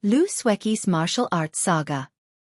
Xueqi's Martial Arts Saga.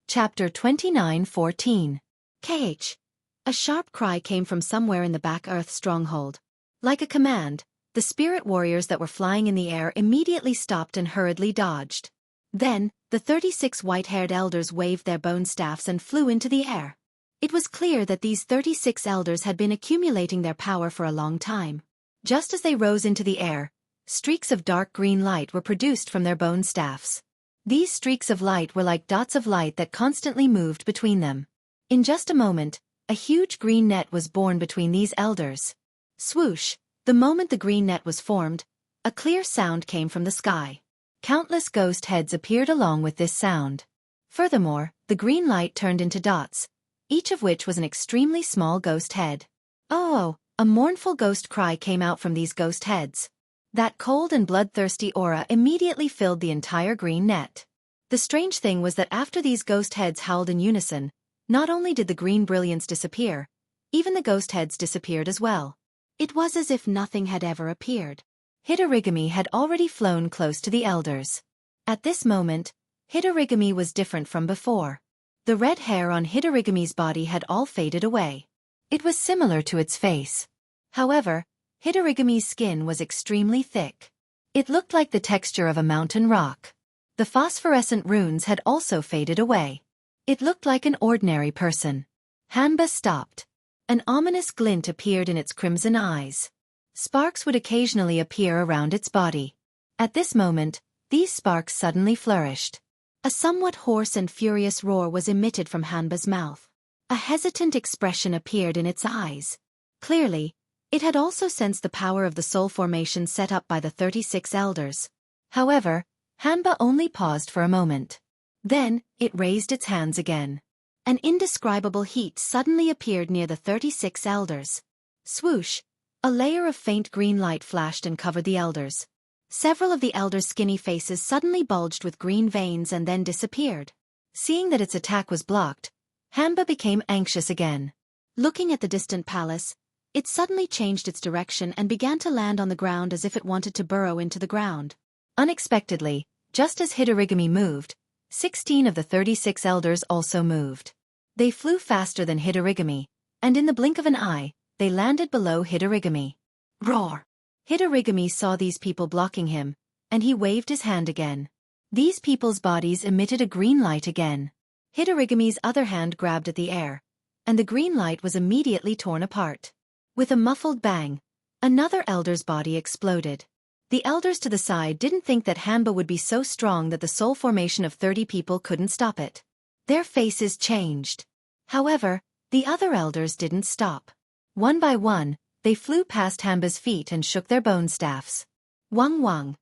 Chapter 29-14. KH. A sharp cry came from somewhere in the back Earth stronghold. Like a command, the spirit warriors that were flying in the air immediately stopped and hurriedly dodged. Then, the 36 white-haired elders waved their bone staffs and flew into the air. It was clear that these 36 elders had been accumulating their power for a long time. Just as they rose into the air, streaks of dark green light were produced from their bone staffs. These streaks of light were like dots of light that constantly moved between them. In just a moment, a huge green net was born between these elders. Swoosh! The moment the green net was formed, a clear sound came from the sky. Countless ghost heads appeared along with this sound. Furthermore, the green light turned into dots, each of which was an extremely small ghost head. Oh! A mournful ghost cry came out from these ghost heads. That cold and bloodthirsty aura immediately filled the entire green net. The strange thing was that after these ghost heads howled in unison, not only did the green brilliance disappear, even the ghost heads disappeared as well. It was as if nothing had ever appeared. Hidorigami had already flown close to the elders. At this moment, Hidorigami was different from before. The red hair on Hidorigami's body had all faded away. It was similar to its face. However, Hidorigami's skin was extremely thick. It looked like the texture of a mountain rock. The phosphorescent runes had also faded away. It looked like an ordinary person. Hanba stopped. An ominous glint appeared in its crimson eyes. Sparks would occasionally appear around its body. At this moment, these sparks suddenly flourished. A somewhat hoarse and furious roar was emitted from Hanba's mouth. A hesitant expression appeared in its eyes. Clearly, it had also sensed the power of the soul formation set up by the 36 elders. However, Hanba only paused for a moment. Then, it raised its hands again. An indescribable heat suddenly appeared near the 36 elders. Swoosh! A layer of faint green light flashed and covered the elders. Several of the elders' skinny faces suddenly bulged with green veins and then disappeared. Seeing that its attack was blocked, Hanba became anxious again. Looking at the distant palace, it suddenly changed its direction and began to land on the ground as if it wanted to burrow into the ground. Unexpectedly, just as Hidorigami moved, 16 of the 36 elders also moved. They flew faster than Hidorigami, and in the blink of an eye, they landed below Hidorigami. Roar! Hidorigami saw these people blocking him, and he waved his hand again. These people's bodies emitted a green light again. Hidorigami's other hand grabbed at the air, and the green light was immediately torn apart. With a muffled bang, another elder's body exploded. The elders to the side didn't think that Hanba would be so strong that the soul formation of 30 people couldn't stop it. Their faces changed. However, the other elders didn't stop. One by one, they flew past Hanba's feet and shook their bone staffs. Wang wang.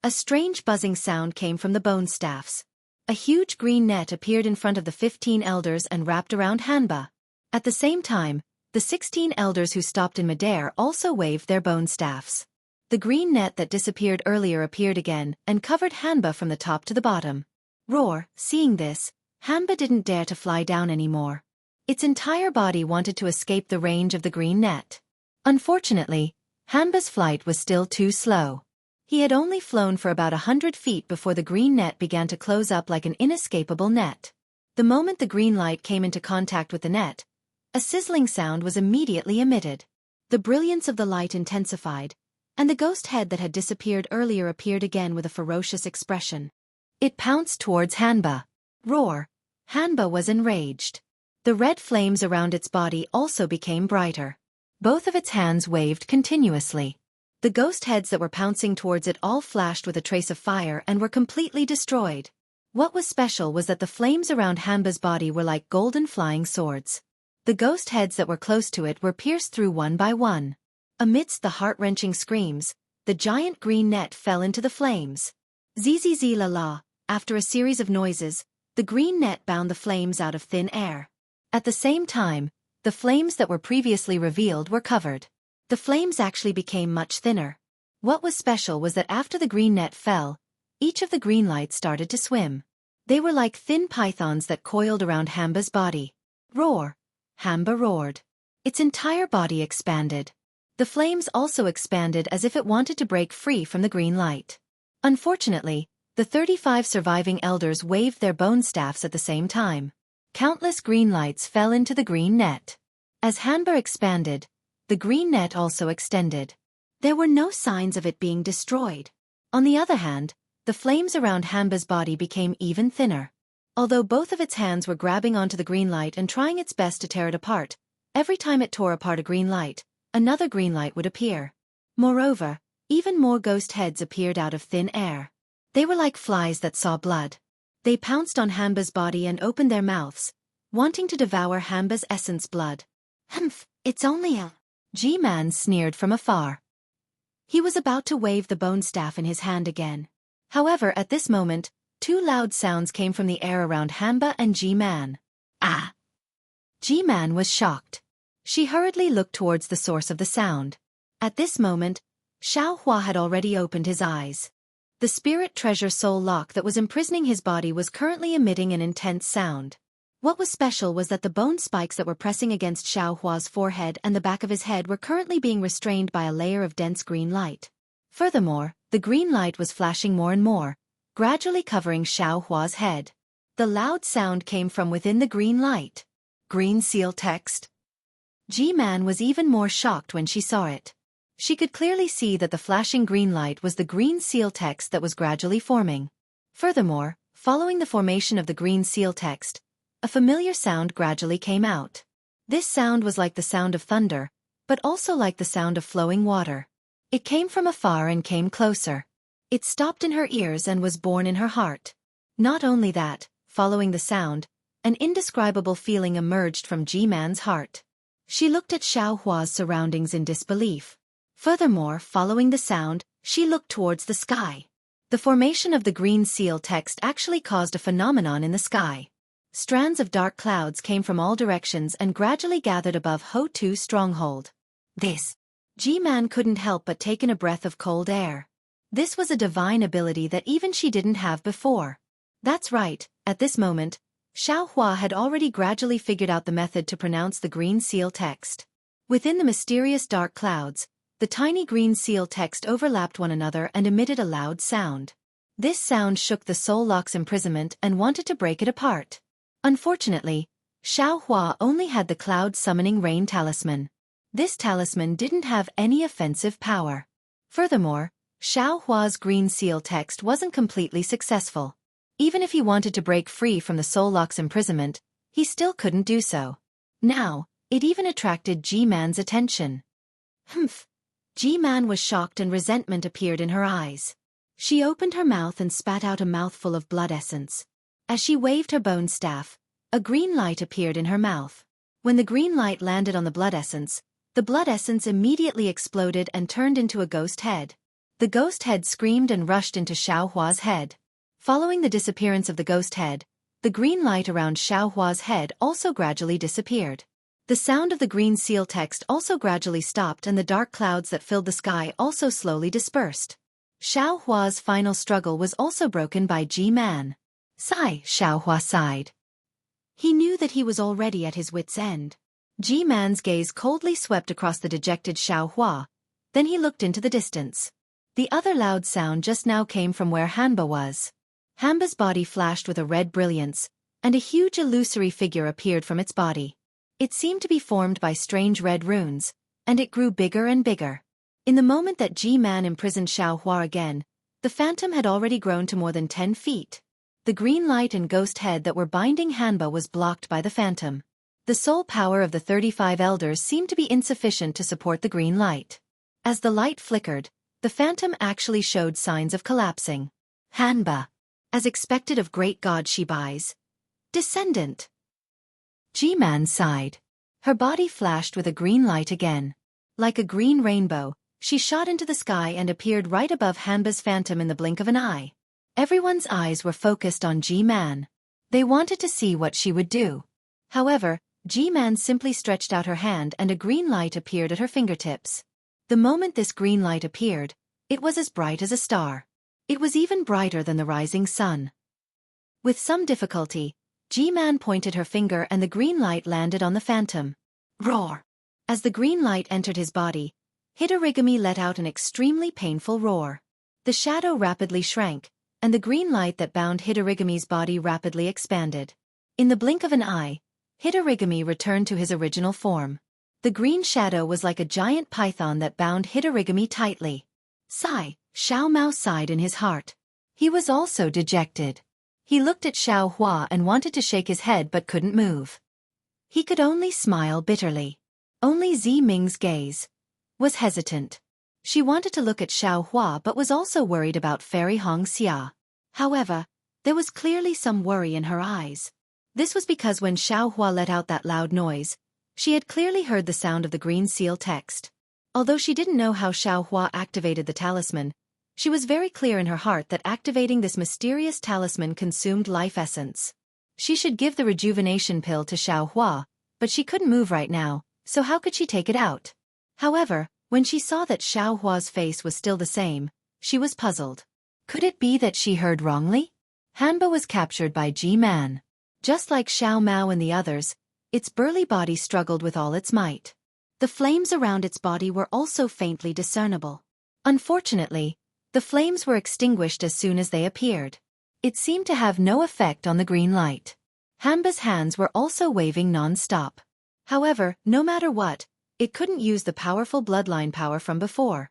A strange buzzing sound came from the bone staffs. A huge green net appeared in front of the 15 elders and wrapped around Hanba. At the same time, the 16 elders who stopped in midair also waved their bone staffs. The green net that disappeared earlier appeared again and covered Hanba from the top to the bottom. Roar! Seeing this, Hanba didn't dare to fly down anymore. Its entire body wanted to escape the range of the green net. Unfortunately, Hanba's flight was still too slow. He had only flown for about 100 feet before the green net began to close up like an inescapable net. The moment the green light came into contact with the net, a sizzling sound was immediately emitted. The brilliance of the light intensified, and the ghost head that had disappeared earlier appeared again with a ferocious expression. It pounced towards Hanba. Roar! Hanba was enraged. The red flames around its body also became brighter. Both of its hands waved continuously. The ghost heads that were pouncing towards it all flashed with a trace of fire and were completely destroyed. What was special was that the flames around Hanba's body were like golden flying swords. The ghost heads that were close to it were pierced through one by one. Amidst the heart-wrenching screams, the giant green net fell into the flames. Zzz-la-la, after a series of noises, the green net bound the flames out of thin air. At the same time, the flames that were previously revealed were covered. The flames actually became much thinner. What was special was that after the green net fell, each of the green lights started to swim. They were like thin pythons that coiled around Hanba's body. Roar! Hanba roared. Its entire body expanded. The flames also expanded as if it wanted to break free from the green light. Unfortunately, The 35 surviving elders waved their bone staffs at the same time. Countless green lights fell into the green net. As Hanba expanded, the green net also extended. There were no signs of it being destroyed. On the other hand, the flames around Hanba's body became even thinner. Although both of its hands were grabbing onto the green light and trying its best to tear it apart, every time it tore apart a green light, another green light would appear. Moreover, even more ghost heads appeared out of thin air. They were like flies that saw blood. They pounced on Hanba's body and opened their mouths, wanting to devour Hanba's essence blood. "Humph, it's only a..." G-Man sneered from afar. He was about to wave the bone staff in his hand again. However, at this moment, two loud sounds came from the air around Hanba and G-Man. Ah! G-Man was shocked. She hurriedly looked towards the source of the sound. At this moment, Xueqi had already opened his eyes. The spirit treasure soul lock that was imprisoning his body was currently emitting an intense sound. What was special was that the bone spikes that were pressing against Xueqi's forehead and the back of his head were currently being restrained by a layer of dense green light. Furthermore, the green light was flashing more and more, gradually covering Xueqi's head. The loud sound came from within the green light. Green seal text. G-Man was even more shocked when she saw it. She could clearly see that the flashing green light was the green seal text that was gradually forming. Furthermore, following the formation of the green seal text, a familiar sound gradually came out. This sound was like the sound of thunder, but also like the sound of flowing water. It came from afar and came closer. It stopped in her ears and was born in her heart. Not only that, following the sound, an indescribable feeling emerged from G-Man's heart. She looked at Xueqi's surroundings in disbelief. Furthermore, following the sound, she looked towards the sky. The formation of the green seal text actually caused a phenomenon in the sky. Strands of dark clouds came from all directions and gradually gathered above Ho-Tu's stronghold. This. G-Man couldn't help but take in a breath of cold air. This was a divine ability that even she didn't have before. That's right, at this moment, Xueqi had already gradually figured out the method to pronounce the green seal text. Within the mysterious dark clouds, the tiny green seal text overlapped one another and emitted a loud sound. This sound shook the soul lock's imprisonment and wanted to break it apart. Unfortunately, Xueqi only had the cloud summoning rain talisman. This talisman didn't have any offensive power. Furthermore, Xueqi's green seal text wasn't completely successful. Even if he wanted to break free from the soul lock's imprisonment, he still couldn't do so. Now, it even attracted G-Man's attention. Humph! G-Man was shocked and resentment appeared in her eyes. She opened her mouth and spat out a mouthful of blood essence. As she waved her bone staff, a green light appeared in her mouth. When the green light landed on the blood essence immediately exploded and turned into a ghost head. The ghost head screamed and rushed into Xueqi's head. Following the disappearance of the ghost head, the green light around Xueqi's head also gradually disappeared. The sound of the green seal text also gradually stopped and the dark clouds that filled the sky also slowly dispersed. Xueqi's final struggle was also broken by G-Man. Sigh, Xueqi sighed. He knew that he was already at his wit's end. G-Man's gaze coldly swept across the dejected Xueqi, then he looked into the distance. The other loud sound just now came from where Hanba was. Hanba's body flashed with a red brilliance, and a huge illusory figure appeared from its body. It seemed to be formed by strange red runes, and it grew bigger and bigger. In the moment that G-Man imprisoned Xueqi again, the phantom had already grown to more than 10 feet. The green light and ghost head that were binding Hanba was blocked by the phantom. The soul power of the 35 elders seemed to be insufficient to support the green light. As the light flickered, the phantom actually showed signs of collapsing. Hanba. As expected of great god she buys. Descendant. G-Man sighed. Her body flashed with a green light again. Like a green rainbow, she shot into the sky and appeared right above Hanba's phantom in the blink of an eye. Everyone's eyes were focused on G-Man. They wanted to see what she would do. However, G-Man simply stretched out her hand and a green light appeared at her fingertips. The moment this green light appeared, it was as bright as a star. It was even brighter than the rising sun. With some difficulty, G-Man pointed her finger and the green light landed on the phantom. Roar! As the green light entered his body, Hidorigami let out an extremely painful roar. The shadow rapidly shrank, and the green light that bound Hidorigami's body rapidly expanded. In the blink of an eye, Hidorigami returned to his original form. The green shadow was like a giant python that bound Hidorigami tightly. Sigh, Xiao Mao sighed in his heart. He was also dejected. He looked at Xiao Hua and wanted to shake his head but couldn't move. He could only smile bitterly. Only Zi Ming's gaze was hesitant. She wanted to look at Xiao Hua but was also worried about Fairy Hong Xia. However, there was clearly some worry in her eyes. This was because when Xiao Hua let out that loud noise, she had clearly heard the sound of the green seal text. Although she didn't know how Xiao Hua activated the talisman, she was very clear in her heart that activating this mysterious talisman consumed life essence. She should give the rejuvenation pill to Xiao Hua, but she couldn't move right now, so how could she take it out? However, when she saw that Xiao Hua's face was still the same, she was puzzled. Could it be that she heard wrongly? Hanba was captured by Ji-Man. Just like Xiao Mao and the others, its burly body struggled with all its might. The flames around its body were also faintly discernible. Unfortunately, the flames were extinguished as soon as they appeared. It seemed to have no effect on the green light. Hanba's hands were also waving non-stop. However, no matter what, it couldn't use the powerful bloodline power from before.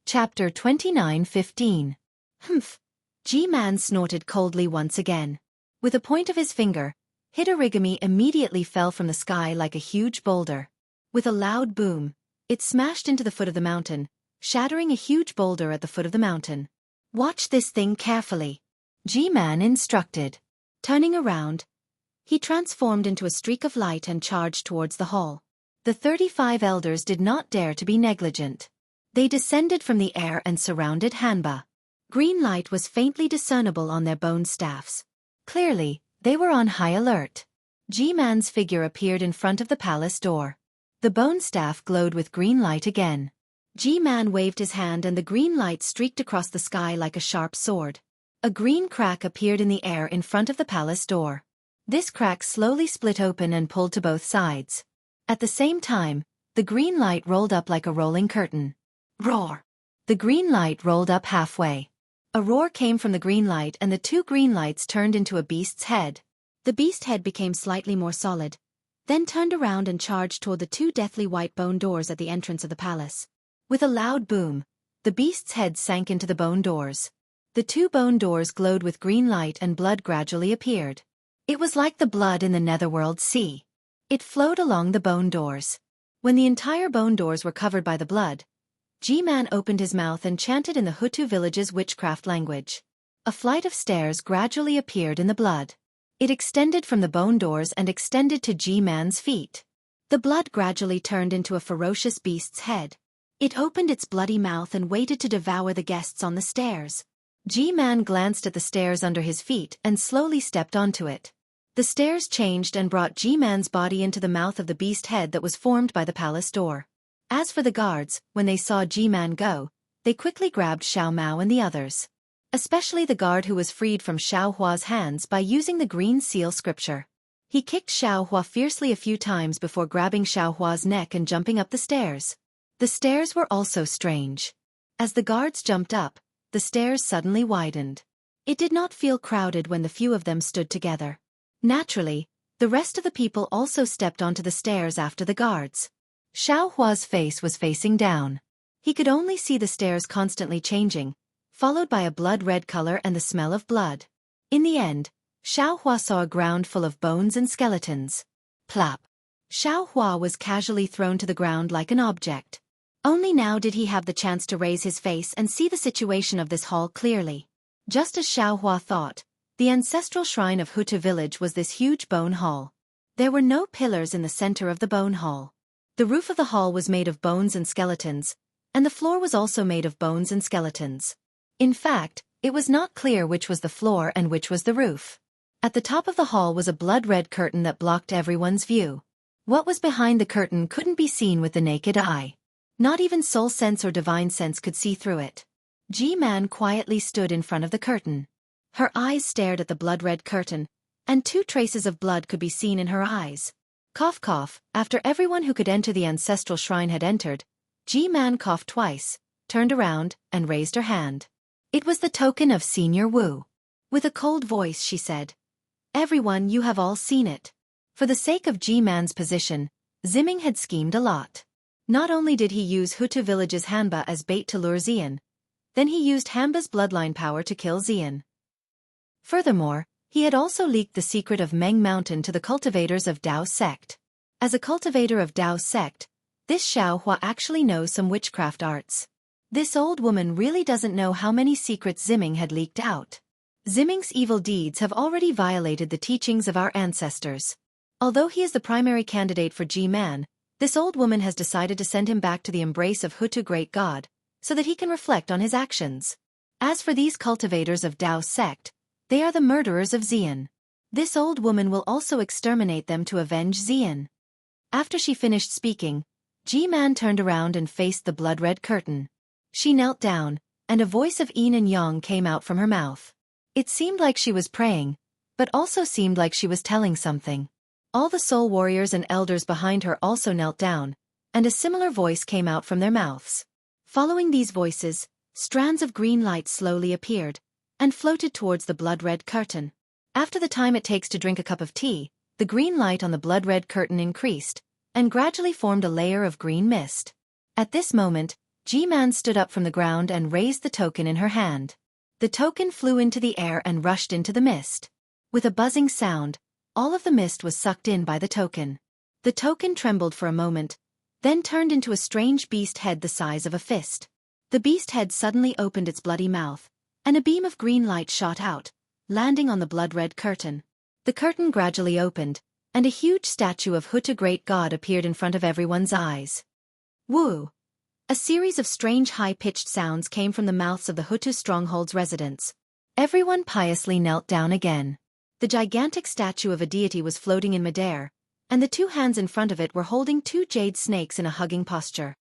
Chapter 29:15. Humph. Ji-Man snorted coldly once again. With a point of his finger, Hidorigami immediately fell from the sky like a huge boulder. With a loud boom, it smashed into the foot of the mountain, shattering a huge boulder at the foot of the mountain. Watch this thing carefully, Ji-Man instructed. Turning around, he transformed into a streak of light and charged towards the hall. The 35 elders did not dare to be negligent. They descended from the air and surrounded Hanba. Green light was faintly discernible on their bone staffs. Clearly, they were on high alert. Ji-Man's figure appeared in front of the palace door. The bone staff glowed with green light again. Ji-Man waved his hand and the green light streaked across the sky like a sharp sword. A green crack appeared in the air in front of the palace door. This crack slowly split open and pulled to both sides. At the same time, the green light rolled up like a rolling curtain. Roar! The green light rolled up halfway. A roar came from the green light and the two green lights turned into a beast's head. The beast head became slightly more solid, then turned around and charged toward the two deathly white bone doors at the entrance of the palace. With a loud boom, the beast's head sank into the bone doors. The two bone doors glowed with green light and blood gradually appeared. It was like the blood in the Netherworld Sea. It flowed along the bone doors. When the entire bone doors were covered by the blood, Ji-Man opened his mouth and chanted in the Hutu village's witchcraft language. A flight of stairs gradually appeared in the blood. It extended from the bone doors and extended to Ji-Man's feet. The blood gradually turned into a ferocious beast's head. It opened its bloody mouth and waited to devour the guests on the stairs. Ji-Man glanced at the stairs under his feet and slowly stepped onto it. The stairs changed and brought Ji-Man's body into the mouth of the beast head that was formed by the palace door. As for the guards, when they saw Ji-Man go, they quickly grabbed Xiao Mao and the others. Especially the guard who was freed from Xiao Hua's hands by using the green seal scripture. He kicked Xiao Hua fiercely a few times before grabbing Xiao Hua's neck and jumping up the stairs. The stairs were also strange. As the guards jumped up, the stairs suddenly widened. It did not feel crowded when the few of them stood together. Naturally, the rest of the people also stepped onto the stairs after the guards. Xiao Hua's face was facing down. He could only see the stairs constantly changing, followed by a blood-red color and the smell of blood. In the end, Xiao Hua saw a ground full of bones and skeletons. Plop! Xiao Hua was casually thrown to the ground like an object. Only now did he have the chance to raise his face and see the situation of this hall clearly. Just as Xiao Hua thought, the ancestral shrine of Hutu village was this huge bone hall. There were no pillars in the center of the bone hall. The roof of the hall was made of bones and skeletons, and the floor was also made of bones and skeletons. In fact, it was not clear which was the floor and which was the roof. At the top of the hall was a blood-red curtain that blocked everyone's view. What was behind the curtain couldn't be seen with the naked eye. Not even soul sense or divine sense could see through it. Ji-Man quietly stood in front of the curtain. Her eyes stared at the blood-red curtain, and 2 traces of blood could be seen in her eyes. Cough cough, after everyone who could enter the ancestral shrine had entered, Ji-Man coughed twice, turned around, and raised her hand. It was the token of Senior Wu. With a cold voice she said, "Everyone, you have all seen it." For the sake of G-Man's position, Ziming had schemed a lot. Not only did he use Hutu village's Hanba as bait to lure Xian, then he used Hanba's bloodline power to kill Xian. Furthermore, he had also leaked the secret of Meng Mountain to the cultivators of Dao sect. As a cultivator of Dao sect, this Xiao Hua actually knows some witchcraft arts. This old woman really doesn't know how many secrets Ziming had leaked out. Ziming's evil deeds have already violated the teachings of our ancestors. Although he is the primary candidate for G-Man, this old woman has decided to send him back to the embrace of Hutu Great God, so that he can reflect on his actions. As for these cultivators of Dao sect, they are the murderers of Xian. This old woman will also exterminate them to avenge Xian. After she finished speaking, G-Man turned around and faced the blood-red curtain. She knelt down, and a voice of yin and yang came out from her mouth. It seemed like she was praying, but also seemed like she was telling something. All the soul warriors and elders behind her also knelt down, and a similar voice came out from their mouths. Following these voices, strands of green light slowly appeared, and floated towards the blood-red curtain. After the time it takes to drink a cup of tea, the green light on the blood-red curtain increased, and gradually formed a layer of green mist. At this moment, G-Man stood up from the ground and raised the token in her hand. The token flew into the air and rushed into the mist. With a buzzing sound, all of the mist was sucked in by the token. The token trembled for a moment, then turned into a strange beast head the size of a fist. The beast head suddenly opened its bloody mouth, and a beam of green light shot out, landing on the blood-red curtain. The curtain gradually opened, and a huge statue of Hutu Great God appeared in front of everyone's eyes. Woo! A series of strange high-pitched sounds came from the mouths of the Hutu stronghold's residents. Everyone piously knelt down again. The gigantic statue of a deity was floating in midair, and the two hands in front of it were holding two jade snakes in a hugging posture.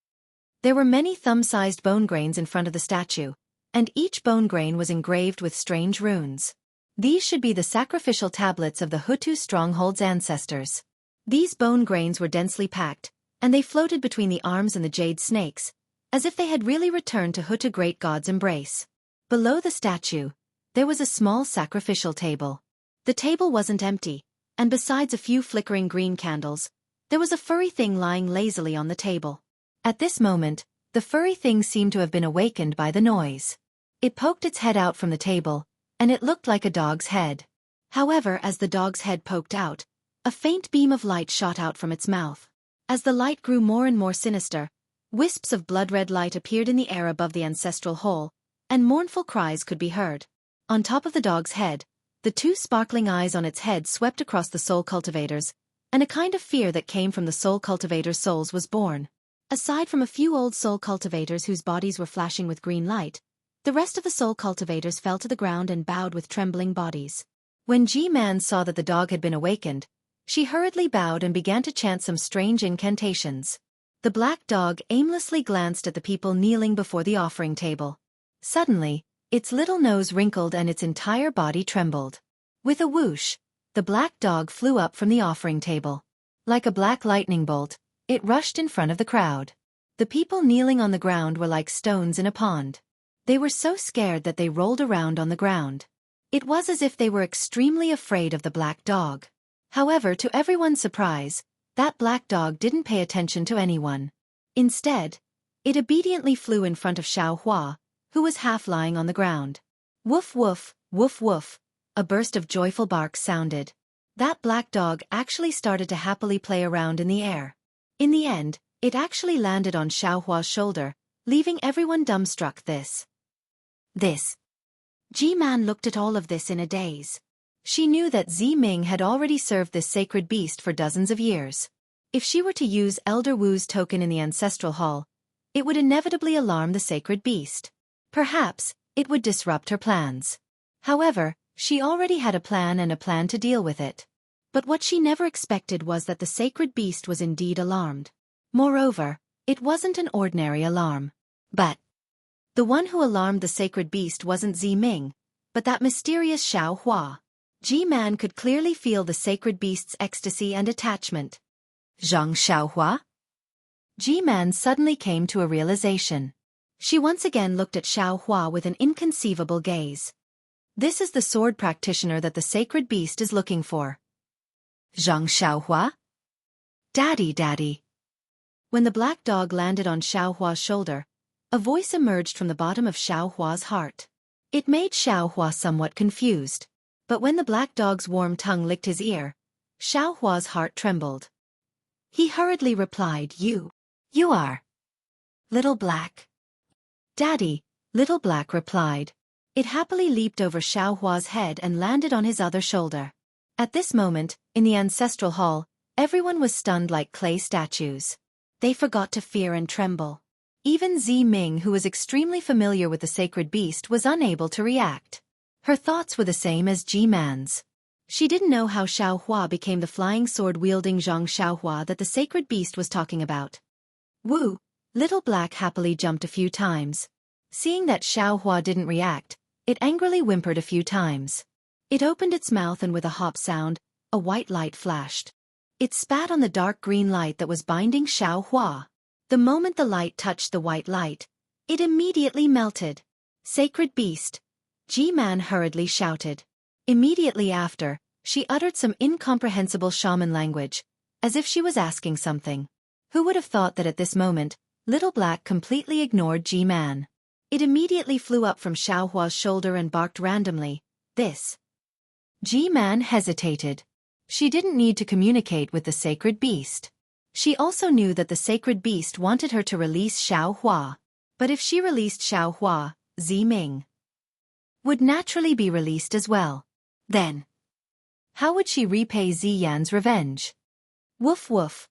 There were many thumb-sized bone grains in front of the statue, and each bone grain was engraved with strange runes. These should be the sacrificial tablets of the Hutu stronghold's ancestors. These bone grains were densely packed, and they floated between the arms and the jade snakes, as if they had really returned to Hutu Great God's embrace. Below the statue, there was a small sacrificial table. The table wasn't empty, and besides a few flickering green candles, there was a furry thing lying lazily on the table. At this moment, the furry thing seemed to have been awakened by the noise. It poked its head out from the table, and it looked like a dog's head. However, as the dog's head poked out, a faint beam of light shot out from its mouth. As the light grew more and more sinister, wisps of blood-red light appeared in the air above the ancestral hole, and mournful cries could be heard. On top of the dog's head, the two sparkling eyes on its head swept across the soul cultivators, and a kind of fear that came from the soul cultivators' souls was born. Aside from a few old soul cultivators whose bodies were flashing with green light, the rest of the soul cultivators fell to the ground and bowed with trembling bodies. When G-Man saw that the dog had been awakened, she hurriedly bowed and began to chant some strange incantations. The black dog aimlessly glanced at the people kneeling before the offering table. Suddenly, its little nose wrinkled and its entire body trembled. With a whoosh, the black dog flew up from the offering table. Like a black lightning bolt, it rushed in front of the crowd. The people kneeling on the ground were like stones in a pond. They were so scared that they rolled around on the ground. It was as if they were extremely afraid of the black dog. However, to everyone's surprise, that black dog didn't pay attention to anyone. Instead, it obediently flew in front of Xiao Hua, who was half lying on the ground. Woof woof, woof woof, a burst of joyful barks sounded. That black dog actually started to happily play around in the air. In the end, it actually landed on Xiao Hua's shoulder, leaving everyone dumbstruck. This. G-Man looked at all of this in a daze. She knew that Ziming had already served this sacred beast for dozens of years. If she were to use Elder Wu's token in the ancestral hall, it would inevitably alarm the sacred beast. Perhaps, it would disrupt her plans. However, she already had a plan and a plan to deal with it. But what she never expected was that the sacred beast was indeed alarmed. Moreover, it wasn't an ordinary alarm. But the one who alarmed the sacred beast wasn't Ziming, but that mysterious Xiao Hua. G-Man could clearly feel the sacred beast's ecstasy and attachment. Zhang Xiao Hua? G-Man suddenly came to a realization. She once again looked at Xueqi with an inconceivable gaze. This is the sword practitioner that the sacred beast is looking for. Zhang Xueqi? Daddy, Daddy. When the black dog landed on Xueqi's shoulder, a voice emerged from the bottom of Xueqi's heart. It made Xueqi somewhat confused, but when the black dog's warm tongue licked his ear, Xueqi's heart trembled. He hurriedly replied, You are Little Black. Daddy, Little Black replied. It happily leaped over Xueqi's head and landed on his other shoulder. At this moment, in the ancestral hall, everyone was stunned like clay statues. They forgot to fear and tremble. Even Zi Ming, who was extremely familiar with the sacred beast, was unable to react. Her thoughts were the same as Ji Man's. She didn't know how Xueqi became the flying sword-wielding Zhang Xueqi that the sacred beast was talking about. Woo! Little Black happily jumped a few times. Seeing that Xueqi didn't react, it angrily whimpered a few times. It opened its mouth and with a hop sound, a white light flashed. It spat on the dark green light that was binding Xueqi. The moment the light touched the white light, it immediately melted. Sacred beast! Ji Man hurriedly shouted. Immediately after, she uttered some incomprehensible shaman language, as if she was asking something. Who would have thought that at this moment, Little Black completely ignored Ji Man? It immediately flew up from Xueqi's shoulder and barked randomly. This. Ji Man hesitated. She didn't need to communicate with the sacred beast. She also knew that the sacred beast wanted her to release Xueqi. But if she released Xueqi, Zi Ming would naturally be released as well. Then, how would she repay Zi Yan's revenge? Woof woof.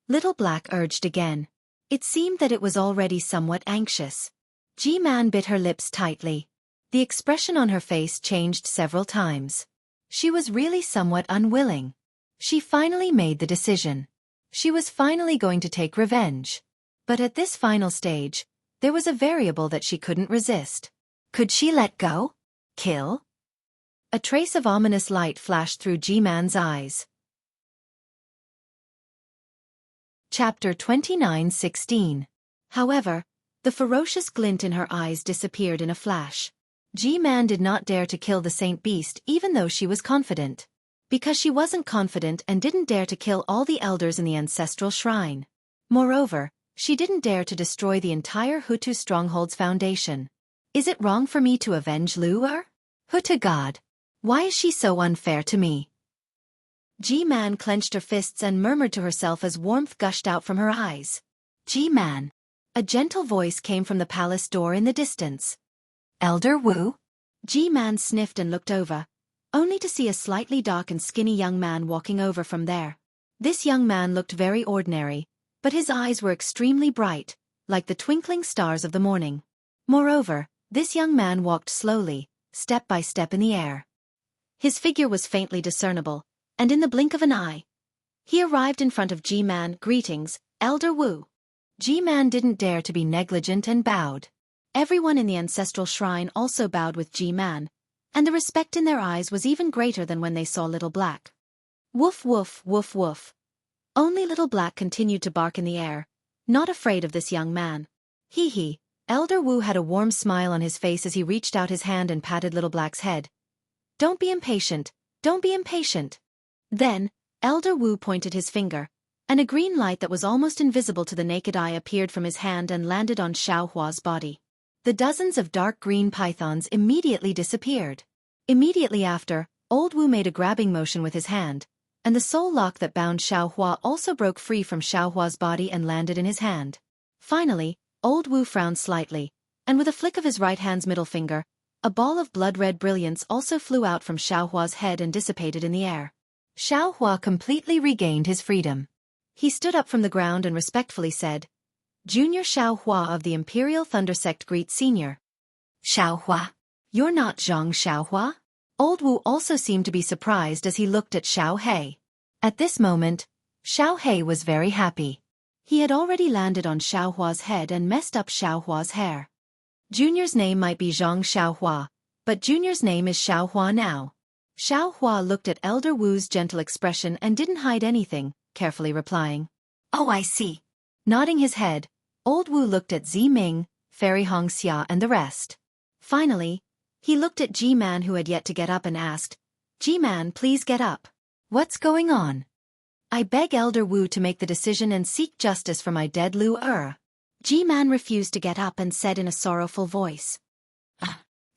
Little Black urged again. It seemed that it was already somewhat anxious. Ji Man bit her lips tightly. The expression on her face changed several times. She was really somewhat unwilling. She finally made the decision. She was finally going to take revenge. But at this final stage, there was a variable that she couldn't resist. Could she let go? Kill? A trace of ominous light flashed through Ji Man's eyes. Chapter 29:16. However, the ferocious glint in her eyes disappeared in a flash. Ji Man did not dare to kill the Saint Beast even though she was confident. Because she wasn't confident and didn't dare to kill all the elders in the ancestral shrine. Moreover, she didn't dare to destroy the entire Hutu stronghold's foundation. Is it wrong for me to avenge Lu-er? Hutu God! Why is she so unfair to me? Ji Man clenched her fists and murmured to herself as warmth gushed out from her eyes. Ji Man! A gentle voice came from the palace door in the distance. Elder Wu? Ji Man sniffed and looked over, only to see a slightly dark and skinny young man walking over from there. This young man looked very ordinary, but his eyes were extremely bright, like the twinkling stars of the morning. Moreover, this young man walked slowly, step by step in the air. His figure was faintly discernible, and in the blink of an eye, he arrived in front of Ji Man. Greetings, Elder Wu. Ji Man didn't dare to be negligent and bowed. Everyone in the ancestral shrine also bowed with Ji Man, and the respect in their eyes was even greater than when they saw Little Black. Woof woof woof woof. Only Little Black continued to bark in the air, not afraid of this young man. Hee hee. Elder Wu had a warm smile on his face as he reached out his hand and patted Little Black's head. Don't be impatient, don't be impatient. Then, Elder Wu pointed his finger, and a green light that was almost invisible to the naked eye appeared from his hand and landed on Xueqi's body. The dozens of dark green pythons immediately disappeared. Immediately after, Old Wu made a grabbing motion with his hand, and the soul lock that bound Xueqi also broke free from Xueqi's body and landed in his hand. Finally, Old Wu frowned slightly, and with a flick of his right hand's middle finger, a ball of blood-red brilliance also flew out from Xueqi's head and dissipated in the air. Xueqi completely regained his freedom. He stood up from the ground and respectfully said, Junior Xueqi of the Imperial Thunder Sect greets Senior. Xueqi, you're not Zhang Xueqi? Old Wu also seemed to be surprised as he looked at Xueqi. At this moment, Xueqi was very happy. He had already landed on Xueqi's head and messed up Xueqi's hair. Junior's name might be Zhang Xueqi, but Junior's name is Xueqi now. Xueqi looked at Elder Wu's gentle expression and didn't hide anything, carefully replying, Oh, I see. Nodding his head, Old Wu looked at Zi Ming, Fairy Hongxia and the rest. Finally, he looked at G-Man who had yet to get up and asked, G-Man, please get up. What's going on? I beg Elder Wu to make the decision and seek justice for my dead Lu Er. G-Man refused to get up and said in a sorrowful voice.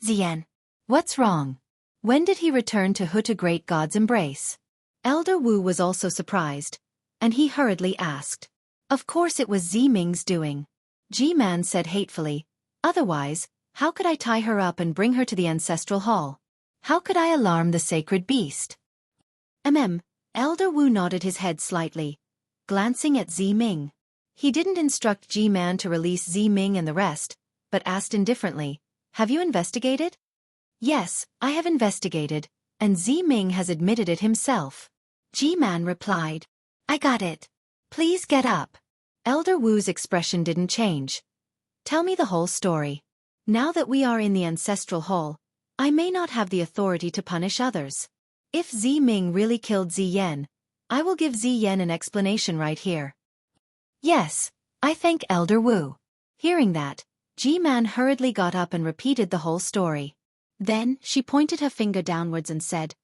Ziyan. What's wrong? When did he return to Huta Great God's embrace? Elder Wu was also surprised, and he hurriedly asked. Of course it was Ziming's doing. G-Man said hatefully, otherwise, how could I tie her up and bring her to the ancestral hall? How could I alarm the sacred beast? Elder Wu nodded his head slightly, glancing at Ziming. He didn't instruct G-Man to release Ziming and the rest, but asked indifferently, have you investigated? Yes, I have investigated, and Ziming has admitted it himself. G-Man replied. I got it. Please get up. Elder Wu's expression didn't change. Tell me the whole story. Now that we are in the ancestral hall, I may not have the authority to punish others. If Ziming really killed Ziyan, I will give Ziyan an explanation right here. Yes, I thank Elder Wu. Hearing that, G-Man hurriedly got up and repeated the whole story. Then, she pointed her finger downwards and said,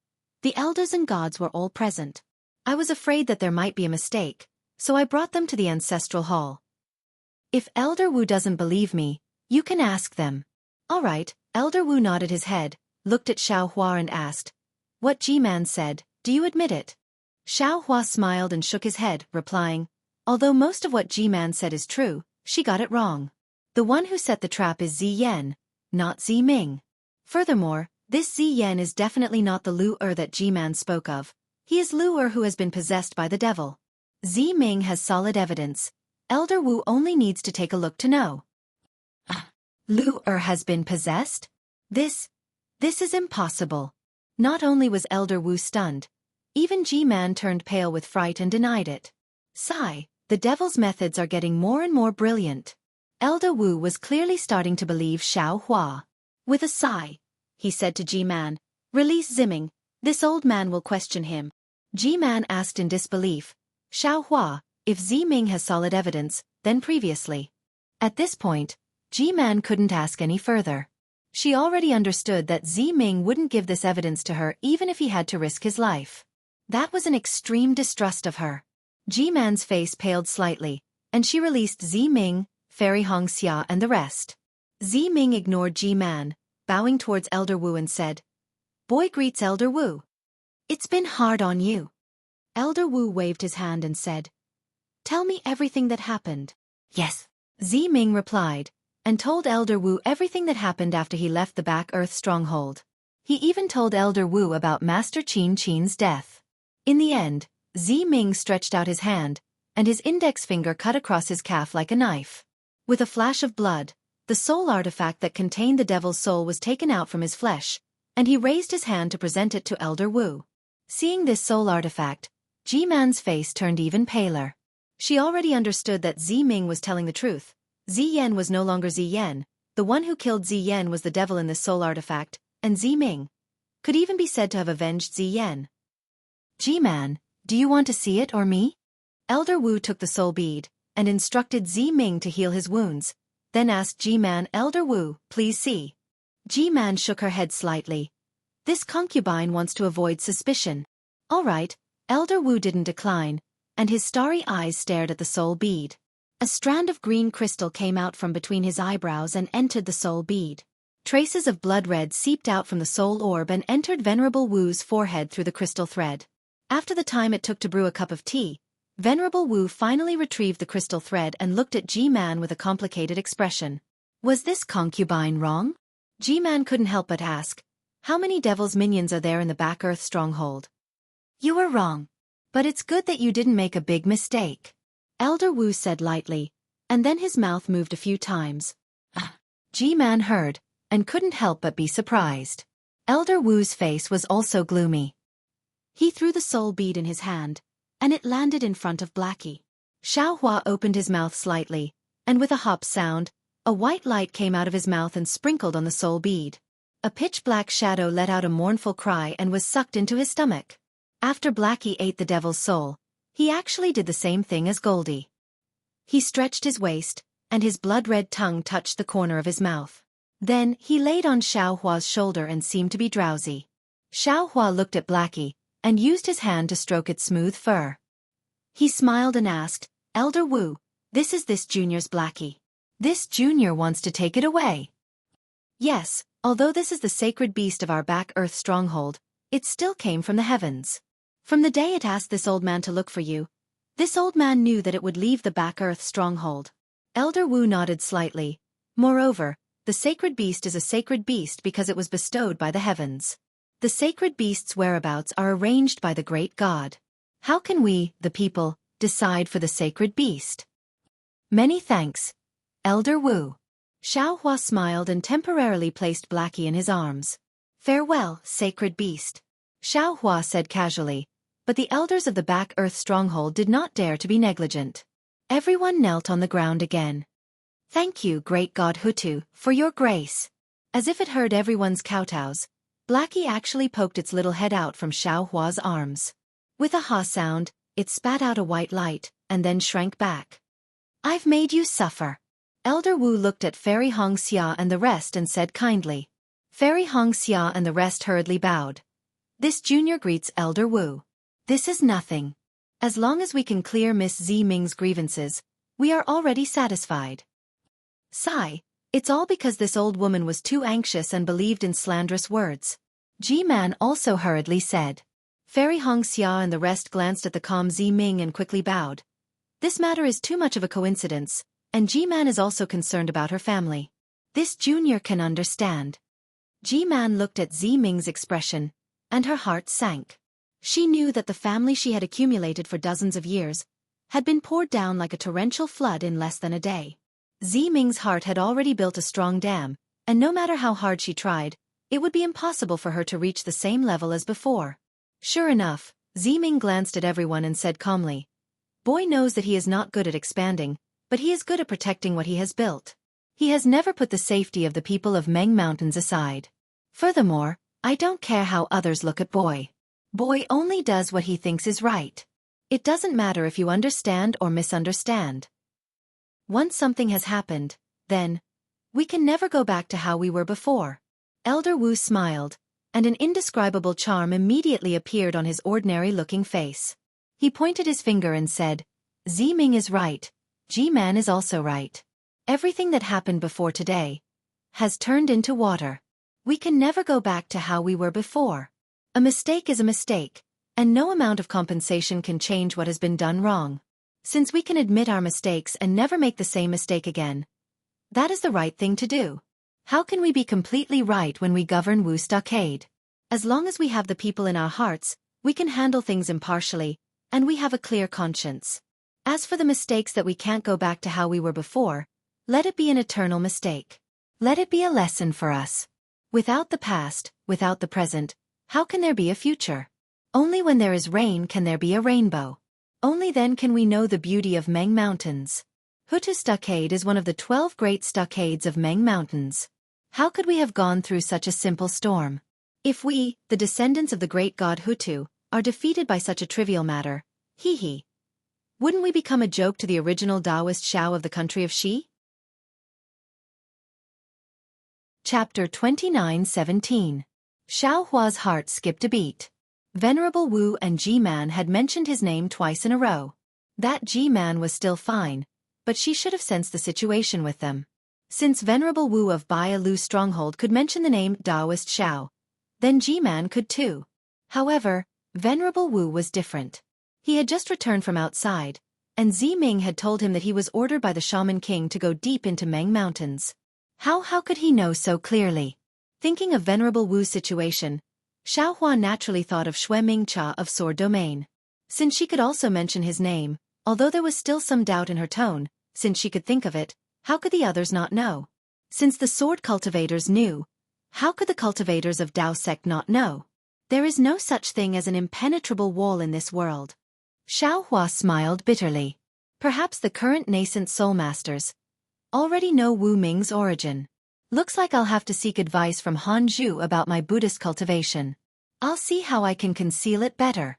the elders and gods were all present. I was afraid that there might be a mistake, so I brought them to the ancestral hall. If Elder Wu doesn't believe me, you can ask them. All right, Elder Wu nodded his head, looked at Xiaohua and asked, what G-Man said, do you admit it? Xiaohua smiled and shook his head, replying, although most of what G-Man said is true, she got it wrong. The one who set the trap is Ziyan, not Ziming. Furthermore, this Ziyan is definitely not the Lu Er that G-Man spoke of. He is Lu Er who has been possessed by the devil. Ziming has solid evidence. Elder Wu only needs to take a look to know. Lu Er has been possessed? This is impossible. Not only was Elder Wu stunned, even G-Man turned pale with fright and denied it. Sigh, the devil's methods are getting more and more brilliant. Elder Wu was clearly starting to believe Xiaohua. With a sigh, he said to G-Man, release Ziming, this old man will question him. G-Man asked in disbelief, Xiaohua, if Ziming has solid evidence, then previously. At this point, G-Man couldn't ask any further. She already understood that Ziming wouldn't give this evidence to her even if he had to risk his life. That was an extreme distrust of her. G-Man's face paled slightly, and she released Ziming, Fairy Hongxia and the rest. Ziming ignored G-Man, bowing towards Elder Wu and said, Boy greets Elder Wu. It's been hard on you. Elder Wu waved his hand and said, Tell me everything that happened. Yes. Ziming replied, and told Elder Wu everything that happened after he left the Back Earth stronghold. He even told Elder Wu about Master Qin Qin's death. In the end, Ziming stretched out his hand, and his index finger cut across his calf like a knife. With a flash of blood, the soul artifact that contained the devil's soul was taken out from his flesh, and he raised his hand to present it to Elder Wu. Seeing this soul artifact, G-Man's face turned even paler. She already understood that Ziming was telling the truth. Ziyan was no longer Ziyan, the one who killed Ziyan was the devil in this soul artifact, and Ziming could even be said to have avenged Ziyan. G-Man, do you want to see it or me? Elder Wu took the soul bead, and instructed Ziming to heal his wounds, then asked G-Man, Elder Wu, please see. G-Man shook her head slightly. This concubine wants to avoid suspicion. All right, Elder Wu didn't decline, and his starry eyes stared at the soul bead. A strand of green crystal came out from between his eyebrows and entered the soul bead. Traces of blood red seeped out from the soul orb and entered Venerable Wu's forehead through the crystal thread. After the time it took to brew a cup of tea, Venerable Wu finally retrieved the crystal thread and looked at G-Man with a complicated expression. Was this concubine wrong? G-Man couldn't help but ask, how many devil's minions are there in the Back Earth stronghold? You were wrong. But it's good that you didn't make a big mistake. Elder Wu said lightly, and then his mouth moved a few times. G-Man heard, and couldn't help but be surprised. Elder Wu's face was also gloomy. He threw the soul bead in his hand, and it landed in front of Blackie. Xiaohua opened his mouth slightly, and with a hop sound, a white light came out of his mouth and sprinkled on the soul bead. A pitch-black shadow let out a mournful cry and was sucked into his stomach. After Blackie ate the devil's soul, he actually did the same thing as Goldie. He stretched his waist, and his blood-red tongue touched the corner of his mouth. Then, he laid on Xiao Hua's shoulder and seemed to be drowsy. Xiao Hua looked at Blackie, and used his hand to stroke its smooth fur. He smiled and asked, "Elder Wu, this is this junior's Blackie. This junior wants to take it away." "Yes, although this is the sacred beast of our back earth stronghold, it still came from the heavens. From the day it asked this old man to look for you, this old man knew that it would leave the back earth stronghold." Elder Wu nodded slightly. "Moreover, the sacred beast is a sacred beast because it was bestowed by the heavens. The sacred beast's whereabouts are arranged by the great God. How can we, the people, decide for the sacred beast?" "Many thanks, Elder Wu." Xiao Hua smiled and temporarily placed Blackie in his arms. "Farewell, sacred beast," Xiao Hua said casually, but the elders of the back earth stronghold did not dare to be negligent. Everyone knelt on the ground again. "Thank you, great God Hutu, for your grace." As if it heard everyone's kowtows, Blackie actually poked its little head out from Xiao Hua's arms. With a ha sound, it spat out a white light, and then shrank back. "I've made you suffer." Elder Wu looked at Fairy Hong Xia and the rest and said kindly. Fairy Hong Xia and the rest hurriedly bowed. "This junior greets Elder Wu. This is nothing. As long as we can clear Miss Zi Ming's grievances, we are already satisfied." "Sigh, it's all because this old woman was too anxious and believed in slanderous words," Ji-man also hurriedly said. Fairy Hong Xia and the rest glanced at the calm Zi Ming and quickly bowed. This matter is too much of a coincidence, and Ji-man is also concerned about her family. This junior can understand. Ji-man looked at Zi Ming's expression, and her heart sank. She knew that the family she had accumulated for dozens of years had been poured down like a torrential flood in less than a day. Zi Ming's heart had already built a strong dam, and no matter how hard she tried, it would be impossible for her to reach the same level as before. Sure enough, Zi Ming glanced at everyone and said calmly, "Boy knows that he is not good at expanding, but he is good at protecting what he has built. He has never put the safety of the people of Meng Mountains aside. Furthermore, I don't care how others look at Boy. Boy only does what he thinks is right. It doesn't matter if you understand or misunderstand. Once something has happened, then we can never go back to how we were before." Elder Wu smiled, and an indescribable charm immediately appeared on his ordinary-looking face. He pointed his finger and said, "Zi Ming is right. Ji-man is also right. Everything that happened before today has turned into water. We can never go back to how we were before. A mistake is a mistake, and no amount of compensation can change what has been done wrong. Since we can admit our mistakes and never make the same mistake again, that is the right thing to do. How can we be completely right when we govern Wu Stockade? As long as we have the people in our hearts, we can handle things impartially, and we have a clear conscience. As for the mistakes that we can't go back to how we were before, let it be an eternal mistake. Let it be a lesson for us. Without the past, without the present, how can there be a future? Only when there is rain can there be a rainbow. Only then can we know the beauty of Meng Mountains. Hutu Stockade is one of the 12 great stockades of Meng Mountains. How could we have gone through such a simple storm? If we, the descendants of the great god Hutu, are defeated by such a trivial matter, hee. Wouldn't we become a joke to the original Taoist Xiao of the country of Xi? Chapter 29:17. Xiao Hua's heart skipped a beat. Venerable Wu and Ji-man had mentioned his name twice in a row. That Ji-man was still fine, but she should have sensed the situation with them. Since Venerable Wu of Bai Lu Stronghold could mention the name Taoist Xiao, then Ji-man could too. However, Venerable Wu was different. He had just returned from outside, and Zi Ming had told him that he was ordered by the Shaman King to go deep into Meng Mountains. How could he know so clearly? Thinking of Venerable Wu's situation, Xiao Hua naturally thought of Xue Mingcha of Sword Domain. Since she could also mention his name, although there was still some doubt in her tone, since she could think of it, how could the others not know? Since the sword cultivators knew, how could the cultivators of Dao sect not know? There is no such thing as an impenetrable wall in this world. Xiao Hua smiled bitterly. Perhaps the current nascent soul masters already know Wu Ming's origin. Looks like I'll have to seek advice from Han Zhu about my Buddhist cultivation. I'll see how I can conceal it better.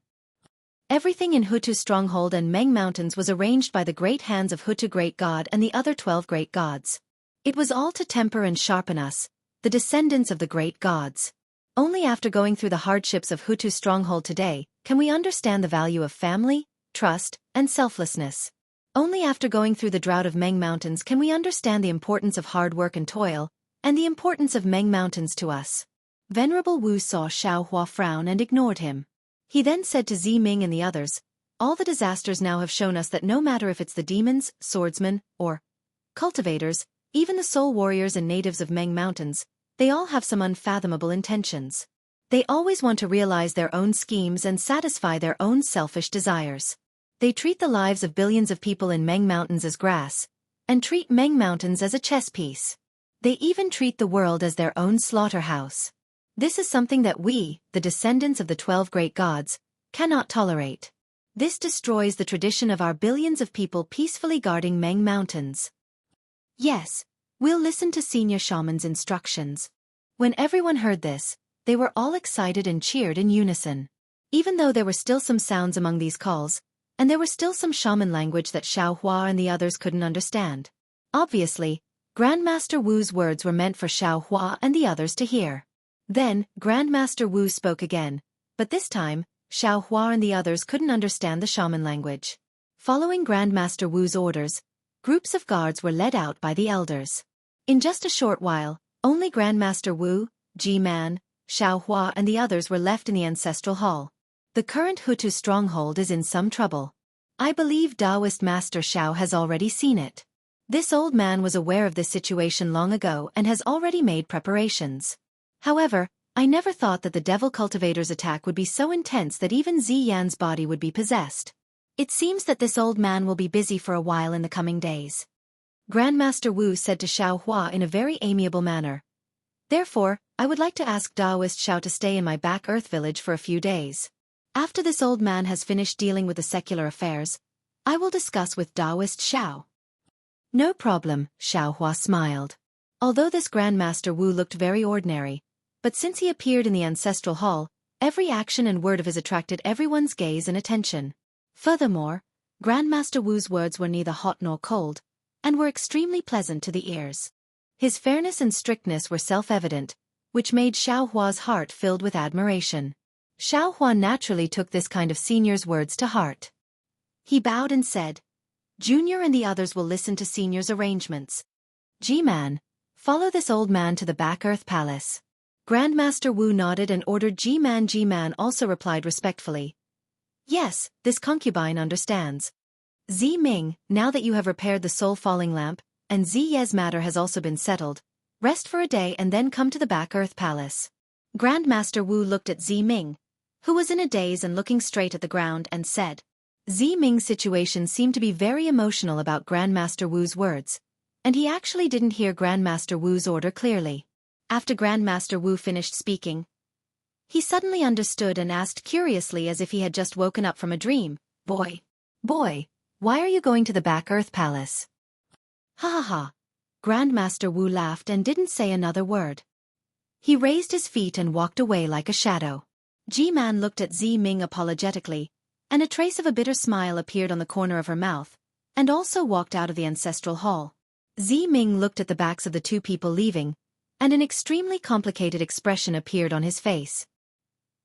Everything in Hutu stronghold and Meng mountains was arranged by the great hands of Hutu great god and the other 12 great gods. It was all to temper and sharpen us, the descendants of the great gods. Only after going through the hardships of Hutu stronghold today, can we understand the value of family, trust, and selflessness. Only after going through the drought of Meng mountains can we understand the importance of hard work and toil, and the importance of Meng mountains to us. Venerable Wu saw Xiaohua frown and ignored him. He then said to Ziming and the others, all the disasters now have shown us that no matter if it's the demons, swordsmen, or cultivators, even the soul warriors and natives of Meng mountains, they all have some unfathomable intentions. They always want to realize their own schemes and satisfy their own selfish desires. They treat the lives of billions of people in Meng mountains as grass, and treat Meng mountains as a chess piece. They even treat the world as their own slaughterhouse. This is something that we, the descendants of the 12 great gods, cannot tolerate. This destroys the tradition of our billions of people peacefully guarding Meng mountains. Yes, we'll listen to senior shaman's instructions. When everyone heard this, they were all excited and cheered in unison. Even though there were still some sounds among these calls, and there were still some shaman language that Xiaohua and the others couldn't understand. Obviously, Grandmaster Wu's words were meant for Xiaohua and the others to hear. Then, Grandmaster Wu spoke again, but this time, Xiaohua and the others couldn't understand the shaman language. Following Grandmaster Wu's orders, groups of guards were led out by the elders. In just a short while, only Grandmaster Wu, Ji-Man, Xiaohua and the others were left in the ancestral hall. The current Hutu stronghold is in some trouble. I believe Taoist Master Xiao has already seen it. This old man was aware of this situation long ago and has already made preparations. However, I never thought that the devil cultivator's attack would be so intense that even Ziyan's body would be possessed. It seems that this old man will be busy for a while in the coming days. Grandmaster Wu said to Xiaohua in a very amiable manner. Therefore, I would like to ask Taoist Xiao to stay in my back earth village for a few days. After this old man has finished dealing with the secular affairs, I will discuss with Taoist Xiao. No problem, Xiaohua smiled. Although this Grandmaster Wu looked very ordinary, but since he appeared in the ancestral hall, every action and word of his attracted everyone's gaze and attention. Furthermore, Grandmaster Wu's words were neither hot nor cold, and were extremely pleasant to the ears. His fairness and strictness were self-evident, which made Xiaohua's heart filled with admiration. Xiaohua naturally took this kind of senior's words to heart. He bowed and said, Junior and the others will listen to Senior's arrangements. Ji-Man, follow this old man to the back earth palace. Grandmaster Wu nodded and ordered Ji-Man. Ji-Man also replied respectfully. Yes, this concubine understands. Ziming, now that you have repaired the soul-falling lamp, and Ziye's matter has also been settled, rest for a day and then come to the back earth palace. Grandmaster Wu looked at Ziming, who was in a daze and looking straight at the ground, and said. Ziming's situation seemed to be very emotional about Grandmaster Wu's words, and he actually didn't hear Grandmaster Wu's order clearly. After Grandmaster Wu finished speaking, he suddenly understood and asked curiously as if he had just woken up from a dream, Boy, why are you going to the back earth palace? Ha ha ha. Grandmaster Wu laughed and didn't say another word. He raised his feet and walked away like a shadow. Ji-Man looked at Ziming apologetically, and a trace of a bitter smile appeared on the corner of her mouth, and also walked out of the ancestral hall. Ziming looked at the backs of the two people leaving, and an extremely complicated expression appeared on his face.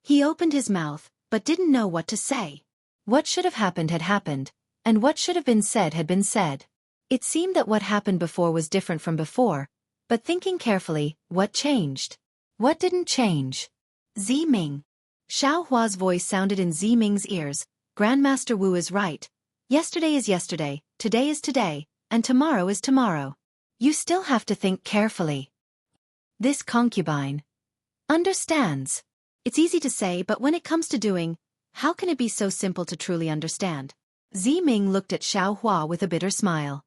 He opened his mouth, but didn't know what to say. What should have happened had happened, and what should have been said had been said. It seemed that what happened before was different from before, but thinking carefully, what changed? What didn't change? Ziming. Xiaohua's voice sounded in Ziming's ears. Grandmaster Wu is right. Yesterday is yesterday, today is today, and tomorrow is tomorrow. You still have to think carefully. This concubine understands. It's easy to say, but when it comes to doing, how can it be so simple to truly understand? Ziming looked at Xiaohua with a bitter smile.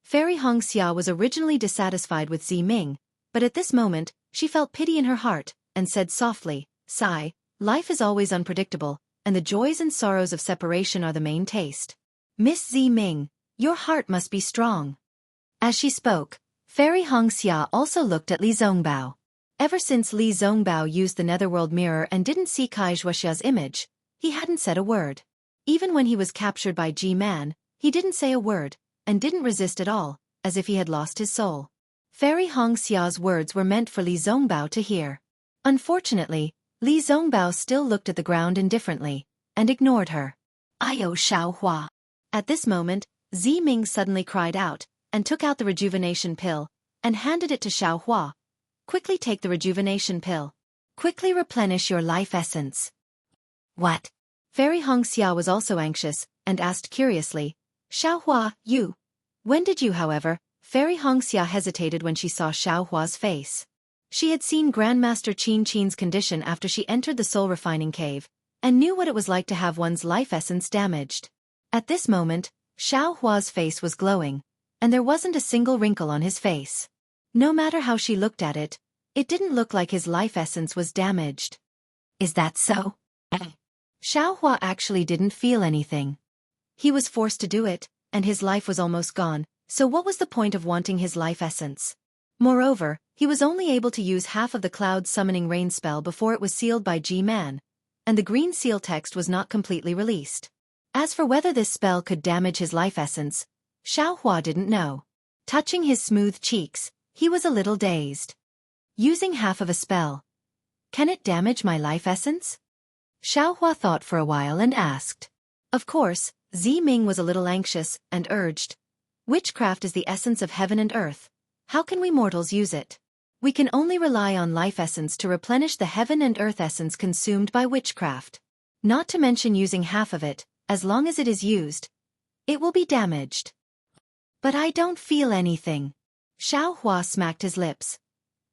Fairy Hongxia was originally dissatisfied with Ziming, but at this moment, she felt pity in her heart, and said softly, Sigh, life is always unpredictable, and the joys and sorrows of separation are the main taste. Miss Ziming, your heart must be strong. As she spoke, Fairy Hongxia also looked at Li Zongbao. Ever since Li Zongbao used the netherworld mirror and didn't see Kai Zhuexia's image, he hadn't said a word. Even when he was captured by G-Man, he didn't say a word, and didn't resist at all, as if he had lost his soul. Fairy Hongxia's words were meant for Li Zongbao to hear. Unfortunately, Li Zongbao still looked at the ground indifferently, and ignored her. "Ayo Xiaohua." At this moment, Ziming suddenly cried out, and took out the rejuvenation pill, and handed it to Xiaohua. "Quickly take the rejuvenation pill. Quickly replenish your life essence." "What?" Fairy Hongxia was also anxious, and asked curiously, "Xiaohua, you? When did you?" However, Fairy Hongxia hesitated when she saw Xiaohua's face. She had seen Grandmaster Qin Qin's condition after she entered the soul-refining cave, and knew what it was like to have one's life essence damaged. At this moment, Xiaohua's face was glowing, and there wasn't a single wrinkle on his face. No matter how she looked at it, it didn't look like his life essence was damaged. "Is that so?" Xiaohua actually didn't feel anything. He was forced to do it, and his life was almost gone, so what was the point of wanting his life essence? Moreover, he was only able to use half of the cloud summoning rain spell before it was sealed by G-Man, and the green seal text was not completely released. As for whether this spell could damage his life essence, Xiaohua didn't know. Touching his smooth cheeks, he was a little dazed. "Using half of a spell. Can it damage my life essence?" Xiaohua thought for a while and asked. Of course, Ziming was a little anxious, and urged, "Witchcraft is the essence of heaven and earth. How can we mortals use it? We can only rely on life essence to replenish the heaven and earth essence consumed by witchcraft. Not to mention using half of it, as long as it is used, it will be damaged." "But I don't feel anything." Xiaohua smacked his lips.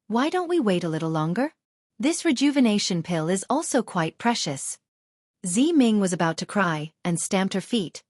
"Why don't we wait a little longer? This rejuvenation pill is also quite precious." Ziming was about to cry, and stamped her feet.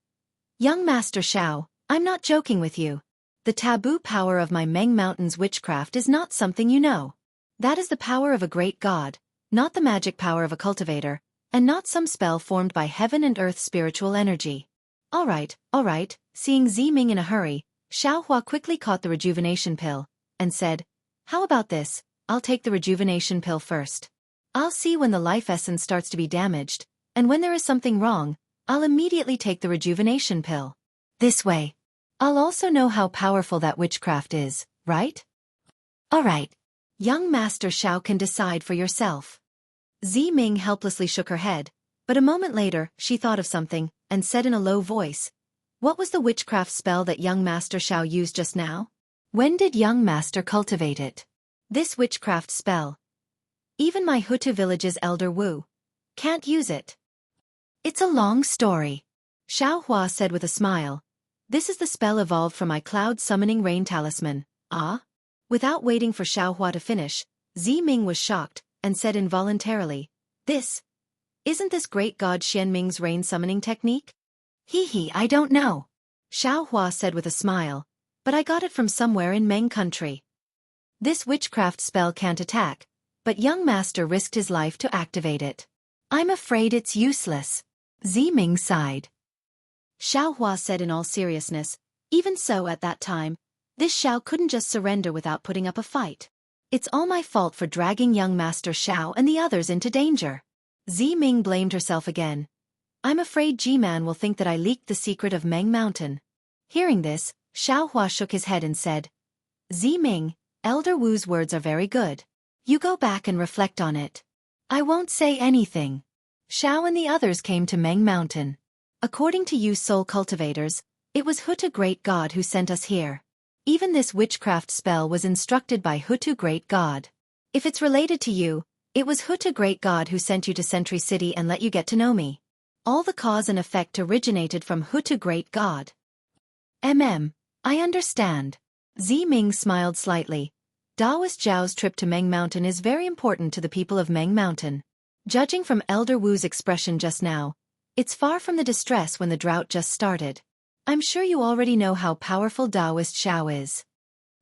"Young Master Xiao, I'm not joking with you. The taboo power of my Meng Mountain's witchcraft is not something you know. That is the power of a great god, not the magic power of a cultivator, and not some spell formed by heaven and earth spiritual energy." All right. Seeing Ziming in a hurry, Xiaohua quickly caught the rejuvenation pill, and said, "How about this? I'll take the rejuvenation pill first. I'll see when the life essence starts to be damaged, and when there is something wrong, I'll immediately take the rejuvenation pill. This way, I'll also know how powerful that witchcraft is, right?" "All right. Young Master Xiao can decide for yourself." Ziming helplessly shook her head, but a moment later she thought of something, and said in a low voice, "What was the witchcraft spell that young Master Xiao used just now? When did young Master cultivate it? This witchcraft spell. Even my Hutu village's elder Wu can't use it." "It's a long story," Xiaohua said with a smile. "This is the spell evolved from my cloud summoning rain talisman." "Ah?" Without waiting for Xiaohua to finish, Ziming was shocked, and said involuntarily, Isn't this great god Xianming's rain summoning technique?" I don't know," Xiaohua said with a smile, "but I got it from somewhere in Meng country. This witchcraft spell can't attack, but young master risked his life to activate it. I'm afraid it's useless." Ziming sighed. Xiaohua said in all seriousness, "Even so at that time, this Xiao couldn't just surrender without putting up a fight. It's all my fault for dragging young Master Xiao and the others into danger." Ziming blamed herself again. "I'm afraid G-Man will think that I leaked the secret of Meng Mountain." Hearing this, Xiaohua shook his head and said, "Ziming, Elder Wu's words are very good. You go back and reflect on it. I won't say anything." Xiao and the others came to Meng Mountain. "According to you soul cultivators, it was Hutu Great God who sent us here. Even this witchcraft spell was instructed by Hutu Great God. If it's related to you, it was Hutu Great God who sent you to Sentry City and let you get to know me. All the cause and effect originated from Hutu Great God." I understand." Ziming smiled slightly. "Daoist Zhao's trip to Meng Mountain is very important to the people of Meng Mountain. Judging from Elder Wu's expression just now, it's far from the distress when the drought just started. I'm sure you already know how powerful Daoist Xiao is."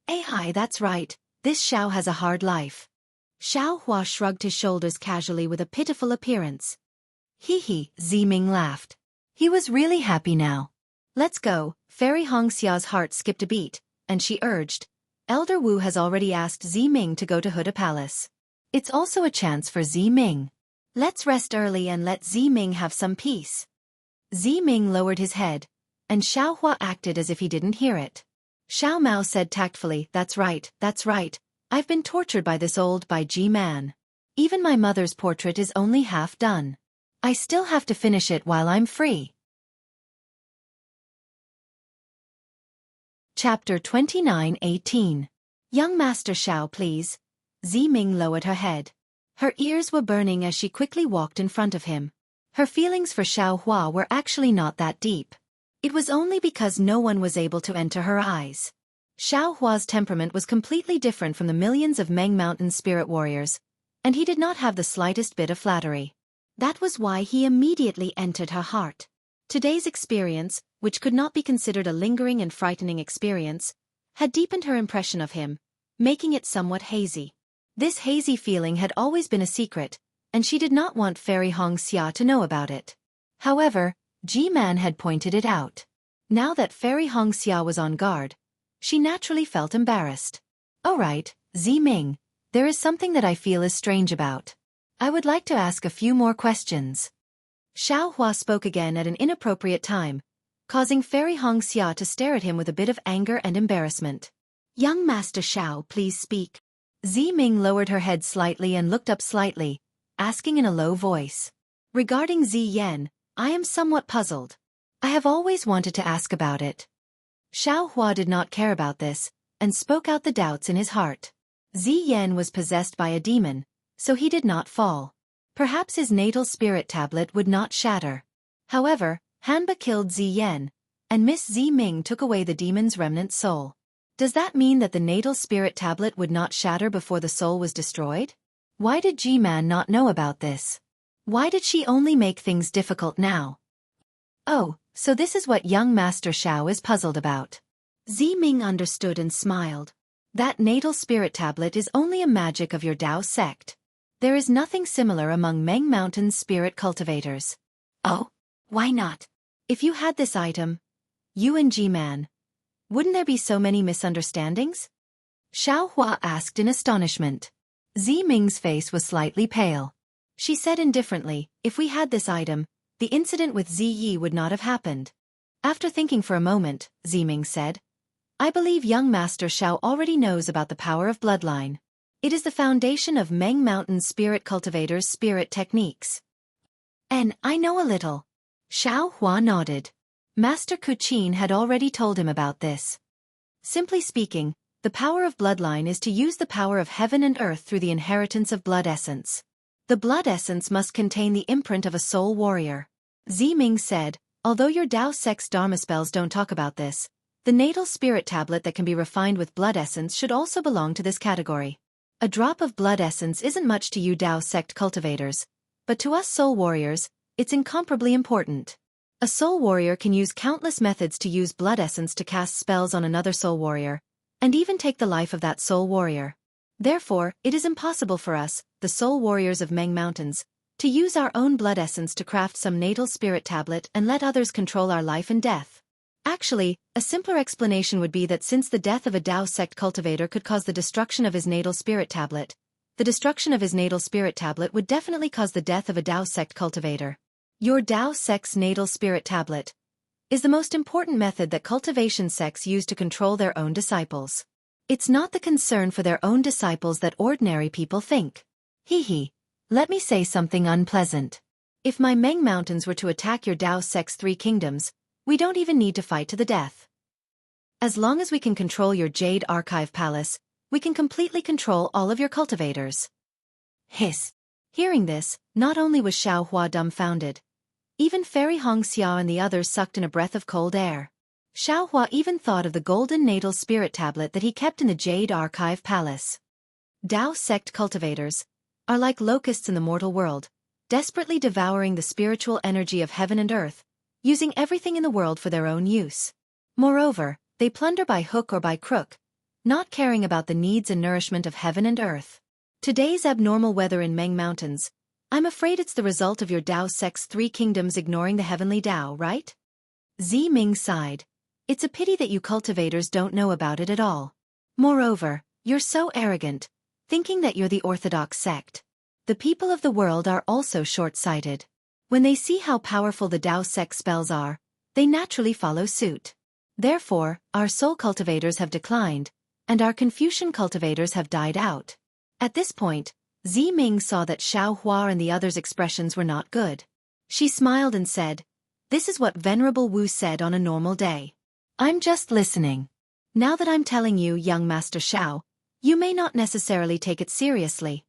Hi, that's right, this Xiao has a hard life." Xiaohua shrugged his shoulders casually with a pitiful appearance. Ziming laughed. He was really happy now. "Let's go." Fairy Hongxia's heart skipped a beat, and she urged, "Elder Wu has already asked Ziming to go to Huda Palace. It's also a chance for Ziming." Let's rest early and let Ziming have some peace. Ziming lowered his head, and Xiaohua acted as if he didn't hear it. Xiao Mao said tactfully, that's right. I've been tortured by this old Ji man. Even my mother's portrait is only half done. I still have to finish it while I'm free. Chapter 29:18. Young Master Xiao, please. Ziming lowered her head. Her ears were burning as she quickly walked in front of him. Her feelings for Xiaohua were actually not that deep. It was only because no one was able to enter her eyes. Xiaohua's temperament was completely different from the millions of Meng Mountain spirit warriors, and he did not have the slightest bit of flattery. That was why he immediately entered her heart. Today's experience, which could not be considered a lingering and frightening experience, had deepened her impression of him, making it somewhat hazy. This hazy feeling had always been a secret, and she did not want Fairy Hongxia to know about it. However, Ji-man had pointed it out. Now that Fairy Hongxia was on guard, she naturally felt embarrassed. All right, Ziming, there is something that I feel is strange about. I would like to ask a few more questions. Xiaohua spoke again at an inappropriate time, causing Fairy Hongxia to stare at him with a bit of anger and embarrassment. Young Master Xiao, please speak. Ziming lowered her head slightly and looked up slightly, asking in a low voice. Regarding Ziyan, I am somewhat puzzled. I have always wanted to ask about it. Xiaohua did not care about this, and spoke out the doubts in his heart. Ziyan was possessed by a demon, so he did not fall. Perhaps his natal spirit tablet would not shatter. However, Hanba killed Ziyan, and Miss Ziming took away the demon's remnant soul. Does that mean that the natal spirit tablet would not shatter before the soul was destroyed? Why did Ji-man not know about this? Why did she only make things difficult now? Oh, so this is what young Master Xiao is puzzled about. Ziming understood and smiled. That natal spirit tablet is only a magic of your Dao sect. There is nothing similar among Meng Mountain's spirit cultivators. Oh, why not? If you had this item, you and Ji-man, wouldn't there be so many misunderstandings? Xiaohua asked in astonishment. Ziming's face was slightly pale. She said indifferently, if we had this item, the incident with Ziyi would not have happened. After thinking for a moment, Ziming said, I believe young Master Xiao already knows about the power of bloodline. It is the foundation of Meng Mountain spirit cultivators' spirit techniques. And I know a little. Xiaohua nodded. Master Kuqin had already told him about this. Simply speaking, the power of bloodline is to use the power of heaven and earth through the inheritance of blood essence. The blood essence must contain the imprint of a soul warrior. Ziming said, although your Dao sect's Dharma spells don't talk about this, the natal spirit tablet that can be refined with blood essence should also belong to this category. A drop of blood essence isn't much to you Dao sect cultivators, but to us soul warriors, it's incomparably important. A soul warrior can use countless methods to use blood essence to cast spells on another soul warrior, and even take the life of that soul warrior. Therefore, it is impossible for us, the soul warriors of Meng Mountains, to use our own blood essence to craft some natal spirit tablet and let others control our life and death. Actually, a simpler explanation would be that since the death of a Dao sect cultivator could cause the destruction of his natal spirit tablet, the destruction of his natal spirit tablet would definitely cause the death of a Dao sect cultivator. Your Dao sect's natal spirit tablet is the most important method that cultivation sects use to control their own disciples. It's not the concern for their own disciples that ordinary people think. Let me say something unpleasant. If my Meng Mountains were to attack your Dao sect's 3 kingdoms, we don't even need to fight to the death. As long as we can control your Jade Archive Palace, we can completely control all of your cultivators. Hiss. Hearing this, not only was Xiaohua dumbfounded, even Fairy Hongxia and the others sucked in a breath of cold air. Xiaohua even thought of the golden natal spirit tablet that he kept in the Jade Archive Palace. Dao sect cultivators are like locusts in the mortal world, desperately devouring the spiritual energy of heaven and earth, using everything in the world for their own use. Moreover, they plunder by hook or by crook, not caring about the needs and nourishment of heaven and earth. Today's abnormal weather in Meng Mountains, I'm afraid it's the result of your Dao sect's 3 kingdoms ignoring the heavenly Dao, right? Ziming sighed. It's a pity that you cultivators don't know about it at all. Moreover, you're so arrogant, thinking that you're the orthodox sect. The people of the world are also short-sighted. When they see how powerful the Tao sect spells are, they naturally follow suit. Therefore, our soul cultivators have declined, and our Confucian cultivators have died out. At this point, Zi Ming saw that Xiao Hua and the others' expressions were not good. She smiled and said, "This is what Venerable Wu said on a normal day. I'm just listening. Now that I'm telling you, young Master Xiao, you may not necessarily take it seriously."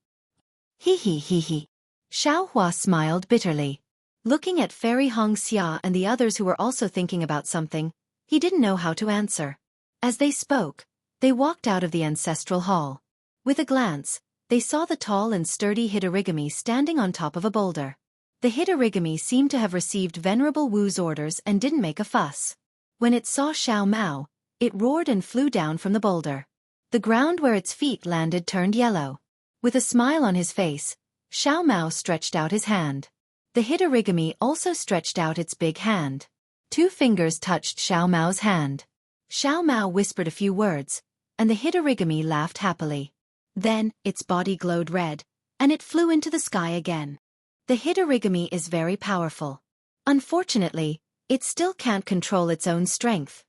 He. Xiao Hua smiled bitterly. Looking at Fairy Hong Xia and the others who were also thinking about something, he didn't know how to answer. As they spoke, they walked out of the ancestral hall. With a glance, they saw the tall and sturdy Hitorigami standing on top of a boulder. The Hitorigami seemed to have received Venerable Wu's orders and didn't make a fuss. When it saw Xiao Mao, it roared and flew down from the boulder. The ground where its feet landed turned yellow. With a smile on his face, Xiao Mao stretched out his hand. The Hitorigami also stretched out its big hand. 2 fingers touched Xiao Mao's hand. Xiao Mao whispered a few words, and the Hitorigami laughed happily. Then, its body glowed red, and it flew into the sky again. The Hitorigami is very powerful. Unfortunately, it still can't control its own strength.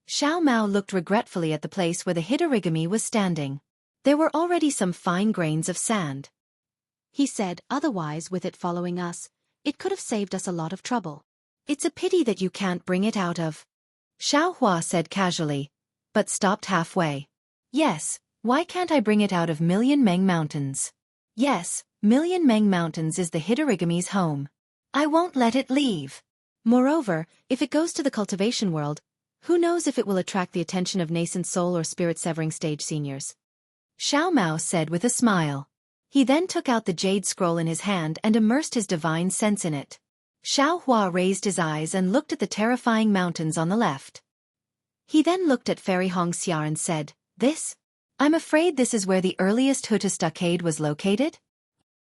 Xiao Mao looked regretfully at the place where the Hitorigami was standing. There were already some fine grains of sand. He said, "Otherwise, with it following us, it could have saved us a lot of trouble. It's a pity that you can't bring it out of." Xiao Hua said casually, but stopped halfway. "Yes, why can't I bring it out of Million Meng Mountains?" "Yes, Million Meng Mountains is the Hitorigami's home. I won't let it leave. Moreover, if it goes to the cultivation world, who knows if it will attract the attention of nascent soul or spirit-severing stage seniors." Xiao Mao said with a smile. He then took out the jade scroll in his hand and immersed his divine sense in it. Xiao Hua raised his eyes and looked at the terrifying mountains on the left. He then looked at Fairy Hong Xia and said, "This? I'm afraid this is where the earliest Huta stockade was located?"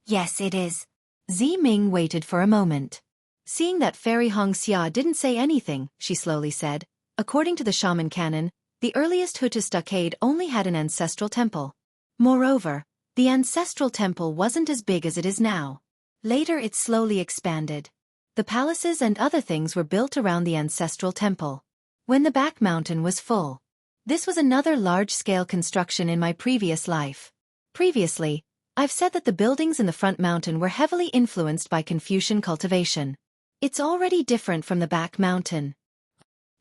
"Yes, it is." Zi Ming waited for a moment. Seeing that Fairy Hong Xia didn't say anything, she slowly said, "According to the shaman canon, the earliest Huta stockade only had an ancestral temple. Moreover, the ancestral temple wasn't as big as it is now. Later it slowly expanded. The palaces and other things were built around the ancestral temple. When the back mountain was full. This was another large-scale construction in my previous life. Previously, I've said that the buildings in the front mountain were heavily influenced by Confucian cultivation. It's already different from the back mountain.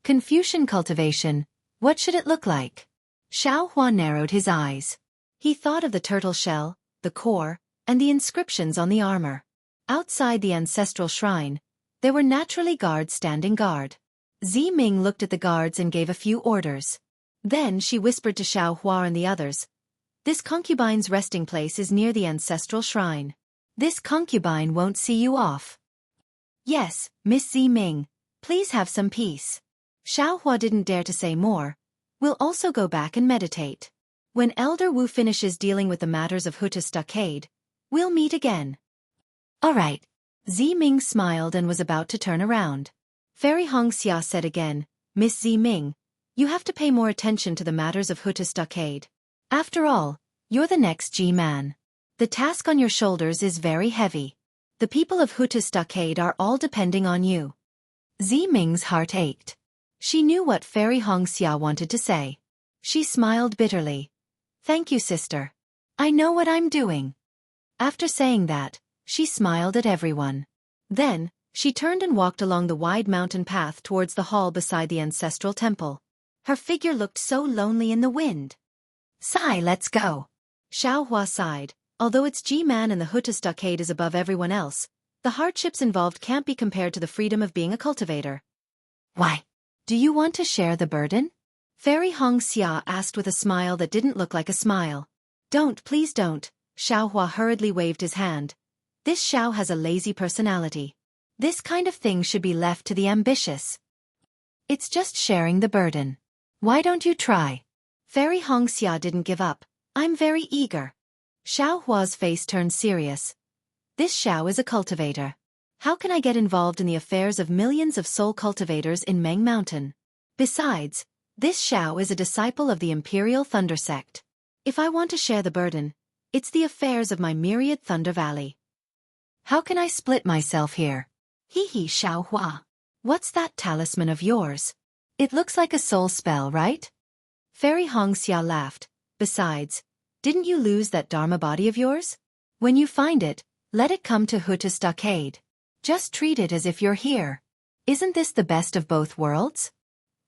Confucian cultivation, what should it look like?" Xiao Hua narrowed his eyes. He thought of the turtle shell, the core, and the inscriptions on the armor. Outside the ancestral shrine, there were naturally guards standing guard. Zi Ming looked at the guards and gave a few orders. Then she whispered to Xiao Hua and the others, "This concubine's resting place is near the ancestral shrine. This concubine won't see you off." "Yes, Miss Zi Ming, please have some peace." Xiao Hua didn't dare to say more. "We'll also go back and meditate. When Elder Wu finishes dealing with the matters of Huta stockade, we'll meet again." "All right." Zi Ming smiled and was about to turn around. Fairy Hong Xia said again, "Miss Zi Ming, you have to pay more attention to the matters of Huta stockade. After all, you're the next G-man. The task on your shoulders is very heavy. The people of Huta stockade are all depending on you." Zi Ming's heart ached. She knew what Fairy Hong Xia wanted to say. She smiled bitterly. "Thank you, sister. I know what I'm doing." After saying that, she smiled at everyone. Then, she turned and walked along the wide mountain path towards the hall beside the ancestral temple. Her figure looked so lonely in the wind. "Sigh, let's go." Xiao Hua sighed. Although it's G-man and the Huta stockade is above everyone else, the hardships involved can't be compared to the freedom of being a cultivator. "Why? Do you want to share the burden?" Fairy Hong Xia asked with a smile that didn't look like a smile. "Don't, please don't." Xiao Hua hurriedly waved his hand. "This Xiao has a lazy personality. This kind of thing should be left to the ambitious. It's just sharing the burden. Why don't you try?" Fairy Hong Xia didn't give up. "I'm very eager." Xiao Hua's face turned serious. "This Xiao is a cultivator. How can I get involved in the affairs of millions of soul cultivators in Meng Mountain? Besides, this Xiao is a disciple of the Imperial Thunder Sect. If I want to share the burden, It's the affairs of my myriad Thunder Valley. How can I split myself here? Hee hee, Xueqi. What's that talisman of yours? It looks like a soul spell, right? Fairy Hongxia laughed. Besides, didn't you lose that Dharma body of yours? When you find it, let it come to Huta Stockade. Just treat it as if you're here. Isn't this the best of both worlds?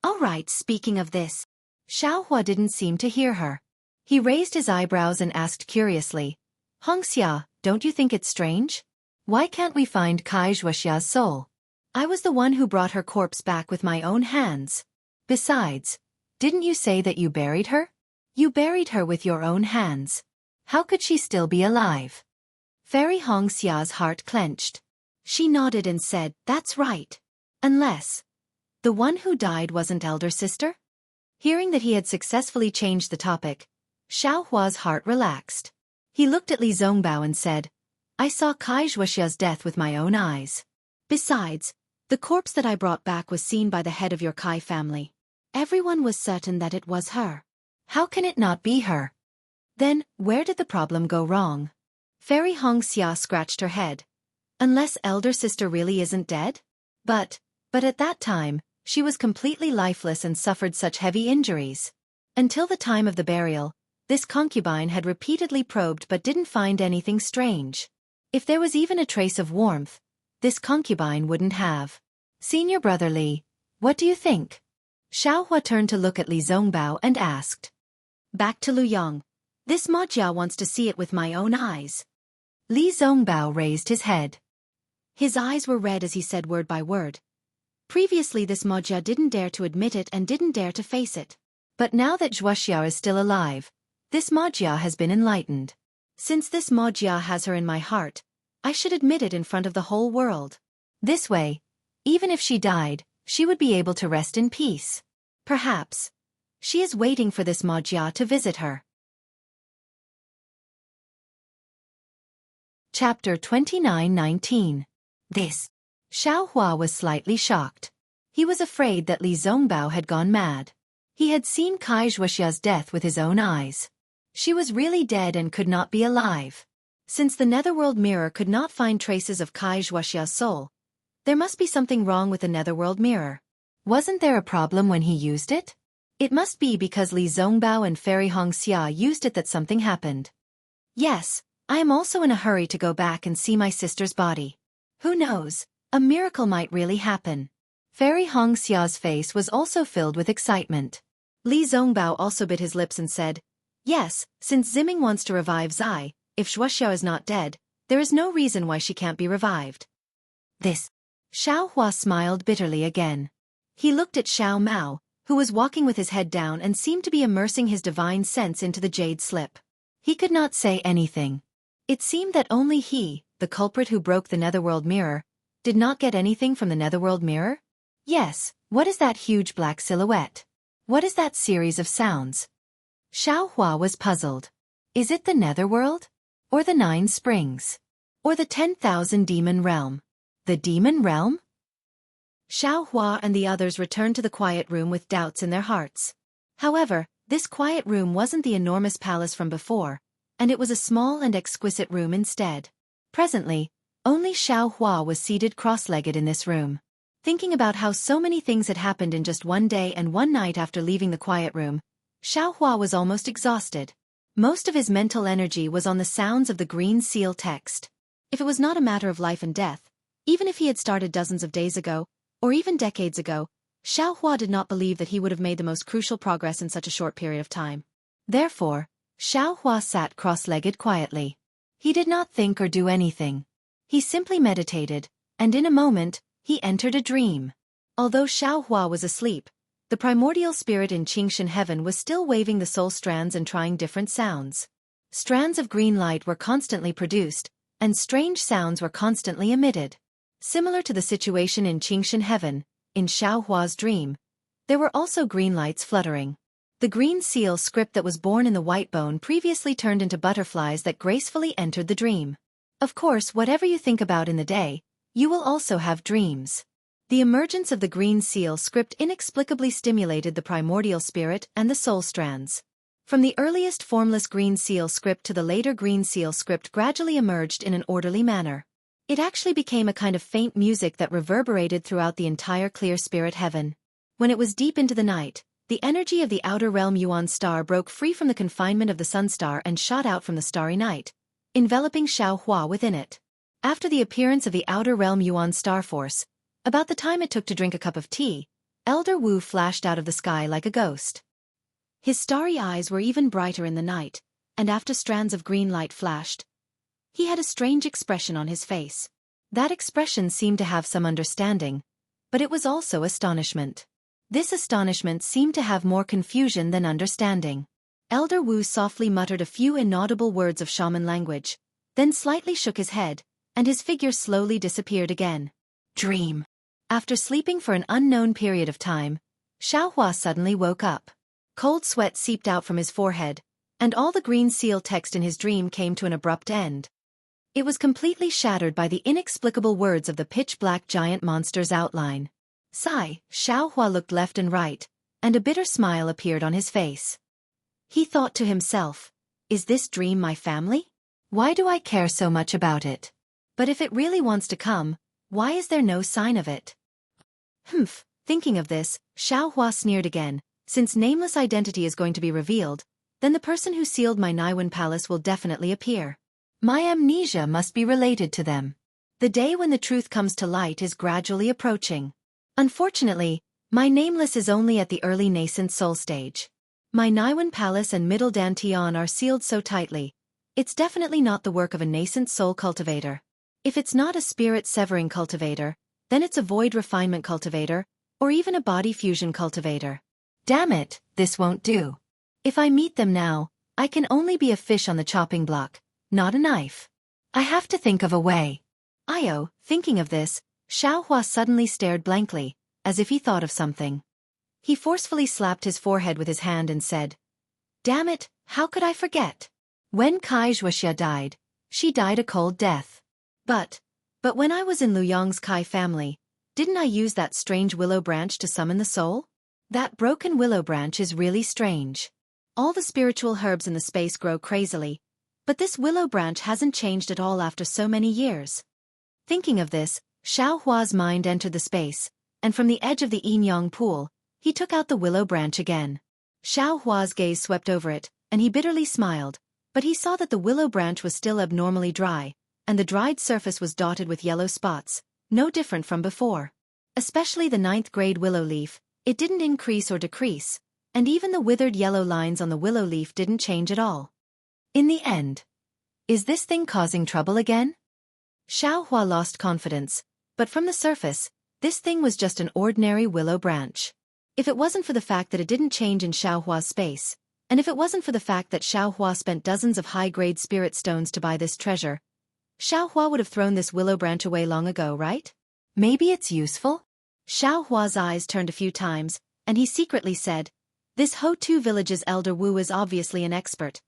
All right, speaking of this. Xueqi didn't seem to hear her. He raised his eyebrows and asked curiously, Hongxia, don't you think it's strange? Why can't we find Kai Xuexia's soul? I was the one who brought her corpse back with my own hands. Besides, didn't you say that you buried her? You buried her with your own hands. How could she still be alive? Fairy Hongxia's heart clenched. She nodded and said, that's right. Unless the one who died wasn't elder sister? Hearing that he had successfully changed the topic, Xueqi's heart relaxed. He looked at Li Zongbao and said, I saw Kai Xuexia's death with my own eyes. Besides, the corpse that I brought back was seen by the head of your Kai family. Everyone was certain that it was her. How can it not be her? Then, where did the problem go wrong? Fairy Hongxia scratched her head. Unless elder sister really isn't dead? But at that time, she was completely lifeless and suffered such heavy injuries. Until the time of the burial, this concubine had repeatedly probed but didn't find anything strange. If there was even a trace of warmth, this concubine wouldn't have. Senior brother Li, what do you think? Xueqi turned to look at Li Zongbao and asked. Back to Luyang. This Majia wants to see it with my own eyes. Li Zongbao raised his head. His eyes were red as he said word by word. Previously this Majia didn't dare to admit it and didn't dare to face it. But now that Xuexia is still alive, this Majia has been enlightened. Since this Majia has her in my heart, I should admit it in front of the whole world. This way, even if she died, she would be able to rest in peace. Perhaps she is waiting for this Majia to visit her. Chapter 29:19. This. Xueqi was slightly shocked. He was afraid that Li Zongbao had gone mad. He had seen Kai Xuexia's death with his own eyes. She was really dead and could not be alive. Since the Netherworld mirror could not find traces of Kai Xuexia's soul, there must be something wrong with the Netherworld mirror. Wasn't there a problem when he used it? It must be because Li Zongbao and Fairy Hongxia used it that something happened. Yes, I am also in a hurry to go back and see my sister's body. Who knows, a miracle might really happen. Fairy Hongxia's face was also filled with excitement. Li Zongbao also bit his lips and said, yes, since Ziming wants to revive Zai, if Xuexia is not dead, there is no reason why she can't be revived. This. Xueqi smiled bitterly again. He looked at Xiao Mao, who was walking with his head down and seemed to be immersing his divine sense into the jade slip. He could not say anything. It seemed that only he, the culprit who broke the Netherworld mirror, did not get anything from the Netherworld mirror? Yes, what is that huge black silhouette? What is that series of sounds? Xueqi was puzzled. Is it the Netherworld? Or the 9 Springs? Or the 10,000 Demon Realm? The Demon Realm? Xueqi and the others returned to the quiet room with doubts in their hearts. However, this quiet room wasn't the enormous palace from before, and it was a small and exquisite room instead. Presently, only Xueqi was seated cross-legged in this room. Thinking about how so many things had happened in just one day and one night after leaving the quiet room, Xueqi was almost exhausted. Most of his mental energy was on the sounds of the green seal text. If it was not a matter of life and death, even if he had started dozens of days ago, or even decades ago, Xueqi did not believe that he would have made the most crucial progress in such a short period of time. Therefore, Xueqi sat cross-legged quietly. He did not think or do anything. He simply meditated, and in a moment, he entered a dream. Although Xueqi was asleep, the primordial spirit in Qingshan heaven was still waving the soul strands and trying different sounds. Strands of green light were constantly produced, and strange sounds were constantly emitted. Similar to the situation in Qingshan heaven, in Xueqi's dream, there were also green lights fluttering. The green seal script that was born in the white bone previously turned into butterflies that gracefully entered the dream. Of course, whatever you think about in the day, you will also have dreams. The emergence of the green seal script inexplicably stimulated the primordial spirit and the soul strands. From the earliest formless green seal script to the later green seal script gradually emerged in an orderly manner. It actually became a kind of faint music that reverberated throughout the entire clear spirit heaven. When it was deep into the night, the energy of the outer realm Yuan star broke free from the confinement of the sun star and shot out from the starry night, enveloping Xueqi within it. After the appearance of the outer realm Yuan star force, about the time it took to drink a cup of tea, Elder Wu flashed out of the sky like a ghost. His starry eyes were even brighter in the night, and after strands of green light flashed, he had a strange expression on his face. That expression seemed to have some understanding, but it was also astonishment. This astonishment seemed to have more confusion than understanding. Elder Wu softly muttered a few inaudible words of shaman language, then slightly shook his head, and his figure slowly disappeared again. Dream. After sleeping for an unknown period of time, Xueqi suddenly woke up. Cold sweat seeped out from his forehead, and all the green seal text in his dream came to an abrupt end. It was completely shattered by the inexplicable words of the pitch-black giant monster's outline. Sigh, Xueqi looked left and right, and a bitter smile appeared on his face. He thought to himself, is this dream my family? Why do I care so much about it? But if it really wants to come, why is there no sign of it? Humph, thinking of this, Xueqi sneered again. Since nameless identity is going to be revealed, then the person who sealed my Naiwan palace will definitely appear. My amnesia must be related to them. The day when the truth comes to light is gradually approaching. Unfortunately, my nameless is only at the early nascent soul stage. My Naiwan palace and middle dantian are sealed so tightly. It's definitely not the work of a nascent soul cultivator. If it's not a spirit-severing cultivator, then it's a void refinement cultivator, or even a body fusion cultivator. Damn it, this won't do. If I meet them now, I can only be a fish on the chopping block, not a knife. I have to think of a way. Thinking of this, Xueqi suddenly stared blankly, as if he thought of something. He forcefully slapped his forehead with his hand and said, damn it, how could I forget? When Xueqi died, she died a cold death. But when I was in Liu Yang's Kai family, didn't I use that strange willow branch to summon the soul? That broken willow branch is really strange. All the spiritual herbs in the space grow crazily, but this willow branch hasn't changed at all after so many years. Thinking of this, Xueqi's mind entered the space, and from the edge of the yin-yang pool, he took out the willow branch again. Xueqi's gaze swept over it, and he bitterly smiled, but he saw that the willow branch was still abnormally dry, and the dried surface was dotted with yellow spots, no different from before. Especially the 9th-grade willow leaf, it didn't increase or decrease, and even the withered yellow lines on the willow leaf didn't change at all. In the end, is this thing causing trouble again? Xueqi lost confidence, but from the surface, this thing was just an ordinary willow branch. If it wasn't for the fact that it didn't change in Xueqi's space, and if it wasn't for the fact that Xueqi spent dozens of high-grade spirit stones to buy this treasure, Xueqi would have thrown this willow branch away long ago, right? Maybe it's useful? Xueqi's eyes turned a few times, and he secretly said, this Ho-Tu village's Elder Wu is obviously an expert.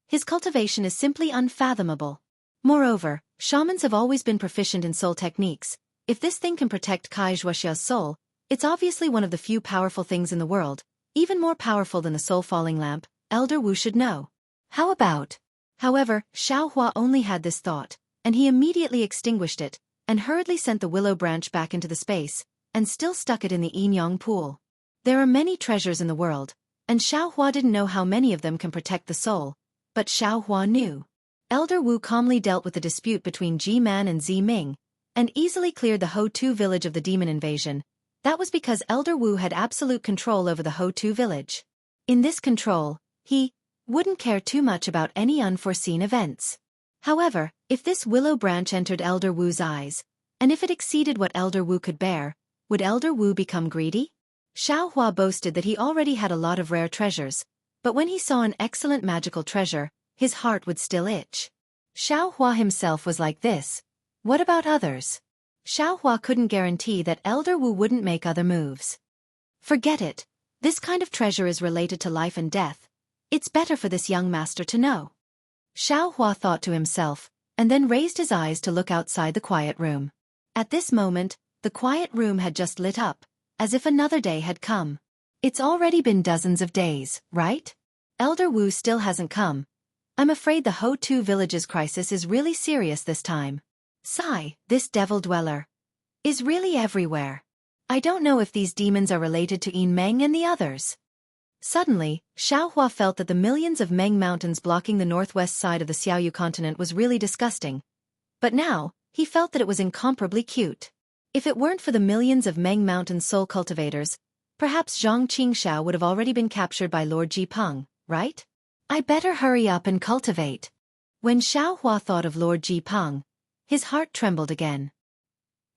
His cultivation is simply unfathomable. Moreover, shamans have always been proficient in soul techniques. If this thing can protect Xueqi's soul, it's obviously one of the few powerful things in the world, even more powerful than the soul-falling lamp. Elder Wu should know. How about? However, Xueqi only had this thought, and he immediately extinguished it, and hurriedly sent the willow branch back into the space, and still stuck it in the yin-yang pool. There are many treasures in the world, and Xueqi didn't know how many of them can protect the soul, but Xueqi knew. Elder Wu calmly dealt with the dispute between Ji-Man and Zi-Ming, and easily cleared the Ho-Tu village of the demon invasion. That was because Elder Wu had absolute control over the Ho-Tu village. In this control, he wouldn't care too much about any unforeseen events. However, if this willow branch entered Elder Wu's eyes, and if it exceeded what Elder Wu could bear, would Elder Wu become greedy? Xueqi boasted that he already had a lot of rare treasures, but when he saw an excellent magical treasure, his heart would still itch. Xueqi himself was like this. What about others? Xueqi couldn't guarantee that Elder Wu wouldn't make other moves. Forget it. This kind of treasure is related to life and death. It's better for this young master to know. Xueqi thought to himself, and then raised his eyes to look outside the quiet room. At this moment, the quiet room had just lit up, as if another day had come. It's already been dozens of days, right? Elder Wu still hasn't come. I'm afraid the Ho-Tu village's crisis is really serious this time. Sigh, this devil dweller is really everywhere. I don't know if these demons are related to Yin Meng and the others. Suddenly, Xiaohua felt that the millions of Meng mountains blocking the northwest side of the Xiaoyu continent was really disgusting. But now, he felt that it was incomparably cute. If it weren't for the millions of Meng mountain soul cultivators, perhaps Zhang Qingxiao would have already been captured by Lord Jipeng, right? I better hurry up and cultivate. When Xiaohua thought of Lord Jipeng, his heart trembled again.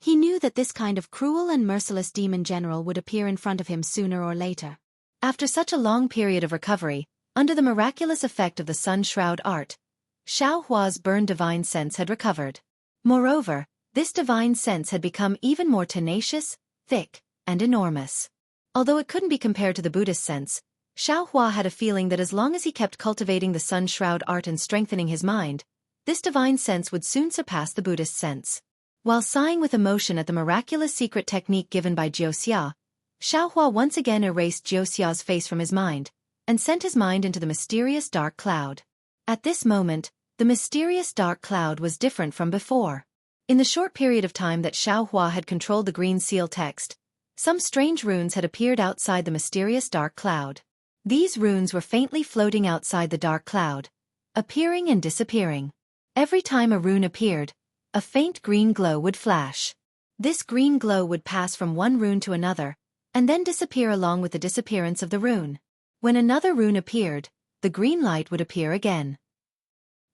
He knew that this kind of cruel and merciless demon general would appear in front of him sooner or later. After such a long period of recovery, under the miraculous effect of the Sun Shroud art, Xiaohua's burned divine sense had recovered. Moreover, this divine sense had become even more tenacious, thick, and enormous. Although it couldn't be compared to the Buddhist sense, Xiaohua had a feeling that as long as he kept cultivating the Sun Shroud art and strengthening his mind, this divine sense would soon surpass the Buddhist sense. While sighing with emotion at the miraculous secret technique given by Jiuxia, Xiaohua once again erased Jiuxia's face from his mind, and sent his mind into the mysterious dark cloud. At this moment, the mysterious dark cloud was different from before. In the short period of time that Xiaohua had controlled the green seal text, some strange runes had appeared outside the mysterious dark cloud. These runes were faintly floating outside the dark cloud, appearing and disappearing. Every time a rune appeared, a faint green glow would flash. This green glow would pass from one rune to another, and then disappear along with the disappearance of the rune. When another rune appeared, the green light would appear again.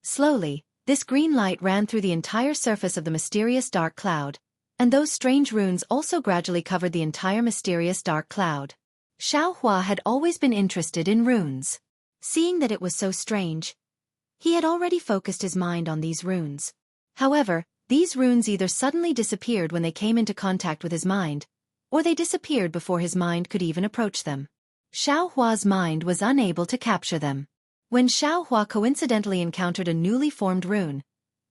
Slowly, this green light ran through the entire surface of the mysterious dark cloud, and those strange runes also gradually covered the entire mysterious dark cloud. Xiaohua had always been interested in runes. Seeing that it was so strange, he had already focused his mind on these runes. However, these runes either suddenly disappeared when they came into contact with his mind, or they disappeared before his mind could even approach them. Xiaohua's mind was unable to capture them. When Xiaohua coincidentally encountered a newly formed rune,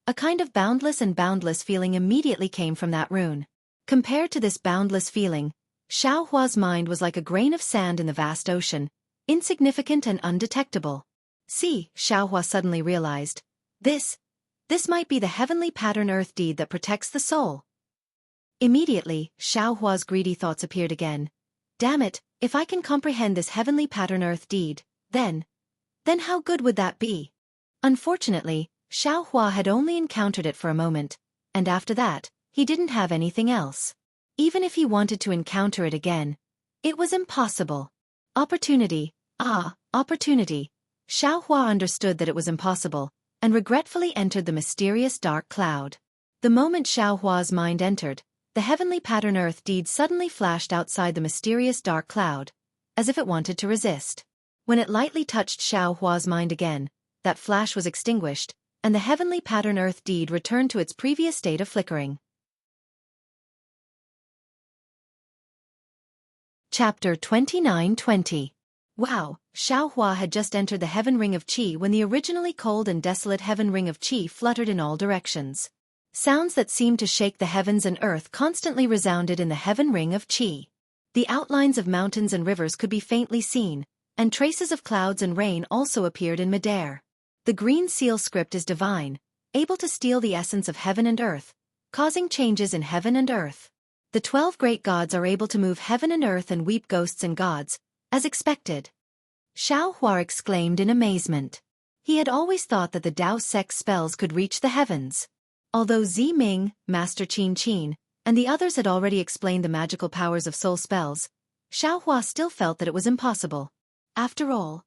a kind of boundless feeling immediately came from that rune. Compared to this boundless feeling, Xiaohua's mind was like a grain of sand in the vast ocean, insignificant and undetectable. See, Xiaohua suddenly realized, this might be the heavenly pattern earth deed that protects the soul. Immediately, Xiaohua's greedy thoughts appeared again. Damn it, if I can comprehend this heavenly pattern earth deed, then how good would that be? Unfortunately, Xiaohua had only encountered it for a moment, and after that, he didn't have anything else. Even if he wanted to encounter it again, it was impossible. Opportunity, opportunity. Xiaohua understood that it was impossible, and regretfully entered the mysterious dark cloud. The moment Xiaohua's mind entered, the heavenly pattern earth deed suddenly flashed outside the mysterious dark cloud, as if it wanted to resist. When it lightly touched Xiaohua's mind again, that flash was extinguished, and the heavenly pattern earth deed returned to its previous state of flickering. Chapter 29:20. Wow, Xiaohua had just entered the heaven ring of qi when the originally cold and desolate heaven ring of qi fluttered in all directions. Sounds that seemed to shake the heavens and earth constantly resounded in the heaven ring of qi. The outlines of mountains and rivers could be faintly seen, and traces of clouds and rain also appeared in midair. The green seal script is divine, able to steal the essence of heaven and earth, causing changes in heaven and earth. The 12 great gods are able to move heaven and earth and weep ghosts and gods, as expected. Xiaohua exclaimed in amazement. He had always thought that the Dao Sect spells could reach the heavens. Although Zi Ming, Master Qin Qin, and the others had already explained the magical powers of soul spells, Xiaohua still felt that it was impossible. After all,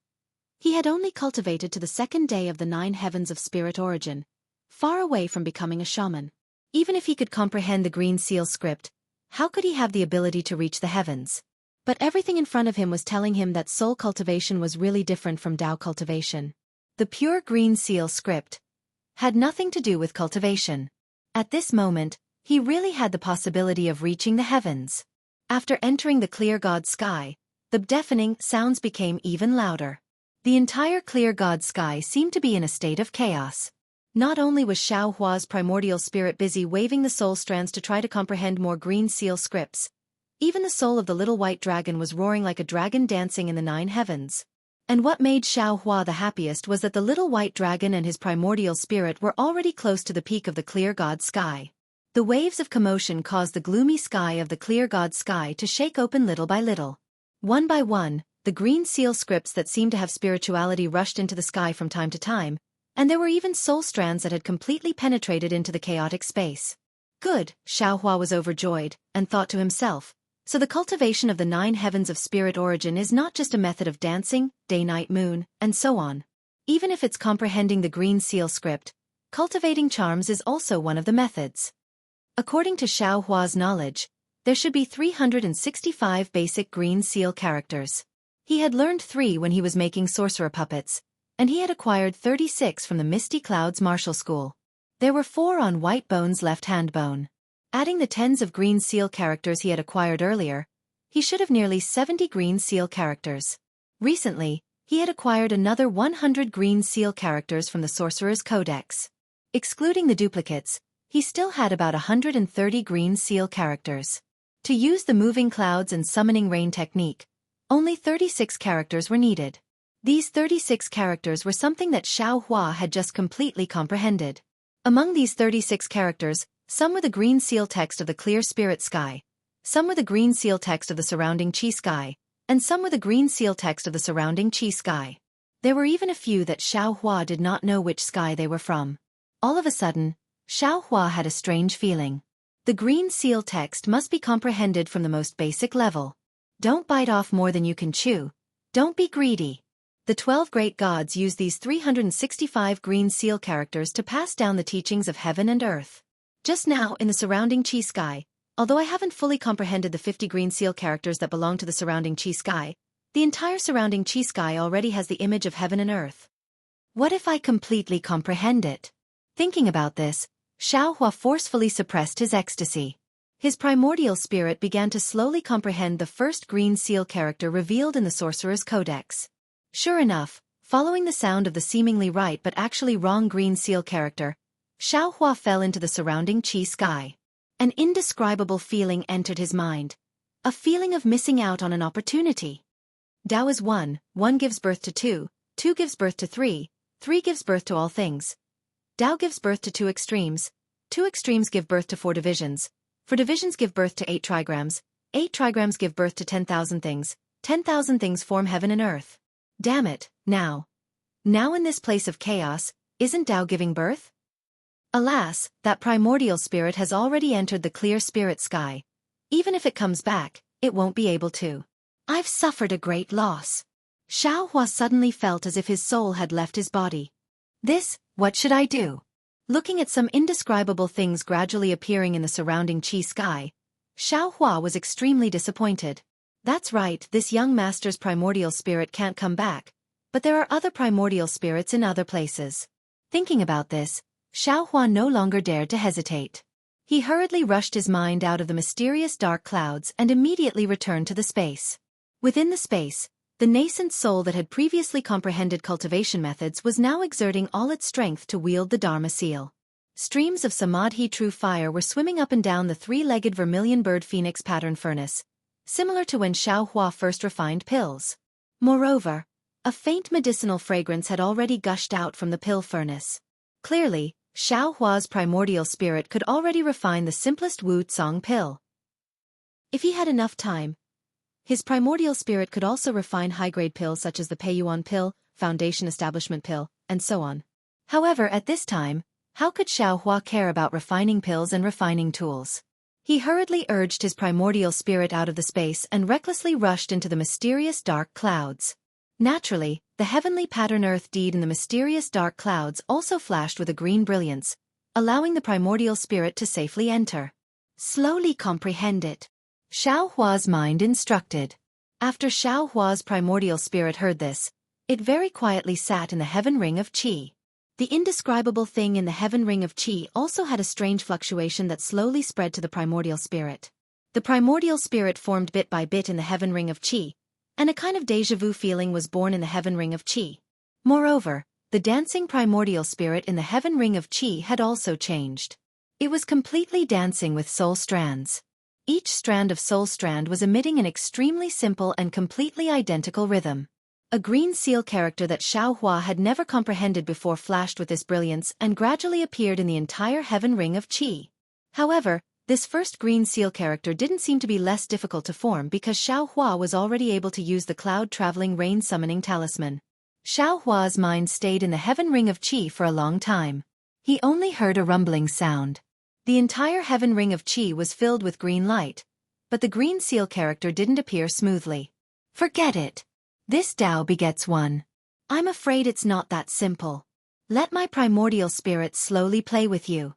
he had only cultivated to the second day of the 9 heavens of spirit origin, far away from becoming a shaman. Even if he could comprehend the green seal script, how could he have the ability to reach the heavens? But everything in front of him was telling him that soul cultivation was really different from Dao cultivation. The pure green seal script had nothing to do with cultivation. At this moment, he really had the possibility of reaching the heavens. After entering the clear God sky, the deafening sounds became even louder. The entire clear God sky seemed to be in a state of chaos. Not only was Xiaohua's primordial spirit busy waving the soul strands to try to comprehend more green seal scripts, even the soul of the little white dragon was roaring like a dragon dancing in the 9 heavens. And what made Xueqi the happiest was that the little white dragon and his primordial spirit were already close to the peak of the clear god sky. The waves of commotion caused the gloomy sky of the clear god sky to shake open little by little. One by one, the green seal scripts that seemed to have spirituality rushed into the sky from time to time, and there were even soul strands that had completely penetrated into the chaotic space. Good, Xueqi was overjoyed, and thought to himself, so the cultivation of the 9 heavens of spirit origin is not just a method of dancing, day-night moon, and so on. Even if it's comprehending the green seal script, cultivating charms is also one of the methods. According to Xueqi's knowledge, there should be 365 basic green seal characters. He had learned 3 when he was making sorcerer puppets, and he had acquired 36 from the Misty Clouds Martial School. There were 4 on White Bone's left hand bone. Adding the tens of green seal characters he had acquired earlier, he should have nearly 70 green seal characters. Recently, he had acquired another 100 green seal characters from the Sorcerer's Codex. Excluding the duplicates, he still had about 130 green seal characters. To use the moving clouds and summoning rain technique, only 36 characters were needed. These 36 characters were something that Xueqi had just completely comprehended. Among these 36 characters, some were the green seal text of the clear spirit sky, some were the green seal text of the surrounding chi sky, and some were the green seal text of the surrounding chi sky. There were even a few that Xueqi did not know which sky they were from. All of a sudden, Xueqi had a strange feeling. The green seal text must be comprehended from the most basic level. Don't bite off more than you can chew. Don't be greedy. The 12 great gods used these 365 green seal characters to pass down the teachings of heaven and earth. Just now, in the surrounding chi sky, although I haven't fully comprehended the 50 green seal characters that belong to the surrounding chi sky, the entire surrounding chi sky already has the image of heaven and earth. What if I completely comprehend it? Thinking about this, Xueqi forcefully suppressed his ecstasy. His primordial spirit began to slowly comprehend the first green seal character revealed in the Sorcerer's Codex. Sure enough, following the sound of the seemingly right but actually wrong green seal character, Xueqi fell into the surrounding chi sky. An indescribable feeling entered his mind. A feeling of missing out on an opportunity. Tao is 1, 1 gives birth to 2, 2 gives birth to 3, 3 gives birth to all things. Tao gives birth to 2 extremes, 2 extremes give birth to 4 divisions, 4 divisions give birth to 8 trigrams, 8 trigrams give birth to 10,000 things, 10,000 things form heaven and earth. Damn it, now in this place of chaos, isn't Tao giving birth? Alas, that primordial spirit has already entered the clear spirit sky. Even if it comes back, it won't be able to. I've suffered a great loss. Xueqi suddenly felt as if his soul had left his body. What should I do? Looking at some indescribable things gradually appearing in the surrounding chi sky, Xueqi was extremely disappointed. That's right, this young master's primordial spirit can't come back, but there are other primordial spirits in other places. Thinking about this, Xueqi no longer dared to hesitate. He hurriedly rushed his mind out of the mysterious dark clouds and immediately returned to the space. Within the space, the nascent soul that had previously comprehended cultivation methods was now exerting all its strength to wield the Dharma seal. Streams of Samadhi true fire were swimming up and down the 3-legged vermilion bird phoenix pattern furnace, similar to when Xueqi first refined pills. Moreover, a faint medicinal fragrance had already gushed out from the pill furnace. Clearly, Xueqi's primordial spirit could already refine the simplest Wu Tsong pill. If he had enough time, his primordial spirit could also refine high-grade pills such as the Peiyuan pill, Foundation Establishment pill, and so on. However, at this time, how could Xueqi care about refining pills and refining tools? He hurriedly urged his primordial spirit out of the space and recklessly rushed into the mysterious dark clouds. Naturally, the heavenly pattern earth deed in the mysterious dark clouds also flashed with a green brilliance, allowing the primordial spirit to safely enter. Slowly comprehend it. Xueqi's mind instructed. After Xueqi's primordial spirit heard this, it very quietly sat in the heaven ring of qi. The indescribable thing in the heaven ring of qi also had a strange fluctuation that slowly spread to the primordial spirit. The primordial spirit formed bit by bit in the heaven ring of qi, and a kind of déjà vu feeling was born in the heaven ring of qi. Moreover, the dancing primordial spirit in the heaven ring of qi had also changed. It was completely dancing with soul strands. Each strand of soul strand was emitting an extremely simple and completely identical rhythm. A green seal character that Xiao Hua had never comprehended before flashed with this brilliance and gradually appeared in the entire heaven ring of Qi. However, this first green seal character didn't seem to be less difficult to form because Xiao Hua was already able to use the cloud-traveling rain summoning talisman. Xiao Hua's mind stayed in the heaven ring of Qi for a long time. He only heard a rumbling sound. The entire heaven ring of Qi was filled with green light, but the green seal character didn't appear smoothly. Forget it. This Tao begets one. I'm afraid it's not that simple. Let my primordial spirit slowly play with you.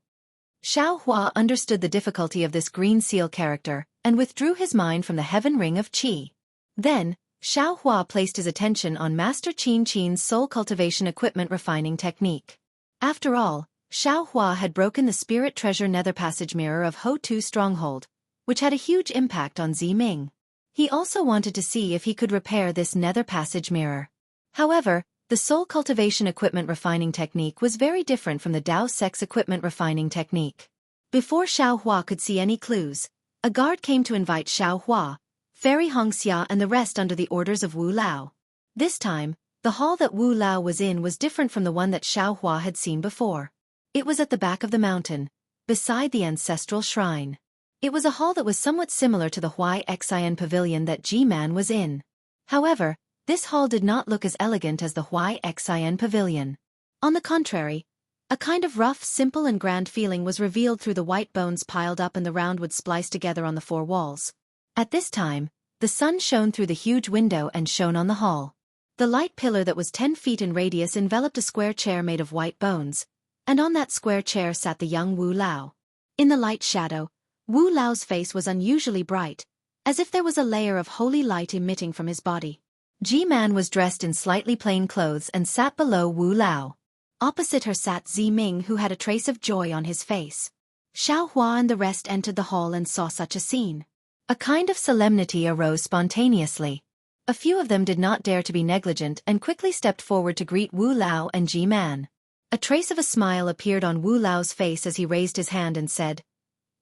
Xiao Hua understood the difficulty of this green seal character and withdrew his mind from the heaven ring of Qi. Then, Xiao Hua placed his attention on Master Qin Qin's soul cultivation equipment refining technique. After all, Xiao Hua had broken the spirit treasure nether passage mirror of Ho-Tu stronghold, which had a huge impact on Ziming. He also wanted to see if he could repair this nether passage mirror. However, the soul cultivation equipment refining technique was very different from the Dao sex equipment refining technique. Before Xiao Hua could see any clues, a guard came to invite Xiao Hua, Fairy Hongxia and the rest under the orders of Wu Lao. This time, the hall that Wu Lao was in was different from the one that Xiao Hua had seen before. It was at the back of the mountain, beside the ancestral shrine. It was a hall that was somewhat similar to the Xueqi pavilion that G-Man was in. However, this hall did not look as elegant as the Xueqi pavilion. On the contrary, a kind of rough, simple and grand feeling was revealed through the white bones piled up and the roundwood spliced together on the four walls. At this time, the sun shone through the huge window and shone on the hall. The light pillar that was 10 feet in radius enveloped a square chair made of white bones, and on that square chair sat the young Wu Lao. In the light shadow, Wu Lao's face was unusually bright, as if there was a layer of holy light emitting from his body. G-Man was dressed in slightly plain clothes and sat below Wu Lao. Opposite her sat Ziming, who had a trace of joy on his face. Xiao Hua and the rest entered the hall and saw such a scene. A kind of solemnity arose spontaneously. A few of them did not dare to be negligent and quickly stepped forward to greet Wu Lao and G-Man. A trace of a smile appeared on Wu Lao's face as he raised his hand and said,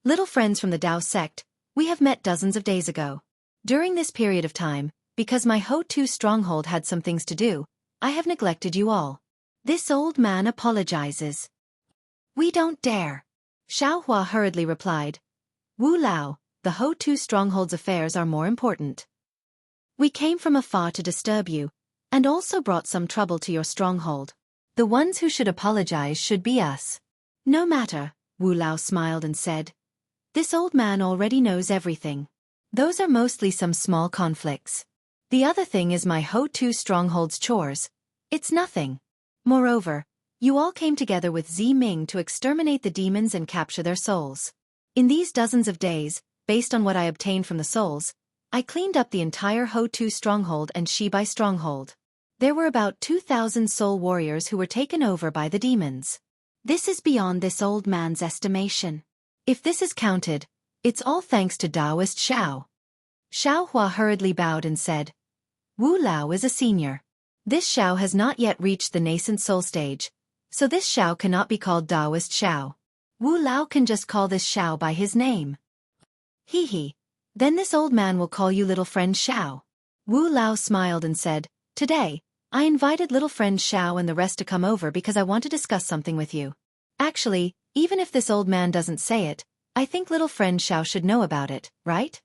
"Little friends from the Dao sect, we have met dozens of days ago. During this period of time, because my Ho-Tu stronghold had some things to do, I have neglected you all. This old man apologizes." "We don't dare," Xiao Hua hurriedly replied. "Wu Lao, the Ho-Tu stronghold's affairs are more important. We came from afar to disturb you, and also brought some trouble to your stronghold. The ones who should apologize should be us." "No matter," Wu Lao smiled and said. "This old man already knows everything. Those are mostly some small conflicts. The other thing is my Ho-Tu stronghold's chores. It's nothing. Moreover, you all came together with Ziming to exterminate the demons and capture their souls. In these dozens of days, based on what I obtained from the souls, I cleaned up the entire Ho-Tu stronghold and Shibai stronghold. There were about 2,000 soul warriors who were taken over by the demons. This is beyond this old man's estimation. If this is counted, it's all thanks to Taoist Xiao." Xiao Hua hurriedly bowed and said, "Wu Lao is a senior. This Xiao has not yet reached the nascent soul stage, so this Xiao cannot be called Taoist Xiao. Wu Lao can just call this Xiao by his name." "Hee. Then this old man will call you little friend Xiao." Wu Lao smiled and said, "Today, I invited little friend Xiao and the rest to come over because I want to discuss something with you. Actually, even if this old man doesn't say it, I think little friend Xiao should know about it, right?"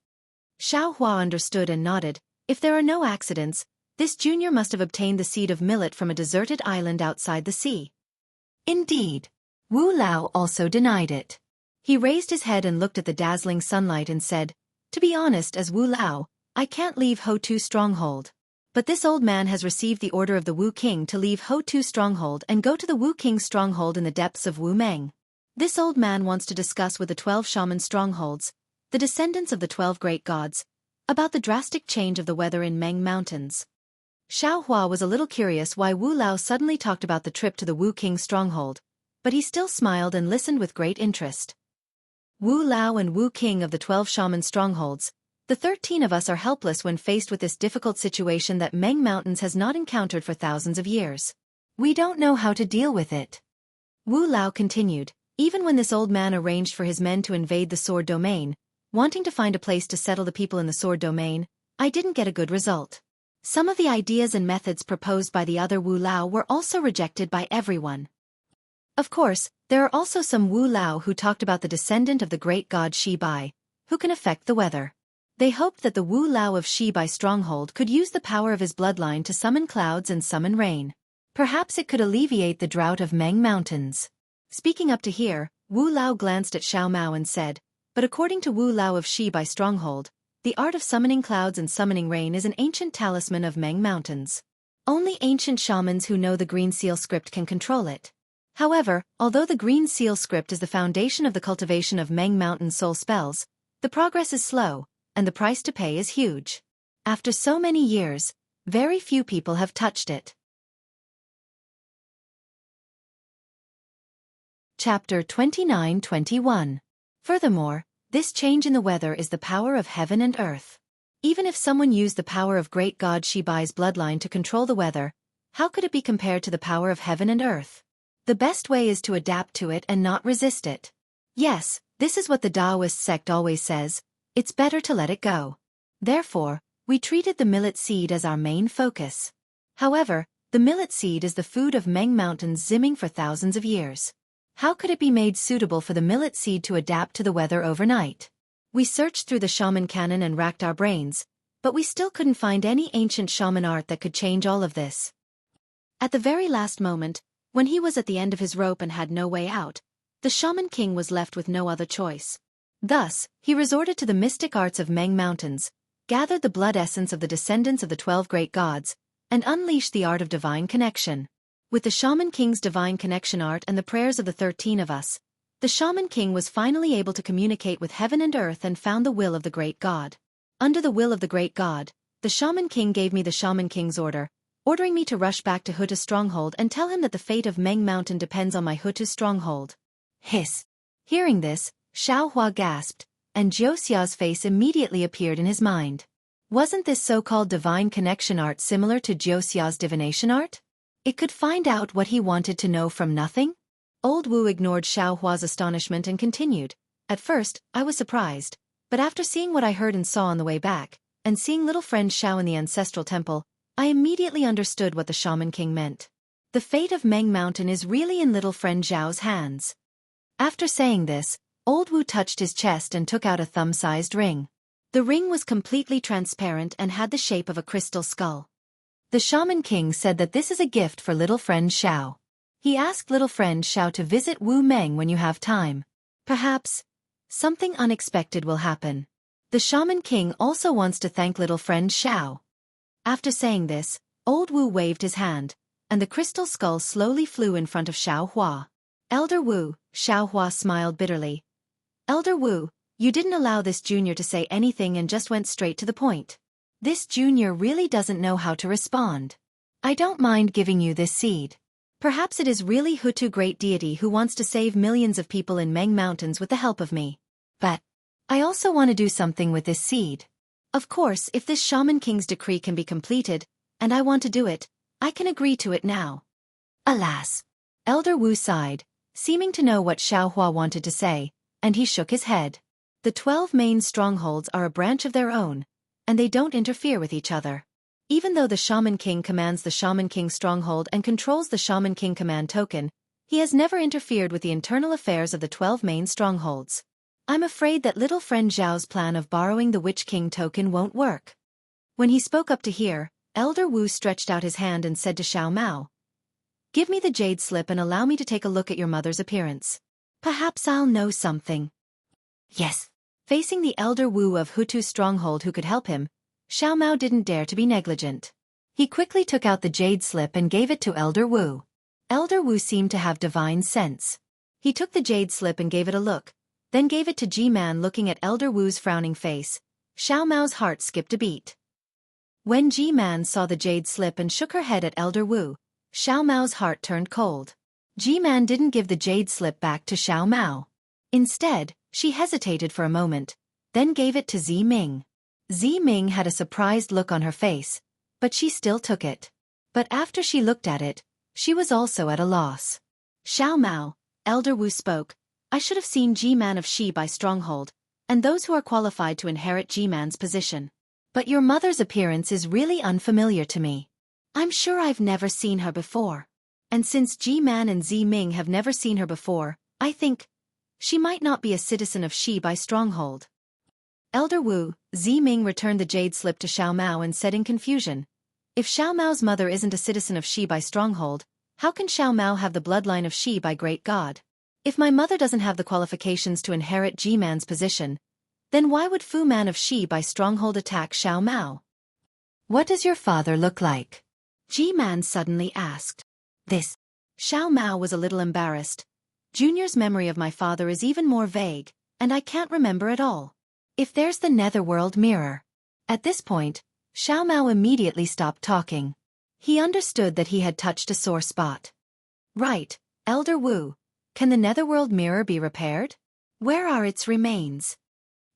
Xiao Hua understood and nodded. If there are no accidents, this junior must have obtained the seed of millet from a deserted island outside the sea. Indeed. Wu Lao also denied it. He raised his head and looked at the dazzling sunlight and said, "To be honest, as Wu Lao, I can't leave Ho-Tu stronghold. But this old man has received the order of the Wu King to leave Ho-Tu stronghold and go to the Wu King's stronghold in the depths of Wu Meng. This old man wants to discuss with the 12 shaman strongholds, the descendants of the 12 great gods, about the drastic change of the weather in Meng Mountains." Xiao Hua was a little curious why Wu Lao suddenly talked about the trip to the Wu King's stronghold, but he still smiled and listened with great interest. "Wu Lao and Wu King of the 12 shaman strongholds, the 13 of us are helpless when faced with this difficult situation that Meng Mountains has not encountered for thousands of years. We don't know how to deal with it." Wu Lao continued, "Even when this old man arranged for his men to invade the Sword Domain, wanting to find a place to settle the people in the Sword Domain, I didn't get a good result. Some of the ideas and methods proposed by the other Wu Lao were also rejected by everyone. Of course, there are also some Wu Lao who talked about the descendant of the great god Shi Bai, who can affect the weather. They hoped that the Wu Lao of Shi Bai stronghold could use the power of his bloodline to summon clouds and summon rain. Perhaps it could alleviate the drought of Meng Mountains. Speaking up to here, Wu Lao glanced at Xiao Mao and said, "But according to Wu Lao of Shi Bai stronghold, the art of summoning clouds and summoning rain is an ancient talisman of Meng Mountains. Only ancient shamans who know the Green Seal script can control it. However, although the Green Seal script is the foundation of the cultivation of Meng Mountain soul spells, the progress is slow, and the price to pay is huge. After so many years, very few people have touched it." Chapter 29-21. Furthermore, this change in the weather is the power of heaven and earth. Even if someone used the power of great god Shi Bai's bloodline to control the weather, how could it be compared to the power of heaven and earth? The best way is to adapt to it and not resist it. Yes, this is what the Taoist sect always says, it's better to let it go. Therefore, we treated the millet seed as our main focus. However, the millet seed is the food of Meng Mountains zimming for thousands of years. How could it be made suitable for the millet seed to adapt to the weather overnight? We searched through the shaman canon and racked our brains, but we still couldn't find any ancient shaman art that could change all of this. At the very last moment, when he was at the end of his rope and had no way out, the shaman king was left with no other choice. Thus, he resorted to the mystic arts of Meng Mountains, gathered the blood essence of the descendants of the 12 great gods, and unleashed the art of divine connection. With the Shaman King's divine connection art and the prayers of the 13 of us, the Shaman King was finally able to communicate with heaven and earth and found the will of the great god. Under the will of the great god, the Shaman King gave me the Shaman King's order, ordering me to rush back to Hutu's stronghold and tell him that the fate of Meng Mountain depends on my Hutu's stronghold. Hiss. Hearing this, Xiao Hua gasped, and Jiuxia's face immediately appeared in his mind. Wasn't this so-called divine connection art similar to Jiuxia's divination art? It could find out what he wanted to know from nothing? Old Wu ignored Xiao Hua's astonishment and continued. At first, I was surprised, but after seeing what I heard and saw on the way back, and seeing little friend Xiao in the ancestral temple, I immediately understood what the Shaman King meant. The fate of Meng Mountain is really in little friend Zhao's hands. After saying this, Old Wu touched his chest and took out a thumb-sized ring. The ring was completely transparent and had the shape of a crystal skull. The Shaman King said that this is a gift for little friend Xiao. He asked little friend Xiao to visit Wu Meng when you have time. Perhaps something unexpected will happen. The Shaman King also wants to thank little friend Xiao. After saying this, Old Wu waved his hand, and the crystal skull slowly flew in front of Xiao Hua. Elder Wu, Xiao Hua smiled bitterly. Elder Wu, you didn't allow this junior to say anything and just went straight to the point. This junior really doesn't know how to respond. I don't mind giving you this seed. Perhaps it is really Hutu great deity who wants to save millions of people in Meng Mountains with the help of me. But I also want to do something with this seed. Of course, if this Shaman King's decree can be completed, and I want to do it, I can agree to it now. Alas! Elder Wu sighed, seeming to know what Xiao Hua wanted to say, and he shook his head. The 12 main strongholds are a branch of their own, and they don't interfere with each other. Even though the Shaman King commands the Shaman King stronghold and controls the Shaman King command token, he has never interfered with the internal affairs of the 12 main strongholds. I'm afraid that little friend Zhao's plan of borrowing the Witch King token won't work. When he spoke up to here, Elder Wu stretched out his hand and said to Xiao Mao, "Give me the jade slip and allow me to take a look at your mother's appearance. Perhaps I'll know something." Yes. Facing the Elder Wu of Hutu's stronghold who could help him, Xiao Mao didn't dare to be negligent. He quickly took out the jade slip and gave it to Elder Wu. Elder Wu seemed to have divine sense. He took the jade slip and gave it a look, then gave it to Ji-Man. Looking at Elder Wu's frowning face, Xiao Mao's heart skipped a beat. When Ji-Man saw the jade slip and shook her head at Elder Wu, Xiao Mao's heart turned cold. Ji-Man didn't give the jade slip back to Xiao Mao. Instead, she hesitated for a moment, then gave it to Zi Ming. Zi Ming had a surprised look on her face, but she still took it. But after she looked at it, she was also at a loss. Xiao Mao, Elder Wu spoke, I should have seen Ji-Man of Shi by stronghold, and those who are qualified to inherit Ji-Man's position. But your mother's appearance is really unfamiliar to me. I'm sure I've never seen her before. And since G-Man and Z-Ming have never seen her before, I think she might not be a citizen of Shibai Stronghold. Elder Wu, Z-Ming returned the jade slip to Xiao Mao and said in confusion, if Xiao Mao's mother isn't a citizen of Shibai Stronghold, how can Xiao Mao have the bloodline of Shibai Great God? If my mother doesn't have the qualifications to inherit G-Man's position, then why would Fu Man of Shibai Stronghold attack Xiao Mao? What does your father look like? G-Man suddenly asked. This. Xiao Mao was a little embarrassed. Junior's memory of my father is even more vague, and I can't remember at all. If there's the netherworld mirror. At this point, Xiao Mao immediately stopped talking. He understood that he had touched a sore spot. Right, Elder Wu. Can the netherworld mirror be repaired? Where are its remains?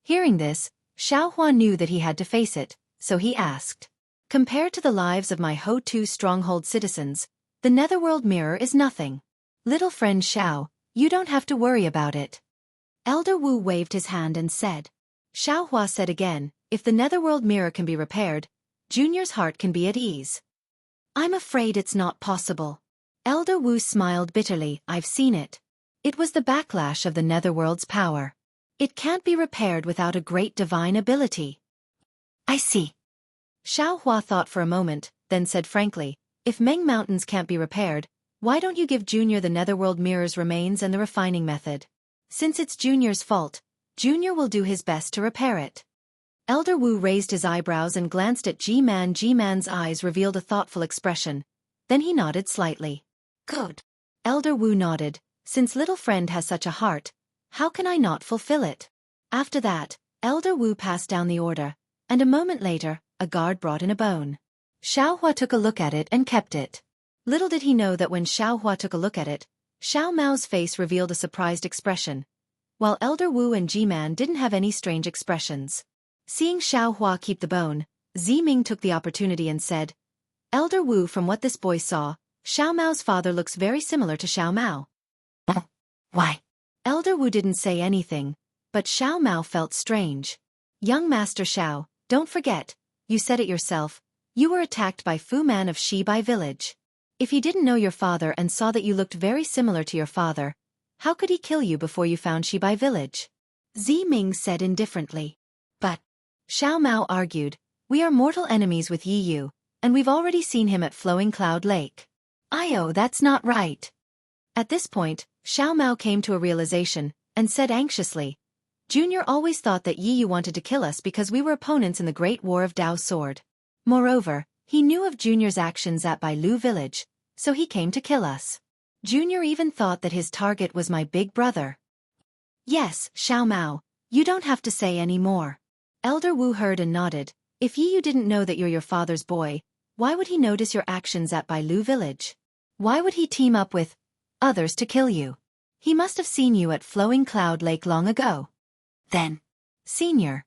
Hearing this, Xiao Hua knew that he had to face it, so he asked. Compared to the lives of my Ho-Tu Stronghold citizens, the netherworld mirror is nothing. Little friend Xiao, you don't have to worry about it. Elder Wu waved his hand and said. Xiao Hua said again, if the netherworld mirror can be repaired, Junior's heart can be at ease. I'm afraid it's not possible. Elder Wu smiled bitterly, I've seen it. It was the backlash of the netherworld's power. It can't be repaired without a great divine ability. I see. Xiao Hua thought for a moment, then said frankly, if Meng Mountains can't be repaired, why don't you give Junior the netherworld mirror's remains and the refining method? Since it's Junior's fault, Junior will do his best to repair it. Elder Wu raised his eyebrows and glanced at G-Man. G-Man's eyes revealed a thoughtful expression. Then he nodded slightly. Good. Elder Wu nodded. Since little friend has such a heart, how can I not fulfill it? After that, Elder Wu passed down the order, and a moment later, a guard brought in a bone. Xiao Hua took a look at it and kept it. Little did he know that when Xiao Hua took a look at it, Xiao Mao's face revealed a surprised expression, while Elder Wu and G-Man didn't have any strange expressions. Seeing Xiao Hua keep the bone, Z-Ming took the opportunity and said, Elder Wu, from what this boy saw, Xiao Mao's father looks very similar to Xiao Mao. Why? Elder Wu didn't say anything, but Xiao Mao felt strange. Young Master Xiao, don't forget, you said it yourself, you were attacked by Fu Man of Shibai Village. If he didn't know your father and saw that you looked very similar to your father, how could he kill you before you found Shibai Village? Z-Ming said indifferently. But, Xiao Mao argued, we are mortal enemies with Yi Yu, and we've already seen him at Flowing Cloud Lake. Io, that's not right. At this point, Xiao Mao came to a realization, and said anxiously, Junior always thought that Yi Yu wanted to kill us because we were opponents in the Great War of Dao Sword. Moreover, he knew of Junior's actions at Bailu Village, so he came to kill us. Junior even thought that his target was my big brother. Yes, Xiao Mao, you don't have to say any more. Elder Wu heard and nodded. If Yi Yu didn't know that you're your father's boy, why would he notice your actions at Bailu Village? Why would he team up with others to kill you? He must have seen you at Flowing Cloud Lake long ago. Then, Senior,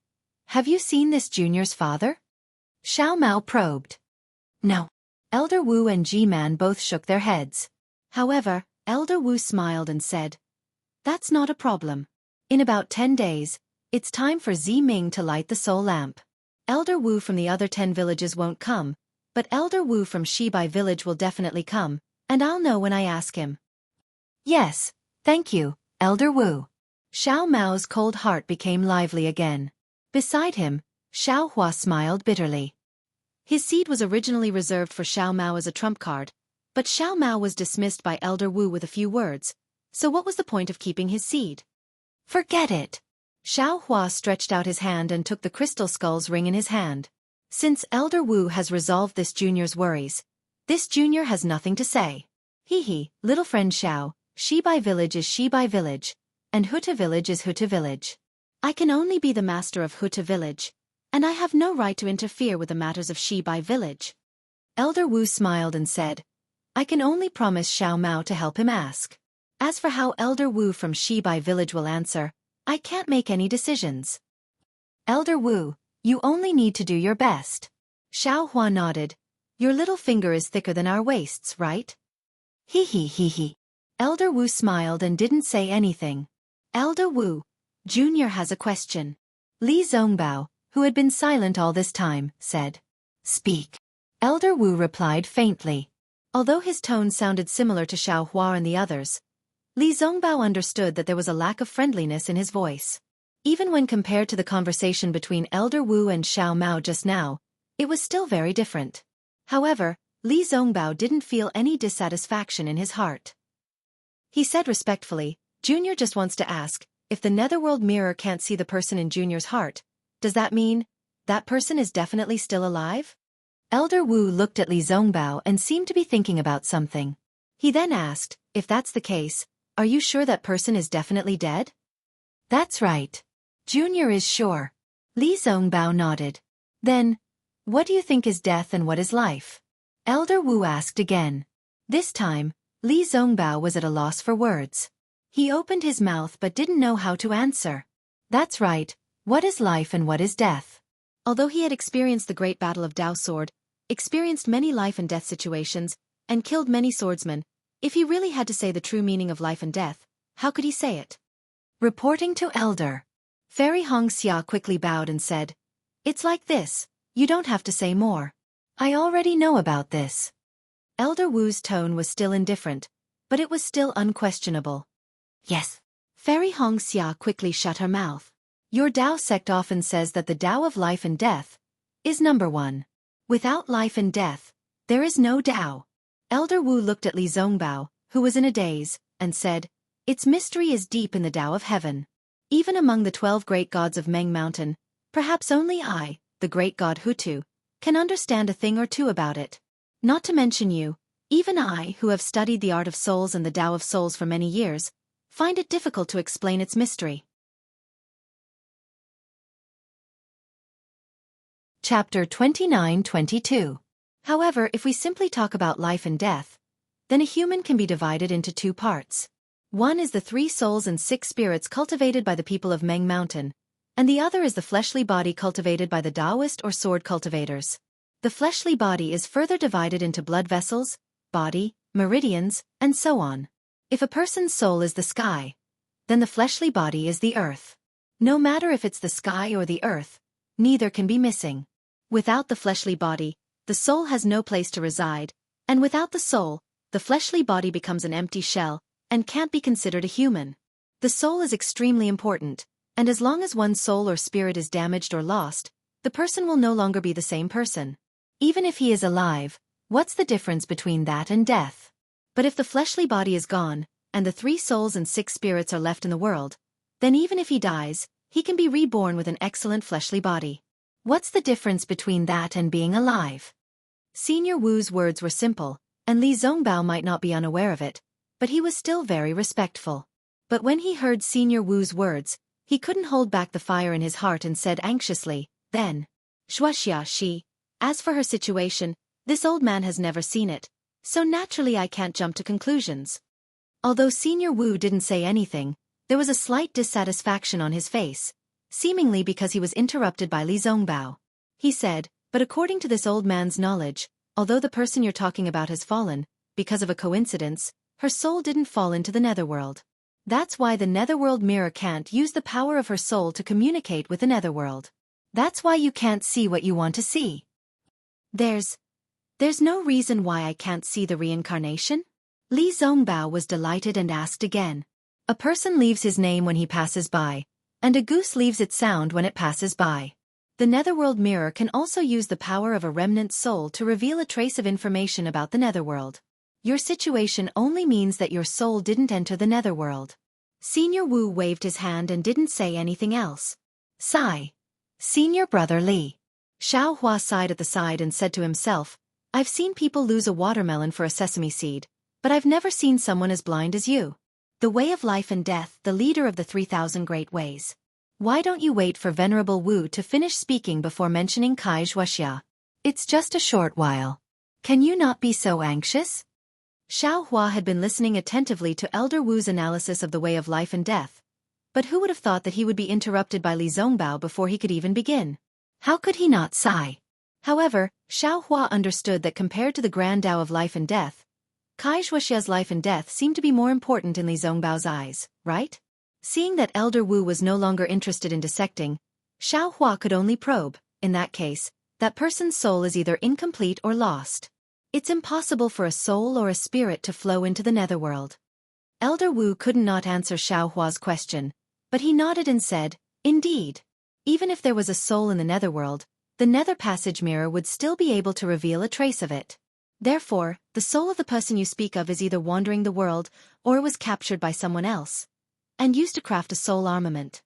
have you seen this Junior's father? Xiao Mao probed. No. Elder Wu and G-Man both shook their heads. However, Elder Wu smiled and said, that's not a problem. In about 10 days, it's time for Z-Ming to light the soul lamp. Elder Wu from the other 10 villages won't come, but Elder Wu from Shibai Village will definitely come, and I'll know when I ask him. Yes, thank you, Elder Wu. Xiao Mao's cold heart became lively again. Beside him, Xiao Hua smiled bitterly. His seed was originally reserved for Xiao Mao as a trump card, but Xiao Mao was dismissed by Elder Wu with a few words, so what was the point of keeping his seed? Forget it. Xiao Hua stretched out his hand and took the crystal skull's ring in his hand. Since Elder Wu has resolved this junior's worries, this junior has nothing to say. Hee, little friend Xiao, Shibai Village is Shibai Village, and Huta Village is Huta Village. I can only be the master of Huta Village, and I have no right to interfere with the matters of Shibai Village. Elder Wu smiled and said, I can only promise Xiao Mao to help him ask. As for how Elder Wu from Shibai Village will answer, I can't make any decisions. Elder Wu, you only need to do your best. Xiao Hua nodded. Your little finger is thicker than our waists, right? Hee. Elder Wu smiled and didn't say anything. Elder Wu, Junior has a question. Li Zongbao, who had been silent all this time, said, "Speak." Elder Wu replied faintly. Although his tone sounded similar to Xueqi and the others, Li Zongbao understood that there was a lack of friendliness in his voice. Even when compared to the conversation between Elder Wu and Xiao Mao just now, it was still very different. However, Li Zongbao didn't feel any dissatisfaction in his heart. He said respectfully, "Junior just wants to ask, if the netherworld mirror can't see the person in Junior's heart, does that mean that person is definitely still alive?" Elder Wu looked at Li Zongbao and seemed to be thinking about something. He then asked, "If that's the case, are you sure that person is definitely dead?" "That's right. Junior is sure." Li Zongbao nodded. "Then, what do you think is death and what is life?" Elder Wu asked again. This time, Li Zongbao was at a loss for words. He opened his mouth but didn't know how to answer. "That's right, what is life and what is death?" Although he had experienced the great battle of Dao Sword, experienced many life and death situations, and killed many swordsmen, if he really had to say the true meaning of life and death, how could he say it? Reporting to Elder. Fairy Hong Xia quickly bowed and said, "It's like this, you don't have to say more. I already know about this." Elder Wu's tone was still indifferent, but it was still unquestionable. "Yes." Fairy Hong Xia quickly shut her mouth. "Your Dao sect often says that the Dao of life and death is number one. Without life and death, there is no Dao." Elder Wu looked at Li Zongbao, who was in a daze, and said, "Its mystery is deep in the Dao of heaven. Even among the 12 great gods of Meng Mountain, perhaps only I, the great god Hutu, can understand a thing or two about it. Not to mention you, even I, who have studied the art of souls and the Dao of souls for many years, find it difficult to explain its mystery." Chapter 29-22. However, if we simply talk about life and death, then a human can be divided into two parts. One is the 3 souls and 6 spirits cultivated by the people of Meng Mountain, and the other is the fleshly body cultivated by the Taoist or sword cultivators. The fleshly body is further divided into blood vessels, body, meridians, and so on. If a person's soul is the sky, then the fleshly body is the earth. No matter if it's the sky or the earth, neither can be missing. Without the fleshly body, the soul has no place to reside, and without the soul, the fleshly body becomes an empty shell, and can't be considered a human. The soul is extremely important, and as long as one's soul or spirit is damaged or lost, the person will no longer be the same person. Even if he is alive, what's the difference between that and death? But if the fleshly body is gone, and the 3 souls and 6 spirits are left in the world, then even if he dies, he can be reborn with an excellent fleshly body. What's the difference between that and being alive? Senior Wu's words were simple, and Li Zongbao might not be unaware of it, but he was still very respectful. But when he heard Senior Wu's words, he couldn't hold back the fire in his heart and said anxiously, "Then, Xueqi, as for her situation, this old man has never seen it, so naturally I can't jump to conclusions." Although Senior Wu didn't say anything, there was a slight dissatisfaction on his face, seemingly because he was interrupted by Li Zongbao. He said, "But according to this old man's knowledge, although the person you're talking about has fallen, because of a coincidence, her soul didn't fall into the netherworld. That's why the netherworld mirror can't use the power of her soul to communicate with the netherworld. That's why you can't see what you want to see." There's no reason why I can't see the reincarnation?" Li Zongbao was delighted and asked again. "A person leaves his name when he passes by, and a goose leaves its sound when it passes by. The netherworld mirror can also use the power of a remnant soul to reveal a trace of information about the netherworld. Your situation only means that your soul didn't enter the netherworld." Senior Wu waved his hand and didn't say anything else. Sigh. Senior brother Li. Xueqi sighed at the side and said to himself, "I've seen people lose a watermelon for a sesame seed, but I've never seen someone as blind as you. The way of life and death, the leader of the 3,000 great ways. Why don't you wait for Venerable Wu to finish speaking before mentioning Kai Xuexia? It's just a short while. Can you not be so anxious?" Xueqi had been listening attentively to Elder Wu's analysis of the way of life and death, but who would have thought that he would be interrupted by Li Zongbao before he could even begin? How could he not sigh? However, Xueqi understood that compared to the grand Tao of life and death, Kai Xuexia's life and death seemed to be more important in Li Zongbao's eyes, right? Seeing that Elder Wu was no longer interested in dissecting, Xiao Hua could only probe. In that case, that person's soul is either incomplete or lost. It's impossible for a soul or a spirit to flow into the netherworld. Elder Wu could not answer Xiao Hua's question, but he nodded and said, "Indeed. Even if there was a soul in the netherworld, the nether passage mirror would still be able to reveal a trace of it. Therefore, the soul of the person you speak of is either wandering the world, or it was captured by someone else, and used to craft a soul armament."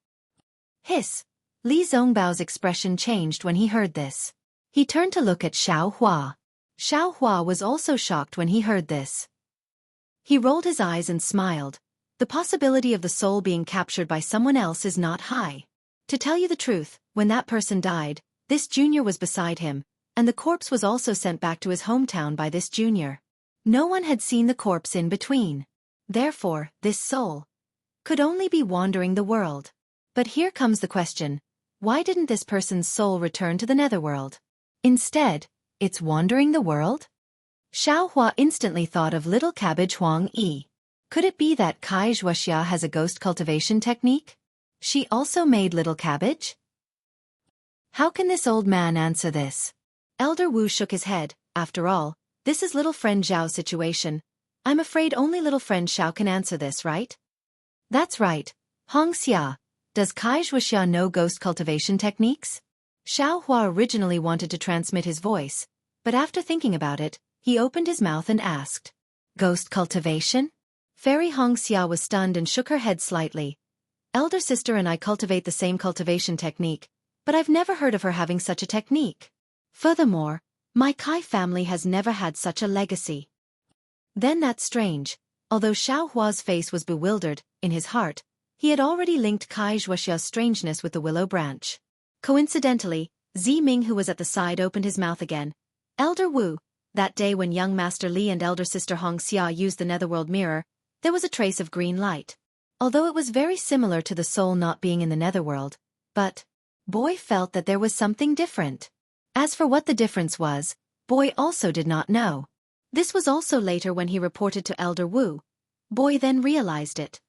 Hiss. Li Zongbao's expression changed when he heard this. He turned to look at Xiao Hua. Xiao Hua was also shocked when he heard this. He rolled his eyes and smiled. The possibility of the soul being captured by someone else is not high. To tell you the truth, when that person died, this junior was beside him, and the corpse was also sent back to his hometown by this junior. No one had seen the corpse in between. Therefore, this soul could only be wandering the world. But here comes the question. Why didn't this person's soul return to the netherworld? Instead, it's wandering the world? Xiao Hua instantly thought of little cabbage Huang Yi. Could it be that Kai Xueqi has a ghost cultivation technique? She also made little cabbage? How can this old man answer this? Elder Wu shook his head. After all, this is little friend Zhao's situation. I'm afraid only little friend Xiao can answer this, right? That's right. Hong Xia, does Kai Xueqi know ghost cultivation techniques? Xiao Hua originally wanted to transmit his voice, but after thinking about it, he opened his mouth and asked, "Ghost cultivation?" Fairy Hong Xia was stunned and shook her head slightly. "Elder sister and I cultivate the same cultivation technique, but I've never heard of her having such a technique. Furthermore, my Kai family has never had such a legacy." Then that's strange. Although Xiao Hua's face was bewildered, in his heart, he had already linked Kai Xueqi's strangeness with the willow branch. Coincidentally, Zi Ming, who was at the side, opened his mouth again. "Elder Wu, that day when young Master Li and elder sister Hong Xia used the netherworld mirror, there was a trace of green light. Although it was very similar to the soul not being in the netherworld, but Boy felt that there was something different. As for what the difference was, Boy also did not know. This was also later when he reported to Elder Wu. Boy then realized it.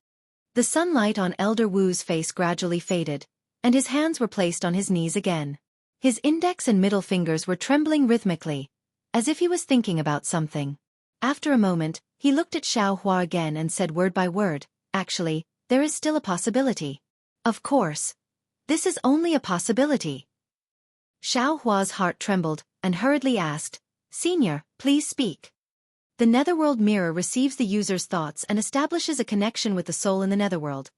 The sunlight on Elder Wu's face gradually faded, and his hands were placed on his knees again. His index and middle fingers were trembling rhythmically, as if he was thinking about something. After a moment, he looked at Xiao Hua again and said word by word, "Actually, there is still a possibility." "Of course. This is only a possibility." Xiao Hua's heart trembled, and hurriedly asked, "Senior, please speak." The netherworld mirror receives the user's thoughts and establishes a connection with the soul in the netherworld,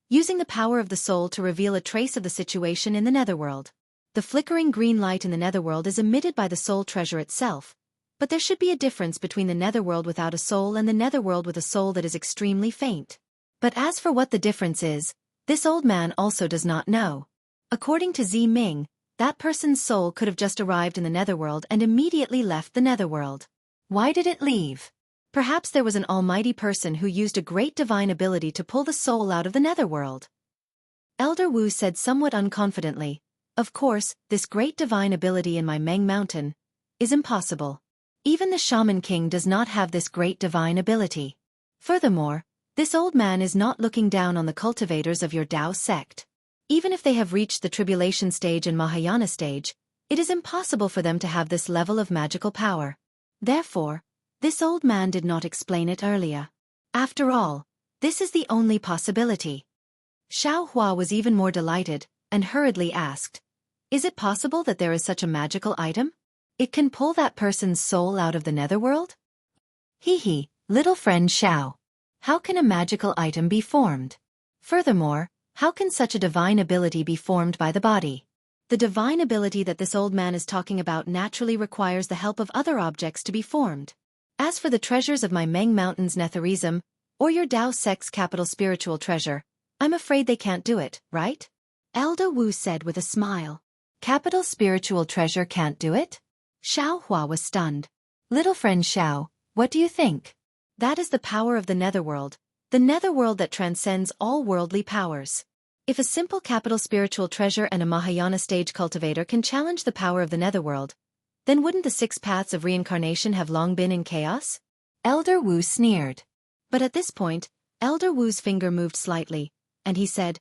using the power of the soul to reveal a trace of the situation in the netherworld. The flickering green light in the netherworld is emitted by the soul treasure itself, but there should be a difference between the netherworld without a soul and the netherworld with a soul that is extremely faint. But as for what the difference is, this old man also does not know. According to Zi Ming, that person's soul could have just arrived in the netherworld and immediately left the netherworld. Why did it leave? Perhaps there was an almighty person who used a great divine ability to pull the soul out of the netherworld. Elder Wu said somewhat unconfidently, "Of course, this great divine ability in my Meng Mountain is impossible. Even the Shaman King does not have this great divine ability. Furthermore, this old man is not looking down on the cultivators of your Tao sect. Even if they have reached the tribulation stage and Mahayana stage, it is impossible for them to have this level of magical power. Therefore, this old man did not explain it earlier. After all, this is the only possibility." Xiao Hua was even more delighted, and hurriedly asked, "Is it possible that there is such a magical item? It can pull that person's soul out of the netherworld?" "Hee, little friend Xiao. How can a magical item be formed? Furthermore, how can such a divine ability be formed by the body? The divine ability that this old man is talking about naturally requires the help of other objects to be formed. As for the treasures of my Meng Mountain's netherism, or your Tao sect's capital spiritual treasure, I'm afraid they can't do it, right?" Elder Wu said with a smile. "Capital spiritual treasure can't do it?" Xiao Hua was stunned. "Little friend Xiao, what do you think?" "That is the power of the netherworld, the netherworld that transcends all worldly powers. If a simple capital spiritual treasure and a Mahayana stage cultivator can challenge the power of the netherworld, then wouldn't the 6 paths of reincarnation have long been in chaos?" Elder Wu sneered. But at this point, Elder Wu's finger moved slightly, and he said,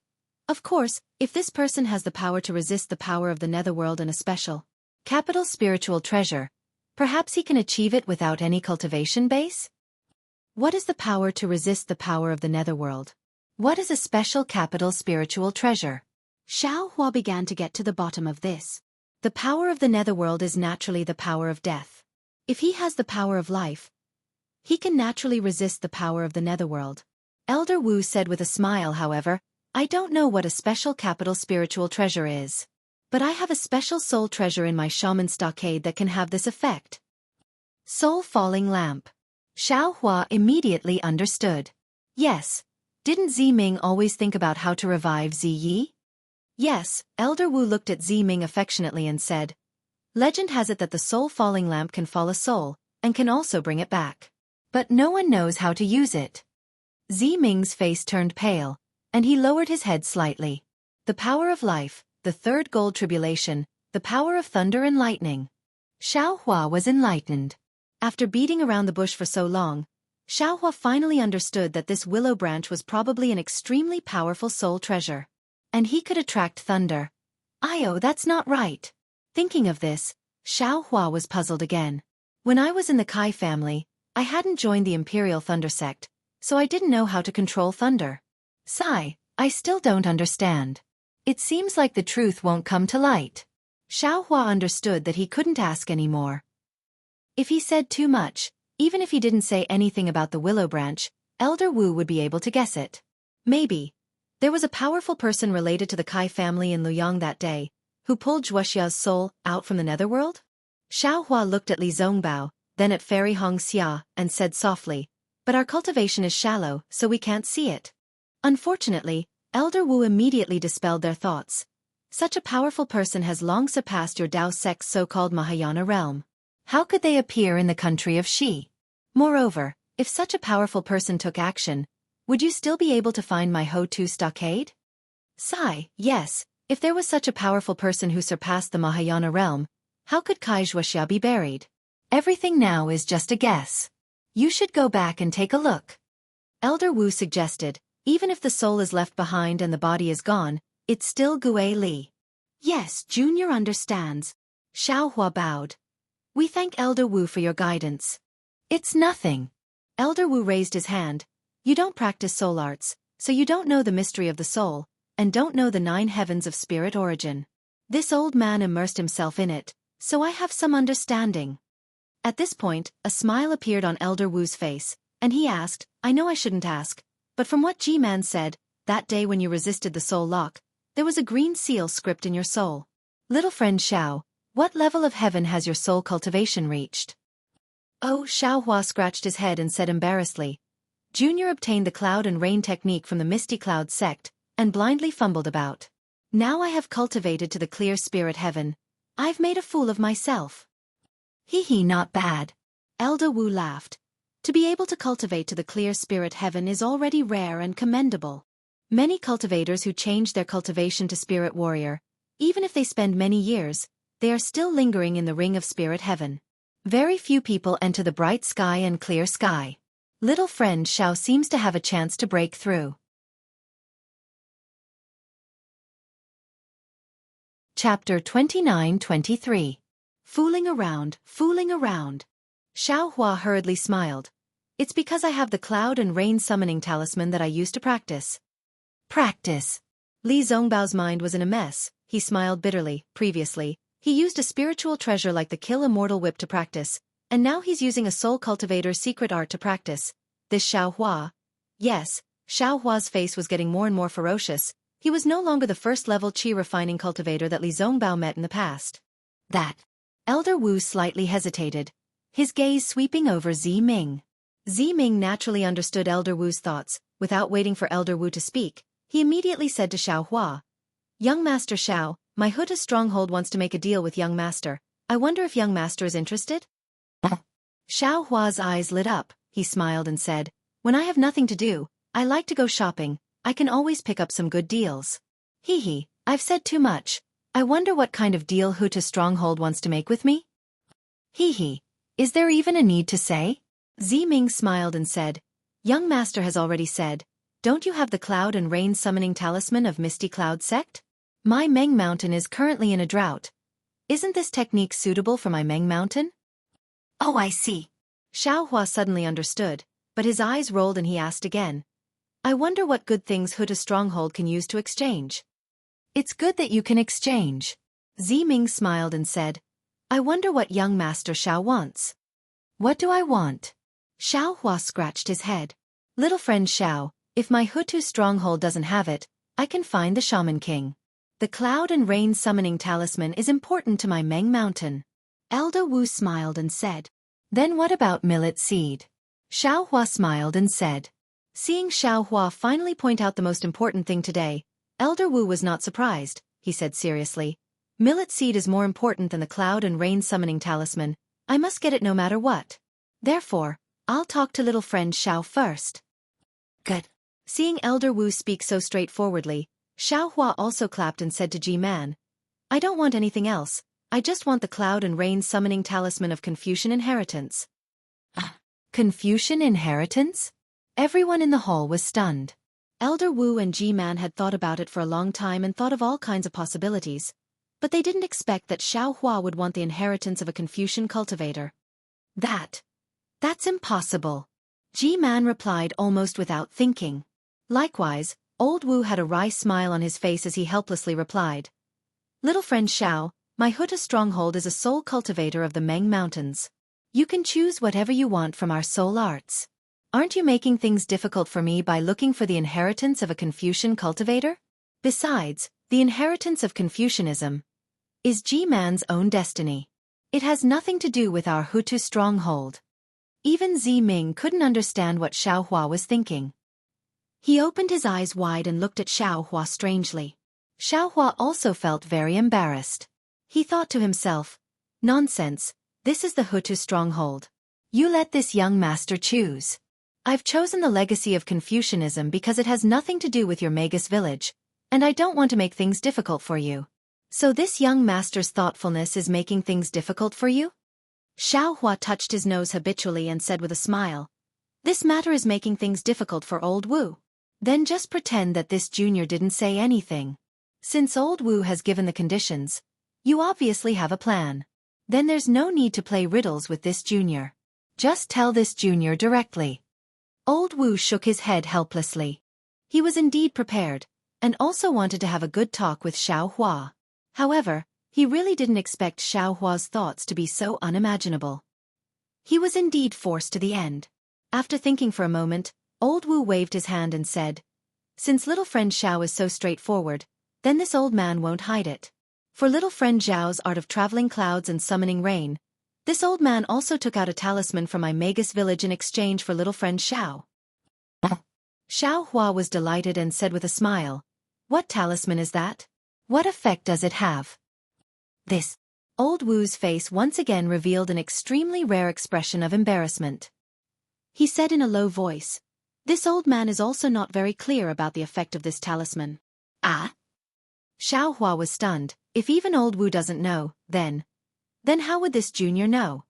Of course, if this person has the power to resist the power of the netherworld and a special capital spiritual treasure, perhaps he can achieve it without any cultivation base? What is the power to resist the power of the netherworld? What is a special capital spiritual treasure? Xueqi began to get to the bottom of this. The power of the netherworld is naturally the power of death. If he has the power of life, he can naturally resist the power of the netherworld. Elder Wu said with a smile, however, I don't know what a special capital spiritual treasure is. But I have a special soul treasure in my shaman stockade that can have this effect. Soul falling lamp. Xueqi immediately understood. Yes. Didn't Ziming always think about how to revive Ziyi? Yes, Elder Wu looked at Ziming affectionately and said, Legend has it that the soul falling lamp can fall a soul, and can also bring it back. But no one knows how to use it. Ziming's face turned pale, and he lowered his head slightly. The power of life, the third gold tribulation, the power of thunder and lightning. Xueqi was enlightened. After beating around the bush for so long, Xueqi finally understood that this willow branch was probably an extremely powerful soul treasure. And he could attract thunder. That's not right. Thinking of this, Xueqi was puzzled again. When I was in the Kai family, I hadn't joined the Imperial Thunder sect, so I didn't know how to control thunder. I still don't understand. It seems like the truth won't come to light. Xueqi understood that he couldn't ask any more. If he said too much, even if he didn't say anything about the willow branch, Elder Wu would be able to guess it. Maybe. There was a powerful person related to the Kai family in Luoyang that day, who pulled Xueqi's soul out from the netherworld? Xueqi looked at Li Zongbao, then at Fairy Hong Xia, and said softly, But our cultivation is shallow, so we can't see it. Unfortunately, Elder Wu immediately dispelled their thoughts. Such a powerful person has long surpassed your Dao sect's so-called Mahayana realm. How could they appear in the country of Shi? Moreover, if such a powerful person took action, would you still be able to find my Ho-Tu stockade? Yes, if there was such a powerful person who surpassed the Mahayana realm, how could Kai Xueqi be buried? Everything now is just a guess. You should go back and take a look. Elder Wu suggested, even if the soul is left behind and the body is gone, it's still Gui Li. Yes, Junior understands. Xueqi bowed. We thank Elder Wu for your guidance. It's nothing. Elder Wu raised his hand. You don't practice soul arts, so you don't know the mystery of the soul, and don't know the 9 heavens of spirit origin. This old man immersed himself in it, so I have some understanding. At this point, a smile appeared on Elder Wu's face, and he asked, I know I shouldn't ask, but from what G-Man said, that day when you resisted the soul lock, there was a green seal script in your soul. Little friend Xiao, what level of heaven has your soul cultivation reached? Oh, Xueqi scratched his head and said embarrassedly, Junior obtained the cloud and rain technique from the Misty Cloud sect, and blindly fumbled about. Now I have cultivated to the clear spirit heaven. I've made a fool of myself. Not bad. Elder Wu laughed. To be able to cultivate to the clear spirit heaven is already rare and commendable. Many cultivators who change their cultivation to spirit warrior, even if they spend many years, they are still lingering in the ring of spirit heaven. Very few people enter the bright sky and clear sky. Little friend Xiao seems to have a chance to break through. Chapter 29-23. Fooling around, fooling around. Xueqi hurriedly smiled. It's because I have the cloud and rain summoning talisman that I used to practice. Practice. Li Zongbao's mind was in a mess. He smiled bitterly. Previously, he used a spiritual treasure like the Kill Immortal Whip to practice, and now he's using a soul cultivator's secret art to practice. This Xueqi. Yes, Xueqi's face was getting more and more ferocious. He was no longer the first-level qi refining cultivator that Li Zongbao met in the past. That. Elder Wu slightly hesitated, his gaze sweeping over Ziming. Ziming naturally understood Elder Wu's thoughts. Without waiting for Elder Wu to speak, he immediately said to Xueqi, Young Master Xiao, my Huta stronghold wants to make a deal with Young Master. I wonder if Young Master is interested? Xueqi's eyes lit up. He smiled and said, When I have nothing to do, I like to go shopping. I can always pick up some good deals. I've said too much. I wonder what kind of deal Huta stronghold wants to make with me? Is there even a need to say? Ziming smiled and said, Young Master has already said, don't you have the cloud and rain summoning talisman of Misty Cloud sect? My Meng Mountain is currently in a drought. Isn't this technique suitable for my Meng Mountain? Oh, I see. Xiaohua suddenly understood, but his eyes rolled and he asked again. I wonder what good things Huta Stronghold can use to exchange. It's good that you can exchange. Ziming smiled and said, I wonder what young Master Xiao wants. What do I want? Xiaohua scratched his head. Little friend Xiao, if my Hutu Stronghold doesn't have it, I can find the Shaman King. The cloud and rain summoning talisman is important to my Meng Mountain. Elder Wu smiled and said, Then what about millet seed? Xiaohua smiled and said. Seeing Xiaohua finally point out the most important thing today, Elder Wu was not surprised. He said seriously, Millet seed is more important than the cloud and rain summoning talisman. I must get it no matter what. Therefore, I'll talk to little friend Xiao first. Good. Seeing Elder Wu speak so straightforwardly, Xiaohua also clapped and said to Ji-Man, I don't want anything else, I just want the cloud and rain summoning talisman of Confucian inheritance. Confucian inheritance? Everyone in the hall was stunned. Elder Wu and Ji-Man had thought about it for a long time and thought of all kinds of possibilities, but they didn't expect that Xiaohua would want the inheritance of a Confucian cultivator. That's impossible. Ji-Man replied almost without thinking. Likewise, Old Wu had a wry smile on his face as he helplessly replied. Little friend Xiao, my Huta Stronghold is a soul cultivator of the Meng Mountains. You can choose whatever you want from our soul arts. Aren't you making things difficult for me by looking for the inheritance of a Confucian cultivator? Besides, the inheritance of Confucianism is Ji-Man's own destiny. It has nothing to do with our Hutu Stronghold. Even Ziming couldn't understand what Xiaohua was thinking. He opened his eyes wide and looked at Xiaohua strangely. Xiaohua also felt very embarrassed. He thought to himself, Nonsense, this is the Hutu Stronghold. You let this young master choose. I've chosen the legacy of Confucianism because it has nothing to do with your Magus village, and I don't want to make things difficult for you. So this young master's thoughtfulness is making things difficult for you? Xiaohua touched his nose habitually and said with a smile, This matter is making things difficult for Old Wu. Then just pretend that this junior didn't say anything. Since Old Wu has given the conditions, you obviously have a plan. Then there's no need to play riddles with this junior. Just tell this junior directly. Old Wu shook his head helplessly. He was indeed prepared, and also wanted to have a good talk with Xiaohua. However, he really didn't expect Xiaohua's thoughts to be so unimaginable. He was indeed forced to the end. After thinking for a moment, Old Wu waved his hand and said, Since little friend Xiao is so straightforward, then this old man won't hide it. For little friend Zhao's art of traveling clouds and summoning rain, this old man also took out a talisman from my Magus village in exchange for little friend Xiao. Xiaohua was delighted and said with a smile, What talisman is that? What effect does it have? This. Old Wu's face once again revealed an extremely rare expression of embarrassment. He said in a low voice, This old man is also not very clear about the effect of this talisman. Ah? Xiaohua was stunned. If even Old Wu doesn't know, then how would this junior know?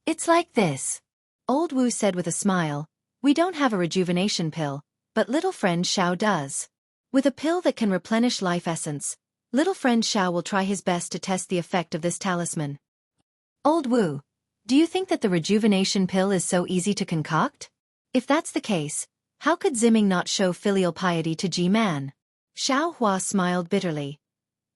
It's like this. Old Wu said with a smile, We don't have a rejuvenation pill, but little friend Xiao does. With a pill that can replenish life essence, little friend Xiao will try his best to test the effect of this talisman. Old Wu, do you think that the rejuvenation pill is so easy to concoct? If that's the case, how could Ziming not show filial piety to Ji-Man? Xiaohua smiled bitterly.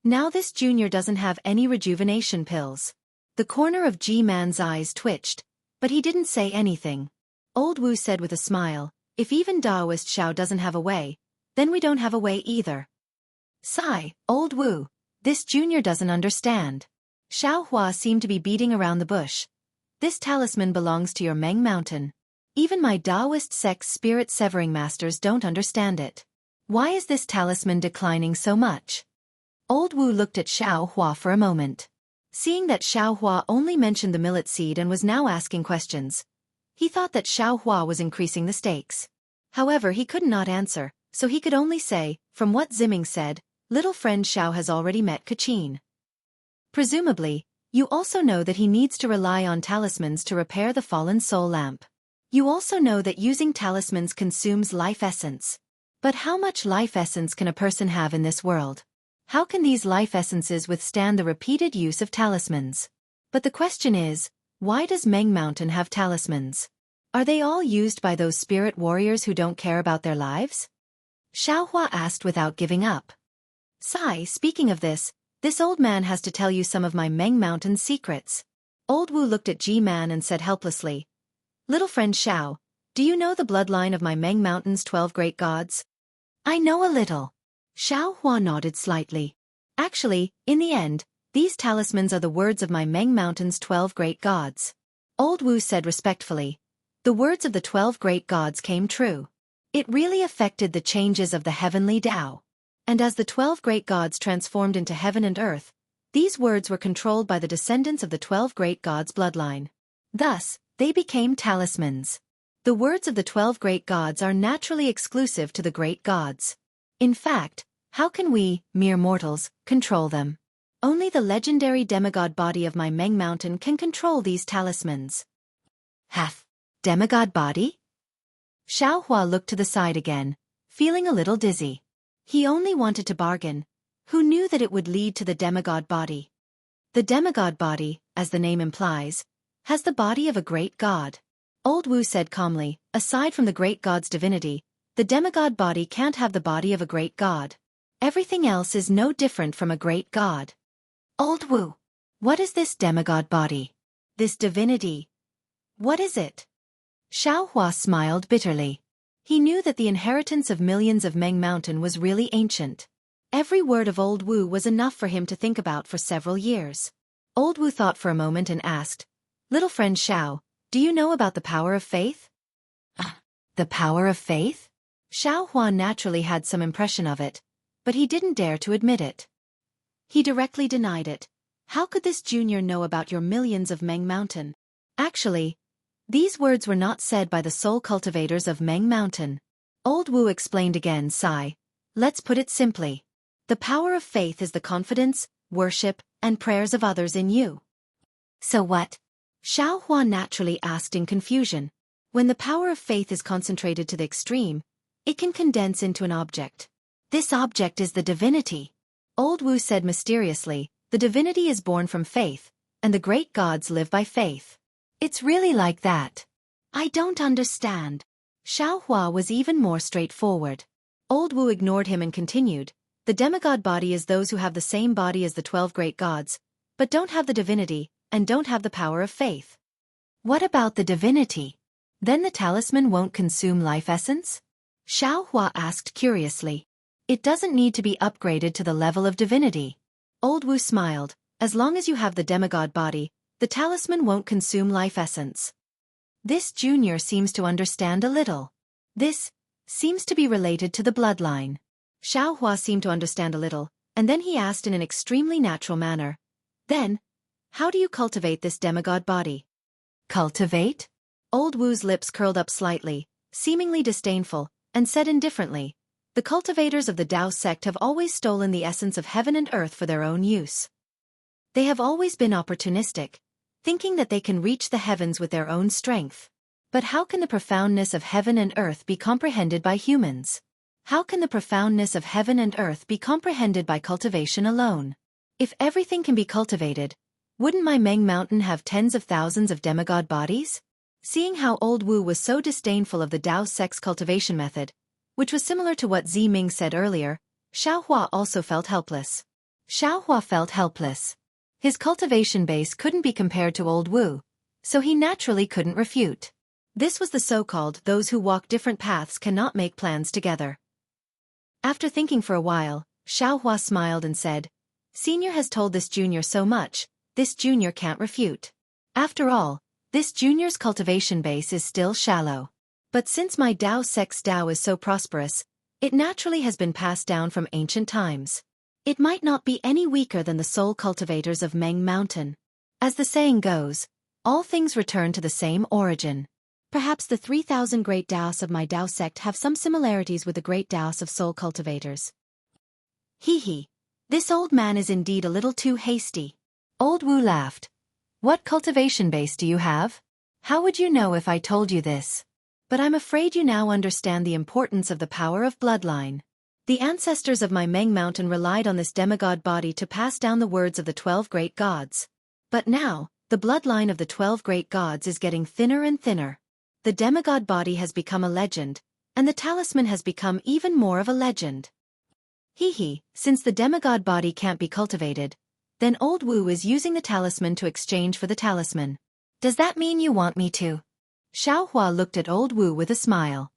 Now this junior doesn't have any rejuvenation pills. The corner of Ji-Man's eyes twitched, but he didn't say anything. Old Wu said with a smile, If even Daoist Xiao doesn't have a way, then we don't have a way either. Sigh, Old Wu, this junior doesn't understand. Xiaohua seemed to be beating around the bush. This talisman belongs to your Meng Mountain. Even my Daoist sect's spirit-severing masters don't understand it. Why is this talisman declining so much? Old Wu looked at Xiaohua for a moment. Seeing that Xiaohua only mentioned the millet seed and was now asking questions, he thought that Xiaohua was increasing the stakes. However, he could not answer, so he could only say, from what Ziming said, little friend Xiao has already met Kachin. Presumably, you also know that he needs to rely on talismans to repair the fallen soul lamp. You also know that using talismans consumes life essence. But how much life essence can a person have in this world? How can these life essences withstand the repeated use of talismans? But the question is, why does Meng Mountain have talismans? Are they all used by those spirit warriors who don't care about their lives? Xiaohua asked without giving up. Sai, speaking of this old man has to tell you some of my Meng Mountain's secrets. Old Wu looked at Ji-man and said helplessly, Little friend Xiao, do you know the bloodline of my Meng Mountain's 12 great gods? I know a little. Xiaohua nodded slightly. Actually, in the end, these talismans are the words of my Meng Mountain's 12 great gods. Old Wu said respectfully. The words of the 12 great gods came true. It really affected the changes of the heavenly Tao. And as the 12 great gods transformed into heaven and earth, these words were controlled by the descendants of the 12 great gods' bloodline. Thus, they became talismans. The words of the 12 great gods are naturally exclusive to the great gods. In fact, how can we, mere mortals, control them? Only the legendary demigod body of my Meng Mountain can control these talismans. Demigod body? Xiaohua looked to the side again, feeling a little dizzy. He only wanted to bargain. Who knew that it would lead to the demigod body? The demigod body, as the name implies, has the body of a great god. Old Wu said calmly, aside from the great god's divinity, the demigod body can't have the body of a great god. Everything else is no different from a great god. Old Wu, what is this demigod body? This divinity? What is it? Xiaohua smiled bitterly. He knew that the inheritance of millions of Meng Mountain was really ancient. Every word of Old Wu was enough for him to think about for several years. Old Wu thought for a moment and asked, Little friend Xiao, do you know about the power of faith? The power of faith? Xiaohua naturally had some impression of it, but he didn't dare to admit it. He directly denied it. How could this junior know about your millions of Meng Mountain? Actually, these words were not said by the soul cultivators of Meng Mountain. Old Wu explained again, Sai. Let's put it simply. The power of faith is the confidence, worship, and prayers of others in you. So what? Xiaohua naturally asked in confusion. When the power of faith is concentrated to the extreme, it can condense into an object. This object is the divinity. Old Wu said mysteriously, the divinity is born from faith, and the great gods live by faith. It's really like that. I don't understand. Xiaohua was even more straightforward. Old Wu ignored him and continued, the demigod body is those who have the same body as the 12 great gods, but don't have the divinity, and don't have the power of faith. What about the divinity? Then the talisman won't consume life essence? Xiaohua asked curiously. It doesn't need to be upgraded to the level of divinity. Old Wu smiled, as long as you have the demigod body, the talisman won't consume life essence. This junior seems to understand a little. This seems to be related to the bloodline. Xiaohua seemed to understand a little, and then he asked in an extremely natural manner. Then, how do you cultivate this demigod body? Cultivate? Old Wu's lips curled up slightly, seemingly disdainful, and said indifferently, the cultivators of the Tao sect have always stolen the essence of heaven and earth for their own use. They have always been opportunistic, thinking that they can reach the heavens with their own strength. But how can the profoundness of heaven and earth be comprehended by humans? How can the profoundness of heaven and earth be comprehended by cultivation alone? If everything can be cultivated, wouldn't my Meng Mountain have tens of thousands of demigod bodies? Seeing how Old Wu was so disdainful of the Tao sect's cultivation method, which was similar to what Zi Ming said earlier, Xiaohua also felt helpless. Xiaohua felt helpless. His cultivation base couldn't be compared to Old Wu, so he naturally couldn't refute. This was the so-called those who walk different paths cannot make plans together. After thinking for a while, Xiaohua smiled and said, Senior has told this junior so much, this junior can't refute. After all, this junior's cultivation base is still shallow. But since my Tao sect's Tao is so prosperous, it naturally has been passed down from ancient times. It might not be any weaker than the soul cultivators of Meng Mountain. As the saying goes, all things return to the same origin. Perhaps the 3,000 great Taos of my Tao sect have some similarities with the great Taos of soul cultivators. Hee, this old man is indeed a little too hasty. Old Wu laughed. What cultivation base do you have? How would you know if I told you this? But I'm afraid you now understand the importance of the power of bloodline. The ancestors of my Meng Mountain relied on this demigod body to pass down the words of the 12 great gods. But now, the bloodline of the 12 great gods is getting thinner and thinner. The demigod body has become a legend, and the talisman has become even more of a legend. Since the demigod body can't be cultivated, then Old Wu is using the talisman to exchange for the talisman. Does that mean you want me to? Xiaohua looked at Old Wu with a smile.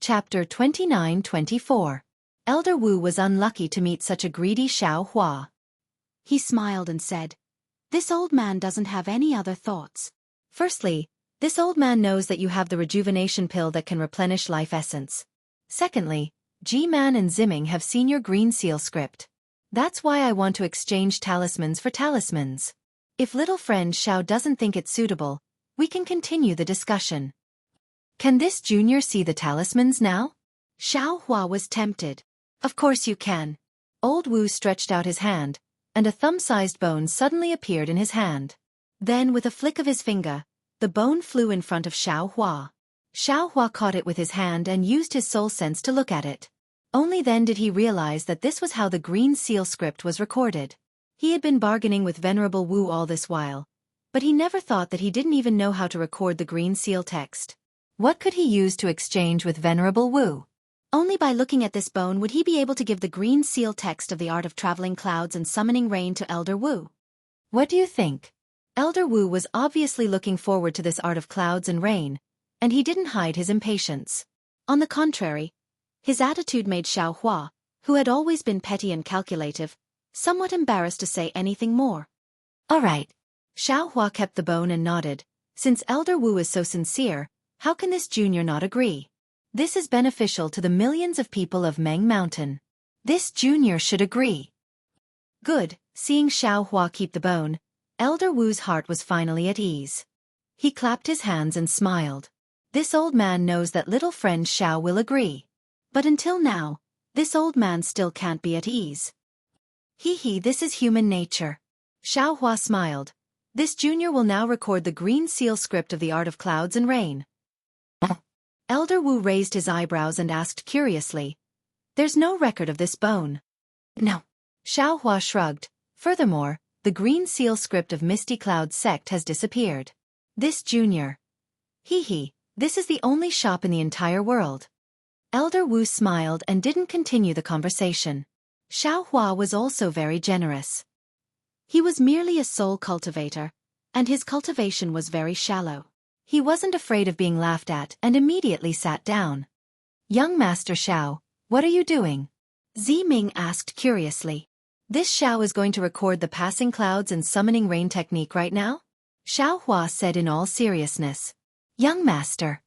Chapter 29-24. Elder Wu was unlucky to meet such a greedy Xiaohua. He smiled and said, "This old man doesn't have any other thoughts. Firstly, this old man knows that you have the rejuvenation pill that can replenish life essence. Secondly, G-Man and Ziming have seen your green seal script. That's why I want to exchange talismans for talismans. If little friend Xiao doesn't think it's suitable, we can continue the discussion." "Can this junior see the talismans now?" Xiaohua was tempted. "Of course you can." Old Wu stretched out his hand, and a thumb-sized bone suddenly appeared in his hand. Then with a flick of his finger, the bone flew in front of Xiaohua. Xiaohua caught it with his hand and used his soul sense to look at it. Only then did he realize that this was how the green seal script was recorded. He had been bargaining with Venerable Wu all this while, but he never thought that he didn't even know how to record the green seal text. What could he use to exchange with Venerable Wu? Only by looking at this bone would he be able to give the green seal text of the art of traveling clouds and summoning rain to Elder Wu. What do you think? Elder Wu was obviously looking forward to this art of clouds and rain, and he didn't hide his impatience. On the contrary, his attitude made Xiaohua, who had always been petty and calculative, somewhat embarrassed to say anything more. All right. Xiaohua kept the bone and nodded. Since Elder Wu is so sincere, how can this junior not agree? This is beneficial to the millions of people of Meng Mountain. This junior should agree. Good, seeing Xiaohua keep the bone, Elder Wu's heart was finally at ease. He clapped his hands and smiled. This old man knows that little friend Xiao will agree. But until now, this old man still can't be at ease. This is human nature. Xiaohua smiled. This junior will now record the green seal script of the art of clouds and rain. Elder Wu raised his eyebrows and asked curiously, "There's no record of this bone?" No. Xiaohua shrugged. Furthermore, the green seal script of Misty Cloud sect has disappeared. This junior. This is the only shop in the entire world. Elder Wu smiled and didn't continue the conversation. Xiaohua was also very generous. He was merely a soul cultivator, and his cultivation was very shallow. He wasn't afraid of being laughed at and immediately sat down. "Young Master Xiao, what are you doing?" Ziming asked curiously. "This Xiao is going to record the passing clouds and summoning rain technique right now?" Xiaohua said in all seriousness. Young Master,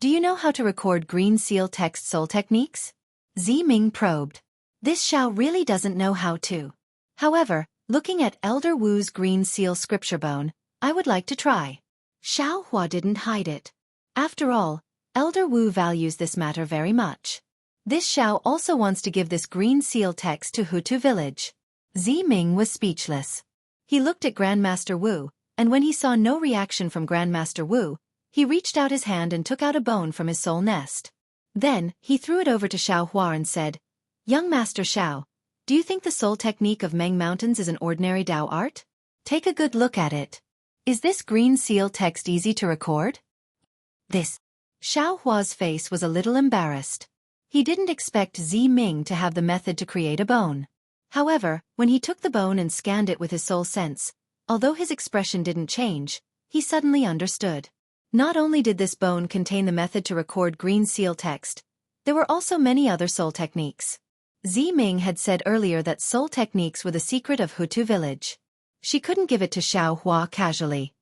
do you know how to record green seal text soul techniques?" Ziming probed. This Xiao really doesn't know how to. However, looking at Elder Wu's green seal scripture bone, I would like to try. Xiaohua didn't hide it. After all, Elder Wu values this matter very much. This Xiao also wants to give this green seal text to Hutu village. Ziming was speechless. He looked at Grandmaster Wu, and when he saw no reaction from Grandmaster Wu, he reached out his hand and took out a bone from his soul nest. Then, he threw it over to Xiaohua and said, "Young Master Xiao, do you think the soul technique of Meng Mountains is an ordinary Dao art? Take a good look at it. Is this green seal text easy to record?" This. Xiaohua's face was a little embarrassed. He didn't expect Ziming to have the method to create a bone. However, when he took the bone and scanned it with his soul sense, although his expression didn't change, he suddenly understood. Not only did this bone contain the method to record green seal text, there were also many other soul techniques. Ziming had said earlier that soul techniques were the secret of Hutu village. She couldn't give it to Xiaohua casually.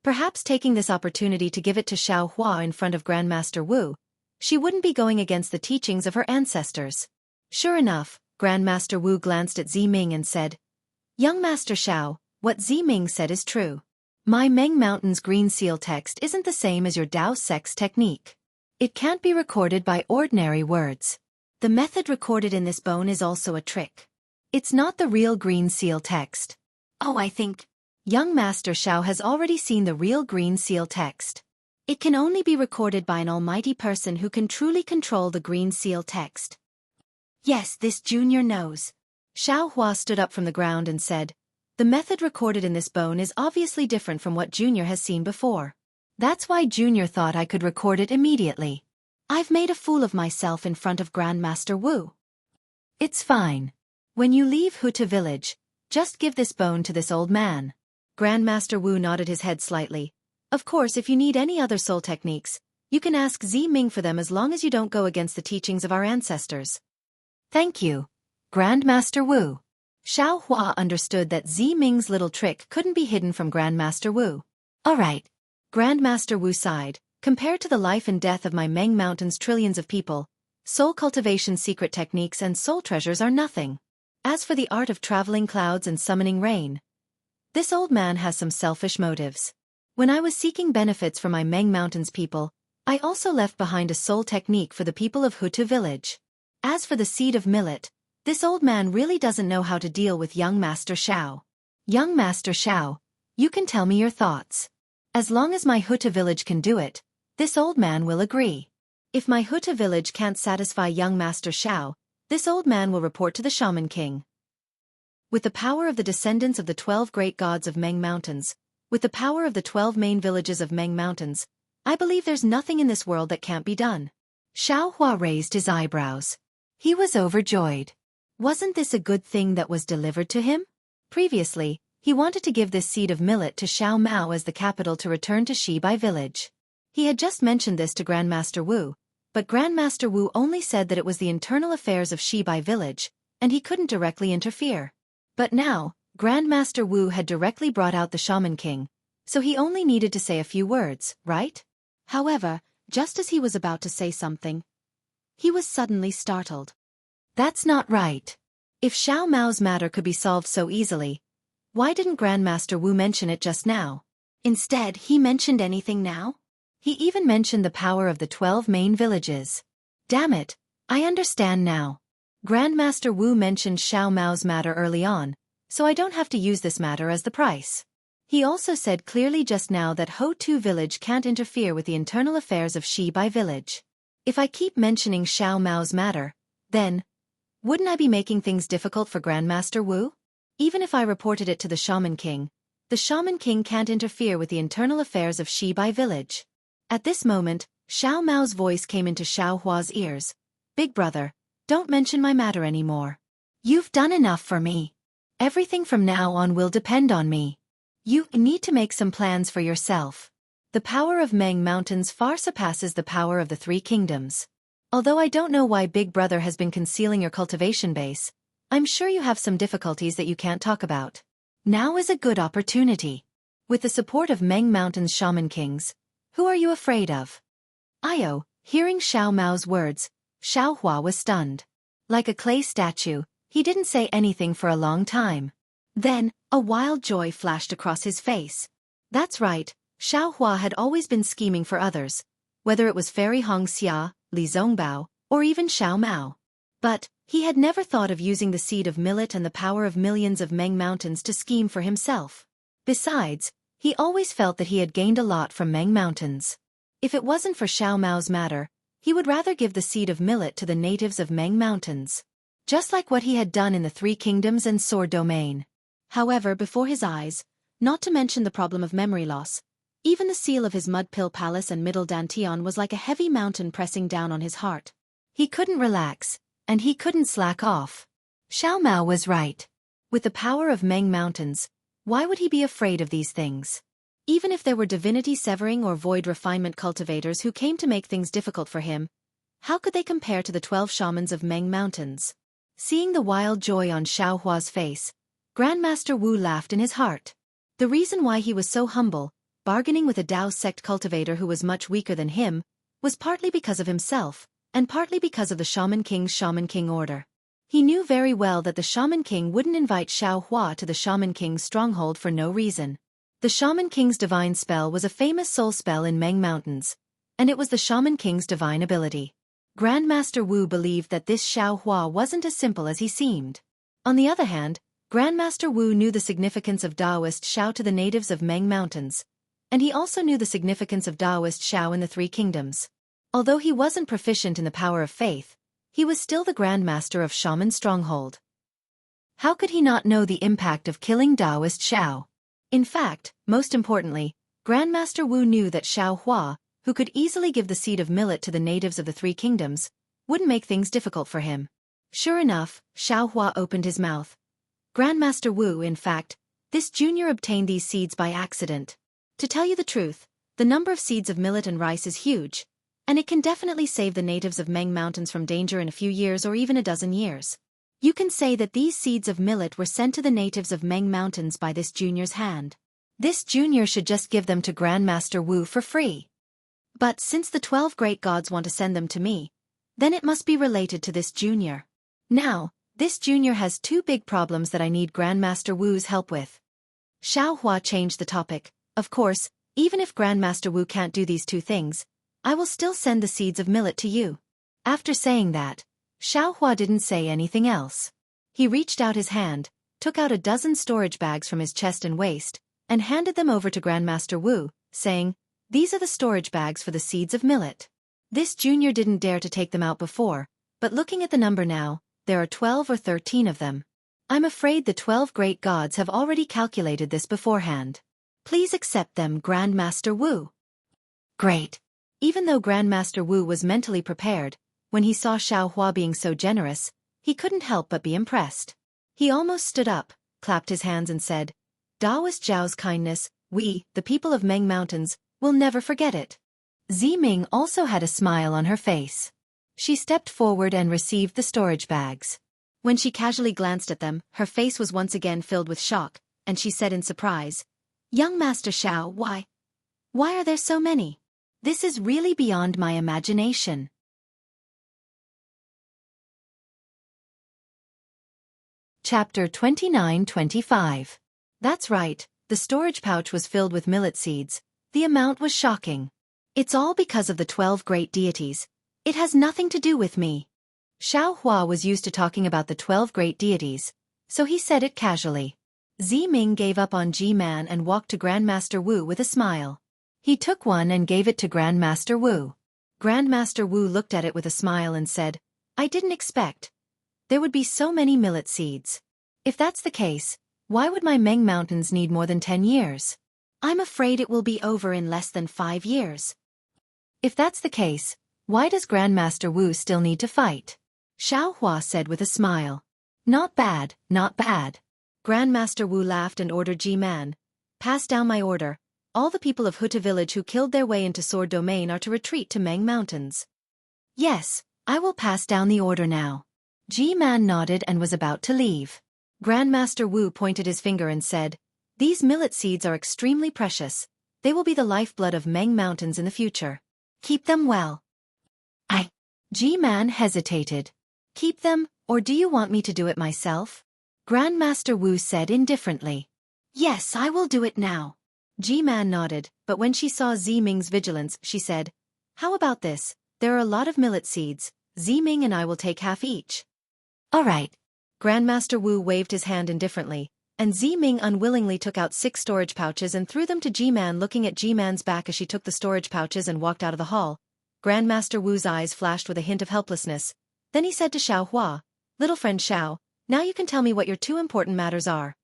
Perhaps taking this opportunity to give it to Xiaohua in front of Grandmaster Wu, she wouldn't be going against the teachings of her ancestors. Sure enough, Grandmaster Wu glanced at Ziming and said, "Young Master Xiao, what Ziming said is true. My Meng Mountain's green seal text isn't the same as your Dao Sect's technique. It can't be recorded by ordinary words. The method recorded in this bone is also a trick. It's not the real green seal text." Oh, I think Young Master Xiao has already seen the real green seal text. It can only be recorded by an almighty person who can truly control the green seal text. Yes, this junior knows. Xiao Hua stood up from the ground and said, "The method recorded in this bone is obviously different from what Junior has seen before. That's why Junior thought I could record it immediately. I've made a fool of myself in front of Grandmaster Wu. It's fine. When you leave Huta village, just give this bone to this old man." Grandmaster Wu nodded his head slightly. "Of course, if you need any other soul techniques, you can ask Zi Ming for them as long as you don't go against the teachings of our ancestors." "Thank you, Grandmaster Wu." Xiao Hua understood that Zi Ming's little trick couldn't be hidden from Grandmaster Wu. All right. Grandmaster Wu sighed. "Compared to the life and death of my Meng Mountain's trillions of people, soul cultivation secret techniques and soul treasures are nothing. As for the art of traveling clouds and summoning rain, this old man has some selfish motives. When I was seeking benefits for my Meng Mountain's people, I also left behind a soul technique for the people of Hutu village. As for the seed of millet, this old man really doesn't know how to deal with young Master Xiao. Young Master Xiao, you can tell me your thoughts. As long as my Huta village can do it, this old man will agree. If my Huta village can't satisfy young Master Xiao, this old man will report to the Shaman King. With the power of the descendants of the 12 great gods of Meng Mountains, with the power of the 12 main villages of Meng Mountains, I believe there's nothing in this world that can't be done." Xiao Hua raised his eyebrows. He was overjoyed. Wasn't this a good thing that was delivered to him? Previously, he wanted to give this seed of millet to Xiao Mao as the capital to return to Shibai village. He had just mentioned this to Grandmaster Wu, but Grandmaster Wu only said that it was the internal affairs of Shibai village, and he couldn't directly interfere. But now, Grandmaster Wu had directly brought out the Shaman King, so he only needed to say a few words, right? However, just as he was about to say something, he was suddenly startled. That's not right. If Xiao Mao's matter could be solved so easily, why didn't Grandmaster Wu mention it just now? Instead, he mentioned anything now? He even mentioned the power of the 12 main villages. Damn it, I understand now. Grandmaster Wu mentioned Xiao Mao's matter early on, so I don't have to use this matter as the price. He also said clearly just now that Ho-Tu village can't interfere with the internal affairs of Shibai village. If I keep mentioning Xiao Mao's matter, then, wouldn't I be making things difficult for Grandmaster Wu? Even if I reported it to the Shaman King, the Shaman King can't interfere with the internal affairs of Shibai village. At this moment, Xiao Mao's voice came into Xiao Hua's ears. "Big brother, don't mention my matter anymore. You've done enough for me. Everything from now on will depend on me. You need to make some plans for yourself. The power of Meng Mountains far surpasses the power of the 3 kingdoms. Although I don't know why Big Brother has been concealing your cultivation base, I'm sure you have some difficulties that you can't talk about. Now is a good opportunity. With the support of Meng Mountain's Shaman Kings, who are you afraid of?" Io, hearing Xiao Mao's words, Xiao Hua was stunned. Like a clay statue, he didn't say anything for a long time. Then, a wild joy flashed across his face. That's right, Xiao Hua had always been scheming for others, whether it was Fairy Hong Xia, Li Zongbao, or even Xiao Mao. But, he had never thought of using the seed of millet and the power of millions of Meng Mountains to scheme for himself. Besides, he always felt that he had gained a lot from Meng Mountains. If it wasn't for Xiao Mao's matter, he would rather give the seed of millet to the natives of Meng Mountains. Just like what he had done in the 3 kingdoms and sword domain. However, before his eyes, not to mention the problem of memory loss, even the seal of his Mud Pill Palace and Middle Dantian was like a heavy mountain pressing down on his heart. He couldn't relax, and he couldn't slack off. Xiao Mao was right. With the power of Meng Mountains, why would he be afraid of these things? Even if there were divinity severing or void refinement cultivators who came to make things difficult for him, how could they compare to the 12 shamans of Meng Mountains? Seeing the wild joy on Xiao Hua's face, Grandmaster Wu laughed in his heart. The reason why he was so humble, bargaining with a Dao sect cultivator who was much weaker than him, was partly because of himself, and partly because of the Shaman King order. He knew very well that the Shaman King wouldn't invite Xiao Hua to the Shaman King's stronghold for no reason. The Shaman King's divine spell was a famous soul spell in Meng Mountains, and it was the Shaman King's divine ability. Grandmaster Wu believed that this Xiao Hua wasn't as simple as he seemed. On the other hand, Grandmaster Wu knew the significance of Taoist Shao to the natives of Meng Mountains, and he also knew the significance of Taoist Shao in the Three Kingdoms. Although he wasn't proficient in the power of faith, he was still the Grandmaster of Shaman Stronghold. How could he not know the impact of killing Taoist Shao? In fact, most importantly, Grandmaster Wu knew that Xiao Hua, who could easily give the seed of millet to the natives of the Three Kingdoms, wouldn't make things difficult for him. Sure enough, Xiao Hua opened his mouth. Grandmaster Wu, in fact, this junior obtained these seeds by accident. To tell you the truth, the number of seeds of millet and rice is huge, and it can definitely save the natives of Meng Mountains from danger in a few years or even a dozen years. You can say that these seeds of millet were sent to the natives of Meng Mountains by this junior's hand. This junior should just give them to Grandmaster Wu for free. But since the 12 great gods want to send them to me, then it must be related to this junior. Now, this junior has two big problems that I need Grandmaster Wu's help with. Xiao Hua changed the topic. Of course, even if Grandmaster Wu can't do these two things, I will still send the seeds of millet to you. After saying that, Xiao Hua didn't say anything else. He reached out his hand, took out a dozen storage bags from his chest and waist, and handed them over to Grandmaster Wu, saying, "These are the storage bags for the seeds of millet." This junior didn't dare to take them out before, but looking at the number now, there are 12 or 13 of them. I'm afraid the 12 great gods have already calculated this beforehand. Please accept them, Grandmaster Wu. Great. Even though Grandmaster Wu was mentally prepared, when he saw Xiao Hua being so generous, he couldn't help but be impressed. He almost stood up, clapped his hands and said, "Taoist Zhao's kindness, we, the people of Meng Mountains, will never forget it." Ziming also had a smile on her face. She stepped forward and received the storage bags. When she casually glanced at them, her face was once again filled with shock, and she said in surprise, "Young Master Xiao, why are there so many? This is really beyond my imagination." Chapter 29-25. That's right, the storage pouch was filled with millet seeds. The amount was shocking. It's all because of the 12 great deities. It has nothing to do with me. Xiao Hua was used to talking about the 12 great deities, so he said it casually. Ziming gave up on G-Man and walked to Grandmaster Wu with a smile. He took one and gave it to Grandmaster Wu. Grandmaster Wu looked at it with a smile and said, "I didn't expect there would be so many millet seeds. If that's the case, why would my Meng Mountains need more than 10 years? I'm afraid it will be over in less than 5 years. If that's the case, why does Grandmaster Wu still need to fight?" Xiao Hua said with a smile. "Not bad, not bad." Grandmaster Wu laughed and ordered G-Man, "Pass down my order. All the people of Huta village who killed their way into Sword Domain are to retreat to Meng Mountains." "Yes, I will pass down the order now." G-Man nodded and was about to leave. Grandmaster Wu pointed his finger and said, "These millet seeds are extremely precious. They will be the lifeblood of Meng Mountains in the future. Keep them well." G-Man hesitated. "Keep them, or do you want me to do it myself?" Grandmaster Wu said indifferently. "Yes, I will do it now." G-Man nodded, but when she saw Ziming's vigilance, she said, "How about this? There are a lot of millet seeds. Ziming and I will take half each." All right. Grandmaster Wu waved his hand indifferently, and Ziming unwillingly took out 6 storage pouches and threw them to G-Man. Looking at G-Man's back as she took the storage pouches and walked out of the hall, Grandmaster Wu's eyes flashed with a hint of helplessness. Then he said to Xiao Hua, "Little friend Xiao, now you can tell me what your 2 important matters are."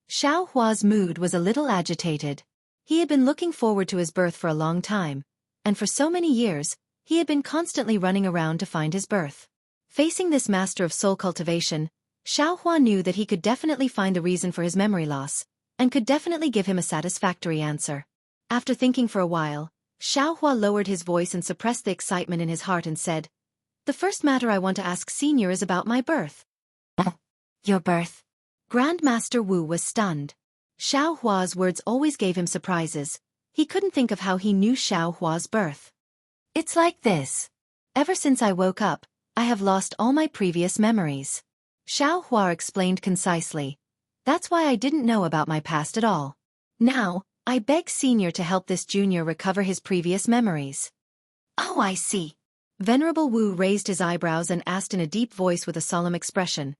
Xiao Hua's mood was a little agitated. He had been looking forward to his birth for a long time, and for so many years, he had been constantly running around to find his birth. Facing this master of soul cultivation, Xiao Hua knew that he could definitely find the reason for his memory loss, and could definitely give him a satisfactory answer. After thinking for a while, Xiao Hua lowered his voice and suppressed the excitement in his heart and said, "The first matter I want to ask Senior is about my birth." Your birth? Grandmaster Wu was stunned. Xiao Hua's words always gave him surprises. He couldn't think of how he knew Xiao Hua's birth. "It's like this. Ever since I woke up, I have lost all my previous memories." Xiao Hua explained concisely. "That's why I didn't know about my past at all. Now, I beg Senior to help this junior recover his previous memories." Oh, I see. Venerable Wu raised his eyebrows and asked in a deep voice with a solemn expression,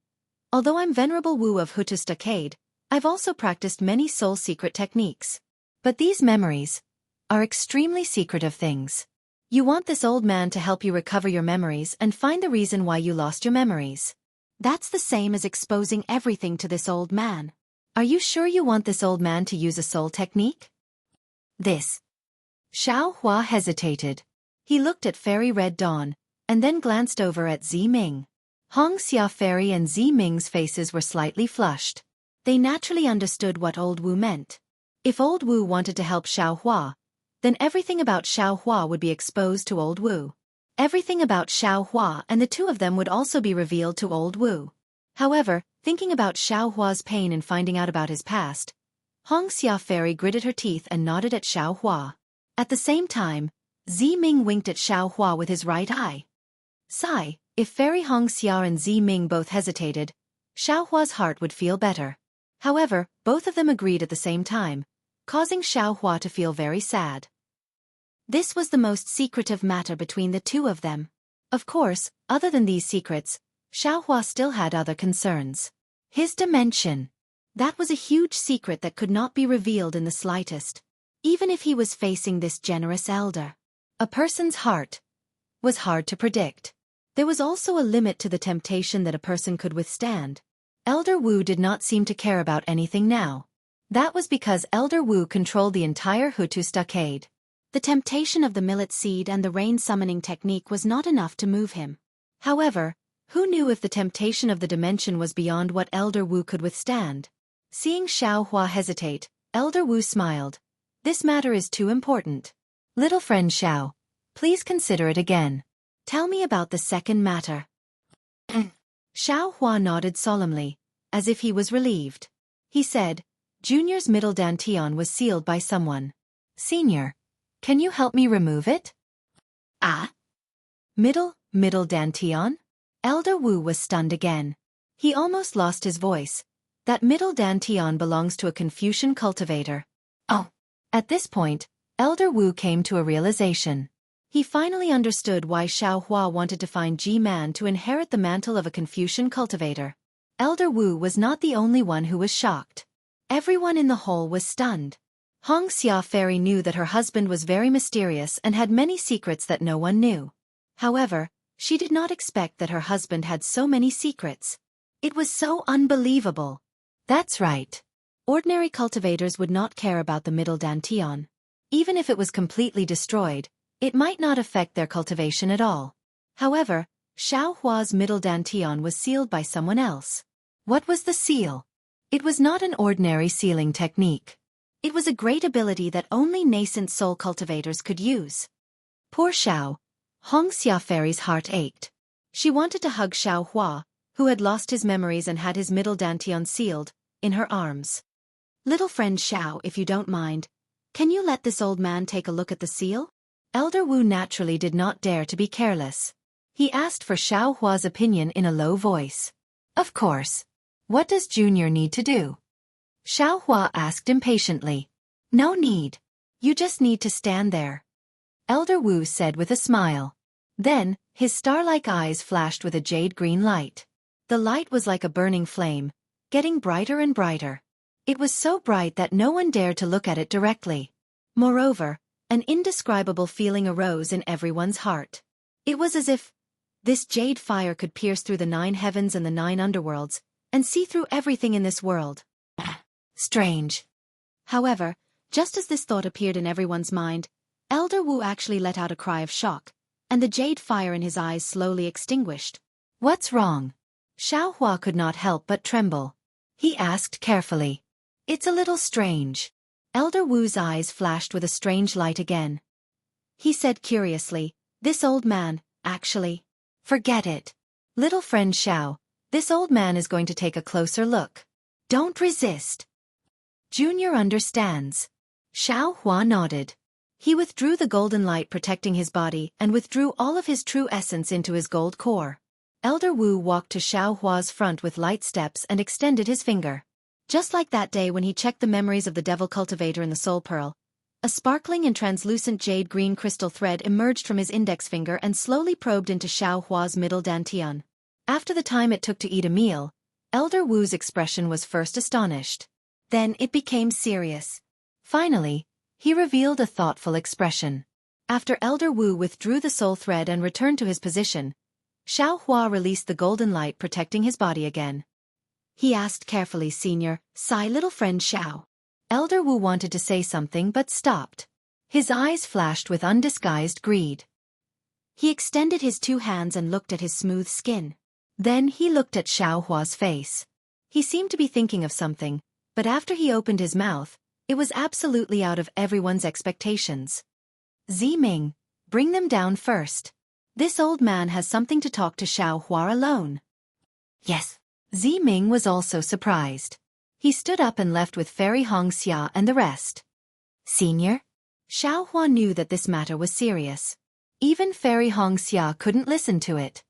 Although I'm Venerable Wu of Hutu Stockade, I've also practiced many soul secret techniques. But these memories are extremely secretive things. You want this old man to help you recover your memories and find the reason why you lost your memories. That's the same as exposing everything to this old man. Are you sure you want this old man to use a soul technique? This. Xiao Hua hesitated. He looked at Fairy Red Dawn, and then glanced over at Zi Ming. Hong Xia Fairy and Zi Ming's faces were slightly flushed. They naturally understood what Old Wu meant. If Old Wu wanted to help Xiao Hua, then everything about Xiao Hua would be exposed to Old Wu. Everything about Xiao Hua and the two of them would also be revealed to Old Wu. However, thinking about Xiao Hua's pain in finding out about his past, Hong Xia Fairy gritted her teeth and nodded at Xiao Hua. At the same time, Zi Ming winked at Xiao Hua with his right eye. Sigh, if Fairy Hong Xia and Zi Ming both hesitated, Xiao Hua's heart would feel better. However, both of them agreed at the same time, causing Xiao Hua to feel very sad. This was the most secretive matter between the two of them. Of course, other than these secrets, Xiao Hua still had other concerns. His dimension. That was a huge secret that could not be revealed in the slightest, even if he was facing this generous elder. A person's heart was hard to predict. There was also a limit to the temptation that a person could withstand. Elder Wu did not seem to care about anything now. That was because Elder Wu controlled the entire Hutu Stockade. The temptation of the millet seed and the rain summoning technique was not enough to move him. However, who knew if the temptation of the dimension was beyond what Elder Wu could withstand? Seeing Xiao Hua hesitate, Elder Wu smiled. This matter is too important. Little friend Xiao, please consider it again. Tell me about the second matter. Xiao Hua nodded solemnly, as if he was relieved. He said, Junior's middle dantian was sealed by someone. Senior, can you help me remove it? Ah? Middle dantian? Elder Wu was stunned again. He almost lost his voice. That middle dantian belongs to a Confucian cultivator. Oh. At this point, Elder Wu came to a realization. He finally understood why Xiao Hua wanted to find Ji-Man to inherit the mantle of a Confucian cultivator. Elder Wu was not the only one who was shocked. Everyone in the hall was stunned. Hong Xia Fairy knew that her husband was very mysterious and had many secrets that no one knew. However, she did not expect that her husband had so many secrets. It was so unbelievable. That's right. Ordinary cultivators would not care about the middle dantian. Even if it was completely destroyed, it might not affect their cultivation at all. However, Xiao Hua's middle dantian was sealed by someone else. What was the seal? It was not an ordinary sealing technique. It was a great ability that only nascent soul cultivators could use. Poor Xiao. Hong Xia Fairy's heart ached. She wanted to hug Xiao Hua, who had lost his memories and had his middle dantian sealed, in her arms. Little friend Xiao, if you don't mind, can you let this old man take a look at the seal? Elder Wu naturally did not dare to be careless. He asked for Xiao Hua's opinion in a low voice. Of course. What does Junior need to do? Xiao Hua asked impatiently. No need. You just need to stand there. Elder Wu said with a smile. Then, his star-like eyes flashed with a jade-green light. The light was like a burning flame, getting brighter and brighter. It was so bright that no one dared to look at it directly. Moreover, an indescribable feeling arose in everyone's heart. It was as if this jade fire could pierce through the 9 heavens and the 9 underworlds, and see through everything in this world. Strange. However, just as this thought appeared in everyone's mind, Elder Wu actually let out a cry of shock, and the jade fire in his eyes slowly extinguished. What's wrong? Xiao Hua could not help but tremble. He asked carefully. It's a little strange. Elder Wu's eyes flashed with a strange light again. He said curiously, this old man, actually. Forget it. Little friend Xiao, this old man is going to take a closer look. Don't resist. Junior understands. Xiao Hua nodded. He withdrew the golden light protecting his body and withdrew all of his true essence into his gold core. Elder Wu walked to Xiao Hua's front with light steps and extended his finger. Just like that day when he checked the memories of the devil cultivator in the soul pearl, a sparkling and translucent jade-green crystal thread emerged from his index finger and slowly probed into Xiao Hua's middle dantian. After the time it took to eat a meal, Elder Wu's expression was first astonished. Then it became serious. Finally, he revealed a thoughtful expression. After Elder Wu withdrew the soul thread and returned to his position, Xueqi released the golden light protecting his body again. He asked carefully, "Senior, Sai, little friend Xiao." Elder Wu wanted to say something but stopped. His eyes flashed with undisguised greed. He extended his two hands and looked at his smooth skin. Then he looked at Xueqi's face. He seemed to be thinking of something, but after he opened his mouth, it was absolutely out of everyone's expectations. "Ziming, bring them down first. This old man has something to talk to Xueqi alone." Yes. Ziming was also surprised. He stood up and left with Fairy Hongxia and the rest. Senior? Xueqi knew that this matter was serious. Even Fairy Hongxia couldn't listen to it.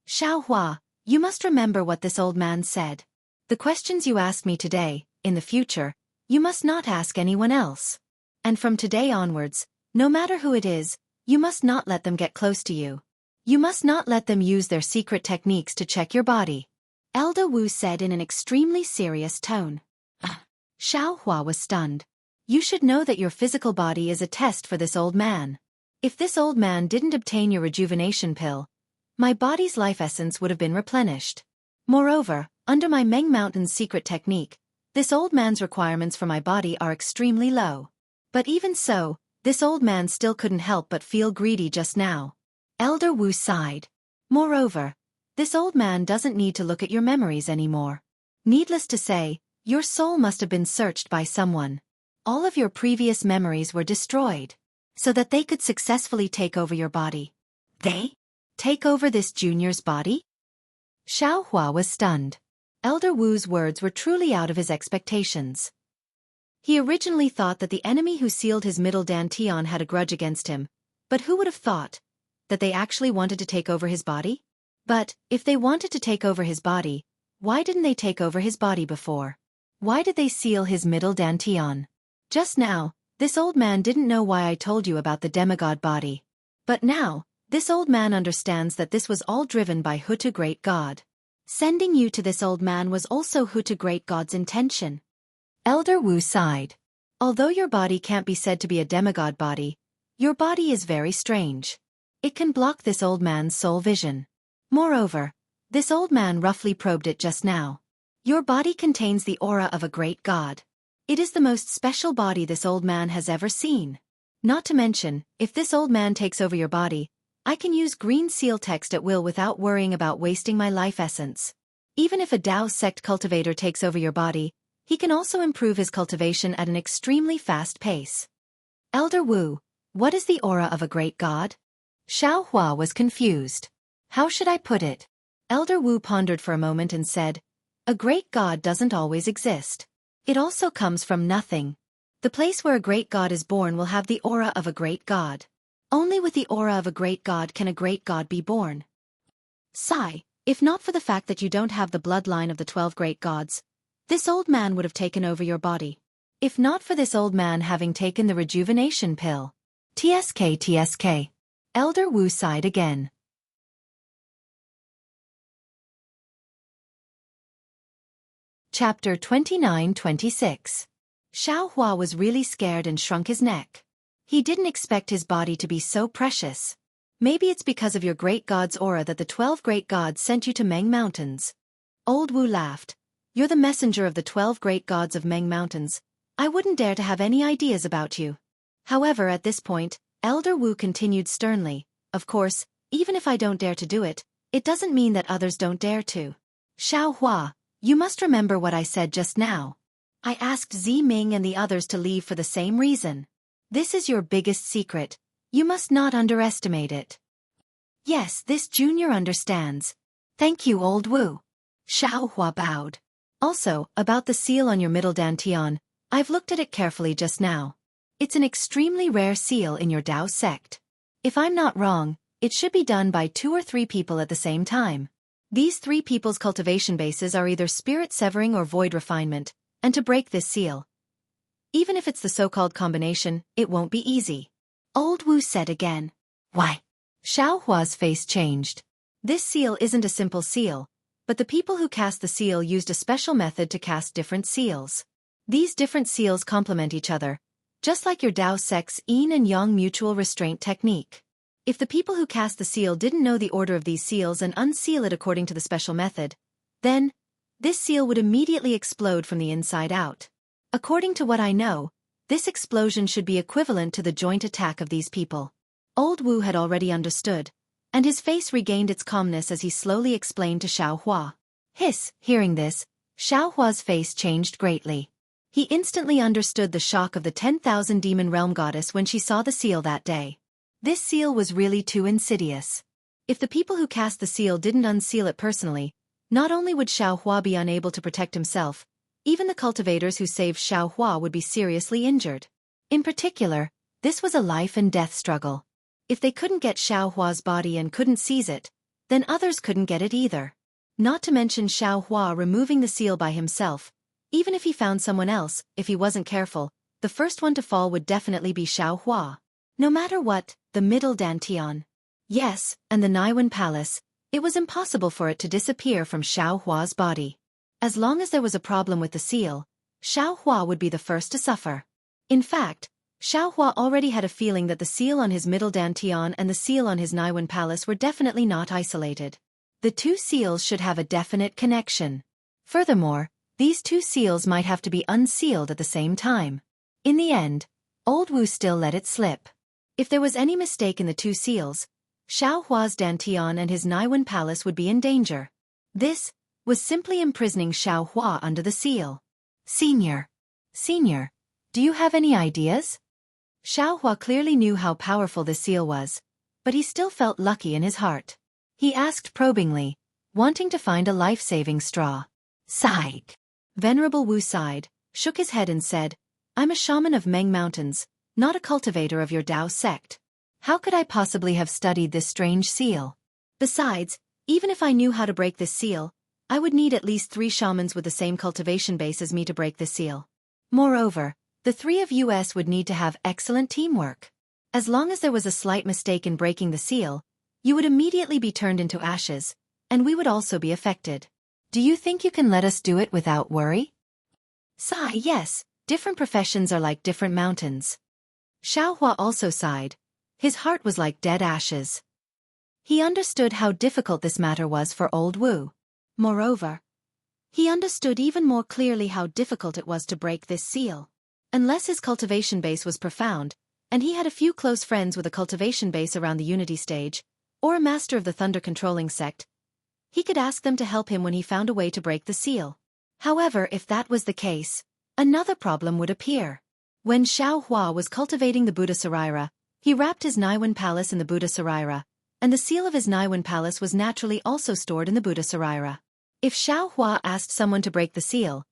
"Xueqi, you must remember what this old man said. The questions you ask me today, in the future, you must not ask anyone else. And from today onwards, no matter who it is, you must not let them get close to you. You must not let them use their secret techniques to check your body," Elder Wu said in an extremely serious tone. Xueqi was stunned. "You should know that your physical body is a test for this old man. If this old man didn't obtain your rejuvenation pill, my body's life essence would have been replenished. Moreover, under my Meng Mountain's secret technique, this old man's requirements for my body are extremely low. But even so, this old man still couldn't help but feel greedy just now." Elder Wu sighed. "Moreover, this old man doesn't need to look at your memories anymore. Needless to say, your soul must have been searched by someone. All of your previous memories were destroyed, so that they could successfully take over your body." They? "Take over this junior's body?" Xueqi was stunned. Elder Wu's words were truly out of his expectations. He originally thought that the enemy who sealed his middle dantian had a grudge against him, but who would have thought that they actually wanted to take over his body? But, if they wanted to take over his body, why didn't they take over his body before? Why did they seal his middle dantian? Just now, this old man didn't know why I told you about the demigod body. But now, this old man understands that this was all driven by Hutu Great God. Sending you to this old man was also Hutu Great God's intention. Elder Wu sighed. "Although your body can't be said to be a demigod body, your body is very strange. It can block this old man's soul vision. Moreover, this old man roughly probed it just now. Your body contains the aura of a great god. It is the most special body this old man has ever seen. Not to mention, if this old man takes over your body, I can use green seal text at will without worrying about wasting my life essence. Even if a Dao sect cultivator takes over your body, he can also improve his cultivation at an extremely fast pace." "Elder Wu, what is the aura of a great god?" Xueqi was confused. "How should I put it?" Elder Wu pondered for a moment and said, "A great god doesn't always exist. It also comes from nothing. The place where a great god is born will have the aura of a great god. Only with the aura of a great god can a great god be born. Sai, if not for the fact that you don't have the bloodline of the 12 great gods, this old man would have taken over your body. If not for this old man having taken the rejuvenation pill." TSK. Elder Wu sighed again. Chapter 29-26. Xueqi was really scared and shrunk his neck. He didn't expect his body to be so precious. "Maybe it's because of your great god's aura that the 12 great gods sent you to Meng Mountains." Old Wu laughed. "You're the messenger of the 12 great gods of Meng Mountains. I wouldn't dare to have any ideas about you." However, at this point, Elder Wu continued sternly, "Of course, even if I don't dare to do it, it doesn't mean that others don't dare to. Xueqi, you must remember what I said just now. I asked Ziming and the others to leave for the same reason. This is your biggest secret. You must not underestimate it." "Yes, this junior understands. Thank you, Old Wu." Xueqi bowed. "Also, about the seal on your middle dantian, I've looked at it carefully just now. It's an extremely rare seal in your Dao sect. If I'm not wrong, it should be done by 2 or 3 people at the same time. These 3 people's cultivation bases are either spirit severing or void refinement, and to break this seal, even if it's the so-called combination, it won't be easy." Old Wu said again. Why? Xueqi's face changed. "This seal isn't a simple seal. but the people who cast the seal used a special method to cast different seals. These different seals complement each other, just like your Dao Sec's yin and yang mutual restraint technique. If the people who cast the seal didn't know the order of these seals and unseal it according to the special method, then this seal would immediately explode from the inside out. According to what I know, this explosion should be equivalent to the joint attack of these people. Old Wu had already understood, and his face regained its calmness as he slowly explained to Xiaohua. Hearing this, Xiaohua's face changed greatly. He instantly understood the shock of the 10,000 demon realm goddess when she saw the seal that day. This seal was really too insidious. If the people who cast the seal didn't unseal it personally, not only would Xiaohua be unable to protect himself, even the cultivators who saved Xiaohua would be seriously injured. In particular, this was a life and death struggle. If they couldn't get Xiaohua's body and couldn't seize it, then others couldn't get it either. Not to mention Xiaohua removing the seal by himself. Even if he found someone else, if he wasn't careful, the first one to fall would definitely be Xiaohua. No matter what, the middle Dantian. Yes, and the Naiwen Palace, it was impossible for it to disappear from Xiaohua's body. As long as there was a problem with the seal, Xiaohua would be the first to suffer. In fact, Xiaohua already had a feeling that the seal on his middle Dantian and the seal on his Naiwen Palace were definitely not isolated. The two seals should have a definite connection. Furthermore, these two seals might have to be unsealed at the same time. In the end, Old Wu still let it slip. If there was any mistake in the two seals, Xiaohua's Dantian and his Naiwen Palace would be in danger. This was simply imprisoning Xiaohua under the seal. Senior, do you have any ideas? Xiaohua clearly knew how powerful this seal was, but he still felt lucky in his heart. He asked probingly, wanting to find a life-saving straw. Psych. Venerable Wu sighed, shook his head and said, I'm a shaman of Meng Mountains, not a cultivator of your Dao sect. How could I possibly have studied this strange seal? Besides, even if I knew how to break this seal, I would need at least 3 shamans with the same cultivation base as me to break this seal. Moreover, the 3 of us would need to have excellent teamwork. As long as there was a slight mistake in breaking the seal, you would immediately be turned into ashes, and we would also be affected. Do you think you can let us do it without worry? Sigh, yes, different professions are like different mountains. Xiaohua also sighed. His heart was like dead ashes. He understood how difficult this matter was for Old Wu. Moreover, he understood even more clearly how difficult it was to break this seal. Unless his cultivation base was profound, and he had a few close friends with a cultivation base around the unity stage, or a master of the thunder-controlling sect, he could ask them to help him when he found a way to break the seal. However, if that was the case, another problem would appear. When Xiaohua was cultivating the Buddha Saraira, he wrapped his Naiwen Palace in the Buddha Saraira, and the seal of his Naiwen Palace was naturally also stored in the Buddha Saraira. If Xiaohua asked someone to break the seal,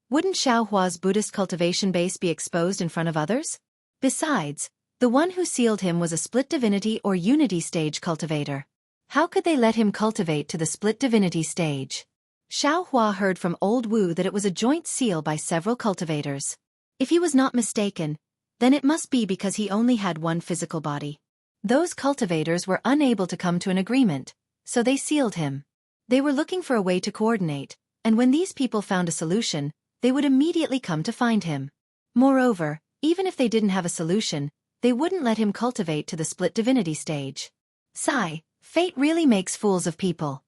wouldn't Xiaohua's Buddhist cultivation base be exposed in front of others? Besides, the one who sealed him was a split divinity or unity stage cultivator. How could they let him cultivate to the split divinity stage? Xiaohua heard from Old Wu that it was a joint seal by several cultivators. If he was not mistaken, then it must be because he only had one physical body. Those cultivators were unable to come to an agreement, so they sealed him. They were looking for a way to coordinate, and when these people found a solution, they would immediately come to find him. Moreover, even if they didn't have a solution, they wouldn't let him cultivate to the split divinity stage. Sigh, fate really makes fools of people.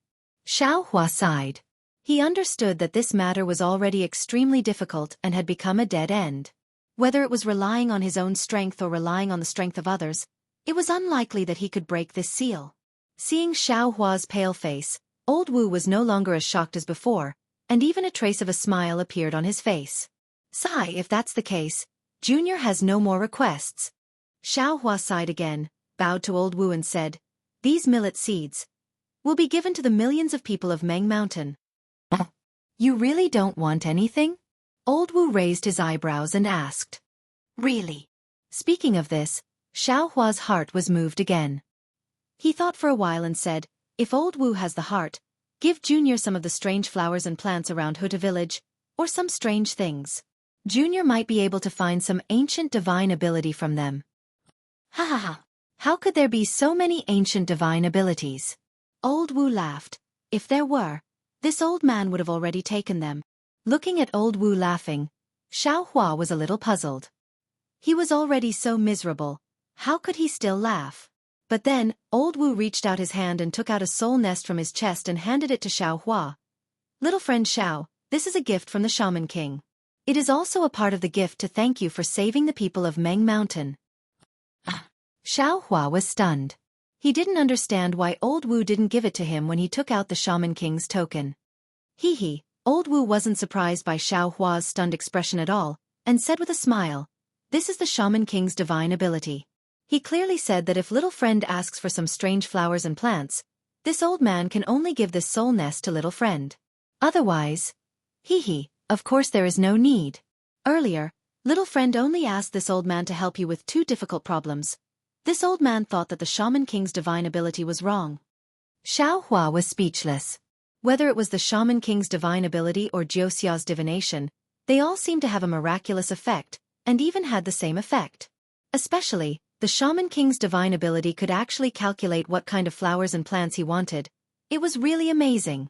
Xiaohua sighed. He understood that this matter was already extremely difficult and had become a dead end. Whether it was relying on his own strength or relying on the strength of others, it was unlikely that he could break this seal. Seeing Xiaohua's pale face, Old Wu was no longer as shocked as before, and even a trace of a smile appeared on his face. Sigh, if that's the case, Junior has no more requests. Xiaohua sighed again, bowed to Old Wu and said, These millet seeds will be given to the millions of people of Meng Mountain. You really don't want anything? Old Wu raised his eyebrows and asked. Really? Speaking of this, Xiaohua's heart was moved again. He thought for a while and said, If Old Wu has the heart, give Junior some of the strange flowers and plants around Huta village, or some strange things. Junior might be able to find some ancient divine ability from them. Ha ha ha. How could there be so many ancient divine abilities? Old Wu laughed. If there were, this old man would have already taken them. Looking at old Wu laughing, Xiao Hua was a little puzzled. He was already so miserable. How could he still laugh? But then, old Wu reached out his hand and took out a soul nest from his chest and handed it to Xiao Hua. Little friend Xiao, this is a gift from the Shaman King. It is also a part of the gift to thank you for saving the people of Meng Mountain. Xiao Hua was stunned. He didn't understand why old Wu didn't give it to him when he took out the Shaman King's token. Hee. Old Wu wasn't surprised by Xiao Hua's stunned expression at all, and said with a smile, "This is the Shaman King's divine ability." He clearly said that if little friend asks for some strange flowers and plants, this old man can only give this soul nest to little friend. Otherwise, of course there is no need. Earlier, little friend only asked this old man to help you with 2 difficult problems. This old man thought that the Shaman King's divine ability was wrong. Xiao Hua was speechless. Whether it was the Shaman King's divine ability or Jiuxia's divination, they all seemed to have a miraculous effect, and even had the same effect. Especially, the Shaman King's divine ability could actually calculate what kind of flowers and plants he wanted. It was really amazing.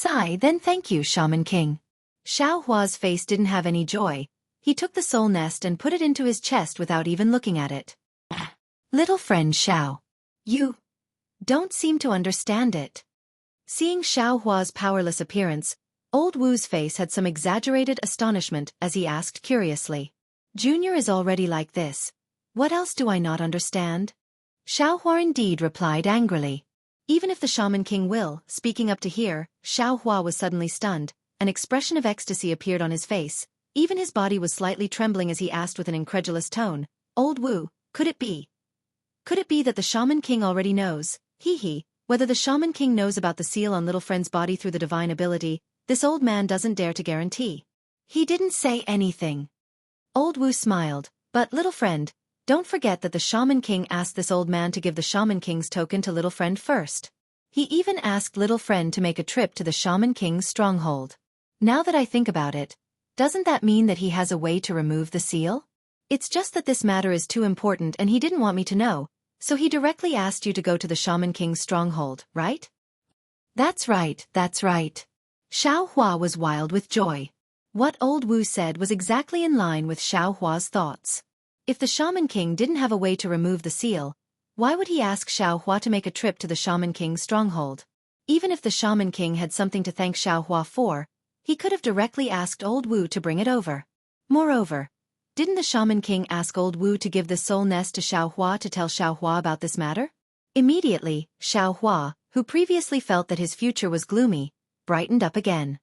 Then thank you, Shaman King. Xiao Hua's face didn't have any joy. He took the soul nest and put it into his chest without even looking at it. Little friend Xiao. You don't seem to understand it. Seeing Xiao Hua's powerless appearance, old Wu's face had some exaggerated astonishment as he asked curiously. Junior is already like this. What else do I not understand? Xiao Hua indeed replied angrily. Even if the Shaman King will, speaking up to hear, Xiao Hua was suddenly stunned. An expression of ecstasy appeared on his face. Even his body was slightly trembling as he asked with an incredulous tone, "Old Wu, could it be? Could it be that the Shaman King already knows, whether the Shaman King knows about the seal on little friend's body through the divine ability, this old man doesn't dare to guarantee." He didn't say anything. Old Wu smiled, "But little friend, don't forget that the Shaman King asked this old man to give the Shaman King's token to little friend first. He even asked little friend to make a trip to the Shaman King's stronghold. Now that I think about it, doesn't that mean that he has a way to remove the seal? It's just that this matter is too important and he didn't want me to know, so he directly asked you to go to the Shaman King's stronghold, right?" That's right. Xiao Hua was wild with joy. What old Wu said was exactly in line with Xiao Hua's thoughts. If the Shaman King didn't have a way to remove the seal, why would he ask Xiao Hua to make a trip to the Shaman King's stronghold? Even if the Shaman King had something to thank Xiao Hua for, he could have directly asked old Wu to bring it over. Moreover, didn't the Shaman King ask old Wu to give the soul nest to Xiao Hua to tell Xiao Hua about this matter? Immediately, Xiao Hua, who previously felt that his future was gloomy, brightened up again.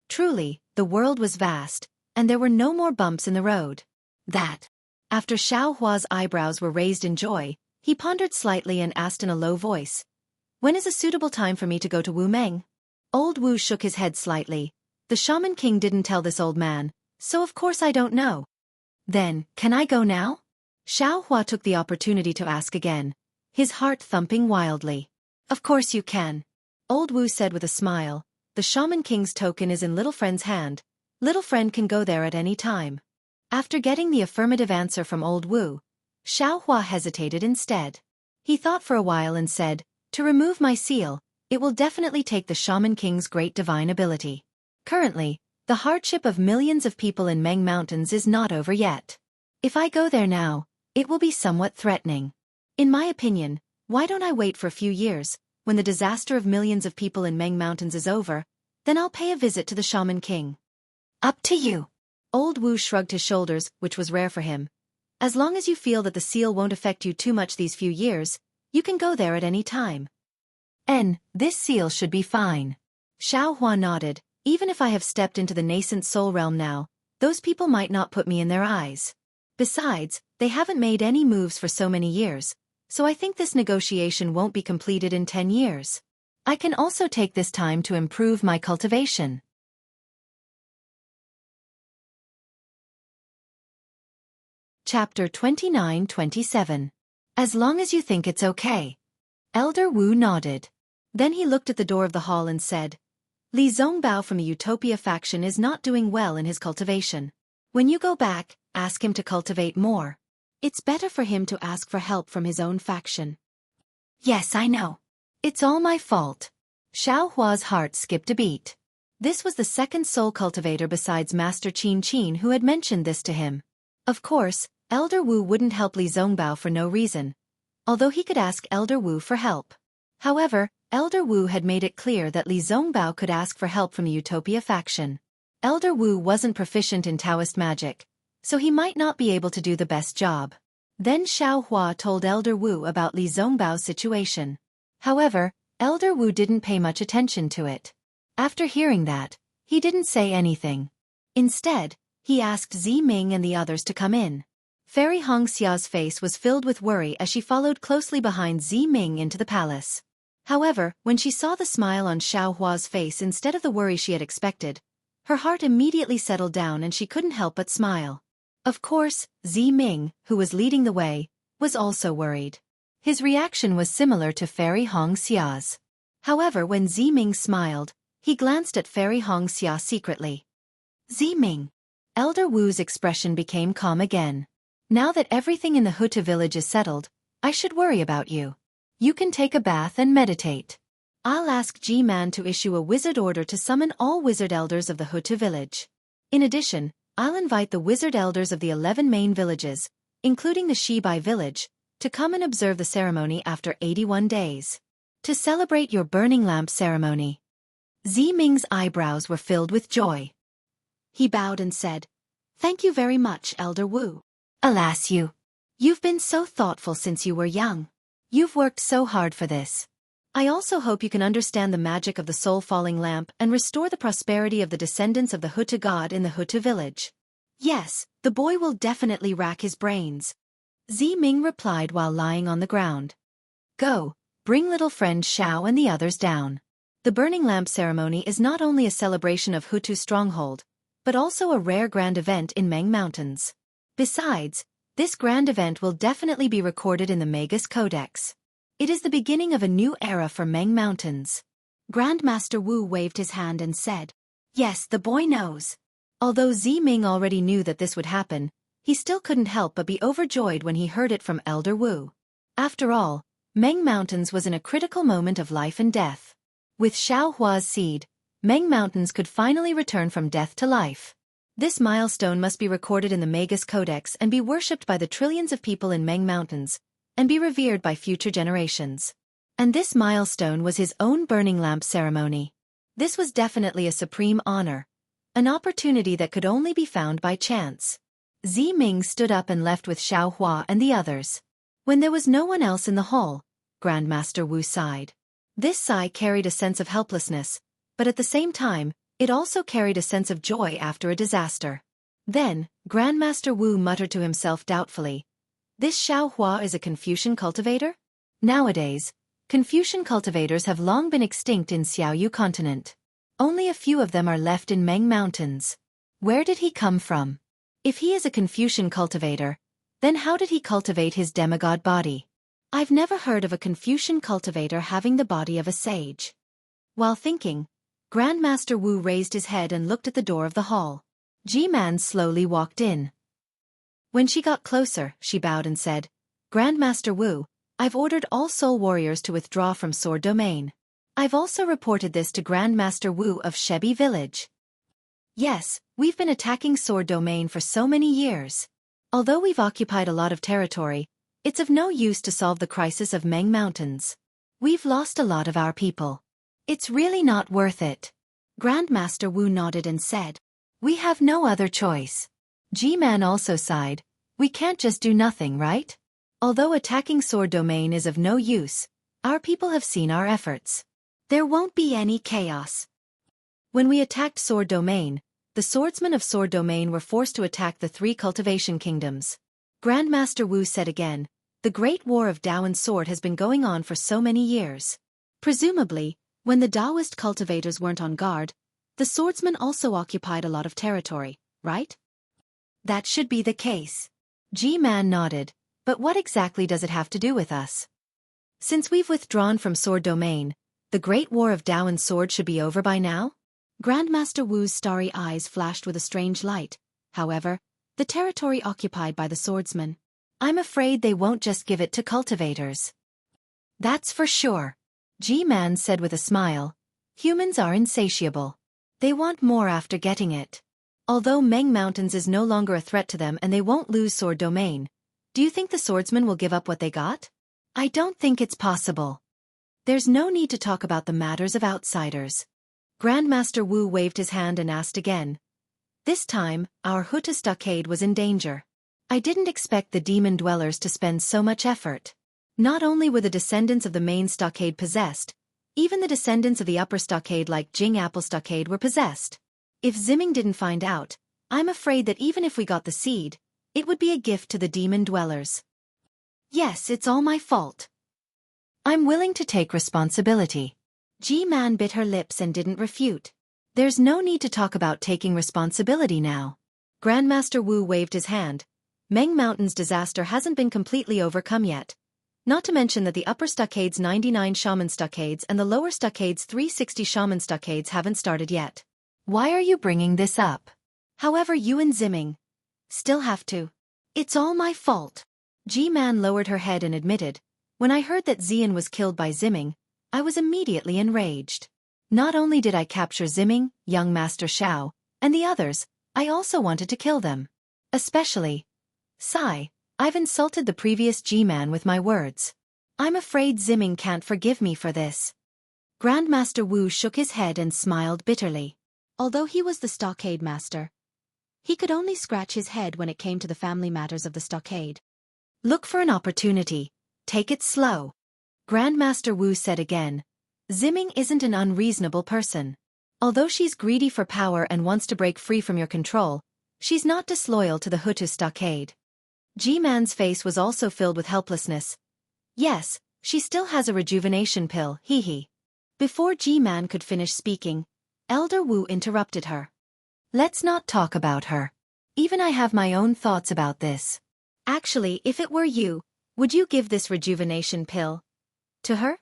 Truly, the world was vast, and there were no more bumps in the road. After Xiao Hua's eyebrows were raised in joy, he pondered slightly and asked in a low voice, "When is a suitable time for me to go to Wu Meng?" Old Wu shook his head slightly. "The Shaman King didn't tell this old man, so of course I don't know." "Then, can I go now?" Xiao Hua took the opportunity to ask again, his heart thumping wildly. "Of course you can," old Wu said with a smile. "The Shaman King's token is in little friend's hand. Little friend can go there at any time." After getting the affirmative answer from old Wu, Xiao Hua hesitated instead. He thought for a while and said, "To remove my seal, it will definitely take the Shaman King's great divine ability. Currently, the hardship of millions of people in Meng Mountains is not over yet. If I go there now, it will be somewhat threatening. In my opinion, why don't I wait for a few years, when the disaster of millions of people in Meng Mountains is over, then I'll pay a visit to the Shaman King." "Up to you." Old Wu shrugged his shoulders, which was rare for him. "As long as you feel that the seal won't affect you too much these few years, you can go there at any time." This seal should be fine." Xiao Hua nodded. "Even if I have stepped into the nascent soul realm now, those people might not put me in their eyes. Besides, they haven't made any moves for so many years, so I think this negotiation won't be completed in 10 years. I can also take this time to improve my cultivation." Chapter 29-27. As long as you think it's okay. Elder Wu nodded. Then he looked at the door of the hall and said, "Li Zongbao from the Utopia faction is not doing well in his cultivation. When you go back, ask him to cultivate more. It's better for him to ask for help from his own faction." "Yes, I know. It's all my fault." Xiao Hua's heart skipped a beat. This was the second soul cultivator besides Master Qin Qin who had mentioned this to him. Of course, Elder Wu wouldn't help Li Zongbao for no reason, although he could ask Elder Wu for help. However, Elder Wu had made it clear that Li Zongbao could ask for help from the Utopia faction. Elder Wu wasn't proficient in Taoist magic, so he might not be able to do the best job. Then Xiao Hua told Elder Wu about Li Zongbao's situation. However, Elder Wu didn't pay much attention to it. After hearing that, he didn't say anything. Instead, he asked Zi Ming and the others to come in. Fairy Hongxia's face was filled with worry as she followed closely behind Zi Ming into the palace. However, when she saw the smile on Xiao Hua's face instead of the worry she had expected, her heart immediately settled down and she couldn't help but smile. Of course, Zi Ming, who was leading the way, was also worried. His reaction was similar to Fairy Hongxia's. However, when Zi Ming smiled, he glanced at Fairy Hongxia secretly. Zi Ming. Elder Wu's expression became calm again. Now that everything in the Huta village is settled, I should worry about you. You can take a bath and meditate. I'll ask G-Man to issue a wizard order to summon all wizard elders of the Huta village. In addition, I'll invite the wizard elders of the 11 main villages, including the Shibai village, to come and observe the ceremony after 81 days. To celebrate your burning lamp ceremony. Zi Ming's eyebrows were filled with joy. He bowed and said, "Thank you very much, Elder Wu. Alas, You've been so thoughtful since you were young. You've worked so hard for this. I also hope you can understand the magic of the soul-falling lamp and restore the prosperity of the descendants of the Huta god in the Huta village." Yes, the boy will definitely rack his brains. Zi Ming replied while lying on the ground. Go, bring little friend Xiao and the others down. The burning lamp ceremony is not only a celebration of Hutu's stronghold, but also a rare grand event in Meng Mountains. Besides, this grand event will definitely be recorded in the Magus Codex. It is the beginning of a new era for Meng Mountains. Grandmaster Wu waved his hand and said, "Yes, the boy knows." Although Zi Ming already knew that this would happen, he still couldn't help but be overjoyed when he heard it from Elder Wu. After all, Meng Mountains was in a critical moment of life and death. With Xiao Hua's seed, Meng Mountains could finally return from death to life. This milestone must be recorded in the Magus Codex and be worshipped by the trillions of people in Meng Mountains, and be revered by future generations. And this milestone was his own burning lamp ceremony. This was definitely a supreme honor, an opportunity that could only be found by chance. Zi Ming stood up and left with Xiao Hua and the others. When there was no one else in the hall, Grandmaster Wu sighed. This sigh carried a sense of helplessness, but at the same time, it also carried a sense of joy after a disaster. Then, Grandmaster Wu muttered to himself doubtfully, "This Xiao Hua is a Confucian cultivator?" Nowadays, Confucian cultivators have long been extinct in Xiaoyu continent. Only a few of them are left in Meng Mountains. Where did he come from? If he is a Confucian cultivator, then how did he cultivate his demigod body? I've never heard of a Confucian cultivator having the body of a sage. While thinking, Grandmaster Wu raised his head and looked at the door of the hall. G-Man slowly walked in. When she got closer, she bowed and said, "Grandmaster Wu, I've ordered all soul warriors to withdraw from Sword Domain. I've also reported this to Grandmaster Wu of Shebi Village. Yes, we've been attacking Sword Domain for so many years. Although we've occupied a lot of territory, it's of no use to solve the crisis of Meng Mountains. We've lost a lot of our people. It's really not worth it." Grandmaster Wu nodded and said, "We have no other choice." G-Man also sighed, "We can't just do nothing, right? Although attacking Sword Domain is of no use, our people have seen our efforts. There won't be any chaos." When we attacked Sword Domain, the swordsmen of Sword Domain were forced to attack the 3 cultivation kingdoms. Grandmaster Wu said again, "The Great War of Dao and Sword has been going on for so many years. Presumably, when the Taoist cultivators weren't on guard, the swordsmen also occupied a lot of territory, right?" "That should be the case." G-Man nodded, "But what exactly does it have to do with us? Since we've withdrawn from Sword Domain, the Great War of Dao and Sword should be over by now?" Grandmaster Wu's starry eyes flashed with a strange light. "However, the territory occupied by the swordsmen, I'm afraid they won't just give it to cultivators." "That's for sure," G-Man said with a smile, Humans are insatiable. They want more after getting it. Although Meng Mountains is no longer a threat to them and they won't lose sword domain, do you think the swordsmen will give up what they got? I don't think it's possible. There's no need to talk about the matters of outsiders. Grandmaster Wu waved his hand and asked again. This time, our Huta stockade was in danger. I didn't expect the demon dwellers to spend so much effort. Not only were the descendants of the main stockade possessed, even the descendants of the upper stockade like Jing Apple stockade were possessed. If Ziming didn't find out, I'm afraid that even if we got the seed, it would be a gift to the demon dwellers. Yes, it's all my fault. I'm willing to take responsibility. G-Man bit her lips and didn't refute. There's no need to talk about taking responsibility now. Grandmaster Wu waved his hand. Meng Mountain's disaster hasn't been completely overcome yet. Not to mention that the upper stockade's 99 shaman stockades and the lower stockade's 360 shaman stockades haven't started yet. Why are you bringing this up? However, you and Ziming still have to. It's all my fault. G-Man lowered her head and admitted, when I heard that Xian was killed by Ziming, I was immediately enraged. Not only did I capture Ziming, young Master Xiao, and the others, I also wanted to kill them. Especially Sai. I've insulted the previous G-Man with my words. I'm afraid Ziming can't forgive me for this. Grandmaster Wu shook his head and smiled bitterly. Although he was the stockade master, he could only scratch his head when it came to the family matters of the stockade. Look for an opportunity. Take it slow. Grandmaster Wu said again. Ziming isn't an unreasonable person. Although she's greedy for power and wants to break free from your control, she's not disloyal to the Hutu stockade. G-Man's face was also filled with helplessness. Yes, she still has a rejuvenation pill, hee. Before G-Man could finish speaking, Elder Wu interrupted her. Let's not talk about her. Even I have my own thoughts about this. Actually, if it were you, would you give this rejuvenation pill to her?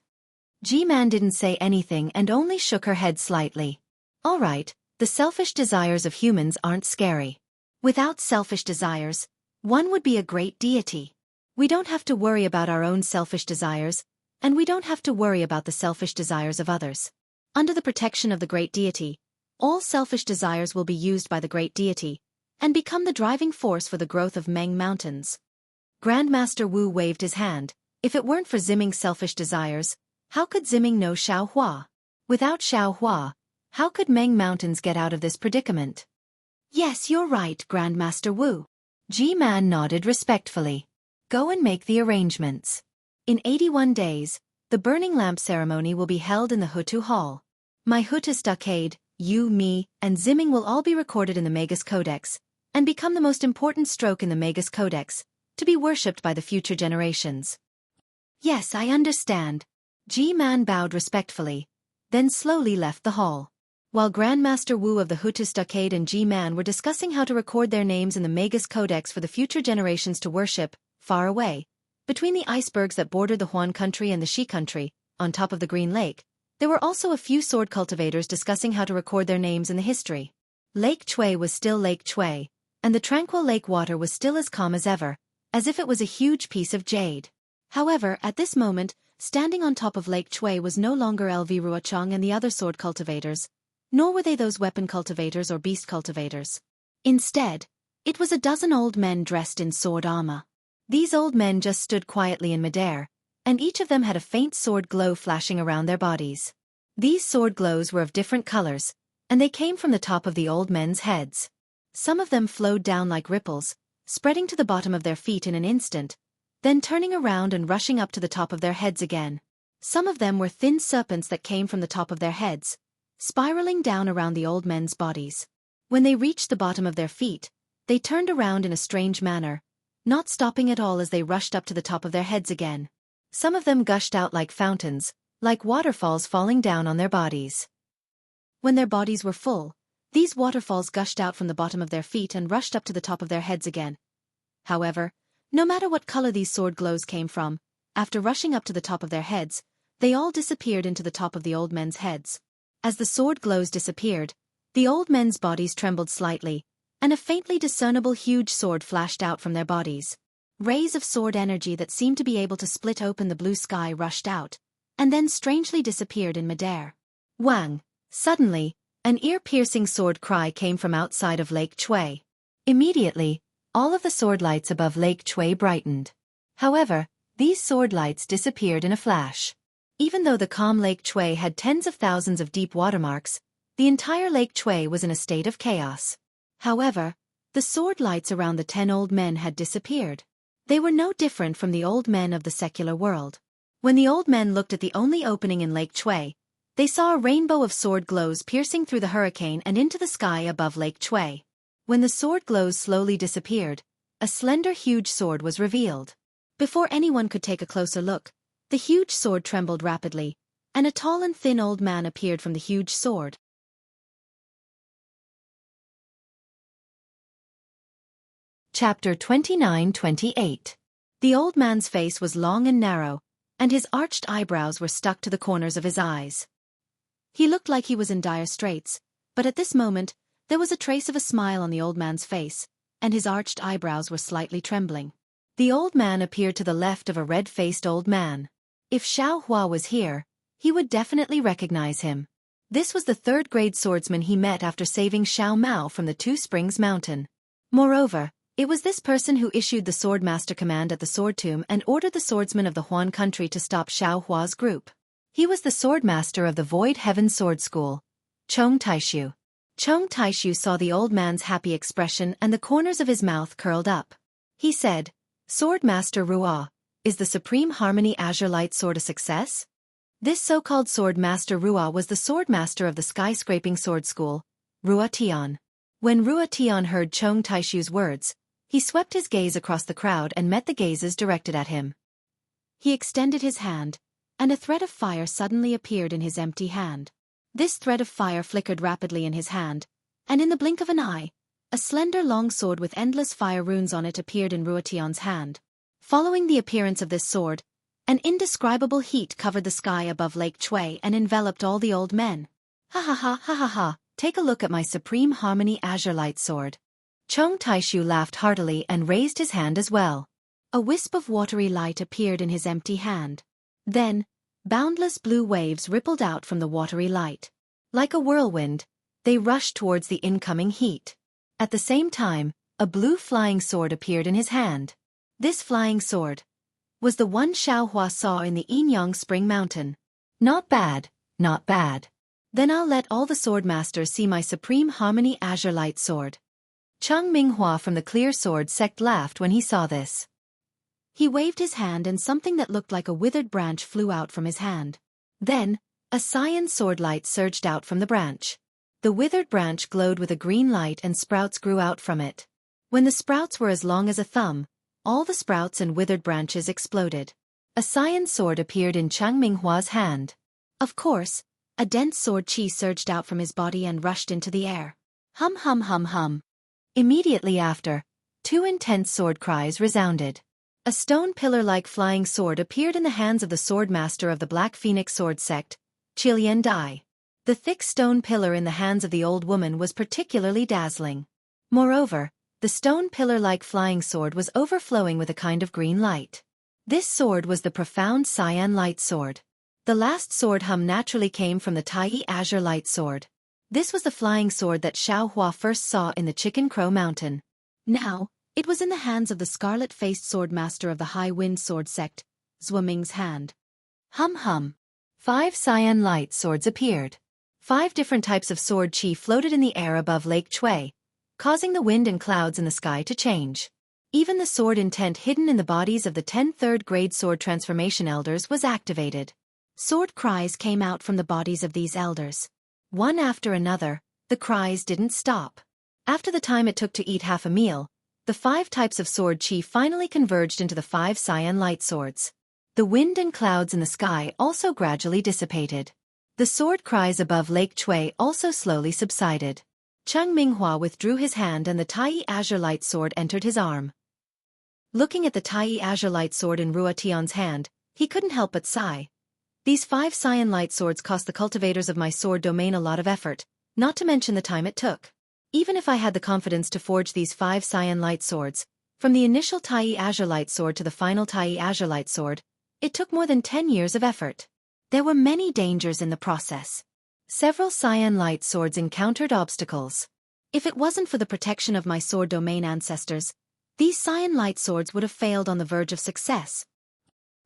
G-Man didn't say anything and only shook her head slightly. All right, the selfish desires of humans aren't scary. Without selfish desires, one would be a great deity. We don't have to worry about our own selfish desires, and we don't have to worry about the selfish desires of others. Under the protection of the great deity, all selfish desires will be used by the great deity, and become the driving force for the growth of Meng Mountains. Grandmaster Wu waved his hand. If it weren't for Ziming's selfish desires, how could Ziming know Xiao Hua? Without Xiao Hua, how could Meng Mountains get out of this predicament? Yes, you're right, Grandmaster Wu. G-Man nodded respectfully. Go and make the arrangements. In 81 days, the burning lamp ceremony will be held in the Hutu Hall. My Hutu stockade, you, me, and Ziming will all be recorded in the Magus Codex, and become the most important stroke in the Magus Codex, to be worshipped by the future generations. Yes, I understand. G-Man bowed respectfully, then slowly left the hall. While Grandmaster Wu of the Hutu stockade and G-Man were discussing how to record their names in the Magus Codex for the future generations to worship, far away, between the icebergs that bordered the Huan country and the Shi country, on top of the Green Lake, there were also a few sword cultivators discussing how to record their names in the history. Lake Chui was still Lake Chui, and the tranquil lake water was still as calm as ever, as if it was a huge piece of jade. However, at this moment, standing on top of Lake Chui was no longer LV Ruochang and the other sword cultivators, nor were they those weapon cultivators or beast cultivators. Instead, it was a dozen old men dressed in sword armor. These old men just stood quietly in midair, and each of them had a faint sword glow flashing around their bodies. These sword glows were of different colors, and they came from the top of the old men's heads. Some of them flowed down like ripples, spreading to the bottom of their feet in an instant, then turning around and rushing up to the top of their heads again. Some of them were thin serpents that came from the top of their heads, spiraling down around the old men's bodies. When they reached the bottom of their feet, they turned around in a strange manner, not stopping at all as they rushed up to the top of their heads again. Some of them gushed out like fountains, like waterfalls falling down on their bodies. When their bodies were full, these waterfalls gushed out from the bottom of their feet and rushed up to the top of their heads again. However, no matter what color these sword glows came from, after rushing up to the top of their heads, they all disappeared into the top of the old men's heads. As the sword glows disappeared, the old men's bodies trembled slightly, and a faintly discernible huge sword flashed out from their bodies. Rays of sword energy that seemed to be able to split open the blue sky rushed out, and then strangely disappeared in midair. Wang! Suddenly, an ear-piercing sword cry came from outside of Lake Xueqi. Immediately, all of the sword lights above Lake Xueqi brightened. However, these sword lights disappeared in a flash. Even though the calm Lake Xueqi had tens of thousands of deep watermarks, the entire Lake Xueqi was in a state of chaos. However, the sword lights around the 10 old men had disappeared. They were no different from the old men of the secular world. When the old men looked at the only opening in Lake Xueqi, they saw a rainbow of sword glows piercing through the hurricane and into the sky above Lake Xueqi. When the sword glows slowly disappeared, a slender huge sword was revealed. Before anyone could take a closer look, the huge sword trembled rapidly, and a tall and thin old man appeared from the huge sword. Chapter 29-28. The old man's face was long and narrow, and his arched eyebrows were stuck to the corners of his eyes. He looked like he was in dire straits, but at this moment, there was a trace of a smile on the old man's face, and his arched eyebrows were slightly trembling. The old man appeared to the left of a red-faced old man. If Xiao Hua was here, he would definitely recognize him. This was the third-grade swordsman he met after saving Xiao Mao from the Two Springs Mountain. Moreover, it was this person who issued the swordmaster command at the sword tomb and ordered the swordsmen of the Huan country to stop Xiao Hua's group. He was the swordmaster of the Void Heaven Sword School, Chong Taishu. Chong Taishu saw the old man's happy expression and the corners of his mouth curled up. He said, "Swordmaster Ruo, is the Supreme Harmony Azure Light Sword a success?" This so-called Swordmaster Ruo was the swordmaster of the skyscraping sword school, Ruo Tian. When Ruo Tian heard Chong Taishu's words, he swept his gaze across the crowd and met the gazes directed at him. He extended his hand, and a thread of fire suddenly appeared in his empty hand. This thread of fire flickered rapidly in his hand, and in the blink of an eye, a slender long sword with endless fire runes on it appeared in Ruo Tian's hand. Following the appearance of this sword, an indescribable heat covered the sky above Lake Xueqi and enveloped all the old men. "Ha ha ha ha ha ha, take a look at my Supreme Harmony Azure Light Sword." Chong Taishu laughed heartily and raised his hand as well. A wisp of watery light appeared in his empty hand. Then, boundless blue waves rippled out from the watery light. Like a whirlwind, they rushed towards the incoming heat. At the same time, a blue flying sword appeared in his hand. This flying sword was the one Xiao Hua saw in the Yinyang Spring Mountain. "Not bad, not bad. Then I'll let all the swordmasters see my Supreme Harmony Azure Light Sword." Cheng Minghua from the Clear Sword sect laughed when he saw this. He waved his hand and something that looked like a withered branch flew out from his hand. Then, a cyan sword light surged out from the branch. The withered branch glowed with a green light and sprouts grew out from it. When the sprouts were as long as a thumb, all the sprouts and withered branches exploded. A cyan sword appeared in Cheng Minghua's hand. Of course, a dense sword chi surged out from his body and rushed into the air. Hum hum hum hum. Immediately after, two intense sword cries resounded. A stone pillar-like flying sword appeared in the hands of the swordmaster of the Black Phoenix Sword Sect, Qilian Dai. The thick stone pillar in the hands of the old woman was particularly dazzling. Moreover, the stone pillar-like flying sword was overflowing with a kind of green light. This sword was the profound cyan light sword. The last sword hum naturally came from the Taiyi Azure Light Sword. This was the flying sword that Xiao Hua first saw in the Chicken Crow Mountain. Now, it was in the hands of the scarlet-faced swordmaster of the High Wind Sword Sect, Zhuo Ming's hand. Hum hum. 5 cyan light swords appeared. 5 different types of sword chi floated in the air above Lake Xueqi, causing the wind and clouds in the sky to change. Even the sword intent hidden in the bodies of the 10 third-grade sword transformation elders was activated. Sword cries came out from the bodies of these elders. One after another, the cries didn't stop. After the time it took to eat half a meal, the 5 types of sword chi finally converged into the 5 cyan light swords. The wind and clouds in the sky also gradually dissipated. The sword cries above Lake Xueqi also slowly subsided. Cheng Minghua withdrew his hand and the Taiyi Azure Light Sword entered his arm. Looking at the Taiyi Azure Light Sword in Ruo Tian's hand, he couldn't help but sigh. These 5 cyan light swords cost the cultivators of my sword domain a lot of effort, not to mention the time it took. Even if I had the confidence to forge these 5 cyan light swords, from the initial Taiyi Azure Light Sword to the final Taiyi Azure Light Sword, it took more than 10 years of effort. There were many dangers in the process. Several cyan light swords encountered obstacles. If it wasn't for the protection of my sword domain ancestors, these cyan light swords would have failed on the verge of success.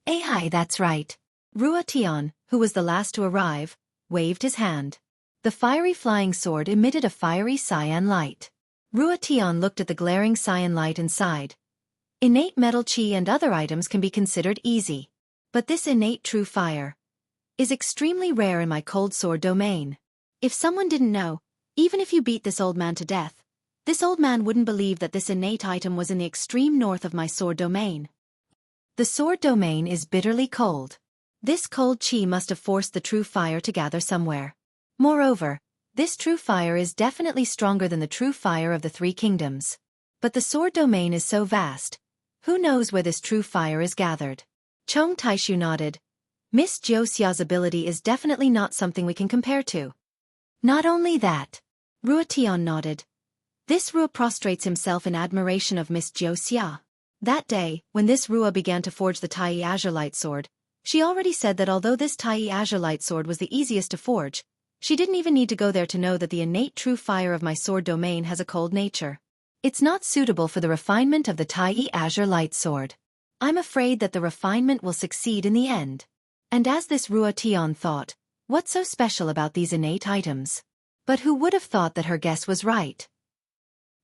Hi, that's right. Ruatian, who was the last to arrive, waved his hand. The fiery flying sword emitted a fiery cyan light. Ruatian looked at the glaring cyan light and sighed. Innate metal chi and other items can be considered easy. But this innate true fire is extremely rare in my cold sword domain. If someone didn't know, even if you beat this old man to death, this old man wouldn't believe that this innate item was in the extreme north of my sword domain. The sword domain is bitterly cold. This cold chi must have forced the true fire to gather somewhere. Moreover, this true fire is definitely stronger than the true fire of the three kingdoms. But the sword domain is so vast, who knows where this true fire is gathered? Chong Taishu nodded. Miss Jiuxia's ability is definitely not something we can compare to. Not only that. Ruatian nodded. This Rua prostrates himself in admiration of Miss Jiuxia. That day, when this Rua began to forge the Tai Azure Light Sword, she already said that although this Tai Azure Light Sword was the easiest to forge, she didn't even need to go there to know that the innate true fire of my sword domain has a cold nature. It's not suitable for the refinement of the Tai Azure Light Sword. I'm afraid that the refinement will succeed in the end. And as this Ruatian thought, what's so special about these innate items? But who would have thought that her guess was right?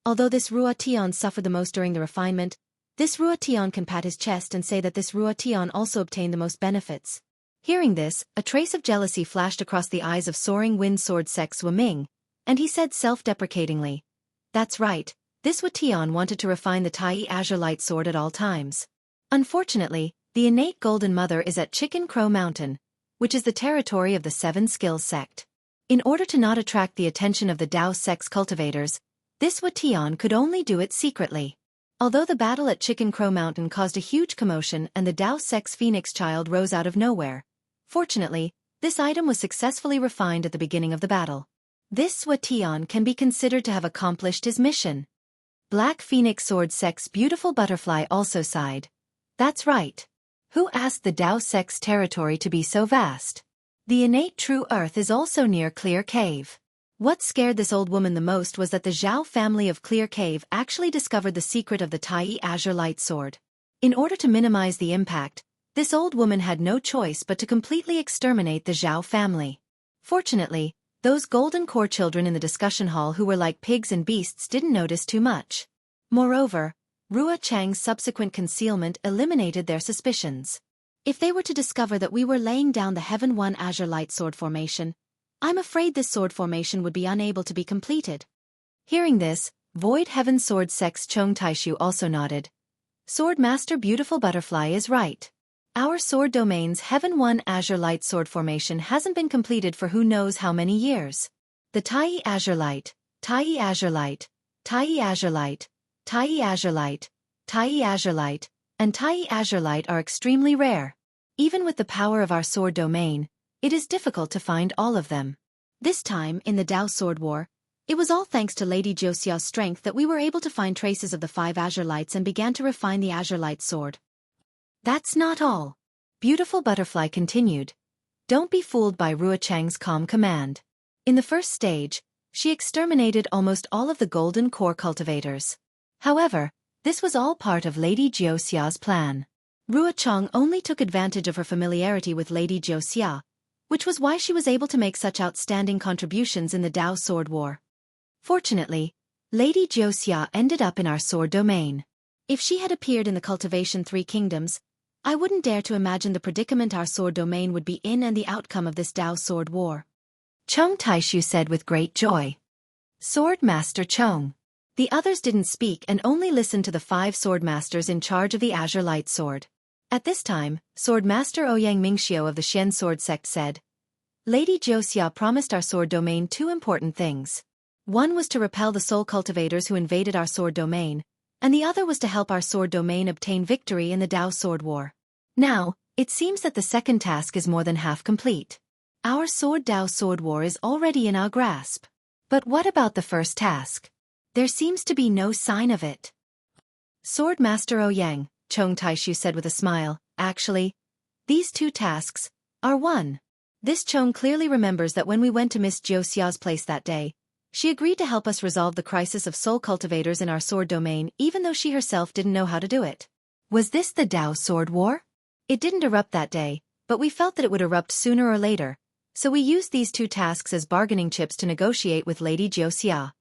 Although this Ruatian suffered the most during the refinement, this Ruatian can pat his chest and say that this Ruatian also obtained the most benefits. Hearing this, a trace of jealousy flashed across the eyes of soaring wind sword Sek Swimming, and he said self-deprecatingly, "That's right, this Ruatian wanted to refine the Tai Azure Light Sword at all times. Unfortunately, the innate Golden Mother is at Chicken Crow Mountain, which is the territory of the Seven Skills sect. In order to not attract the attention of the Dao sect's cultivators, this Ruatian could only do it secretly. Although the battle at Chicken Crow Mountain caused a huge commotion and the Dao sect's Phoenix Child rose out of nowhere, fortunately, this item was successfully refined at the beginning of the battle. This Ruatian can be considered to have accomplished his mission." Black Phoenix Sword Sect's beautiful butterfly also sighed. "That's right. Who asked the Dao sect's territory to be so vast? The innate true earth is also near Clear Cave." What scared this old woman the most was that the Zhao family of Clear Cave actually discovered the secret of the Tai Azure Light Sword. In order to minimize the impact, this old woman had no choice but to completely exterminate the Zhao family. Fortunately, those golden core children in the discussion hall who were like pigs and beasts didn't notice too much. Moreover, Rua Chang's subsequent concealment eliminated their suspicions. If they were to discover that we were laying down the Heaven One Azure Light Sword formation, I'm afraid this sword formation would be unable to be completed. Hearing this, Void Heaven Sword Sect's Chong Taishu also nodded. Sword Master Beautiful Butterfly is right. Our sword domain's Heaven One Azure Light Sword formation hasn't been completed for who knows how many years. The Tai Azure Light, Tai Azure Light, Tai Azure Light, Tai Azure Light, Tai Azure Light, and Tai Azure Light are extremely rare. Even with the power of our sword domain, it is difficult to find all of them. This time, in the Dao Sword War, it was all thanks to Lady Jiuxia's strength that we were able to find traces of the 5 Azure Lights and began to refine the Azure Light Sword. That's not all. Beautiful Butterfly continued. Don't be fooled by Rua Chang's calm command. In the first stage, she exterminated almost all of the Golden Core cultivators. However, this was all part of Lady Jiuxia's plan. Rua Chang only took advantage of her familiarity with Lady Jiuxia, which was why she was able to make such outstanding contributions in the Dao Sword War. Fortunately, Lady Jiuxia ended up in our sword domain. If she had appeared in the Cultivation Three Kingdoms, I wouldn't dare to imagine the predicament our sword domain would be in and the outcome of this Dao Sword War. Chong Taishu said with great joy. Sword Master Chong. The others didn't speak and only listened to the 5 sword masters in charge of the Azure Light Sword. At this time, Sword Master Ouyang Mingxiu of the Xian Sword Sect said, Lady Jiuxia promised our sword domain 2 important things. One was to repel the soul cultivators who invaded our sword domain, and the other was to help our sword domain obtain victory in the Dao Sword War. Now, it seems that the second task is more than half complete. Our sword Dao Sword War is already in our grasp. But what about the first task? There seems to be no sign of it. Sword Master Ouyang, Chong Taishu said with a smile, actually, these 2 tasks are one. This Chong clearly remembers that when we went to Miss Jiuxia's place that day, she agreed to help us resolve the crisis of soul cultivators in our sword domain even though she herself didn't know how to do it. Was this the Dao Sword War? It didn't erupt that day, but we felt that it would erupt sooner or later, so we used these two tasks as bargaining chips to negotiate with Lady Jiuxia.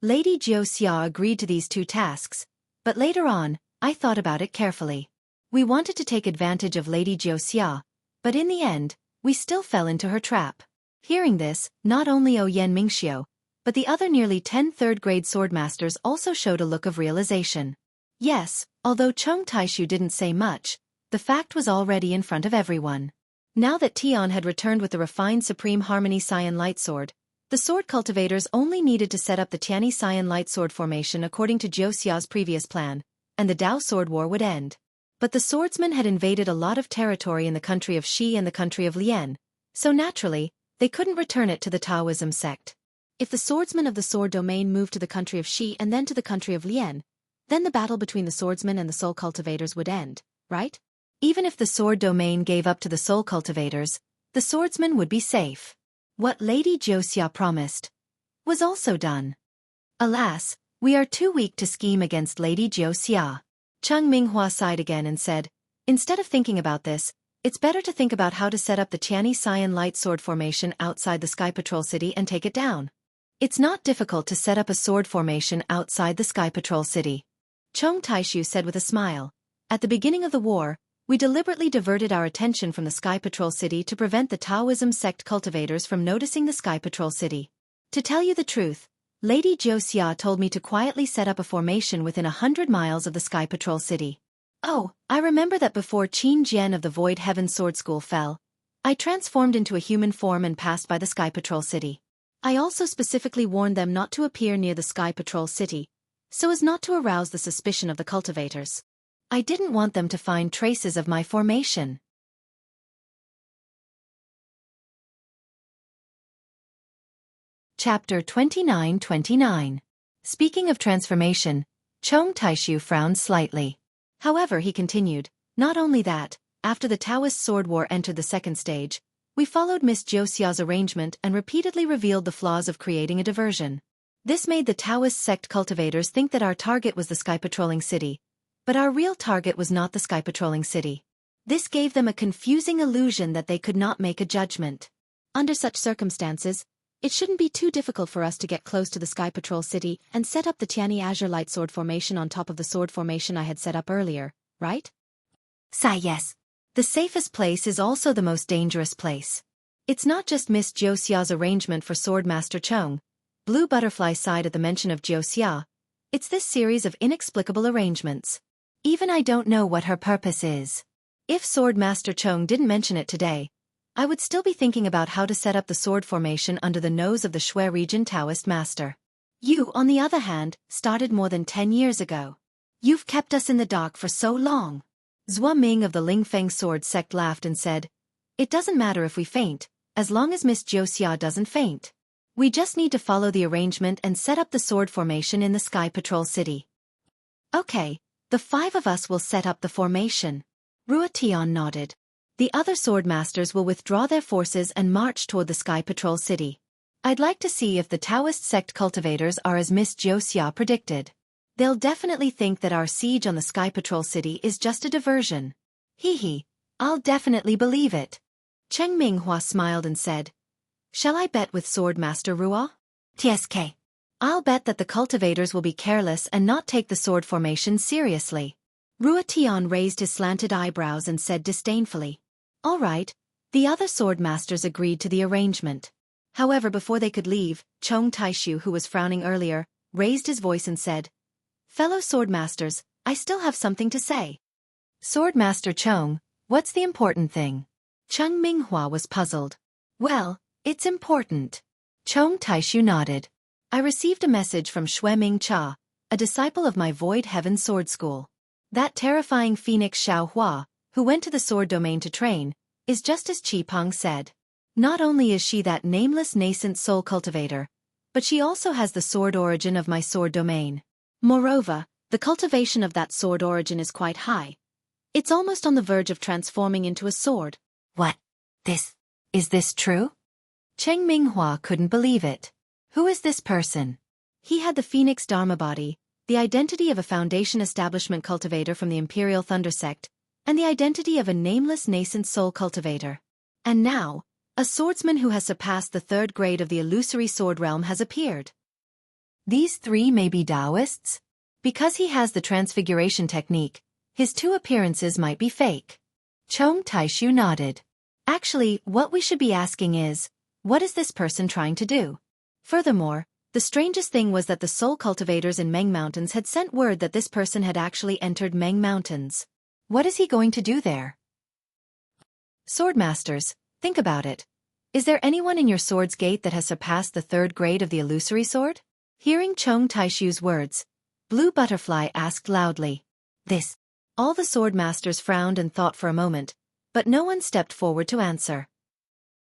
Lady Jiuxia agreed to these two tasks, but later on, I thought about it carefully. We wanted to take advantage of Lady Jiuxia, but in the end, we still fell into her trap. Hearing this, not only Oyen Mingxiu, but the other nearly 10 third-grade swordmasters also showed a look of realization. Yes, although Chong Taishu didn't say much, the fact was already in front of everyone. Now that Tian had returned with the refined Supreme Harmony Cyan Light Sword, the sword cultivators only needed to set up the Tianyi Cyan Light Sword formation according to Jiuxia's previous plan, and the Dao Sword War would end. But the swordsmen had invaded a lot of territory in the country of Shi and the country of Lian, so naturally, they couldn't return it to the Taoism sect. If the swordsmen of the sword domain moved to the country of Shi and then to the country of Lian, then the battle between the swordsmen and the soul cultivators would end, right? Even if the sword domain gave up to the soul cultivators, the swordsmen would be safe. What Lady Jiuxia promised was also done. Alas, we are too weak to scheme against Lady Jiuxia. Cheng Minghua sighed again and said, instead of thinking about this, it's better to think about how to set up the Tianyi Cyan Light Sword formation outside the Sky Patrol City and take it down. It's not difficult to set up a sword formation outside the Sky Patrol City. Chong Taishu said with a smile. At the beginning of the war, we deliberately diverted our attention from the Sky Patrol City to prevent the Taoism sect cultivators from noticing the Sky Patrol City. To tell you the truth, Lady Jiuxia told me to quietly set up a formation within 100 miles of the Sky Patrol City. Oh, I remember that before Qin Jian of the Void Heaven Sword School fell, I transformed into a human form and passed by the Sky Patrol City. I also specifically warned them not to appear near the Sky Patrol City, so as not to arouse the suspicion of the cultivators. I didn't want them to find traces of my formation. Chapter 29-29. Speaking of transformation, Chong Taishu frowned slightly. However, he continued, not only that, after the Taoist Sword War entered the second stage, we followed Miss Jiuxia's arrangement and repeatedly revealed the flaws of creating a diversion. This made the Taoist sect cultivators think that our target was the Sky Patrolling City, but our real target was not the Sky Patrolling City. This gave them a confusing illusion that they could not make a judgment. Under such circumstances, it shouldn't be too difficult for us to get close to the Sky Patrol City and set up the Tianyi Azure Light Sword formation on top of the sword formation I had set up earlier, right? Yes. The safest place is also the most dangerous place. It's not just Miss Jiuxia's arrangement for Swordmaster Chong. Blue Butterfly sighed at the mention of Jiuxia. It's this series of inexplicable arrangements. Even I don't know what her purpose is. If Swordmaster Chong didn't mention it today, I would still be thinking about how to set up the sword formation under the nose of the Shui region Taoist master. You, on the other hand, started more than 10 years ago. You've kept us in the dark for so long. Zhua Ming of the Lingfeng sword sect laughed and said, it doesn't matter if we faint, as long as Miss Jiuxia doesn't faint. We just need to follow the arrangement and set up the sword formation in the Sky Patrol City. Okay, the 5 of us will set up the formation. Ruatian nodded. The other swordmasters will withdraw their forces and march toward the Sky Patrol City. I'd like to see if the Taoist sect cultivators are as Miss Jiuxia predicted. They'll definitely think that our siege on the Sky Patrol City is just a diversion. I'll definitely believe it. Cheng Minghua smiled and said, shall I bet with Swordmaster Rua? TSK. I'll bet that the cultivators will be careless and not take the sword formation seriously. Ruatian raised his slanted eyebrows and said disdainfully, all right. The other swordmasters agreed to the arrangement. However, before they could leave, Chong Taishu, who was frowning earlier, raised his voice and said, fellow swordmasters, I still have something to say. Swordmaster Chong, what's the important thing? Cheng Minghua was puzzled. Well, it's important. Chong Taishu nodded. I received a message from Xue Ming Cha, a disciple of my Void Heaven Sword School. That terrifying phoenix Xiao Hua, who went to the sword domain to train, is just as Qi Peng said. Not only is she that nameless nascent soul cultivator, but she also has the sword origin of my sword domain. Moreover, the cultivation of that sword origin is quite high. It's almost on the verge of transforming into a sword. What? This Is this true? Cheng Minghua couldn't believe it. Who is this person? He had the Phoenix Dharma body, the identity of a Foundation establishment cultivator from the Imperial Thunder sect, and the identity of a nameless nascent soul cultivator. And now, a swordsman who has surpassed the 3rd grade of the illusory sword realm has appeared. These 3 may be Taoists? Because he has the transfiguration technique, his 2 appearances might be fake. Chong Taishu nodded. Actually, what we should be asking is, what is this person trying to do? Furthermore, the strangest thing was that the soul cultivators in Meng Mountains had sent word that this person had actually entered Meng Mountains. What is he going to do there? Swordmasters, think about it. Is there anyone in your sword's gate that has surpassed the 3rd grade of the illusory sword? Hearing Chong Taishu's words, Blue Butterfly asked loudly. This. All the swordmasters frowned and thought for a moment, but no one stepped forward to answer.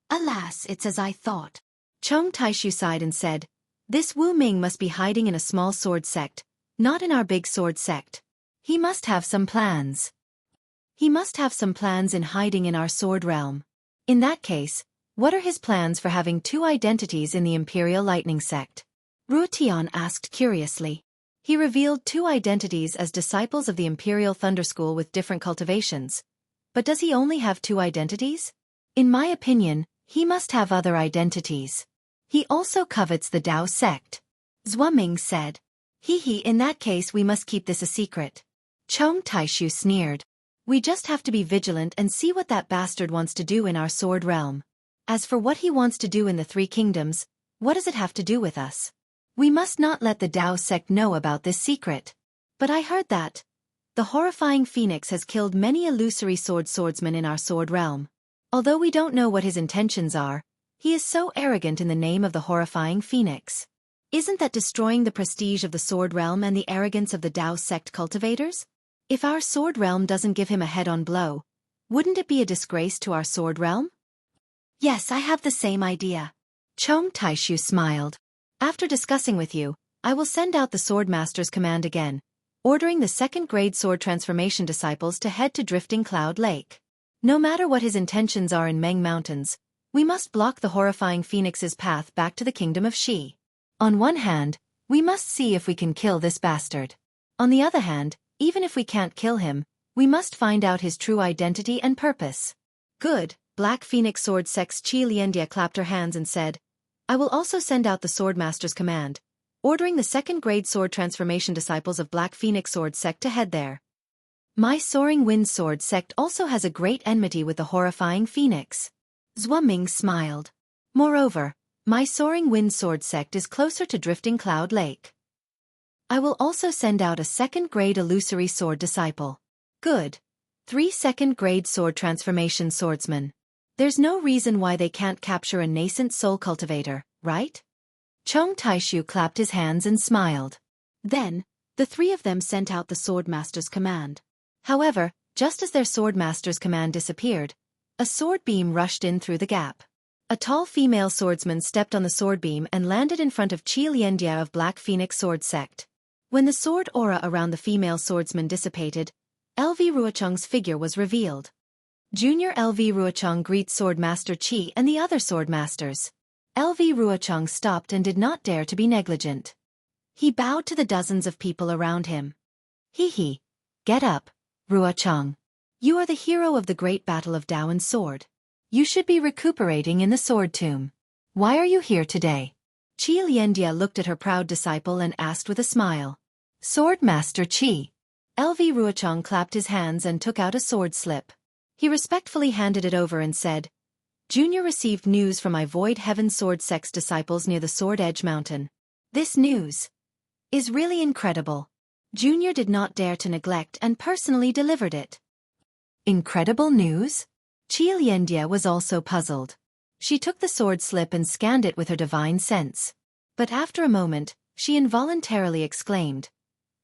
Alas, it's as I thought. Chong Taishu sighed and said, This Wu Ming must be hiding in a small sword sect, not in our big sword sect. He must have some plans. He must have some plans in hiding in our sword realm. In that case, what are his plans for having 2 identities in the Imperial Lightning sect? Ruotian asked curiously. He revealed 2 identities as disciples of the Imperial Thunder School with different cultivations. But does he only have 2 identities? In my opinion, he must have other identities. He also covets the Dao sect. Xueming said. In that case we must keep this a secret. Chong Taishu sneered. We just have to be vigilant and see what that bastard wants to do in our sword realm. As for what he wants to do in the 3 kingdoms, what does it have to do with us? We must not let the Dao sect know about this secret. But I heard that the horrifying phoenix has killed many illusory swordsmen in our sword realm. Although we don't know what his intentions are, he is so arrogant in the name of the horrifying phoenix. Isn't that destroying the prestige of the sword realm and the arrogance of the Dao sect cultivators? If our sword realm doesn't give him a head-on blow, wouldn't it be a disgrace to our sword realm? Yes, I have the same idea. Chong Taishu smiled. After discussing with you, I will send out the Swordmaster's command again, ordering the 2nd grade sword transformation disciples to head to Drifting Cloud Lake. No matter what his intentions are in Meng Mountains, we must block the horrifying phoenix's path back to the kingdom of Xi. On one hand, we must see if we can kill this bastard. On the other hand, even if we can't kill him, we must find out his true identity and purpose. Good, Black Phoenix Sword Sect's Qi Liandia clapped her hands and said, I will also send out the Swordmaster's command, ordering the 2nd grade sword transformation disciples of Black Phoenix Sword Sect to head there. My Soaring Wind Sword Sect also has a great enmity with the horrifying phoenix. Xueming smiled. Moreover, my Soaring Wind Sword Sect is closer to Drifting Cloud Lake. I will also send out a 2nd grade illusory sword disciple. Good. 3 2nd grade sword transformation swordsmen. There's no reason why they can't capture a nascent soul cultivator, right? Chong Taishu clapped his hands and smiled. Then, the 3 of them sent out the Swordmaster's command. However, just as their Swordmaster's command disappeared, a sword beam rushed in through the gap. A tall female swordsman stepped on the sword beam and landed in front of Qi Liandia of Black Phoenix Sword Sect. When the sword aura around the female swordsman dissipated, LV Ruocheng's figure was revealed. Junior LV Ruocheng greets Swordmaster Qi and the other Swordmasters. LV Ruocheng stopped and did not dare to be negligent. He bowed to the dozens of people around him. Get up, Ruocheng. You are the hero of the great battle of Dao and Sword. You should be recuperating in the Sword Tomb. Why are you here today? Qi Liandia looked at her proud disciple and asked with a smile. Swordmaster Qi. LV Ruocheng clapped his hands and took out a sword slip. He respectfully handed it over and said, Junior received news from my Void Heaven Sword Sect's disciples near the Sword Edge Mountain. This news is really incredible. Junior did not dare to neglect and personally delivered it. Incredible news? Qi Liandia was also puzzled. She took the sword slip and scanned it with her divine sense. But after a moment, she involuntarily exclaimed,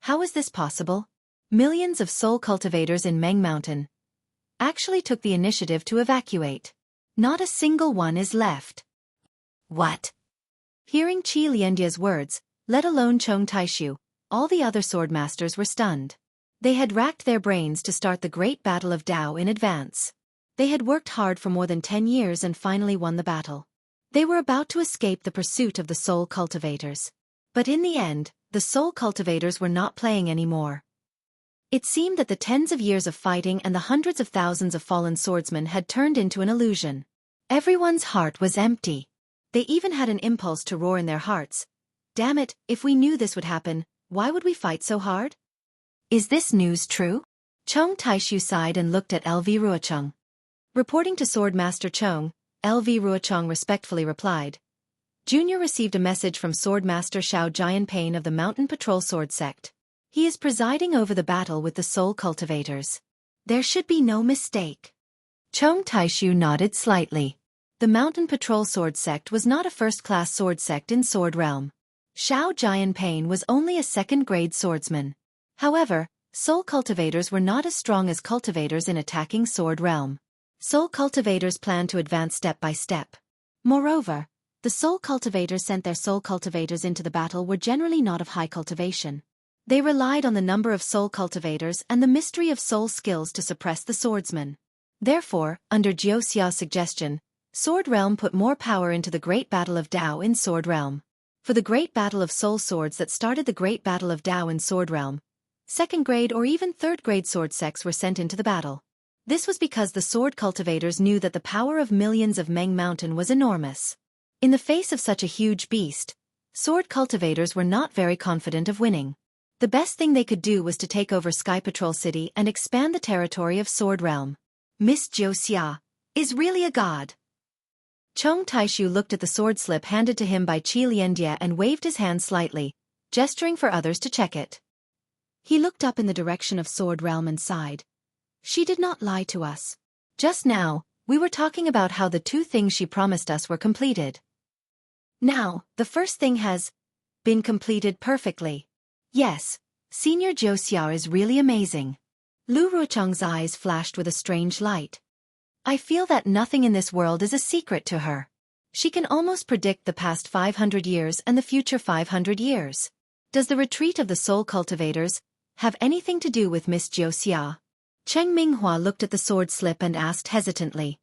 How is this possible? Millions of soul cultivators in Meng Mountain actually took the initiative to evacuate. Not a single one is left. What? Hearing Qi Liandia's words, let alone Chong Taishu, all the other swordmasters were stunned. They had racked their brains to start the great battle of Dao in advance. They had worked hard for more than 10 years and finally won the battle. They were about to escape the pursuit of the soul cultivators. But in the end, the soul cultivators were not playing anymore. It seemed that the tens of years of fighting and the hundreds of thousands of fallen swordsmen had turned into an illusion. Everyone's heart was empty. They even had an impulse to roar in their hearts. Damn it, if we knew this would happen, why would we fight so hard? Is this news true? Chong Taishu sighed and looked at LV Ruocheng. Reporting to Swordmaster Chong, LV Ruocheng respectfully replied. Junior received a message from Swordmaster Xiao Jianpain of the Mountain Patrol Sword Sect. He is presiding over the battle with the soul cultivators. There should be no mistake. Chong Taishu nodded slightly. The Mountain Patrol Sword Sect was not a first-class sword sect in Sword Realm. Xiao Jianpain was only a second-grade swordsman. However, soul cultivators were not as strong as cultivators in attacking Sword Realm. Soul cultivators planned to advance step by step. Moreover, the soul cultivators sent their soul cultivators into the battle were generally not of high cultivation. They relied on the number of soul cultivators and the mystery of soul skills to suppress the swordsmen. Therefore, under Jiu Xiao's suggestion, Sword Realm put more power into the Great Battle of Dao in Sword Realm. For the Great Battle of Soul Swords that started the Great Battle of Dao in Sword Realm, second-grade or even third-grade sword sects were sent into the battle. This was because the sword cultivators knew that the power of millions of Meng Mountain was enormous. In the face of such a huge beast, sword cultivators were not very confident of winning. The best thing they could do was to take over Sky Patrol City and expand the territory of Sword Realm. Miss Jiu Xia is really a god. Chong Taishu looked at the sword slip handed to him by Qi Lianjie and waved his hand slightly, gesturing for others to check it. He looked up in the direction of Sword Realm and sighed. She did not lie to us. Just now, we were talking about how the two things she promised us were completed. Now, the first thing has been completed perfectly. Yes, Senior Jiu Xia is really amazing. Lu Ruocheng's eyes flashed with a strange light. I feel that nothing in this world is a secret to her. She can almost predict the past 500 years and the future 500 years. Does the retreat of the soul cultivators have anything to do with Miss Jiu Xia? Cheng Minghua looked at the sword slip and asked hesitantly.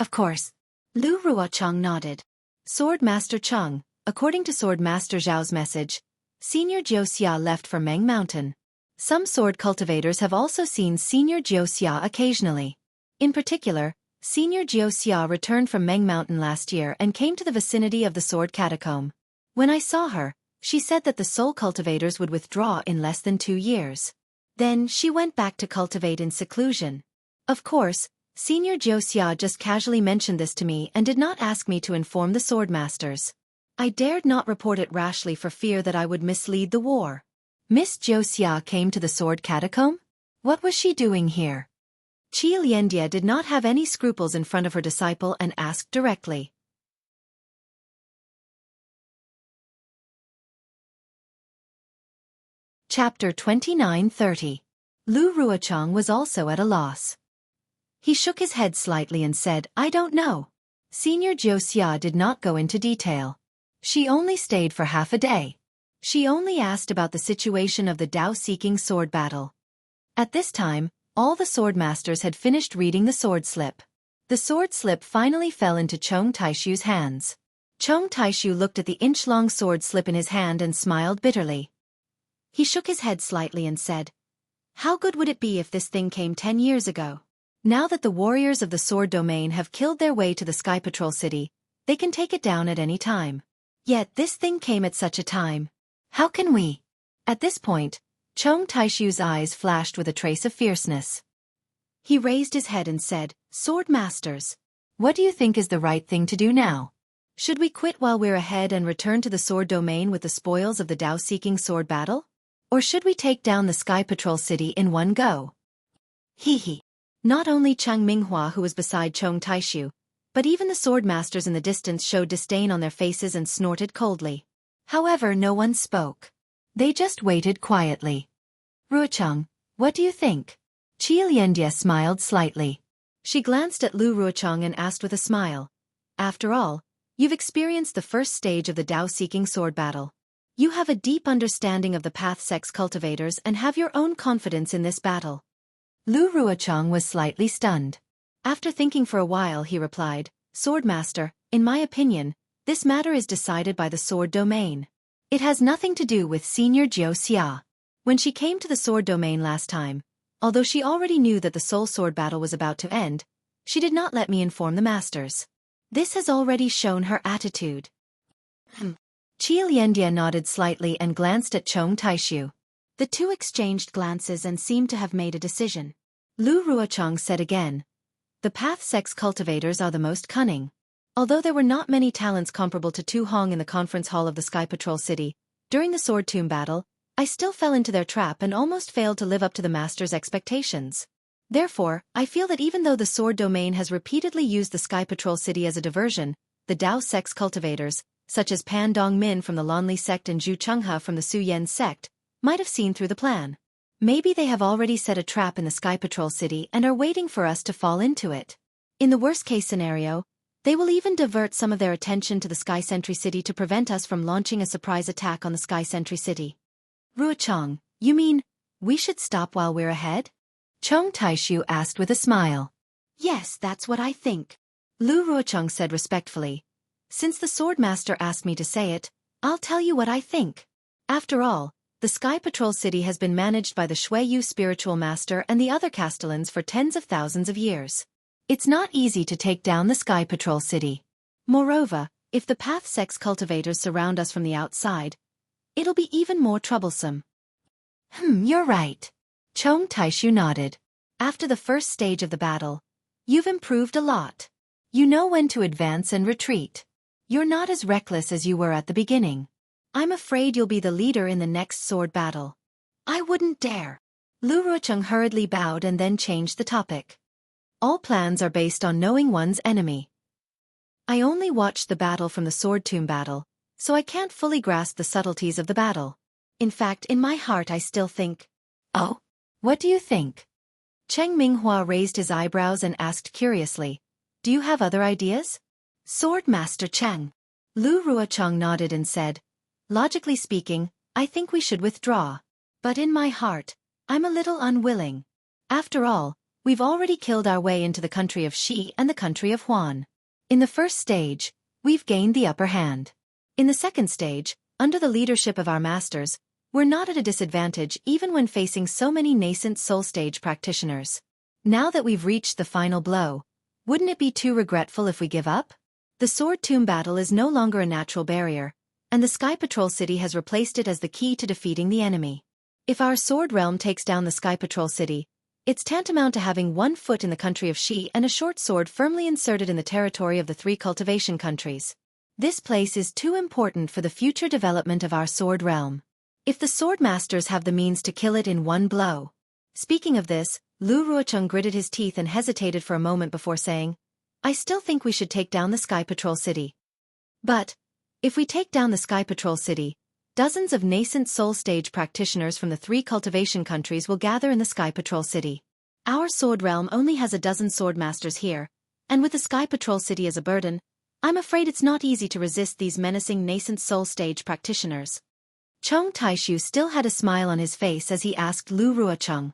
Of course. Lu Ruocheng nodded. Sword Master Cheng, according to Sword Master Zhao's message, Senior Jiu Xia left for Meng Mountain. Some sword cultivators have also seen Senior Jiu Xia occasionally. In particular, Senior Jiu Xia returned from Meng Mountain last year and came to the vicinity of the Sword Catacomb. When I saw her, she said that the soul cultivators would withdraw in less than 2 years. Then she went back to cultivate in seclusion. Of course, Senior Jiu Xia just casually mentioned this to me and did not ask me to inform the sword masters. I dared not report it rashly for fear that I would mislead the war. Miss Jiu Xia came to the Sword Catacomb? What was she doing here? Qi Lianjie did not have any scruples in front of her disciple and asked directly. Chapter 29:30. Lu Ruocheng was also at a loss. He shook his head slightly and said, I don't know. Senior Jiu Xia did not go into detail. She only stayed for half a day. She only asked about the situation of the Dao-seeking sword battle. At this time, all the sword masters had finished reading the sword slip. The sword slip finally fell into Chong Taishu's hands. Chong Taishu looked at the inch-long sword slip in his hand and smiled bitterly. He shook his head slightly and said, How good would it be if this thing came 10 years ago? Now that the warriors of the sword domain have killed their way to the Sky Patrol City, they can take it down at any time. Yet this thing came at such a time. How can we? At this point, Chong Taishu's eyes flashed with a trace of fierceness. He raised his head and said, Sword Masters, what do you think is the right thing to do now? Should we quit while we're ahead and return to the sword domain with the spoils of the Dao-seeking sword battle? Or should we take down the Sky Patrol City in one go? Hee. Not only Cheng Minghua who was beside Chong Taishu, but even the sword masters in the distance showed disdain on their faces and snorted coldly. However, no one spoke. They just waited quietly. Ruocheng, what do you think? Qi Lianjie smiled slightly. She glanced at Lu Ruocheng and asked with a smile. After all, you've experienced the first stage of the Dao-seeking sword battle. You have a deep understanding of the path sex cultivators and have your own confidence in this battle. Lu Ruocheng was slightly stunned. After thinking for a while he replied, Swordmaster, in my opinion, this matter is decided by the sword domain. It has nothing to do with Senior Xueqi. When she came to the sword domain last time, although she already knew that the soul sword battle was about to end, she did not let me inform the masters. This has already shown her attitude. Qi Liandia nodded slightly and glanced at Chong Taishu. The two exchanged glances and seemed to have made a decision. Lu Ruochang said again, the path sex cultivators are the most cunning. Although there were not many talents comparable to Tu Hong in the conference hall of the Sky Patrol City, during the Sword Tomb battle, I still fell into their trap and almost failed to live up to the master's expectations. Therefore, I feel that even though the sword domain has repeatedly used the Sky Patrol City as a diversion, the Dao sex cultivators, such as Pan Dongmin from the Lonli sect and Zhu Chenghe from the Su Yen sect, might have seen through the plan. Maybe they have already set a trap in the Sky Patrol City and are waiting for us to fall into it. In the worst-case scenario, they will even divert some of their attention to the Sky Sentry City to prevent us from launching a surprise attack on the Sky Sentry City. Ruochang, you mean, we should stop while we're ahead? Chong Taishu asked with a smile. Yes, that's what I think. Lu Ruochang said respectfully. Since the Swordmaster asked me to say it, I'll tell you what I think. After all, the Sky Patrol City has been managed by the Xueqi spiritual master and the other castellans for tens of thousands of years. It's not easy to take down the Sky Patrol City. Moreover, if the path sex cultivators surround us from the outside, it'll be even more troublesome. You're right. Chong Taishu nodded. After the first stage of the battle, you've improved a lot. You know when to advance and retreat. You're not as reckless as you were at the beginning. I'm afraid you'll be the leader in the next sword battle. I wouldn't dare. Lu Ruochang hurriedly bowed and then changed the topic. All plans are based on knowing one's enemy. I only watched the battle from the Sword Tomb battle, so I can't fully grasp the subtleties of the battle. In fact, in my heart I still think. Oh? What do you think? Cheng Minghua raised his eyebrows and asked curiously, do you have other ideas? Sword Master Cheng. Lu Ruochang nodded and said, logically speaking, I think we should withdraw. But in my heart, I'm a little unwilling. After all, we've already killed our way into the country of Shi and the country of Huan. In the first stage, we've gained the upper hand. In the second stage, under the leadership of our masters, we're not at a disadvantage even when facing so many nascent soul stage practitioners. Now that we've reached the final blow, wouldn't it be too regretful if we give up? The Sword Tomb battle is no longer a natural barrier, and the Sky Patrol City has replaced it as the key to defeating the enemy. If our Sword Realm takes down the Sky Patrol City, it's tantamount to having one foot in the country of Shi and a short sword firmly inserted in the territory of the 3 cultivation countries. This place is too important for the future development of our Sword Realm. If the Sword Masters have the means to kill it in one blow. Speaking of this, Lu Ruochang gritted his teeth and hesitated for a moment before saying, I still think we should take down the Sky Patrol City. But, if we take down the Sky Patrol City, dozens of nascent soul stage practitioners from the 3 cultivation countries will gather in the Sky Patrol City. Our Sword Realm only has a dozen Sword Masters here, and with the Sky Patrol City as a burden, I'm afraid it's not easy to resist these menacing nascent soul stage practitioners. Chong Taishu still had a smile on his face as he asked Lu Ruochang.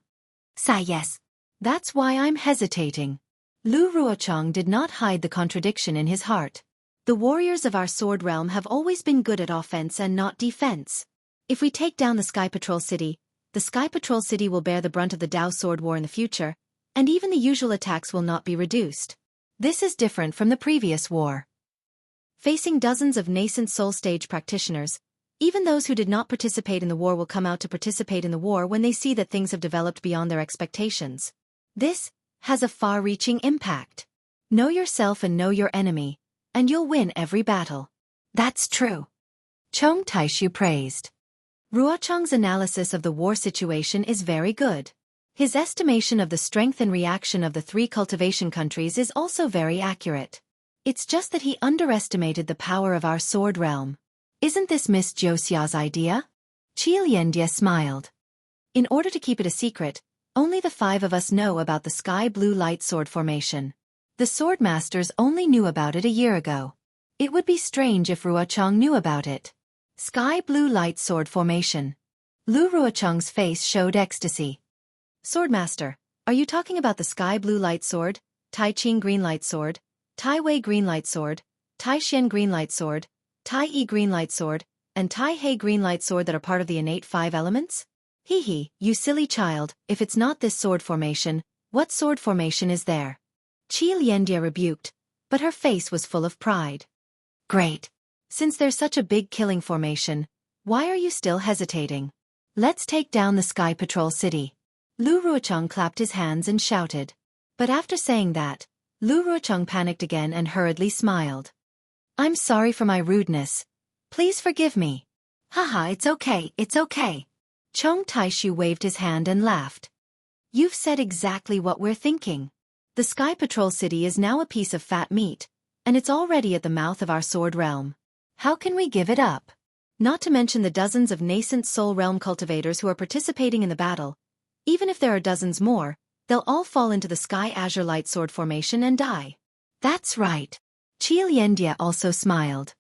Yes. That's why I'm hesitating. Lu Ruochang did not hide the contradiction in his heart. The warriors of our Sword Realm have always been good at offense and not defense. If we take down the Sky Patrol City, the Sky Patrol City will bear the brunt of the Dao Sword War in the future, and even the usual attacks will not be reduced. This is different from the previous war. Facing dozens of nascent soul stage practitioners, even those who did not participate in the war will come out to participate in the war when they see that things have developed beyond their expectations. This has a far-reaching impact. Know yourself and know your enemy, and you'll win every battle. That's true. Chong Taishu praised. Ruochang's analysis of the war situation is very good. His estimation of the strength and reaction of the 3 cultivation countries is also very accurate. It's just that he underestimated the power of our Sword Realm. Isn't this Miss Josia's idea? Qi Liandia smiled. In order to keep it a secret, only the 5 of us know about the sky blue light sword formation. The sword masters only knew about it a year ago. It would be strange if Ruochang knew about it. Sky blue light sword formation. Lu Ruochang's face showed ecstasy. Swordmaster, are you talking about the sky blue light sword? Tai Qing green light sword, Tai Wei green light sword, Tai Xian green light sword, Tai Yi green light sword, and Tai He green light sword that are part of the innate 5 elements? Hee hee, you silly child, if it's not this sword formation, what sword formation is there? Qi Liandia rebuked, but her face was full of pride. Great. Since there's such a big killing formation, why are you still hesitating? Let's take down the Sky Patrol City. Lu Ruocheng clapped his hands and shouted. But after saying that, Lu Ruocheng panicked again and hurriedly smiled. I'm sorry for my rudeness. Please forgive me. Haha, it's okay, it's okay. Chong Taishu waved his hand and laughed. You've said exactly what we're thinking. The Sky Patrol City is now a piece of fat meat, and it's already at the mouth of our sword realm. How can we give it up? Not to mention the dozens of nascent soul realm cultivators who are participating in the battle. Even if there are dozens more, they'll all fall into the Sky Azure Light Sword formation and die. That's right. Qi Liandia also smiled.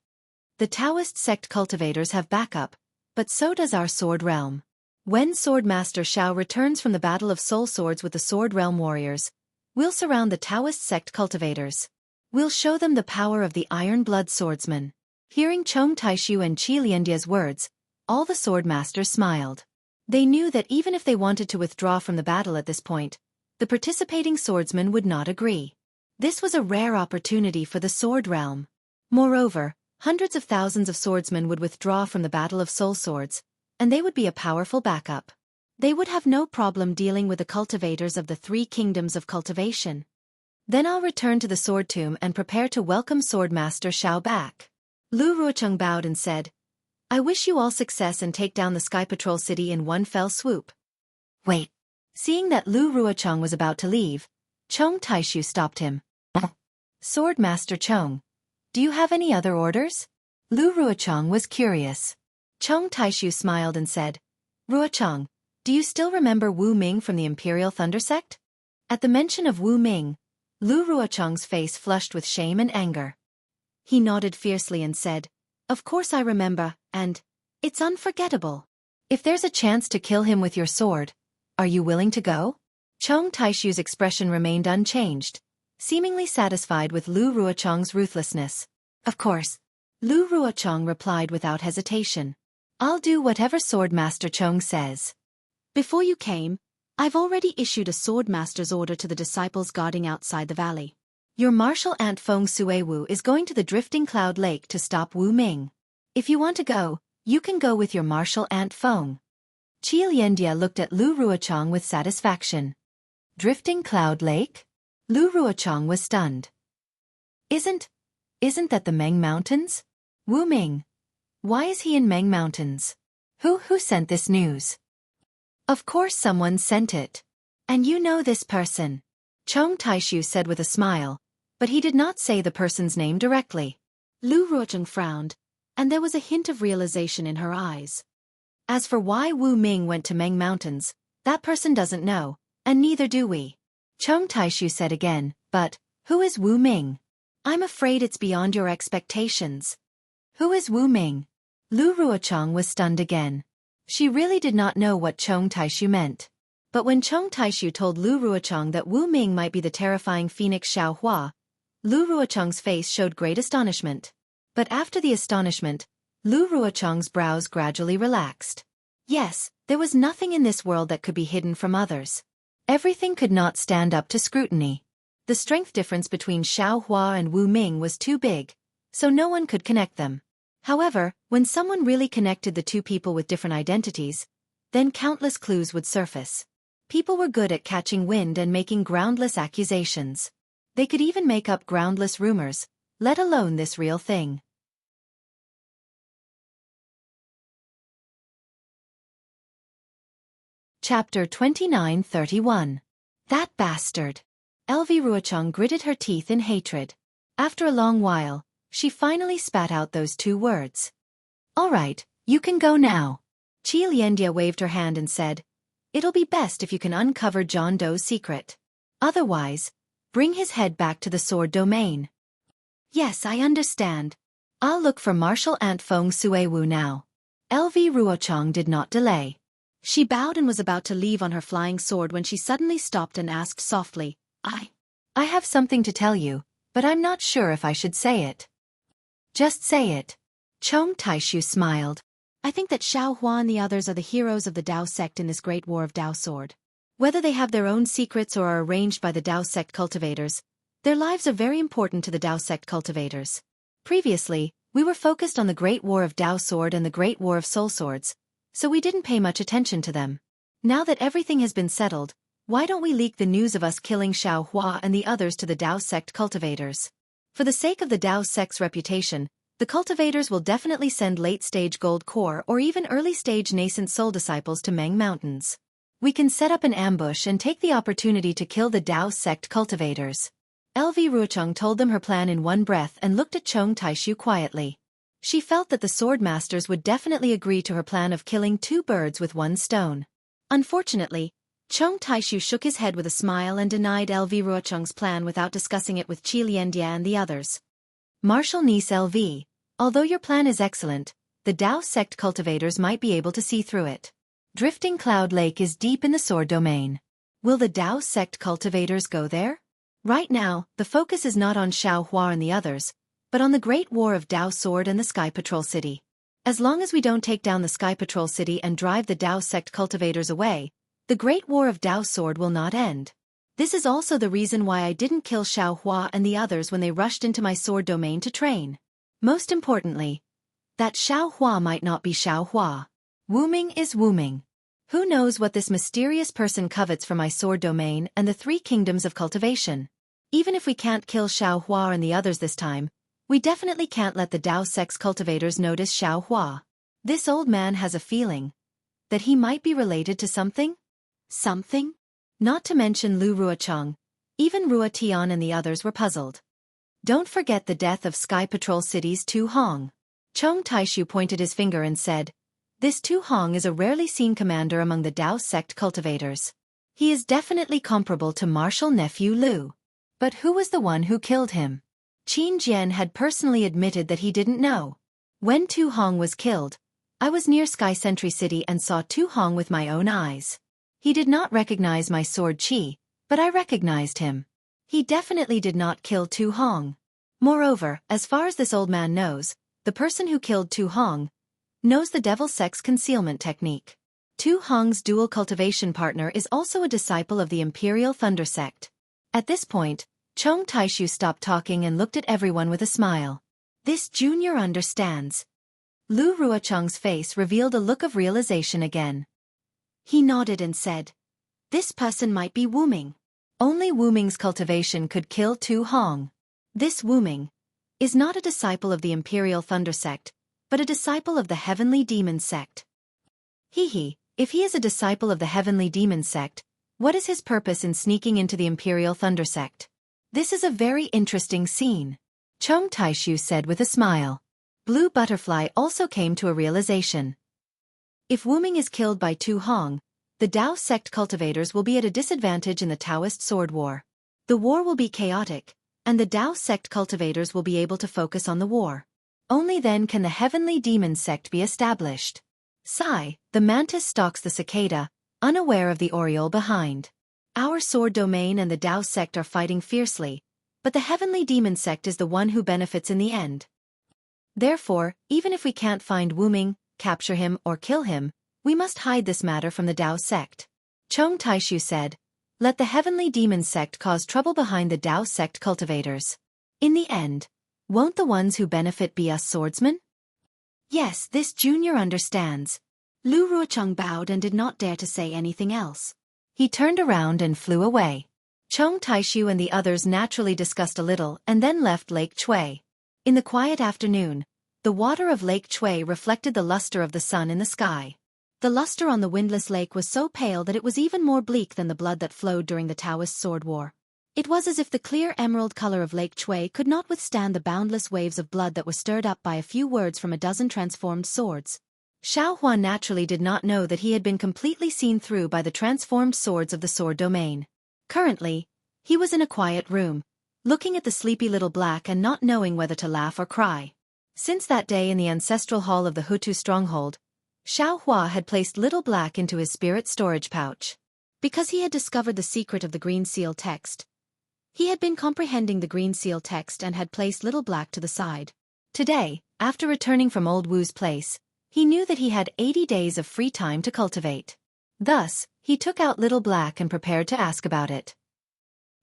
The Taoist sect cultivators have backup, but so does our sword realm. When Sword Master Xiao returns from the Battle of Soul Swords with the Sword Realm warriors, we'll surround the Taoist sect cultivators. We'll show them the power of the Iron Blood Swordsman. Hearing Chong Taishu and Qi Liandia's words, all the sword masters smiled. They knew that even if they wanted to withdraw from the battle at this point, the participating swordsmen would not agree. This was a rare opportunity for the sword realm. Moreover, hundreds of thousands of swordsmen would withdraw from the Battle of Soul Swords, and they would be a powerful backup. They would have no problem dealing with the cultivators of the 3 kingdoms of cultivation. Then I'll return to the sword tomb and prepare to welcome Swordmaster Xiao back. Lu Ruocheng bowed and said, I wish you all success and take down the Sky Patrol City in one fell swoop. Wait. Seeing that Lu Ruocheng was about to leave, Chong Taishu stopped him. Sword Master Chong, do you have any other orders? Lu Ruocheng was curious. Chong Taishu smiled and said, Ruocheng, do you still remember Wu Ming from the Imperial Thunder Sect? At the mention of Wu Ming, Lu Ruocheng's face flushed with shame and anger. He nodded fiercely and said, Of course I remember, and it's unforgettable. If there's a chance to kill him with your sword, are you willing to go? Chong Taishu's expression remained unchanged, seemingly satisfied with Lu Ruocheng's ruthlessness. Of course. Lu Ruocheng replied without hesitation. I'll do whatever Swordmaster Chong says. Before you came, I've already issued a Swordmaster's order to the disciples guarding outside the valley. Your martial aunt Feng Suewu is going to the Drifting Cloud Lake to stop Wu Ming. If you want to go, you can go with your martial aunt Feng. Qi Liandia looked at Lu Ruocheng with satisfaction. Drifting Cloud Lake? Lu Ruocheng was stunned. Isn't that the Meng Mountains? Wu Ming. Why is he in Meng Mountains? Who sent this news? Of course someone sent it. And you know this person. Chong Taishu said with a smile, but he did not say the person's name directly. Lu Ruocheng frowned, and there was a hint of realization in her eyes. As for why Wu Ming went to Meng Mountains, that person doesn't know, and neither do we. Chong Taishu said again, but, who is Wu Ming? I'm afraid it's beyond your expectations. Who is Wu Ming? Lu Ruocheng was stunned again. She really did not know what Chong Taishu meant. But when Chong Taishu told Lu Ruocheng that Wu Ming might be the terrifying phoenix Xiao Hua, Lu Ruocheng's face showed great astonishment. But after the astonishment, Lu Ruocheng's brows gradually relaxed. Yes, there was nothing in this world that could be hidden from others. Everything could not stand up to scrutiny. The strength difference between Xiao Hua and Wu Ming was too big, so no one could connect them. However, when someone really connected the two people with different identities, then countless clues would surface. People were good at catching wind and making groundless accusations. They could even make up groundless rumors, let alone this real thing. Chapter 29:31. That bastard. Elvi Ruocheng gritted her teeth in hatred. After a long while, she finally spat out those 2 words. All right, you can go now. Qi Liandia waved her hand and said, It'll be best if you can uncover John Doe's secret. Otherwise, bring his head back to the sword domain. Yes, I understand. I'll look for martial aunt Feng Suewu now. Elvi Ruocheng did not delay. She bowed and was about to leave on her flying sword when she suddenly stopped and asked softly, I have something to tell you, but I'm not sure if I should say it. Just say it. Chong Taishu smiled. I think that Xiao Hua and the others are the heroes of the Dao sect in this great war of Dao sword. Whether they have their own secrets or are arranged by the Dao sect cultivators, their lives are very important to the Dao sect cultivators. Previously, we were focused on the Great War of Dao Sword and the Great War of Soul Swords, so we didn't pay much attention to them. Now that everything has been settled, why don't we leak the news of us killing Xiao Hua and the others to the Dao sect cultivators? For the sake of the Dao sect's reputation, the cultivators will definitely send late-stage gold core or even early-stage nascent soul disciples to Meng Mountains. We can set up an ambush and take the opportunity to kill the Dao sect cultivators. LV Ruocheng told them her plan in one breath and looked at Chong Taishu quietly. She felt that the sword masters would definitely agree to her plan of killing two birds with one stone. Unfortunately, Chong Taishu shook his head with a smile and denied LV Ruocheng's plan without discussing it with Qi Liandia and the others. Martial niece LV, although your plan is excellent, the Dao sect cultivators might be able to see through it. Drifting Cloud Lake is deep in the sword domain. Will the Dao sect cultivators go there? Right now, the focus is not on Xiao Hua and the others, but on the Great War of Dao Sword and the Sky Patrol City. As long as we don't take down the Sky Patrol City and drive the Dao sect cultivators away, the Great War of Dao Sword will not end. This is also the reason why I didn't kill Xiao Hua and the others when they rushed into my sword domain to train. Most importantly, that Xiao Hua might not be Xiao Hua. Wooming is wooming. Who knows what this mysterious person covets for my sword domain and the three kingdoms of cultivation? Even if we can't kill Xiao Hua and the others this time, we definitely can't let the Dao sect's cultivators notice Xiao Hua. This old man has a feeling that he might be related to something? Something? Not to mention Lu Ruocheng. Even Ruo Tian and the others were puzzled. Don't forget the death of Sky Patrol City's Tu Hong. Chong Taishu pointed his finger and said, this Tu Hong is a rarely seen commander among the Dao sect cultivators. He is definitely comparable to martial nephew Lu. But who was the one who killed him? Qin Jian had personally admitted that he didn't know. When Tu Hong was killed, I was near Sky Sentry City and saw Tu Hong with my own eyes. He did not recognize my sword Qi, but I recognized him. He definitely did not kill Tu Hong. Moreover, as far as this old man knows, the person who killed Tu Hong knows the Devil Sect's concealment technique. Tu Hong's dual cultivation partner is also a disciple of the Imperial Thunder Sect. At this point, Chong Taishu stopped talking and looked at everyone with a smile. This junior understands. Lu Ruocheng's face revealed a look of realization again. He nodded and said, this person might be Wooming. Only Wooming's cultivation could kill Tu Hong. This Wooming is not a disciple of the Imperial Thunder Sect, but a disciple of the Heavenly Demon Sect. If he is a disciple of the Heavenly Demon Sect, what is his purpose in sneaking into the Imperial Thunder Sect? This is a very interesting scene, Chong Taishu said with a smile. Blue Butterfly also came to a realization. If Wooming is killed by Tu Hong, the Dao sect cultivators will be at a disadvantage in the Taoist sword war. The war will be chaotic, and the Dao sect cultivators will be able to focus on the war. Only then can the Heavenly Demon Sect be established. Sigh, the mantis stalks the cicada, unaware of the oriole behind. Our sword domain and the Dao sect are fighting fiercely, but the Heavenly Demon Sect is the one who benefits in the end. Therefore, even if we can't find Wooming, capture him or kill him, we must hide this matter from the Dao sect. Chong Taishu said, let the Heavenly Demon Sect cause trouble behind the Dao sect cultivators. In the end, won't the ones who benefit be us swordsmen? Yes, this junior understands. Lu Ruocheng bowed and did not dare to say anything else. He turned around and flew away. Chong Taishu and the others naturally discussed a little and then left Lake Chui. In the quiet afternoon, the water of Lake Chui reflected the luster of the sun in the sky. The luster on the windless lake was so pale that it was even more bleak than the blood that flowed during the Taoist sword war. It was as if the clear emerald color of Lake Chui could not withstand the boundless waves of blood that were stirred up by a few words from a dozen transformed swords. Xiao Hua naturally did not know that he had been completely seen through by the transformed swords of the sword domain. Currently, he was in a quiet room, looking at the sleepy little black and not knowing whether to laugh or cry. Since that day in the ancestral hall of the Hutu stronghold, Xiao Hua had placed Little Black into his spirit storage pouch. Because he had discovered the secret of the green seal text, He had been comprehending the green seal text and had placed Little Black to the side. Today, after returning from Old Wu's place, he knew that he had 80 days of free time to cultivate. Thus, he took out Little Black and prepared to ask about it.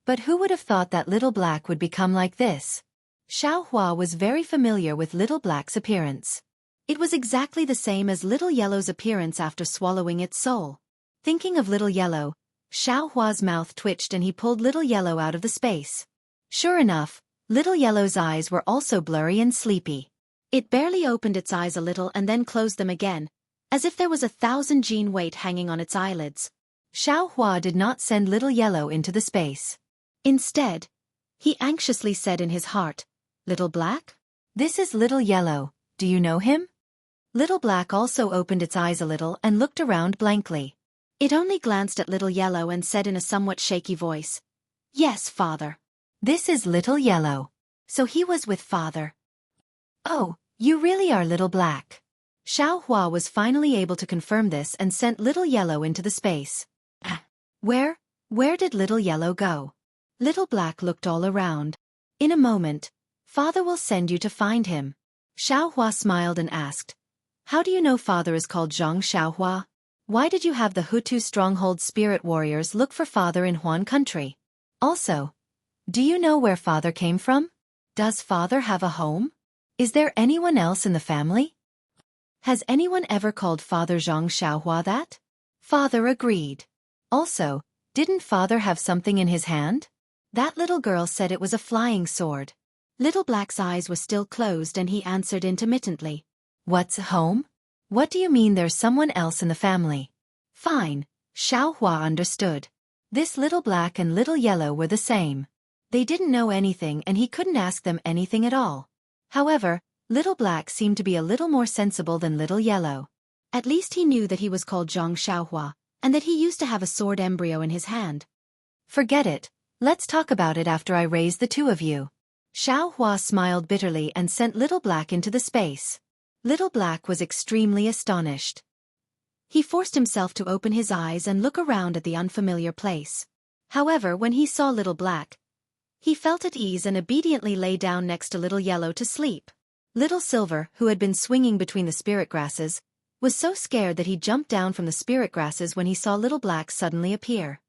But who would have thought that Little Black would become like this? Xueqi was very familiar with Little Black's appearance. It was exactly the same as Little Yellow's appearance after swallowing its soul. Thinking of Little Yellow, Xueqi's mouth twitched and he pulled Little Yellow out of the space. Sure enough, Little Yellow's eyes were also blurry and sleepy. It barely opened its eyes a little and then closed them again, as if there was 1,000 gene weight hanging on its eyelids. Xueqi did not send Little Yellow into the space. Instead, he anxiously said in his heart, "Little Black? This is Little Yellow, do you know him?" Little Black also opened its eyes a little and looked around blankly. It only glanced at Little Yellow and said in a somewhat shaky voice, "Yes, Father. This is Little Yellow." So he was with Father. "Oh, you really are Little Black." Xueqi was finally able to confirm this and sent Little Yellow into the space. Where did Little Yellow go? Little Black looked all around. "In a moment, Father will send you to find him." Xueqi smiled and asked, "How do you know Father is called Zhang Xueqi? Why did you have the Hutu stronghold spirit warriors look for Father in Huan country? Also, do you know where Father came from? Does Father have a home? Is there anyone else in the family? Has anyone ever called Father Zhang Xueqi that?" Father agreed. "Also, didn't Father have something in his hand?" That little girl said it was a flying sword. Little Black's eyes were still closed and he answered intermittently, "What's home? What do you mean there's someone else in the family?" Fine, Xueqi understood. This Little Black and Little Yellow were the same. They didn't know anything and he couldn't ask them anything at all. However, Little Black seemed to be a little more sensible than Little Yellow. At least he knew that he was called Zhang Xueqi, and that he used to have a sword embryo in his hand. "Forget it. Let's talk about it after I raise the two of you." Xueqi smiled bitterly and sent Little Black into the space. Little Black was extremely astonished. He forced himself to open his eyes and look around at the unfamiliar place. However, when he saw Little Black, he felt at ease and obediently lay down next to Little Yellow to sleep. Little Silver, who had been swinging between the spirit grasses, was so scared that he jumped down from the spirit grasses when he saw Little Black suddenly appear.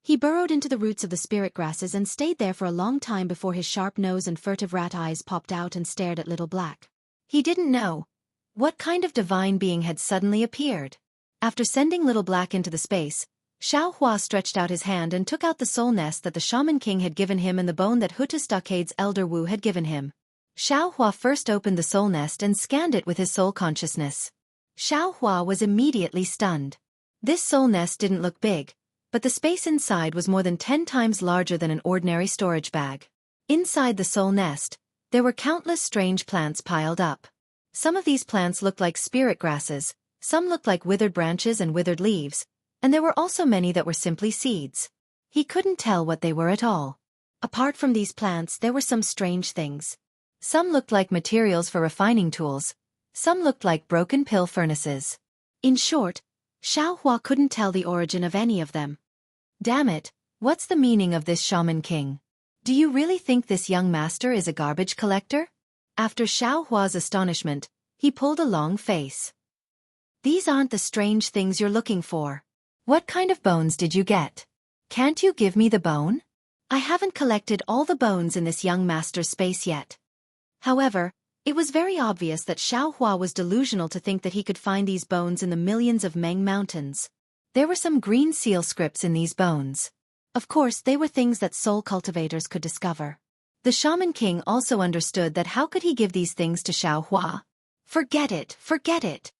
He burrowed into the roots of the spirit grasses and stayed there for a long time before his sharp nose and furtive rat eyes popped out and stared at Little Black. He didn't know what kind of divine being had suddenly appeared. After sending Little Black into the space, Xueqi stretched out his hand and took out the soul nest that the Shaman King had given him and the bone that Hutu Stockade's Elder Wu had given him. Xueqi first opened the soul nest and scanned it with his soul consciousness. Xueqi was immediately stunned. This soul nest didn't look big, but the space inside was more than 10 times larger than an ordinary storage bag. Inside the soul nest, there were countless strange plants piled up. Some of these plants looked like spirit grasses, some looked like withered branches and withered leaves, and there were also many that were simply seeds. He couldn't tell what they were at all. Apart from these plants, there were some strange things. Some looked like materials for refining tools, some looked like broken pill furnaces. In short, Xueqi couldn't tell the origin of any of them. Damn it, what's the meaning of this Shaman King? Do you really think this young master is a garbage collector? After Xueqi's astonishment, he pulled a long face. These aren't the strange things you're looking for. What kind of bones did you get? Can't you give me the bone? I haven't collected all the bones in this young master's space yet. However, it was very obvious that Xueqi was delusional to think that he could find these bones in the millions of Meng mountains. There were some green seal scripts in these bones. Of course, they were things that soul cultivators could discover. The Shaman King also understood that how could he give these things to Xueqi? Forget it, forget it.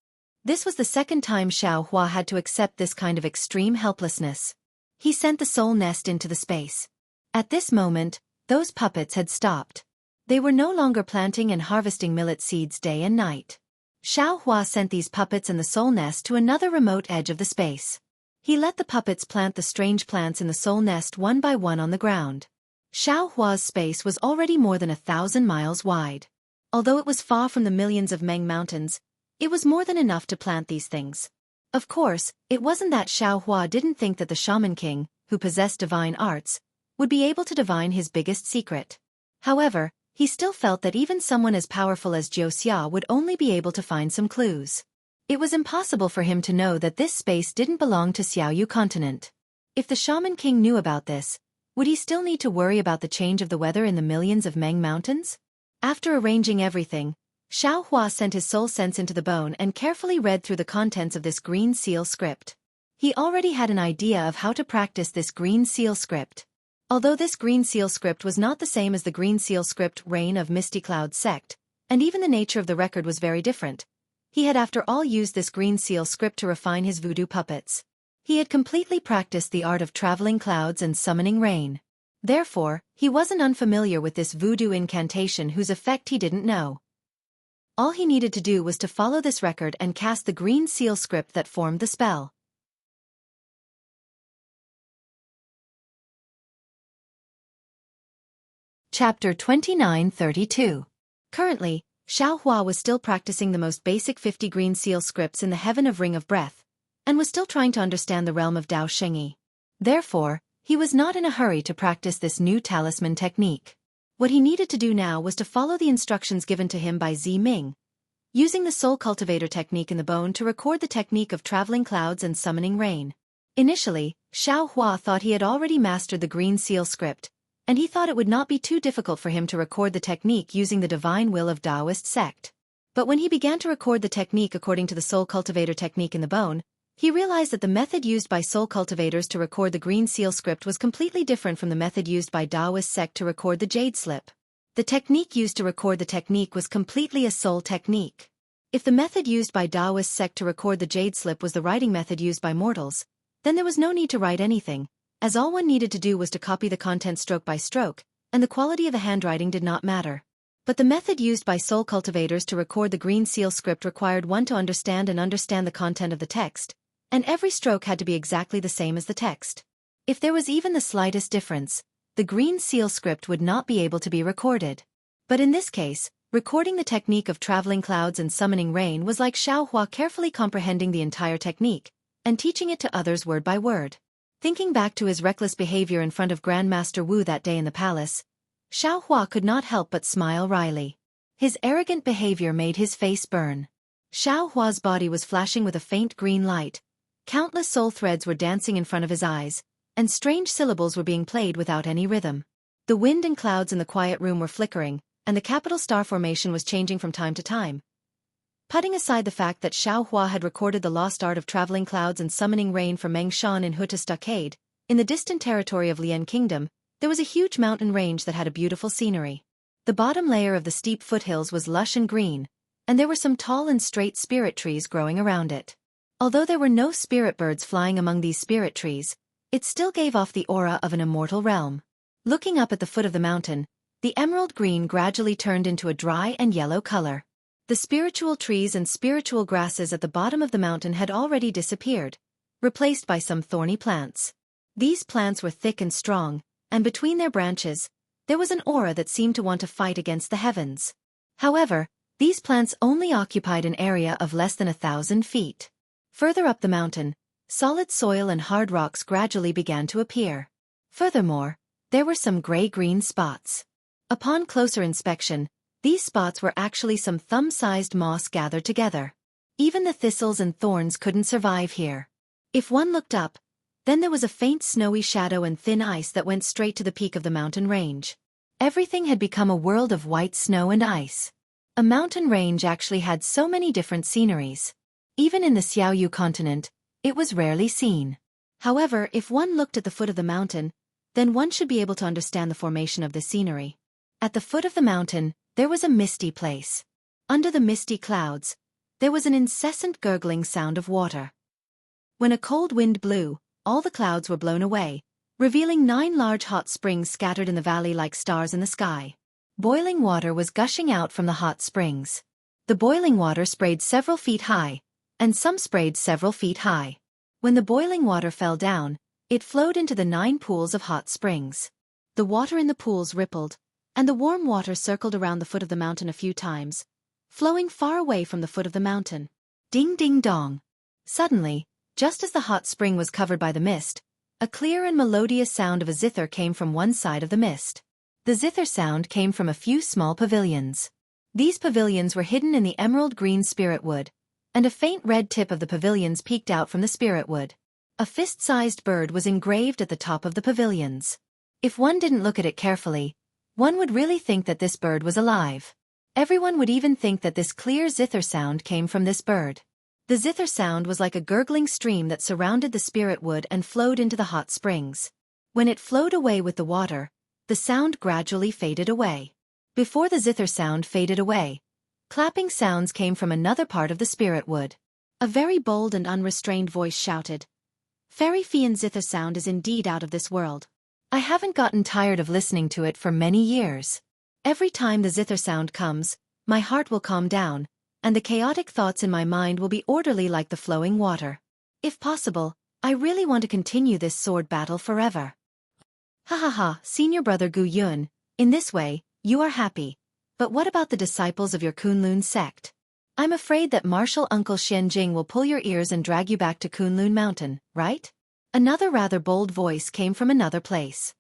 This was the second time Xueqi had to accept this kind of extreme helplessness. He sent the soul nest into the space. At this moment, those puppets had stopped. They were no longer planting and harvesting millet seeds day and night. Xueqi sent these puppets and the soul nest to another remote edge of the space. He let the puppets plant the strange plants in the soul nest one by one on the ground. Xueqi's space was already more than 1,000 miles wide. Although it was far from the millions of Meng mountains, it was more than enough to plant these things. Of course, it wasn't that Xueqi didn't think that the Shaman King, who possessed divine arts, would be able to divine his biggest secret. However, he still felt that even someone as powerful as Xueqi would only be able to find some clues. It was impossible for him to know that this space didn't belong to Xiaoyu continent. If the Shaman King knew about this, would he still need to worry about the change of the weather in the millions of Meng Mountains? After arranging everything, Xiao Hua sent his soul sense into the bone and carefully read through the contents of this green seal script. He already had an idea of how to practice this green seal script. Although this green seal script was not the same as the green seal script Reign of Misty Cloud sect, and even the nature of the record was very different, he had after all used this green seal script to refine his voodoo puppets. He had completely practiced the art of traveling clouds and summoning rain. Therefore, he wasn't unfamiliar with this voodoo incantation whose effect he didn't know. All he needed to do was to follow this record and cast the green seal script that formed the spell. Chapter 2932. Currently, Xiao Hua was still practicing the most basic 50 green seal scripts in the heaven of Ring of Breath, and was still trying to understand the realm of Dao Xueqi. Therefore, he was not in a hurry to practice this new talisman technique. What he needed to do now was to follow the instructions given to him by Zi Ming, using the soul cultivator technique in the bone to record the technique of traveling clouds and summoning rain. Initially, Xiao Hua thought he had already mastered the green seal script, and he thought it would not be too difficult for him to record the technique using the divine will of Taoist sect. But when he began to record the technique according to the soul cultivator technique in the bone, he realized that the method used by soul cultivators to record the green seal script was completely different from the method used by Taoist sect to record the jade slip. The technique used to record the technique was completely a soul technique. If the method used by Taoist sect to record the jade slip was the writing method used by mortals, then there was no need to write anything, as all one needed to do was to copy the content stroke by stroke, and the quality of the handwriting did not matter. But the method used by soul cultivators to record the green seal script required one to understand the content of the text, and every stroke had to be exactly the same as the text. If there was even the slightest difference, the green seal script would not be able to be recorded. But in this case, recording the technique of traveling clouds and summoning rain was like Xiao Hua carefully comprehending the entire technique, and teaching it to others word by word. Thinking back to his reckless behavior in front of Grandmaster Wu that day in the palace, Xiao Hua could not help but smile wryly. His arrogant behavior made his face burn. Xiao Hua's body was flashing with a faint green light, countless soul threads were dancing in front of his eyes, and strange syllables were being played without any rhythm. The wind and clouds in the quiet room were flickering, and the capital star formation was changing from time to time. Putting aside the fact that Xiao Hua had recorded the lost art of traveling clouds and summoning rain for Meng Shan in Huta Stockade, in the distant territory of Lian Kingdom, there was a huge mountain range that had a beautiful scenery. The bottom layer of the steep foothills was lush and green, and there were some tall and straight spirit trees growing around it. Although there were no spirit birds flying among these spirit trees, it still gave off the aura of an immortal realm. Looking up at the foot of the mountain, the emerald green gradually turned into a dry and yellow color. The spiritual trees and spiritual grasses at the bottom of the mountain had already disappeared, replaced by some thorny plants. These plants were thick and strong, and between their branches, there was an aura that seemed to want to fight against the heavens. However, these plants only occupied an area of less than 1,000 feet. Further up the mountain, solid soil and hard rocks gradually began to appear. Furthermore, there were some gray-green spots. Upon closer inspection, these spots were actually some thumb-sized moss gathered together. Even the thistles and thorns couldn't survive here. If one looked up, then there was a faint snowy shadow and thin ice that went straight to the peak of the mountain range. Everything had become a world of white snow and ice. A mountain range actually had so many different sceneries. Even in the Xiaoyu continent, it was rarely seen. However, if one looked at the foot of the mountain, then one should be able to understand the formation of the scenery. At the foot of the mountain, there was a misty place. Under the misty clouds, there was an incessant gurgling sound of water. When a cold wind blew, all the clouds were blown away, revealing 9 large hot springs scattered in the valley like stars in the sky. Boiling water was gushing out from the hot springs. The boiling water sprayed several feet high, and some sprayed several feet high. When the boiling water fell down, it flowed into the 9 pools of hot springs. The water in the pools rippled, and the warm water circled around the foot of the mountain a few times, flowing far away from the foot of the mountain. Ding ding dong. Suddenly, just as the hot spring was covered by the mist, A clear and melodious sound of a zither came from one side of the mist. The zither sound came from a few small pavilions. These pavilions were hidden in the emerald green spirit wood, and a faint red tip of the pavilions peeked out from the spirit wood. A fist-sized bird was engraved at the top of the pavilions. If one didn't look at it carefully, one would really think that this bird was alive. Everyone would even think that this clear zither sound came from this bird. The zither sound was like a gurgling stream that surrounded the spirit wood and flowed into the hot springs. When it flowed away with the water, the sound gradually faded away. Before the zither sound faded away, clapping sounds came from another part of the spirit wood. A very bold and unrestrained voice shouted, "Fairy Fian's zither sound is indeed out of this world. I haven't gotten tired of listening to it for many years. Every time the zither sound comes, my heart will calm down, and the chaotic thoughts in my mind will be orderly like the flowing water. If possible, I really want to continue this sword battle forever." Ha ha ha, senior brother Gu Yun, in this way, you are happy. But what about the disciples of your Kunlun sect? I'm afraid that martial Uncle Xianjing will pull your ears and drag you back to Kunlun Mountain, right? Another rather bold voice came from another place.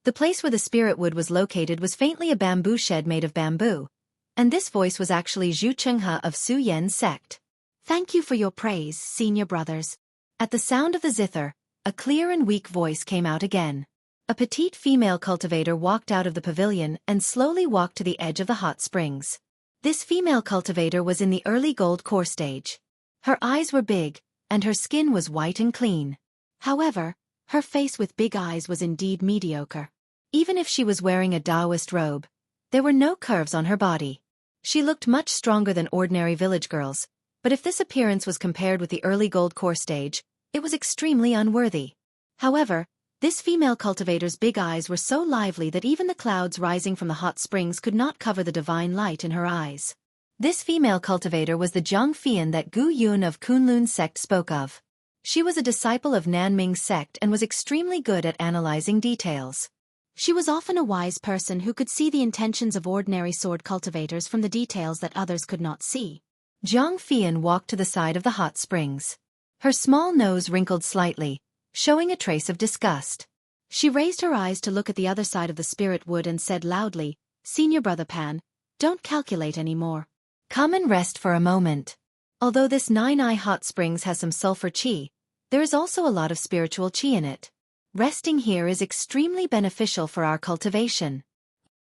The place where the spirit wood was located was faintly a bamboo shed made of bamboo, and this voice was actually Zhu Chenghe of Su Yan's sect. Thank you for your praise, senior brothers. At the sound of the zither, a clear and weak voice came out again. A petite female cultivator walked out of the pavilion and slowly walked to the edge of the hot springs. This female cultivator was in the early gold core stage. Her eyes were big, and her skin was white and clean. However, her face with big eyes was indeed mediocre. Even if she was wearing a Taoist robe, there were no curves on her body. She looked much stronger than ordinary village girls, but if this appearance was compared with the early gold core stage, it was extremely unworthy. However, this female cultivator's big eyes were so lively that even the clouds rising from the hot springs could not cover the divine light in her eyes. This female cultivator was the Zhang Fian that Gu Yun of Kunlun sect spoke of. She was a disciple of Nanming's sect and was extremely good at analyzing details. She was often a wise person who could see the intentions of ordinary sword cultivators from the details that others could not see. Zhang Fian walked to the side of the hot springs. Her small nose wrinkled slightly, showing a trace of disgust. She raised her eyes to look at the other side of the spirit wood and said loudly, "Senior brother Pan, don't calculate anymore. Come and rest for a moment. Although this 9-eye hot springs has some sulfur qi, there is also a lot of spiritual qi in it. Resting here is extremely beneficial for our cultivation."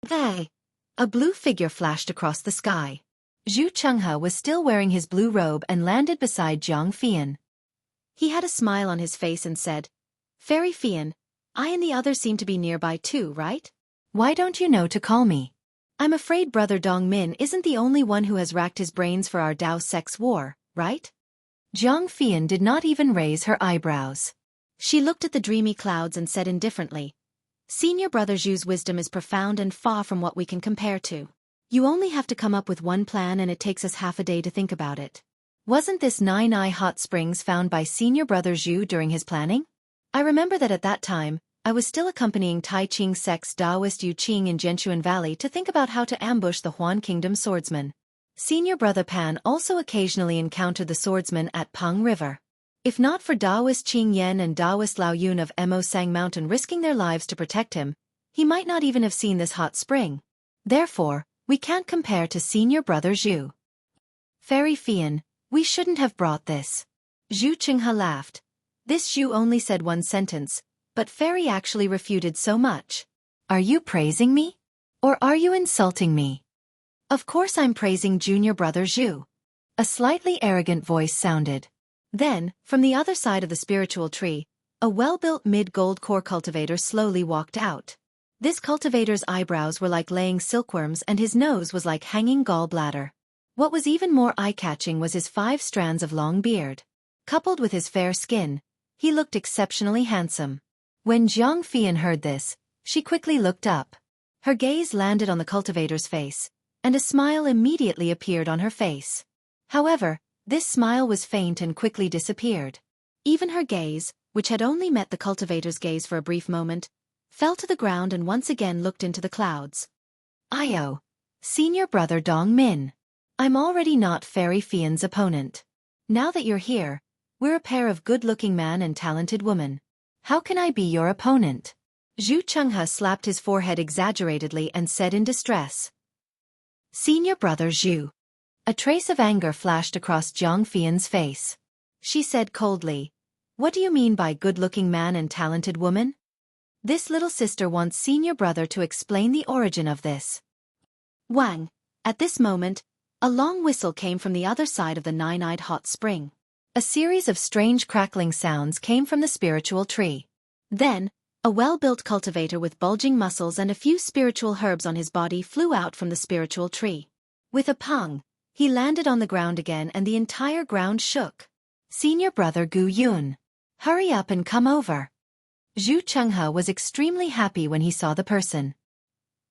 Hey! A blue figure flashed across the sky. Zhu Chenghe was still wearing his blue robe and landed beside Zhang Fian. He had a smile on his face and said, "Fairy Fian, I and the others seem to be nearby too, right? Why don't you know to call me? I'm afraid Brother Dongmin isn't the only one who has racked his brains for our Dao sect's war, right?" Zhang Fian did not even raise her eyebrows. She looked at the dreamy clouds and said indifferently, "Senior brother Zhu's wisdom is profound and far from what we can compare to. You only have to come up with one plan and it takes us half a day to think about it. Wasn't this 9-eye hot springs found by senior brother Zhu during his planning? I remember that at that time, I was still accompanying Tai Ching sect's Taoist Yu Qing in Jinshuan Valley to think about how to ambush the Huan Kingdom swordsmen. Senior brother Pan also occasionally encountered the swordsmen at Peng River. If not for Taoist Qing Yan and Taoist Lao Yun of Mo Sang Mountain risking their lives to protect him, he might not even have seen this hot spring. Therefore, we can't compare to senior brother Zhu. Fairy Fian, we shouldn't have brought this." Zhu Chenghe laughed. This Zhu only said one sentence, but Fairy actually refuted so much. Are you praising me? Or are you insulting me? Of course I'm praising junior brother Zhu. A slightly arrogant voice sounded. Then, from the other side of the spiritual tree, a well-built mid-gold core cultivator slowly walked out. This cultivator's eyebrows were like laying silkworms and his nose was like hanging gallbladder. What was even more eye-catching was his 5 strands of long beard. Coupled with his fair skin, he looked exceptionally handsome. When Zhang Fian heard this, she quickly looked up. Her gaze landed on the cultivator's face, and a smile immediately appeared on her face. However, this smile was faint and quickly disappeared. Even her gaze, which had only met the cultivator's gaze for a brief moment, fell to the ground and once again looked into the clouds. "Io, senior brother Dong Min. I'm already not Fairy Fian's opponent. Now that you're here, we're a pair of good-looking man and talented woman. How can I be your opponent? Xueqi slapped his forehead exaggeratedly and said in distress. Senior brother Xu. A trace of anger flashed across Jiang Fian's face. She said coldly, What do you mean by good-looking man and talented woman? This little sister wants senior brother to explain the origin of this. Wang. At this moment, a long whistle came from the other side of the nine-eyed hot spring. A series of strange crackling sounds came from the spiritual tree. Then, a well-built cultivator with bulging muscles and a few spiritual herbs on his body flew out from the spiritual tree. With a pung, he landed on the ground again and the entire ground shook. Senior brother Gu Yun. Hurry up and come over. Xueqi was extremely happy when he saw the person.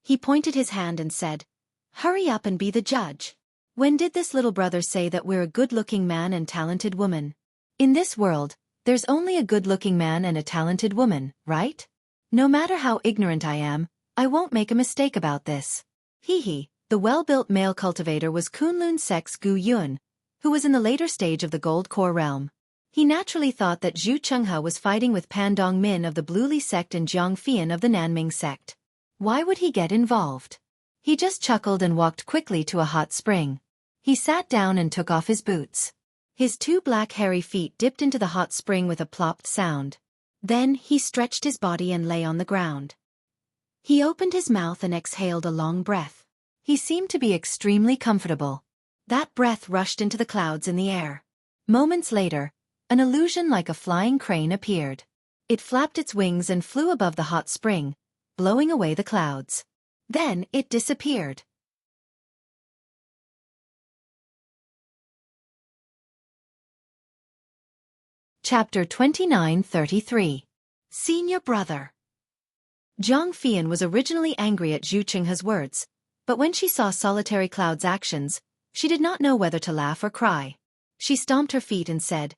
He pointed his hand and said, Hurry up and be the judge. When did this little brother say that we're a good-looking man and talented woman? In this world, there's only a good-looking man and a talented woman, right? No matter how ignorant I am, I won't make a mistake about this. Hee. The well-built male cultivator was Kunlun Sect's Gu Yun, who was in the later stage of the Gold Core realm. He naturally thought that Xueqi was fighting with Pan Dongmin of the Bluely sect and Jiang Fian of the Nanming sect. Why would he get involved? He just chuckled and walked quickly to a hot spring. He sat down and took off his boots. His two black hairy feet dipped into the hot spring with a plopped sound. Then he stretched his body and lay on the ground. He opened his mouth and exhaled a long breath. He seemed to be extremely comfortable. That breath rushed into the clouds in the air. Moments later, an illusion like a flying crane appeared. It flapped its wings and flew above the hot spring, blowing away the clouds. Then it disappeared. Chapter 29:33. Senior Brother. Jiang Fian was originally angry at Xueqing's words, but when she saw Solitary Cloud's actions, she did not know whether to laugh or cry. She stomped her feet and said,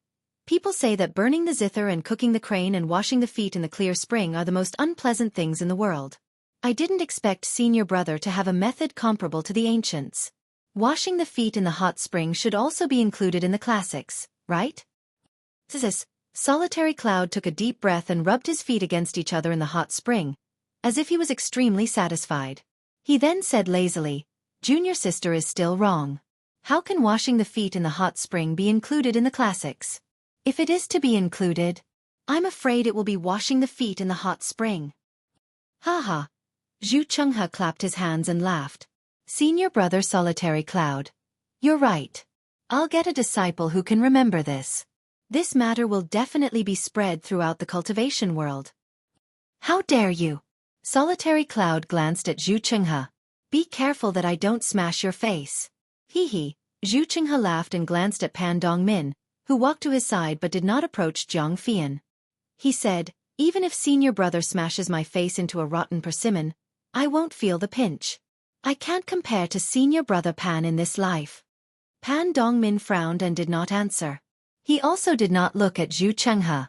People say that burning the zither and cooking the crane and washing the feet in the clear spring are the most unpleasant things in the world. I didn't expect Senior Brother to have a method comparable to the ancients. Washing the feet in the hot spring should also be included in the classics, right? Solitary Cloud took a deep breath and rubbed his feet against each other in the hot spring, as if he was extremely satisfied. He then said lazily, Junior sister is still wrong. How can washing the feet in the hot spring be included in the classics? If it is to be included, I'm afraid it will be washing the feet in the hot spring. Ha. Xueqi clapped his hands and laughed. Senior brother Solitary Cloud. You're right. I'll get a disciple who can remember this. This matter will definitely be spread throughout the cultivation world. How dare you? Solitary Cloud glanced at Xueqi. Be careful that I don't smash your face. Hee. Xueqi laughed and glanced at Pan Dongmin, who walked to his side but did not approach Jiang Fian. He said, Even if Senior Brother smashes my face into a rotten persimmon, I won't feel the pinch. I can't compare to Senior Brother Pan in this life. Pan Dongmin frowned and did not answer. He also did not look at Xueqi.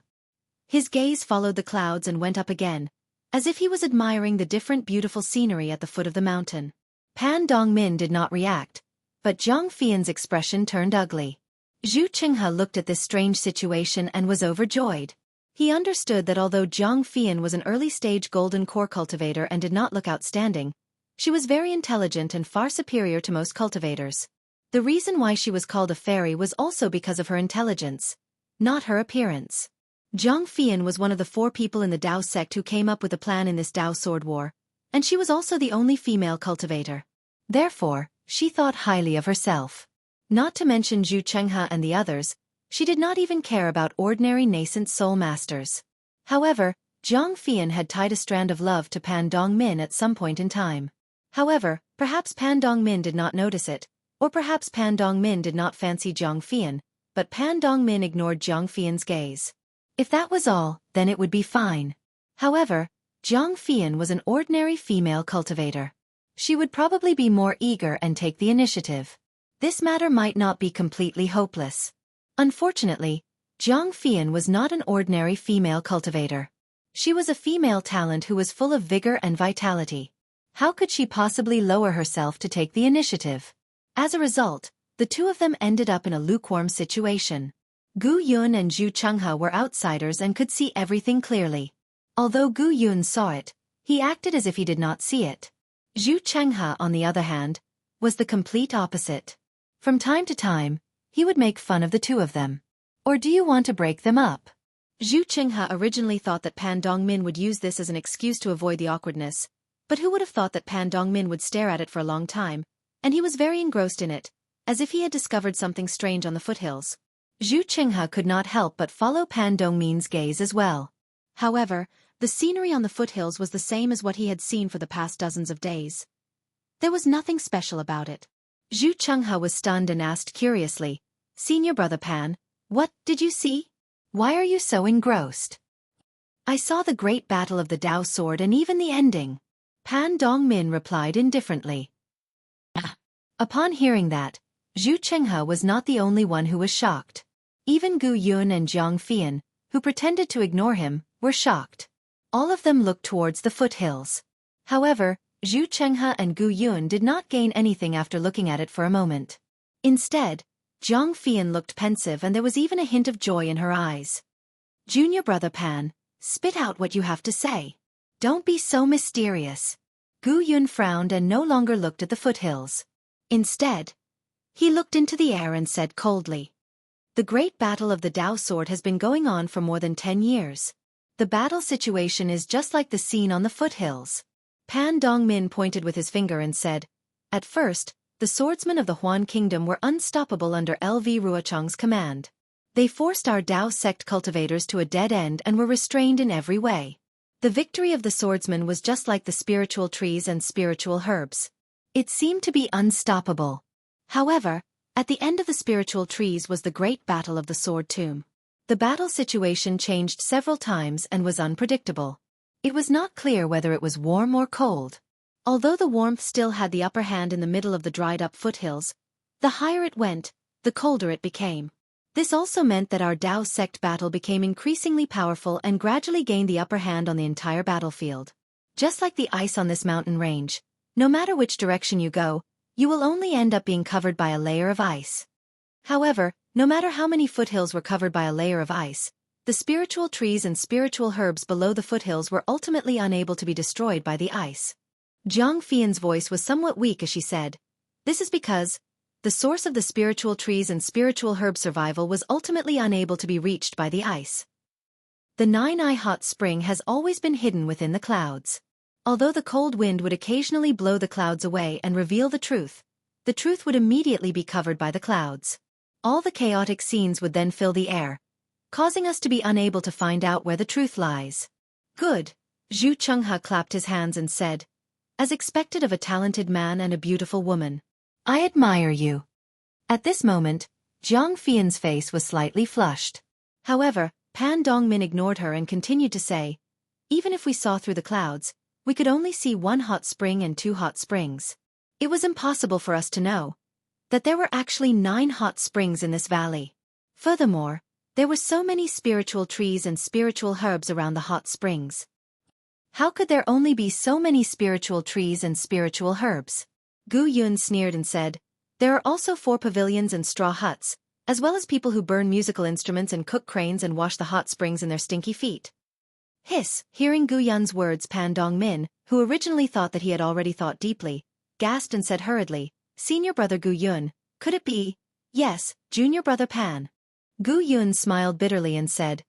His gaze followed the clouds and went up again, as if he was admiring the different beautiful scenery at the foot of the mountain. Pan Dongmin did not react, but Jiang Fian's expression turned ugly. Xueqi looked at this strange situation and was overjoyed. He understood that although Jiang Fian was an early-stage golden core cultivator and did not look outstanding, she was very intelligent and far superior to most cultivators. The reason why she was called a fairy was also because of her intelligence, not her appearance. Jiang Fian was one of the 4 people in the Dao sect who came up with a plan in this Dao sword war, and she was also the only female cultivator. Therefore, she thought highly of herself. Not to mention Xueqi and the others, she did not even care about ordinary nascent soul masters. However, Jiang Fian had tied a strand of love to Pan Dongmin at some point in time. However, perhaps Pan Dongmin did not notice it, or perhaps Pan Dongmin did not fancy Jiang Fian, but Pan Dongmin ignored Jiang Fian's gaze. If that was all, then it would be fine. However, Jiang Fian was an ordinary female cultivator. She would probably be more eager and take the initiative. This matter might not be completely hopeless. Unfortunately, Jiang Fian was not an ordinary female cultivator. She was a female talent who was full of vigor and vitality. How could she possibly lower herself to take the initiative? As a result, the two of them ended up in a lukewarm situation. Gu Yun and Zhu Chenghe were outsiders and could see everything clearly. Although Gu Yun saw it, he acted as if he did not see it. Zhu Chenghe, on the other hand, was the complete opposite. From time to time, he would make fun of the two of them. Or do you want to break them up? Zhu Chenghe originally thought that Pan Dongmin would use this as an excuse to avoid the awkwardness, but who would have thought that Pan Dongmin would stare at it for a long time, and he was very engrossed in it, as if he had discovered something strange on the foothills. Zhu Chenghe could not help but follow Pan Dongmin's gaze as well. However, the scenery on the foothills was the same as what he had seen for the past dozens of days. There was nothing special about it. Zhu Chenghe was stunned and asked curiously, "Senior brother Pan, what did you see? Why are you so engrossed?" "I saw the great battle of the Dao sword and even the ending," Pan Dongmin replied indifferently. Upon hearing that, Zhu Chenghe was not the only one who was shocked. Even Gu Yun and Jiang Fian, who pretended to ignore him, were shocked. All of them looked towards the foothills. However, Zhu Chenghe and Gu Yun did not gain anything after looking at it for a moment. Instead, Jiang Fian looked pensive and there was even a hint of joy in her eyes. "Junior brother Pan, spit out what you have to say. Don't be so mysterious." Gu Yun frowned and no longer looked at the foothills. Instead, he looked into the air and said coldly, "The great battle of the Dao sword has been going on for more than 10 years. The battle situation is just like the scene on the foothills." Pan Dongmin pointed with his finger and said, "At first, the swordsmen of the Huan Kingdom were unstoppable under LV Ruochang's command. They forced our Dao sect cultivators to a dead end and were restrained in every way. The victory of the swordsmen was just like the spiritual trees and spiritual herbs. It seemed to be unstoppable. However, at the end of the spiritual trees was the great battle of the sword tomb. The battle situation changed several times and was unpredictable. It was not clear whether it was warm or cold. Although the warmth still had the upper hand in the middle of the dried-up foothills, the higher it went, the colder it became. This also meant that our Dao sect battle became increasingly powerful and gradually gained the upper hand on the entire battlefield. Just like the ice on this mountain range, no matter which direction you go, you will only end up being covered by a layer of ice. However, no matter how many foothills were covered by a layer of ice, the spiritual trees and spiritual herbs below the foothills were ultimately unable to be destroyed by the ice." Jiang Fian's voice was somewhat weak as she said, "This is because the source of the spiritual trees and spiritual herb survival was ultimately unable to be reached by the ice. The 9-eye hot spring has always been hidden within the clouds. Although the cold wind would occasionally blow the clouds away and reveal the truth would immediately be covered by the clouds. All the chaotic scenes would then fill the air, causing us to be unable to find out where the truth lies." "Good." Zhu Chenghe clapped his hands and said, "As expected of a talented man and a beautiful woman. I admire you." At this moment, Jiang Fian's face was slightly flushed. However, Pan Dongmin ignored her and continued to say, "Even if we saw through the clouds, we could only see 1 hot spring and 2 hot springs. It was impossible for us to know that there were actually 9 hot springs in this valley. Furthermore, there were so many spiritual trees and spiritual herbs around the hot springs. How could there only be so many spiritual trees and spiritual herbs?" Gu Yun sneered and said, "There are also 4 pavilions and straw huts, as well as people who burn musical instruments and cook cranes and wash the hot springs in their stinky feet." Hiss! Hearing Gu Yun's words, Pan Dongmin, who originally thought that he had already thought deeply, gasped and said hurriedly, "Senior brother Gu Yun, could it be?" "Yes, junior brother Pan." Gu Yun smiled bitterly and said,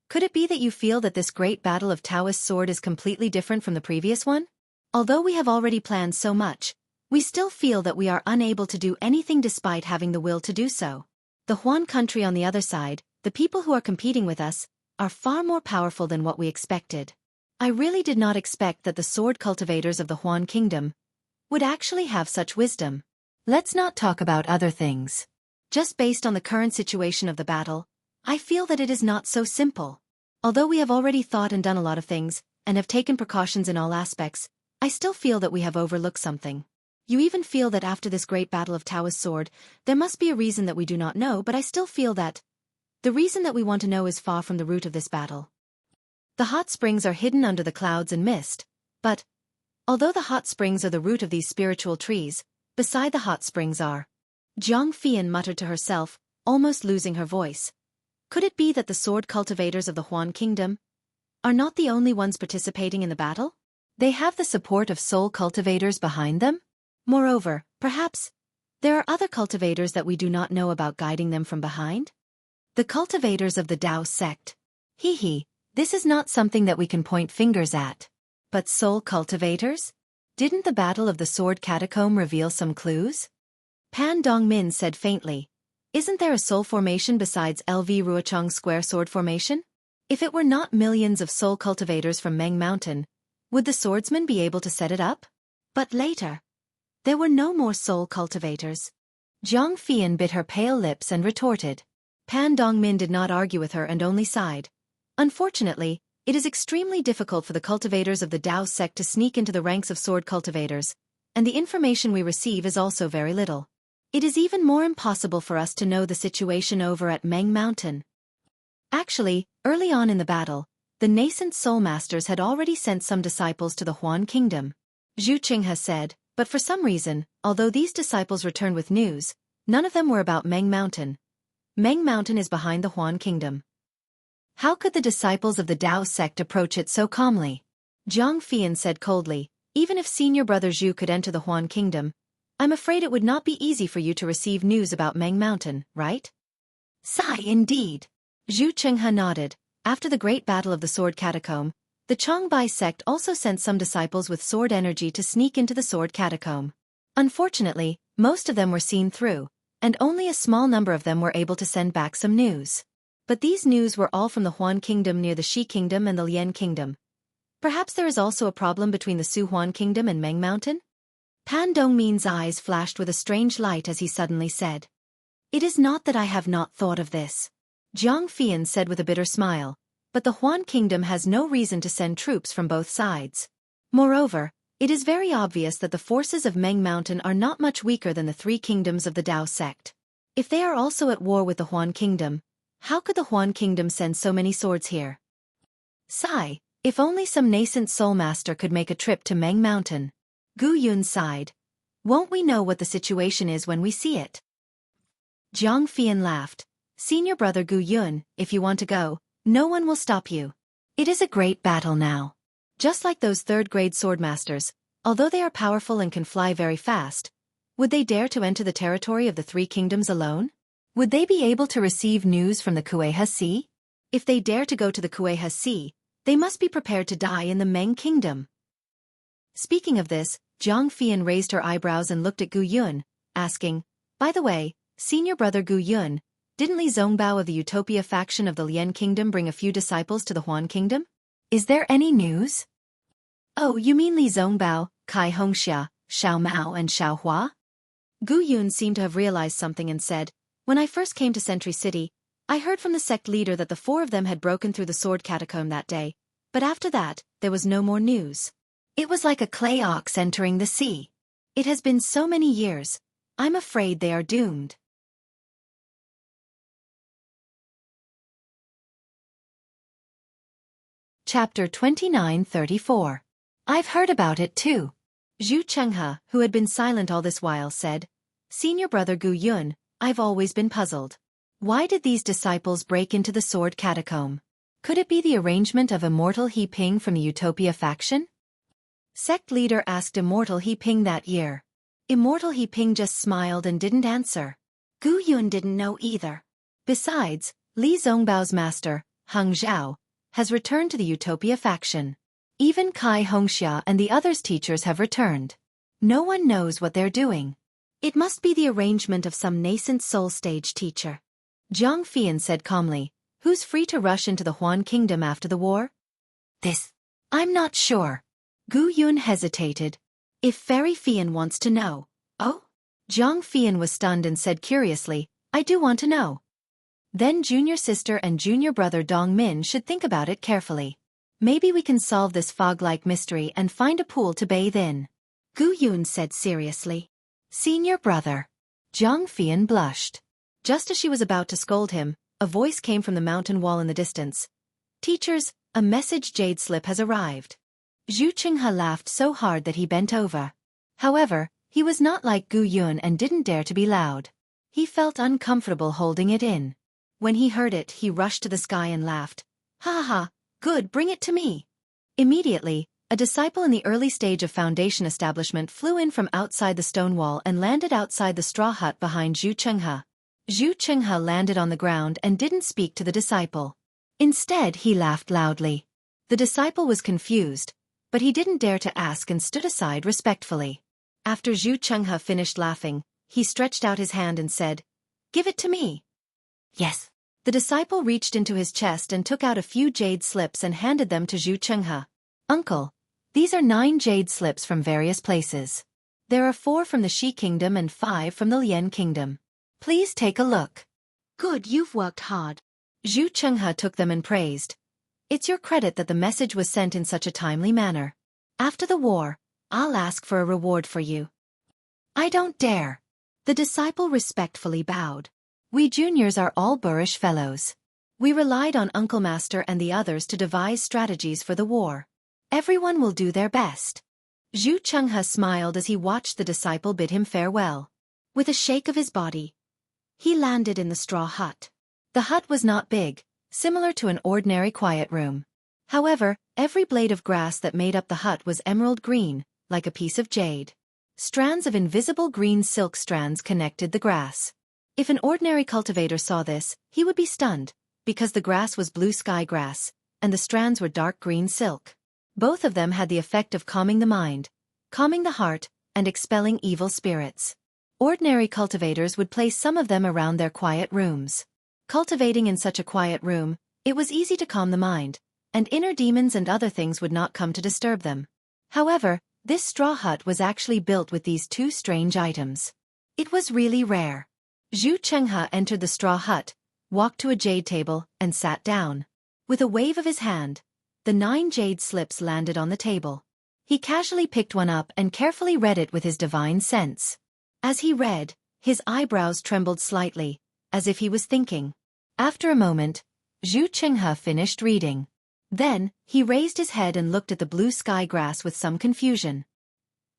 "Could it be that you feel that this great battle of Taoist sword is completely different from the previous one? Although we have already planned so much, we still feel that we are unable to do anything despite having the will to do so. The Huan country on the other side, the people who are competing with us, are far more powerful than what we expected. I really did not expect that the sword cultivators of the Huan kingdom would actually have such wisdom. Let's not talk about other things. Just based on the current situation of the battle, I feel that it is not so simple. Although we have already thought and done a lot of things, and have taken precautions in all aspects, I still feel that we have overlooked something. You even feel that after this great battle of Taoist sword, there must be a reason that we do not know, but I still feel that the reason that we want to know is far from the root of this battle. The hot springs are hidden under the clouds and mist, but although the hot springs are the root of these spiritual trees, beside the hot springs are..." Jiang Fian muttered to herself, almost losing her voice. Could it be that the sword cultivators of the Huan Kingdom are not the only ones participating in the battle? They have the support of soul cultivators behind them? Moreover, perhaps, there are other cultivators that we do not know about guiding them from behind? The cultivators of the Dao sect. This is not something that we can point fingers at. But soul cultivators? Didn't the Battle of the Sword Catacomb reveal some clues? Pan Dongmin said faintly. Isn't there a soul formation besides LV Ruochang Square Sword Formation? If it were not millions of soul cultivators from Meng Mountain, would the swordsman be able to set it up? But later, there were no more soul cultivators. Zhang Fian bit her pale lips and retorted. Pan Dongmin did not argue with her and only sighed. Unfortunately, it is extremely difficult for the cultivators of the Dao sect to sneak into the ranks of sword cultivators, and the information we receive is also very little. It is even more impossible for us to know the situation over at Meng Mountain. Actually, early on in the battle, the nascent soul masters had already sent some disciples to the Huan Kingdom. Xueqi has said, but for some reason, although these disciples returned with news, none of them were about Meng Mountain. Meng Mountain is behind the Huan Kingdom. How could the disciples of the Dao sect approach it so calmly? Zhang Fian said coldly, even if senior brother Zhu could enter the Huan Kingdom, I'm afraid it would not be easy for you to receive news about Meng Mountain, right? Sigh indeed. Xueqi nodded. After the great battle of the Sword Catacomb, the Changbai sect also sent some disciples with sword energy to sneak into the Sword Catacomb. Unfortunately, most of them were seen through, and only a small number of them were able to send back some news. But these news were all from the Huan Kingdom near the Shi Kingdom and the Lian Kingdom. Perhaps there is also a problem between the Su Huan Kingdom and Meng Mountain? Pan Dongmin's eyes flashed with a strange light as he suddenly said. It is not that I have not thought of this. Zhang Fian said with a bitter smile, but the Huan Kingdom has no reason to send troops from both sides. Moreover, it is very obvious that the forces of Meng Mountain are not much weaker than the three kingdoms of the Dao sect. If they are also at war with the Huan Kingdom, how could the Huan Kingdom send so many swords here? Sigh, if only some nascent soul master could make a trip to Meng Mountain. Gu Yun sighed. Won't we know what the situation is when we see it? Zhang Fian laughed. Senior brother Gu Yun, if you want to go, no one will stop you. It is a great battle now. Just like those third-grade swordmasters, although they are powerful and can fly very fast, would they dare to enter the territory of the three kingdoms alone? Would they be able to receive news from the Xueqi Sea? If they dare to go to the Xueqi Sea, they must be prepared to die in the Meng Kingdom. Speaking of this, Zhang Fian raised her eyebrows and looked at Gu Yun, asking, by the way, senior brother Gu Yun, didn't Li Zongbao of the Utopia faction of the Lian Kingdom bring a few disciples to the Huan Kingdom? Is there any news? Oh, you mean Li Zongbao, Kai Hongxia, Xiao Mao and Xiao Hua? Gu Yun seemed to have realized something and said, when I first came to Sentry City, I heard from the sect leader that the four of them had broken through the sword catacomb that day, but after that, there was no more news. It was like a clay ox entering the sea. It has been so many years. I'm afraid they are doomed. Chapter 29:34. I've heard about it too. Zhu Chenghe, who had been silent all this while, said, Senior brother Gu Yun, I've always been puzzled. Why did these disciples break into the sword catacomb? Could it be the arrangement of Immortal He Ping from the Utopia faction? Sect leader asked Immortal He Ping that year. Immortal He Ping just smiled and didn't answer. Gu Yun didn't know either. Besides, Li Zongbao's master, Heng Zhao, has returned to the Utopia faction. Even Kai Hongxia and the others' teachers have returned. No one knows what they're doing. It must be the arrangement of some nascent soul stage teacher. Zhang Fian said calmly, who's free to rush into the Huan Kingdom after the war? I'm not sure. Gu Yun hesitated. If Fairy Fian wants to know. Oh? Zhang Fian was stunned and said curiously, I do want to know. Then junior sister and junior brother Dong Min should think about it carefully. Maybe we can solve this fog-like mystery and find a pool to bathe in. Gu Yun said seriously. Senior brother. Zhang Fian blushed. Just as she was about to scold him, a voice came from the mountain wall in the distance. Teachers, a message jade slip has arrived. Zhu Chenghe laughed so hard that he bent over. However, he was not like Gu Yun and didn't dare to be loud. He felt uncomfortable holding it in. When he heard it, he rushed to the sky and laughed. Ha ha ha, good, bring it to me. Immediately, a disciple in the early stage of foundation establishment flew in from outside the stone wall and landed outside the straw hut behind Xueqi. Xueqi landed on the ground and didn't speak to the disciple. Instead, he laughed loudly. The disciple was confused, but he didn't dare to ask and stood aside respectfully. After Xueqi finished laughing, he stretched out his hand and said, "Give it to me." "Yes." The disciple reached into his chest and took out a few jade slips and handed them to Xueqi. "Uncle, these are 9 jade slips from various places. There are 4 from the Shi Kingdom and 5 from the Lian Kingdom. Please take a look." "Good, you've worked hard." Xueqi took them and praised. "It's your credit that the message was sent in such a timely manner. After the war, I'll ask for a reward for you." "I don't dare." The disciple respectfully bowed. "We juniors are all boorish fellows. We relied on Uncle Master and the others to devise strategies for the war. Everyone will do their best." Xueqi smiled as he watched the disciple bid him farewell. With a shake of his body, he landed in the straw hut. The hut was not big, similar to an ordinary quiet room. However, every blade of grass that made up the hut was emerald green, like a piece of jade. Strands of invisible green silk strands connected the grass. If an ordinary cultivator saw this, he would be stunned, because the grass was blue sky grass, and the strands were dark green silk. Both of them had the effect of calming the mind, calming the heart, and expelling evil spirits. Ordinary cultivators would place some of them around their quiet rooms. Cultivating in such a quiet room, it was easy to calm the mind, and inner demons and other things would not come to disturb them. However, this straw hut was actually built with these 2 strange items. It was really rare. Xueqi entered the straw hut, walked to a jade table, and sat down. With a wave of his hand, the 9 jade slips landed on the table. He casually picked one up and carefully read it with his divine sense. As he read, his eyebrows trembled slightly, as if he was thinking. After a moment, Xueqi finished reading. Then, he raised his head and looked at the blue sky grass with some confusion.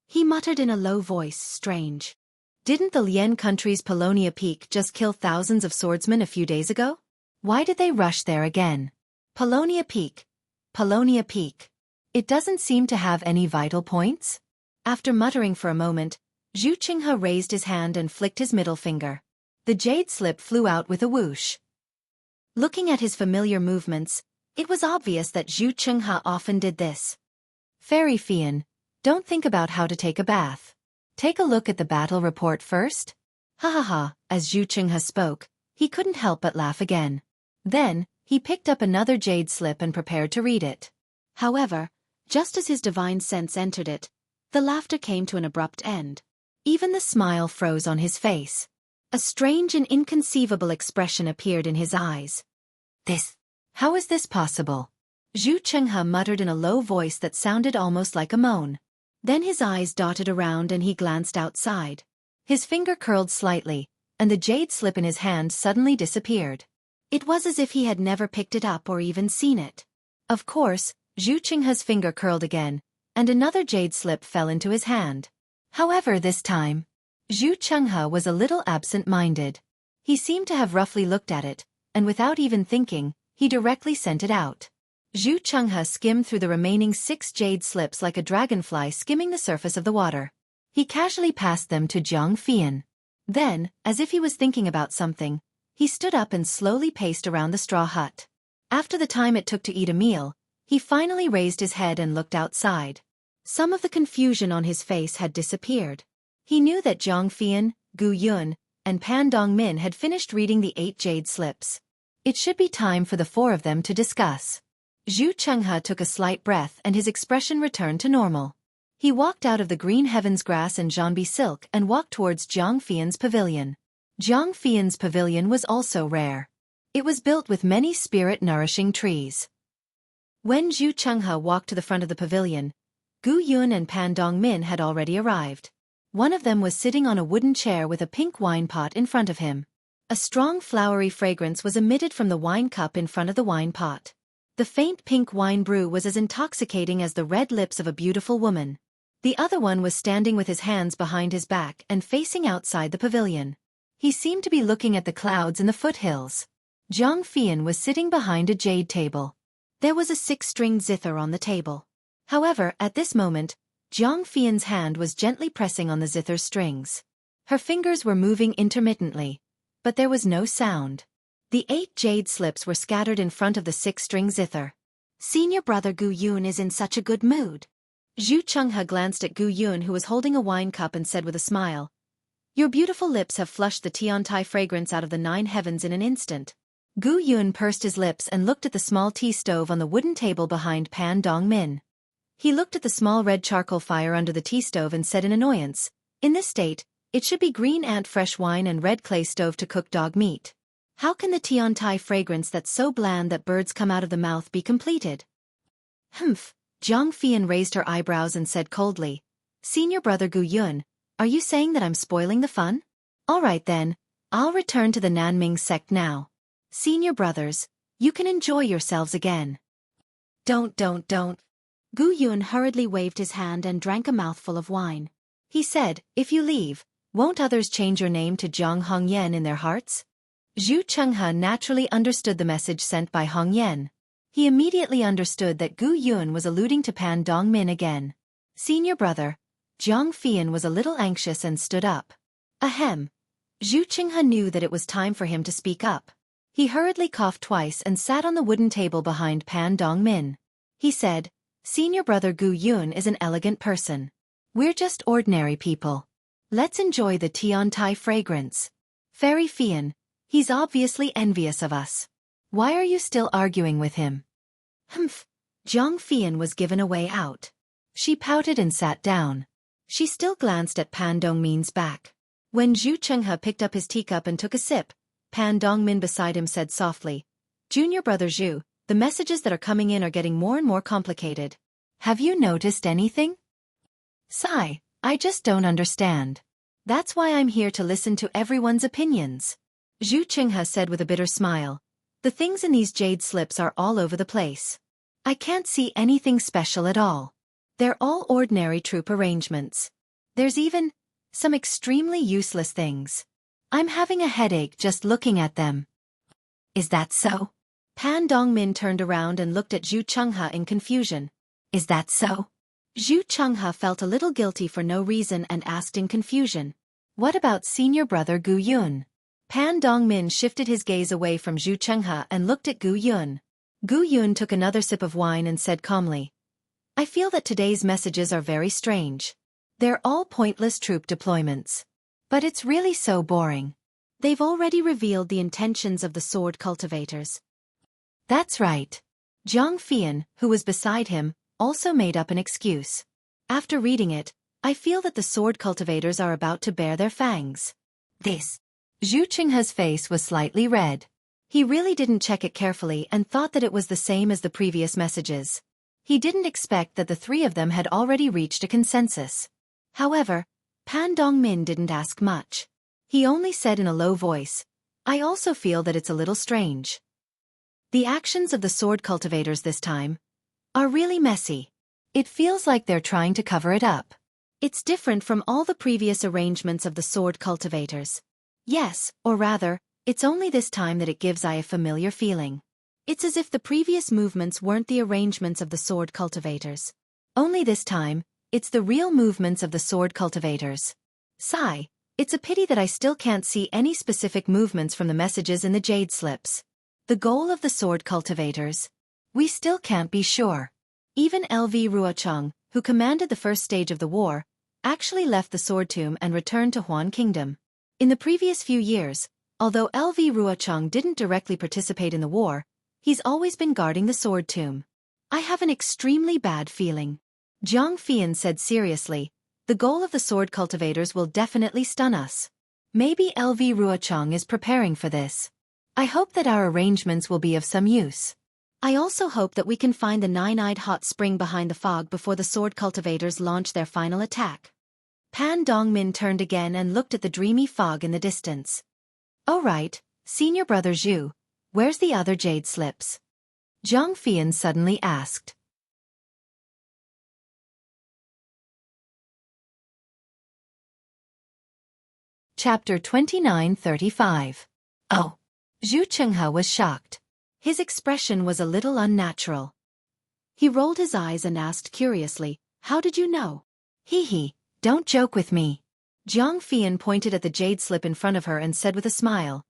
He muttered in a low voice, "Strange. Didn't the Lian country's Paulownia Peak just kill thousands of swordsmen a few days ago? Why did they rush there again? Paulownia Peak. Paulownia Peak. It doesn't seem to have any vital points?" After muttering for a moment, Xueqi raised his hand and flicked his middle finger. The jade slip flew out with a whoosh. Looking at his familiar movements, it was obvious that Xueqi often did this. "Fairy Fian, don't think about how to take a bath. Take a look at the battle report first." Ha ha ha, as Xueqi spoke, he couldn't help but laugh again. Then, he picked up another jade slip and prepared to read it. However, just as his divine sense entered it, the laughter came to an abrupt end. Even the smile froze on his face. A strange and inconceivable expression appeared in his eyes. How is this possible?" Xueqi muttered in a low voice that sounded almost like a moan. Then his eyes dotted around and he glanced outside. His finger curled slightly, and the jade slip in his hand suddenly disappeared. It was as if he had never picked it up or even seen it. Of course, Xueqi's finger curled again, and another jade slip fell into his hand. However, this time, Xueqi was a little absent-minded. He seemed to have roughly looked at it, and without even thinking, he directly sent it out. Xueqi skimmed through the remaining 6 jade slips like a dragonfly skimming the surface of the water. He casually passed them to Jiang Fian. Then, as if he was thinking about something, he stood up and slowly paced around the straw hut. After the time it took to eat a meal, he finally raised his head and looked outside. Some of the confusion on his face had disappeared. He knew that Jiang Fian, Gu Yun, and Pan Dongmin had finished reading the 8 jade slips. It should be time for the 4 of them to discuss. Xueqi took a slight breath and his expression returned to normal. He walked out of the green heavens grass and Janbi silk and walked towards Jiang Fian's pavilion. Jiang Fian's pavilion was also rare. It was built with many spirit-nourishing trees. When Xueqi walked to the front of the pavilion, Gu Yun and Pan Dongmin had already arrived. One of them was sitting on a wooden chair with a pink wine pot in front of him. A strong flowery fragrance was emitted from the wine cup in front of the wine pot. The faint pink wine brew was as intoxicating as the red lips of a beautiful woman. The other one was standing with his hands behind his back and facing outside the pavilion. He seemed to be looking at the clouds in the foothills. Zhang Fian was sitting behind a jade table. There was a 6-stringed zither on the table. However, at this moment, Zhang Fian's hand was gently pressing on the zither's strings. Her fingers were moving intermittently, but there was no sound. The 8 jade slips were scattered in front of the 6-string zither. Senior brother Gu Yun is in such a good mood. Zhu Chenghe glanced at Gu Yun, who was holding a wine cup, and said with a smile, "Your beautiful lips have flushed the Tiantai fragrance out of the 9 heavens in an instant." Gu Yun pursed his lips and looked at the small tea stove on the wooden table behind Pan Dongmin. He looked at the small red charcoal fire under the tea stove and said in annoyance, "In this state, it should be green ant fresh wine and red clay stove to cook dog meat. How can the Tiantai fragrance that's so bland that birds come out of the mouth be completed?" Humph. Zhang Fian raised her eyebrows and said coldly, "Senior brother Gu Yun, are you saying that I'm spoiling the fun? All right then, I'll return to the Nanming sect now. Senior brothers, you can enjoy yourselves again." Don't. Gu Yun hurriedly waved his hand and drank a mouthful of wine. He said, "If you leave, won't others change your name to Zhang Hongyan in their hearts?" Zhu Chenghe naturally understood the message sent by Hongyan. He immediately understood that Gu Yun was alluding to Pan Dongmin again. "Senior brother." Zhang Fian was a little anxious and stood up. Ahem. Zhu Chenghe knew that it was time for him to speak up. He hurriedly coughed twice and sat on the wooden table behind Pan Dongmin. He said, "Senior brother Gu Yun is an elegant person. We're just ordinary people. Let's enjoy the Tiantai fragrance. Fairy Fian, he's obviously envious of us. Why are you still arguing with him?" Humph. Zhang Fian was given a way out. She pouted and sat down. She still glanced at Pan Dongmin's back. When Zhu Chenghe picked up his teacup and took a sip, Pan Dongmin beside him said softly, "Junior brother Zhu, the messages that are coming in are getting more and more complicated. Have you noticed anything?" "Sigh, I just don't understand. That's why I'm here to listen to everyone's opinions." Zhu Chenghe said with a bitter smile, "The things in these jade slips are all over the place. I can't see anything special at all. They're all ordinary troop arrangements. There's even some extremely useless things. I'm having a headache just looking at them." "Is that so?" Pan Dongmin turned around and looked at Zhu Chenghe in confusion. "Is that so?" Zhu Chenghe felt a little guilty for no reason and asked in confusion, "What about senior brother Gu Yun?" Pan Dongmin shifted his gaze away from Zhu Chenghe and looked at Gu Yun. Gu Yun took another sip of wine and said calmly, "I feel that today's messages are very strange. They're all pointless troop deployments. But it's really so boring. They've already revealed the intentions of the sword cultivators." "That's right." Zhang Fian, who was beside him, also made up an excuse. "After reading it, I feel that the sword cultivators are about to bare their fangs." This. Zhu Chenghe's face was slightly red. He really didn't check it carefully and thought that it was the same as the previous messages. He didn't expect that the 3 of them had already reached a consensus. However, Pan Dongmin didn't ask much. He only said in a low voice, "I also feel that it's a little strange. The actions of the sword cultivators this time are really messy. It feels like they're trying to cover it up. It's different from all the previous arrangements of the sword cultivators. Yes, or rather, it's only this time that it gives I a familiar feeling. It's as if the previous movements weren't the arrangements of the sword cultivators. Only this time, it's the real movements of the sword cultivators. Sigh, it's a pity that I still can't see any specific movements from the messages in the jade slips. The goal of the sword cultivators? We still can't be sure. Even LV Ruochang, who commanded the first stage of the war, actually left the sword tomb and returned to Huan Kingdom. In the previous few years, although LV Ruochang didn't directly participate in the war, he's always been guarding the sword tomb. I have an extremely bad feeling. Zhang Fian said seriously, the goal of the sword cultivators will definitely stun us. Maybe LV Ruochang is preparing for this. I hope that our arrangements will be of some use. I also hope that we can find the 9-eyed hot spring behind the fog before the sword cultivators launch their final attack." Pan Dongmin turned again and looked at the dreamy fog in the distance. "Oh right, senior brother Zhu, where's the other jade slips?" Zhang Fian suddenly asked. Chapter 29:35. Oh. Zhu Chenghe was shocked. His expression was a little unnatural. He rolled his eyes and asked curiously, "How did you know?" "Hee, don't joke with me." Jiang Fian pointed at the jade slip in front of her and said with a smile,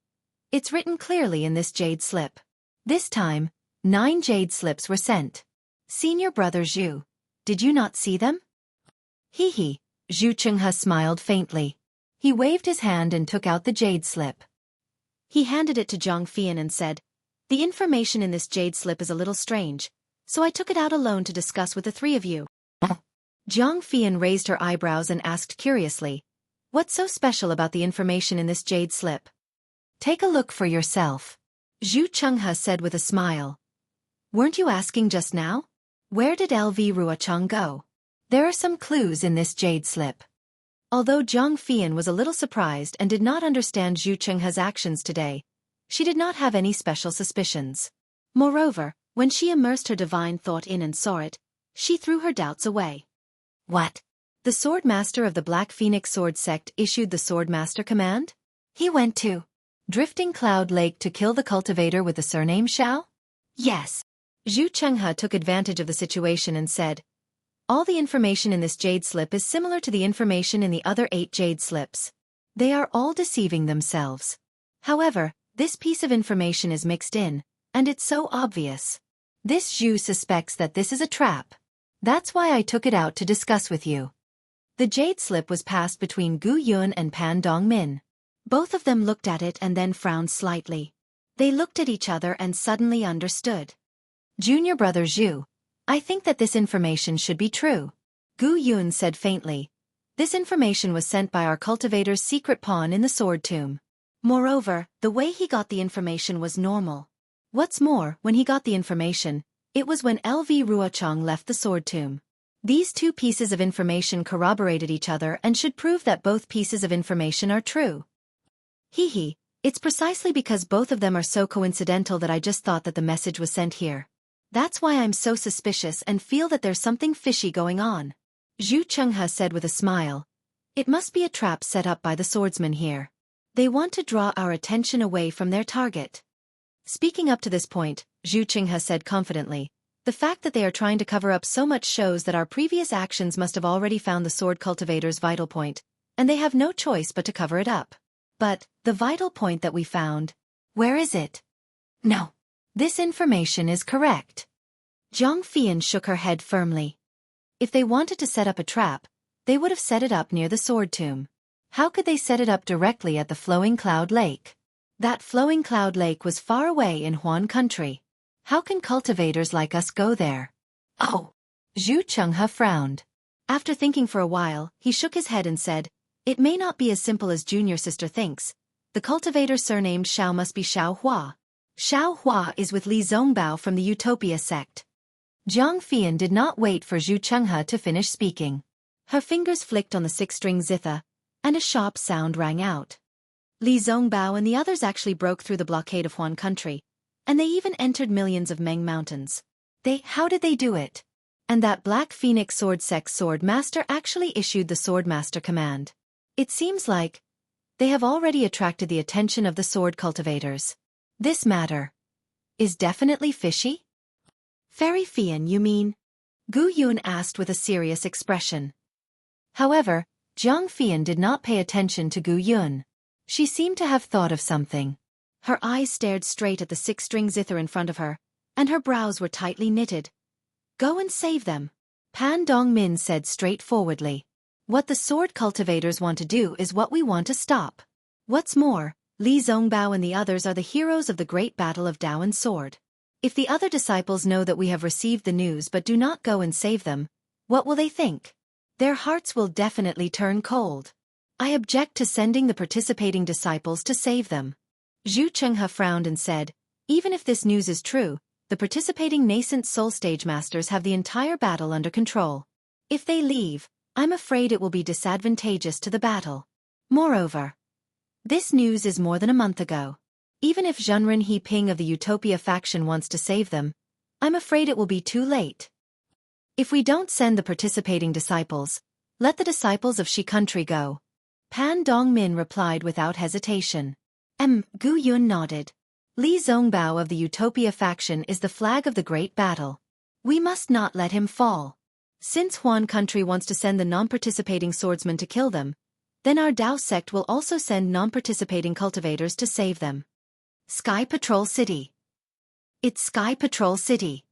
"It's written clearly in this jade slip. This time, 9 jade slips were sent. Senior brother Zhu, did you not see them?" Hee, Zhu Chenghe smiled faintly. He waved his hand and took out the jade slip. He handed it to Jiang Fian and said, "The information in this jade slip is a little strange, so I took it out alone to discuss with the 3 of you." Jiang Fian raised her eyebrows and asked curiously, "What's so special about the information in this jade slip?" "Take a look for yourself," Zhu Chenghe said with a smile. "Weren't you asking just now? Where did LV Ruochang go? There are some clues in this jade slip." Although Jiang Fian was a little surprised and did not understand Zhu Chenghe's actions today, she did not have any special suspicions. Moreover, when she immersed her divine thought in and saw it, she threw her doubts away. What? The Sword Master of the Black Phoenix Sword Sect issued the Sword Master command? He went to Drifting Cloud Lake to kill the cultivator with the surname Shao? Yes. Zhu Chenghe took advantage of the situation and said, "All the information in this jade slip is similar to the information in the other 8 jade slips. They are all deceiving themselves. However, this piece of information is mixed in, and it's so obvious. This Zhu suspects that this is a trap. That's why I took it out to discuss with you." The jade slip was passed between Gu Yun and Pan Dongmin. Both of them looked at it and then frowned slightly. They looked at each other and suddenly understood. "Junior brother Zhu, I think that this information should be true," Gu Yun said faintly. "This information was sent by our cultivator's secret pawn in the sword tomb. Moreover, the way he got the information was normal. What's more, when he got the information, it was when LV Ruochang left the sword tomb. These 2 pieces of information corroborated each other and should prove that both pieces of information are true." Hee, it's precisely because both of them are so coincidental that I just thought that the message was sent here. That's why I'm so suspicious and feel that there's something fishy going on. Zhu Chenghe said with a smile. "It must be a trap set up by the swordsmen here. They want to draw our attention away from their target." Speaking up to this point, Zhu Chenghe said confidently, "The fact that they are trying to cover up so much shows that our previous actions must have already found the sword cultivator's vital point, and they have no choice but to cover it up. But, the vital point that we found, where is it? No. This information is correct." Jiang Fian shook her head firmly. If they wanted to set up a trap, they would have set it up near the sword tomb. How could they set it up directly at the Flowing Cloud Lake? That Flowing Cloud Lake was far away in Huan country. How can cultivators like us go there? Oh! Zhu Chenghe frowned. After thinking for a while, he shook his head and said, "It may not be as simple as Junior Sister thinks. The cultivator surnamed Shao must be Shao Hua. Shao Hua is with Li Zongbao from the Utopia sect." Jiang Fian did not wait for Zhu Chenghe to finish speaking. Her fingers flicked on the 6-string zither, and a sharp sound rang out. Li Zongbao and the others actually broke through the blockade of Huan country, and they even entered millions of Meng mountains. How did they do it? And that Black Phoenix Sword Sect Sword Master actually issued the Sword Master command. It seems like they have already attracted the attention of the sword cultivators. This matter is definitely fishy? "Fairy Fian, you mean?" Gu Yun asked with a serious expression. However, Jiang Fian did not pay attention to Gu Yun. She seemed to have thought of something. Her eyes stared straight at the 6-string zither in front of her, and her brows were tightly knitted. "Go and save them," Pan Dongmin said straightforwardly. "What the sword cultivators want to do is what we want to stop. What's more, Li Zongbao and the others are the heroes of the great battle of Dao and Sword. If the other disciples know that we have received the news but do not go and save them, what will they think? Their hearts will definitely turn cold. I object to sending the participating disciples to save them." Zhu Chenghe frowned and said, "Even if this news is true, the participating nascent soul stage masters have the entire battle under control. If they leave, I'm afraid it will be disadvantageous to the battle. Moreover, this news is more than a month ago. Even if Zhenren He Ping of the Utopia faction wants to save them, I'm afraid it will be too late. If we don't send the participating disciples, let the disciples of Shi country go." Pan Dongmin replied without hesitation. Gu Yun nodded. Li Zongbao of the Utopia faction is the flag of the great battle. We must not let him fall. Since Huan country wants to send the non-participating swordsmen to kill them, then our Dao sect will also send non-participating cultivators to save them. Sky Patrol City. It's Sky Patrol City.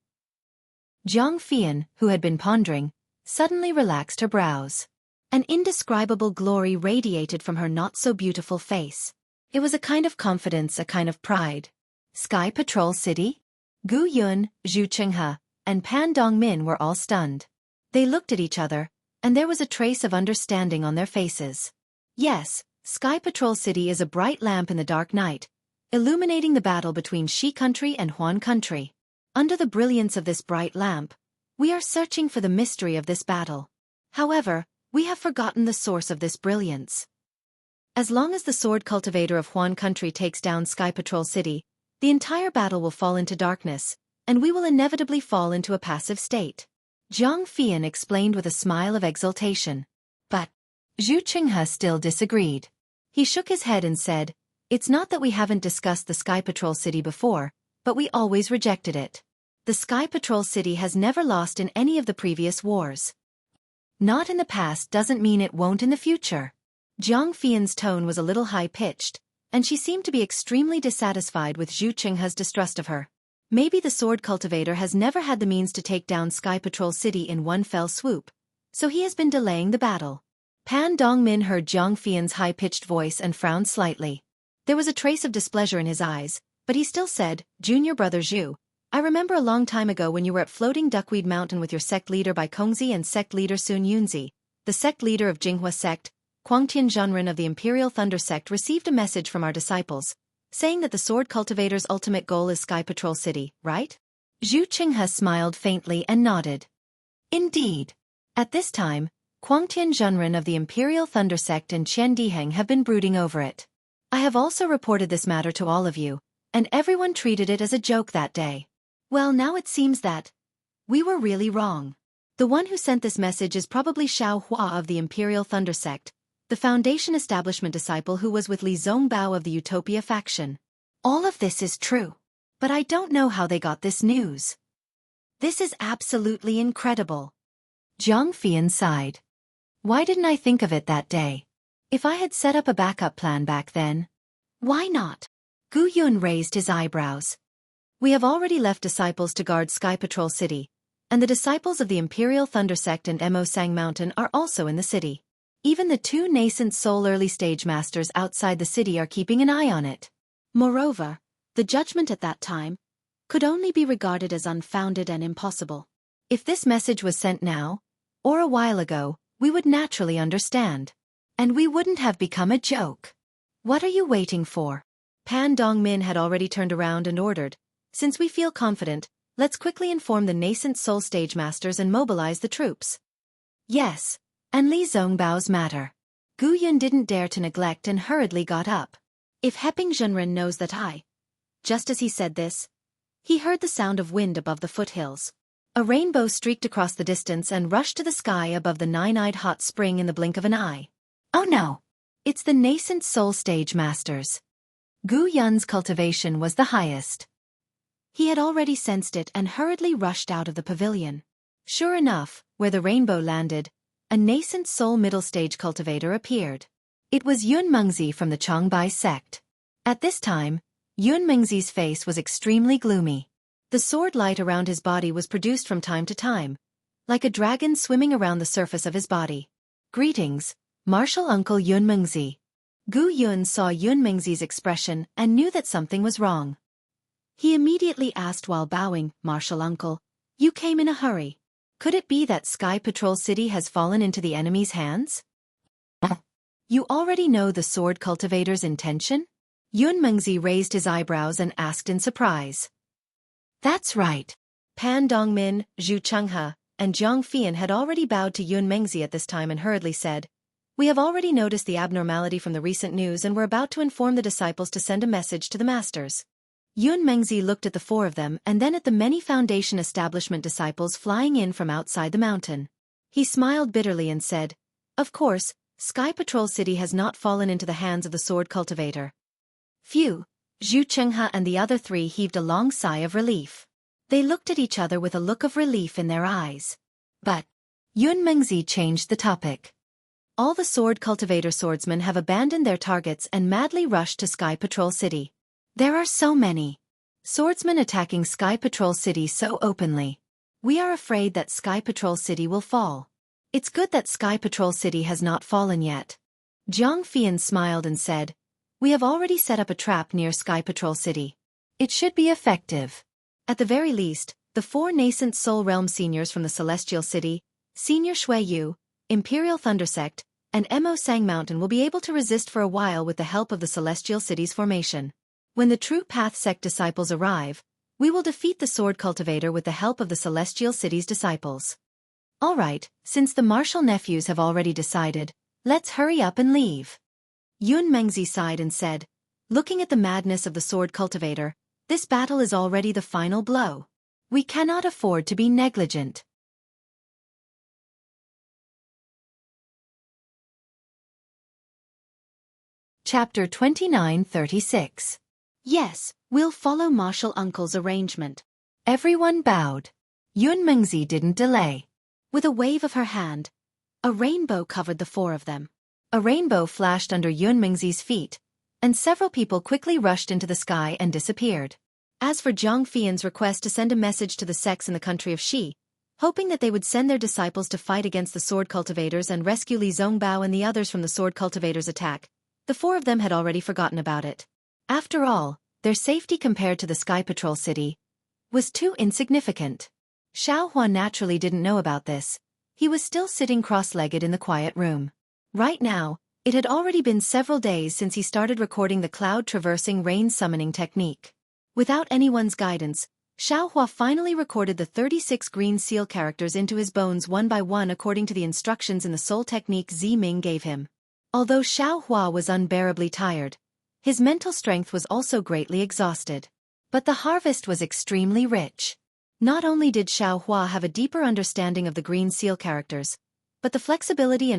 Jiang Fian, who had been pondering, suddenly relaxed her brows. An indescribable glory radiated from her not-so-beautiful face. It was a kind of confidence, a kind of pride. Sky Patrol City? Gu Yun, Zhu Chenghe, and Pan Dongmin were all stunned. They looked at each other, and there was a trace of understanding on their faces. Yes, Sky Patrol City is a bright lamp in the dark night, illuminating the battle between Shi country and Huan country. Under the brilliance of this bright lamp, we are searching for the mystery of this battle. However, we have forgotten the source of this brilliance. As long as the sword cultivator of Huan country takes down Sky Patrol City, the entire battle will fall into darkness, and we will inevitably fall into a passive state. Jiang Fian explained with a smile of exultation. But Zhu Chenghe still disagreed. He shook his head and said, "It's not that we haven't discussed the Sky Patrol City before, but we always rejected it. The Sky Patrol City has never lost in any of the previous wars. Not in the past doesn't mean it won't in the future." Jiang Fian's tone was a little high-pitched, and she seemed to be extremely dissatisfied with Zhu Chenghe's distrust of her. Maybe the sword cultivator has never had the means to take down Sky Patrol City in one fell swoop, so he has been delaying the battle. Pan Dongmin heard Jiang Fian's high-pitched voice and frowned slightly. There was a trace of displeasure in his eyes, but he still said, "Junior brother Zhu, I remember a long time ago when you were at Floating Duckweed Mountain with your sect leader Bai Kongzi and sect leader Sun Yunzi. The sect leader of Jinghua sect, Quangtian Zhenren of the Imperial Thunder sect received a message from our disciples, saying that the sword cultivator's ultimate goal is Sky Patrol City, right?" Zhu Chenghe smiled faintly and nodded. Indeed. At this time, Quangtian Zhenren of the Imperial Thunder sect and Qian Diheng have been brooding over it. I have also reported this matter to all of you, and everyone treated it as a joke that day. Well, now it seems that we were really wrong. The one who sent this message is probably Xiao Hua of the Imperial Thunder sect, the Foundation establishment disciple who was with Li Zongbao of the Utopia faction. All of this is true, but I don't know how they got this news. This is absolutely incredible. Jiang Fian sighed. Why didn't I think of it that day? If I had set up a backup plan back then. Why not? Gu Yun raised his eyebrows. We have already left disciples to guard Sky Patrol City, and the disciples of the Imperial Thunder Sect and Mo Sang Mountain are also in the city. Even the two nascent soul early-stage masters outside the city are keeping an eye on it. Moreover, the judgment at that time could only be regarded as unfounded and impossible. If this message was sent now, or a while ago, we would naturally understand. And we wouldn't have become a joke. What are you waiting for? Pan Dongmin had already turned around and ordered, "Since we feel confident, let's quickly inform the nascent soul stage masters and mobilize the troops." Yes, and Li Zongbao's matter. Gu Yun didn't dare to neglect and hurriedly got up. If Heping Zhenren knows that I... Just as he said this, he heard the sound of wind above the foothills. A rainbow streaked across the distance and rushed to the sky above the nine-eyed hot spring in the blink of an eye. Oh no! It's the nascent soul stage masters. Gu Yun's cultivation was the highest. He had already sensed it and hurriedly rushed out of the pavilion. Sure enough, where the rainbow landed, a nascent soul middle stage cultivator appeared. It was Yun Mengzi from the Changbai sect. At this time, Yun Mengzi's face was extremely gloomy. The sword light around his body was produced from time to time, like a dragon swimming around the surface of his body. Greetings, Martial Uncle Yun Mengzi. Gu Yun saw Yun Mengzi's expression and knew that something was wrong. He immediately asked while bowing, "Martial Uncle, you came in a hurry. Could it be that Sky Patrol City has fallen into the enemy's hands?" You already know the sword cultivator's intention? Yun Mengzi raised his eyebrows and asked in surprise. That's right. Pan Dongmin, Zhu Chenghe, and Jiang Fian had already bowed to Yun Mengzi at this time and hurriedly said, "We have already noticed the abnormality from the recent news and we're about to inform the disciples to send a message to the masters." Yun Mengzi looked at the four of them and then at the many Foundation establishment disciples flying in from outside the mountain. He smiled bitterly and said, "Of course, Sky Patrol City has not fallen into the hands of the sword cultivator. Phew, Xueqi and the other three heaved a long sigh of relief. They looked at each other with a look of relief in their eyes. But Yun Mengzi changed the topic. All the sword cultivator swordsmen have abandoned their targets and madly rushed to Sky Patrol City. There are so many swordsmen attacking Sky Patrol City so openly. We are afraid that Sky Patrol City will fall. It's good that Sky Patrol City has not fallen yet. Jiang Fian smiled and said, "We have already set up a trap near Sky Patrol City. It should be effective." At the very least, the 4 nascent Soul Realm seniors from the Celestial City, Senior Xueqi, Imperial Thunder Sect, and Mo Sang Mountain will be able to resist for a while with the help of the Celestial City's formation. When the True Path Sect disciples arrive, we will defeat the Sword Cultivator with the help of the Celestial City's disciples. Alright, since the martial nephews have already decided, let's hurry up and leave. Yun Mengzi sighed and said, looking at the madness of the Sword Cultivator, this battle is already the final blow. We cannot afford to be negligent. Chapter 29:36. Yes, we'll follow Martial Uncle's arrangement. Everyone bowed. Yun Mengzi didn't delay. With a wave of her hand, a rainbow covered the 4 of them. A rainbow flashed under Yun Mengzi's feet, and several people quickly rushed into the sky and disappeared. As for Jiang Fian's request to send a message to the sects in the country of Xi, hoping that they would send their disciples to fight against the Sword Cultivators and rescue Li Zongbao and the others from the Sword Cultivators' attack, the 4 of them had already forgotten about it. After all, their safety compared to the Sky Patrol City was too insignificant. Xiaohua naturally didn't know about this. He was still sitting cross-legged in the quiet room. Right now, it had already been several days since he started recording the cloud-traversing rain summoning technique. Without anyone's guidance, Xiaohua finally recorded the 36 green seal characters into his bones one by one according to the instructions in the soul technique Zi Ming gave him. Although Xiaohua was unbearably tired, his mental strength was also greatly exhausted. But the harvest was extremely rich. Not only did Xiaohua have a deeper understanding of the green seal characters, but the flexibility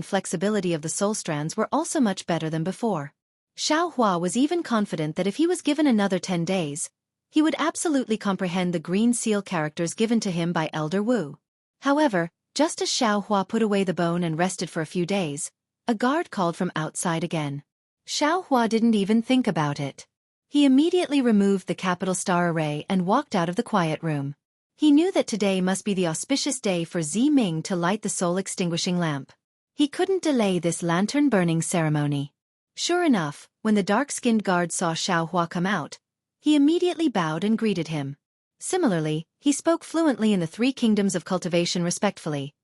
of the soul strands were also much better than before. Xiaohua was even confident that if he was given another 10 days, he would absolutely comprehend the green seal characters given to him by Elder Wu. However, just as Xiaohua put away the bone and rested for a few days, a guard called from outside again. Xiaohua didn't even think about it. He immediately removed the capital star array and walked out of the quiet room. He knew that today must be the auspicious day for Zi Ming to light the soul-extinguishing lamp. He couldn't delay this lantern-burning ceremony. Sure enough, when the dark-skinned guard saw Xiaohua come out, he immediately bowed and greeted him. Similarly, he spoke fluently in the 3 kingdoms of cultivation respectfully.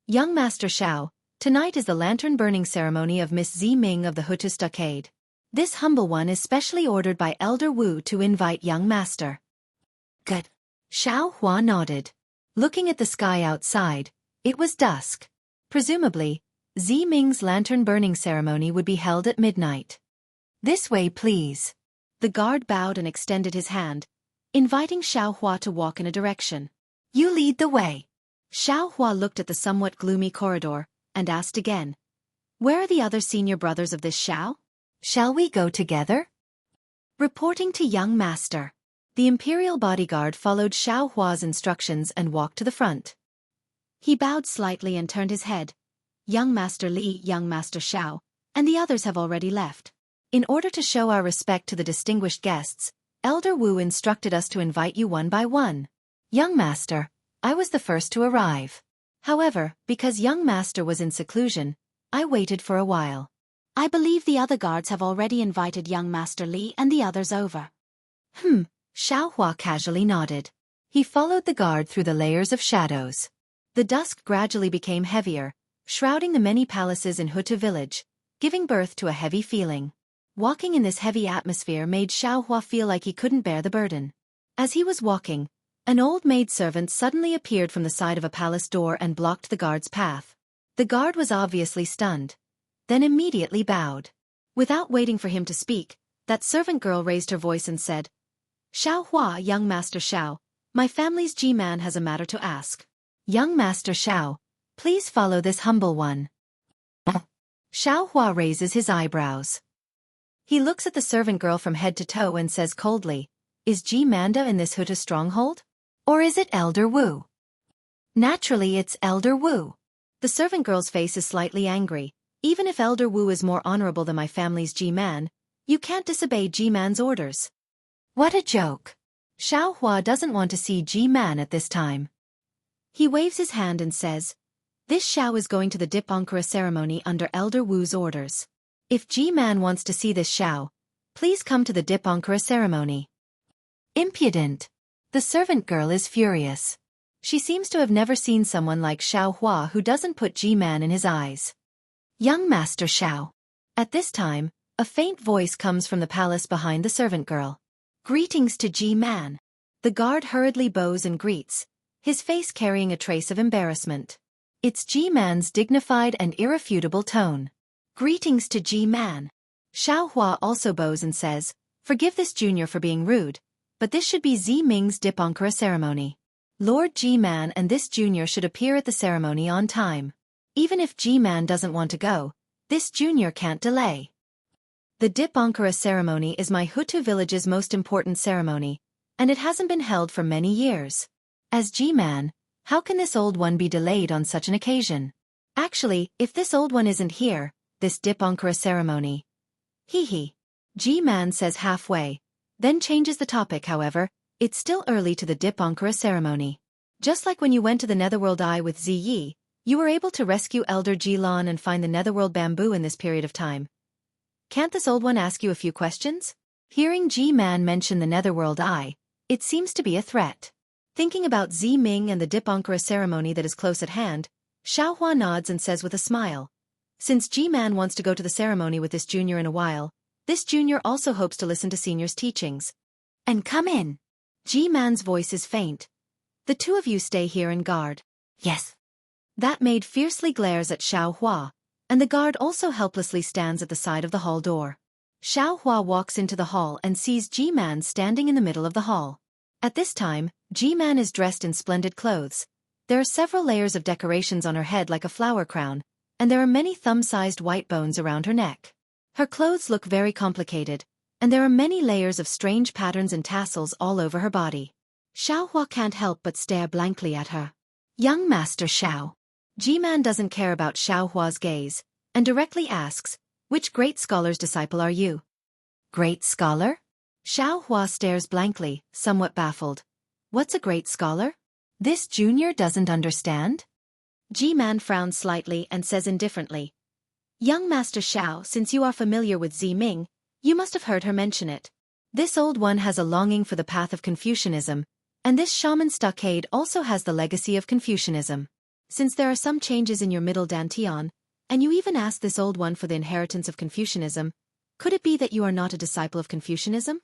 Young Master Xiao, tonight is the lantern-burning ceremony of Miss Zi Ming of the Hutu Stockade. This humble one is specially ordered by Elder Wu to invite young master. Good. Xiaohua nodded. Looking at the sky outside, it was dusk. Presumably, Zi Ming's lantern-burning ceremony would be held at midnight. This way, please. The guard bowed and extended his hand, inviting Xiaohua to walk in a direction. You lead the way. Xiaohua looked at the somewhat gloomy corridor, and asked again. Where are the other senior brothers of this Xiao? Shall we go together? Reporting to young master. The imperial bodyguard followed Xiaohua's instructions and walked to the front. He bowed slightly and turned his head. Young Master Li, Young Master Xiao, and the others have already left. In order to show our respect to the distinguished guests, Elder Wu instructed us to invite you one by one. Young Master, I was the first to arrive. However, because young master was in seclusion, I waited for a while. I believe the other guards have already invited young Master Li and the others over. Xiaohua casually nodded. He followed the guard through the layers of shadows. The dusk gradually became heavier, shrouding the many palaces in Hutu village, giving birth to a heavy feeling. Walking in this heavy atmosphere made Xiaohua feel like he couldn't bear the burden. As he was walking, an old maidservant suddenly appeared from the side of a palace door and blocked the guard's path. The guard was obviously stunned, then immediately bowed. Without waiting for him to speak, that servant girl raised her voice and said, Xiaohua, Young Master Xiao, my family's G-man has a matter to ask. Young Master Xiao, please follow this humble one. Xiaohua raises his eyebrows. He looks at the servant girl from head to toe and says coldly, "Is Ji Manda in this Huta stronghold? Or is it Elder Wu?" "Naturally it's Elder Wu." The servant girl's face is slightly angry. "Even if Elder Wu is more honorable than my family's Ji-man, you can't disobey Ji-man's orders." What a joke. Xiao Hua doesn't want to see Ji-man at this time. He waves his hand and says, "This Xiao is going to the Dip Ankara ceremony under Elder Wu's orders. If Ji-man wants to see this Xiao, please come to the Dip Ankara ceremony." Impudent. The servant girl is furious. She seems to have never seen someone like Xiao Hua who doesn't put Ji-man in his eyes. "Young Master Xiao." At this time, a faint voice comes from the palace behind the servant girl. "Greetings to Ji-man." The guard hurriedly bows and greets, his face carrying a trace of embarrassment. It's Ji-man's dignified and irrefutable tone. "Greetings to Ji-man." Xiao Hua also bows and says, "Forgive this junior for being rude, but this should be Zi Ming's Dip Ankara ceremony. Lord Ji-man and this junior should appear at the ceremony on time. Even if Ji-man doesn't want to go, this junior can't delay." The Dip Ankara ceremony is my Hutu village's most important ceremony, and it hasn't been held for many years. As Ji-man, how can this old one be delayed on such an occasion? Actually, if this old one isn't here, this Dip Ankara ceremony. Hee. Ji-man says halfway, then changes the topic. However, it's still early to the Dip Ankara ceremony. Just like when you went to the Netherworld Eye with Ziyi, you were able to rescue Elder Ji-lan and find the Netherworld bamboo in this period of time. Can't this old one ask you a few questions? Hearing Ji-man mention the Netherworld Eye, it seems to be a threat. Thinking about Zi Ming and the Dip Ankara ceremony that is close at hand, Xiao Hua nods and says with a smile, "Since Ji-man wants to go to the ceremony with this junior in a while, this junior also hopes to listen to senior's teachings. And come in." Ji-man's voice is faint. "The two of you stay here and guard." "Yes." That maid fiercely glares at Xiao Hua, and the guard also helplessly stands at the side of the hall door. Xiao Hua walks into the hall and sees Ji-man standing in the middle of the hall. At this time, Ji-man is dressed in splendid clothes. There are several layers of decorations on her head like a flower crown, and there are many thumb-sized white bones around her neck. Her clothes look very complicated, and there are many layers of strange patterns and tassels all over her body. Xiao Hua can't help but stare blankly at her. "Young Master Xiao." Ji-man doesn't care about Xiao Hua's gaze, and directly asks, "Which great scholar's disciple are you?" "Great scholar?" Xiao Hua stares blankly, somewhat baffled. What's a great scholar? This junior doesn't understand? Ji-man frowns slightly and says indifferently, "Young Master Xiao, since you are familiar with Zi Ming, you must have heard her mention it. This old one has a longing for the path of Confucianism, and this shaman stockade also has the legacy of Confucianism. Since there are some changes in your middle dantian, and you even asked this old one for the inheritance of Confucianism, could it be that you are not a disciple of Confucianism?"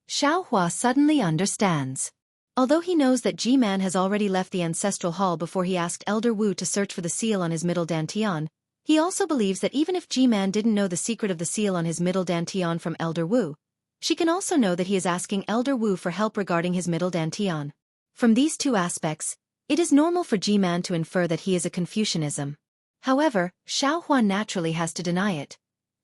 Xiao Hua suddenly understands. Although he knows that Ji-man has already left the ancestral hall before he asked Elder Wu to search for the seal on his middle dantian, he also believes that even if Ji-man didn't know the secret of the seal on his middle dantian from Elder Wu, she can also know that he is asking Elder Wu for help regarding his middle dantian. From these two aspects, it is normal for Ji-man to infer that he is a Confucianism. However, Xiao Hua naturally has to deny it.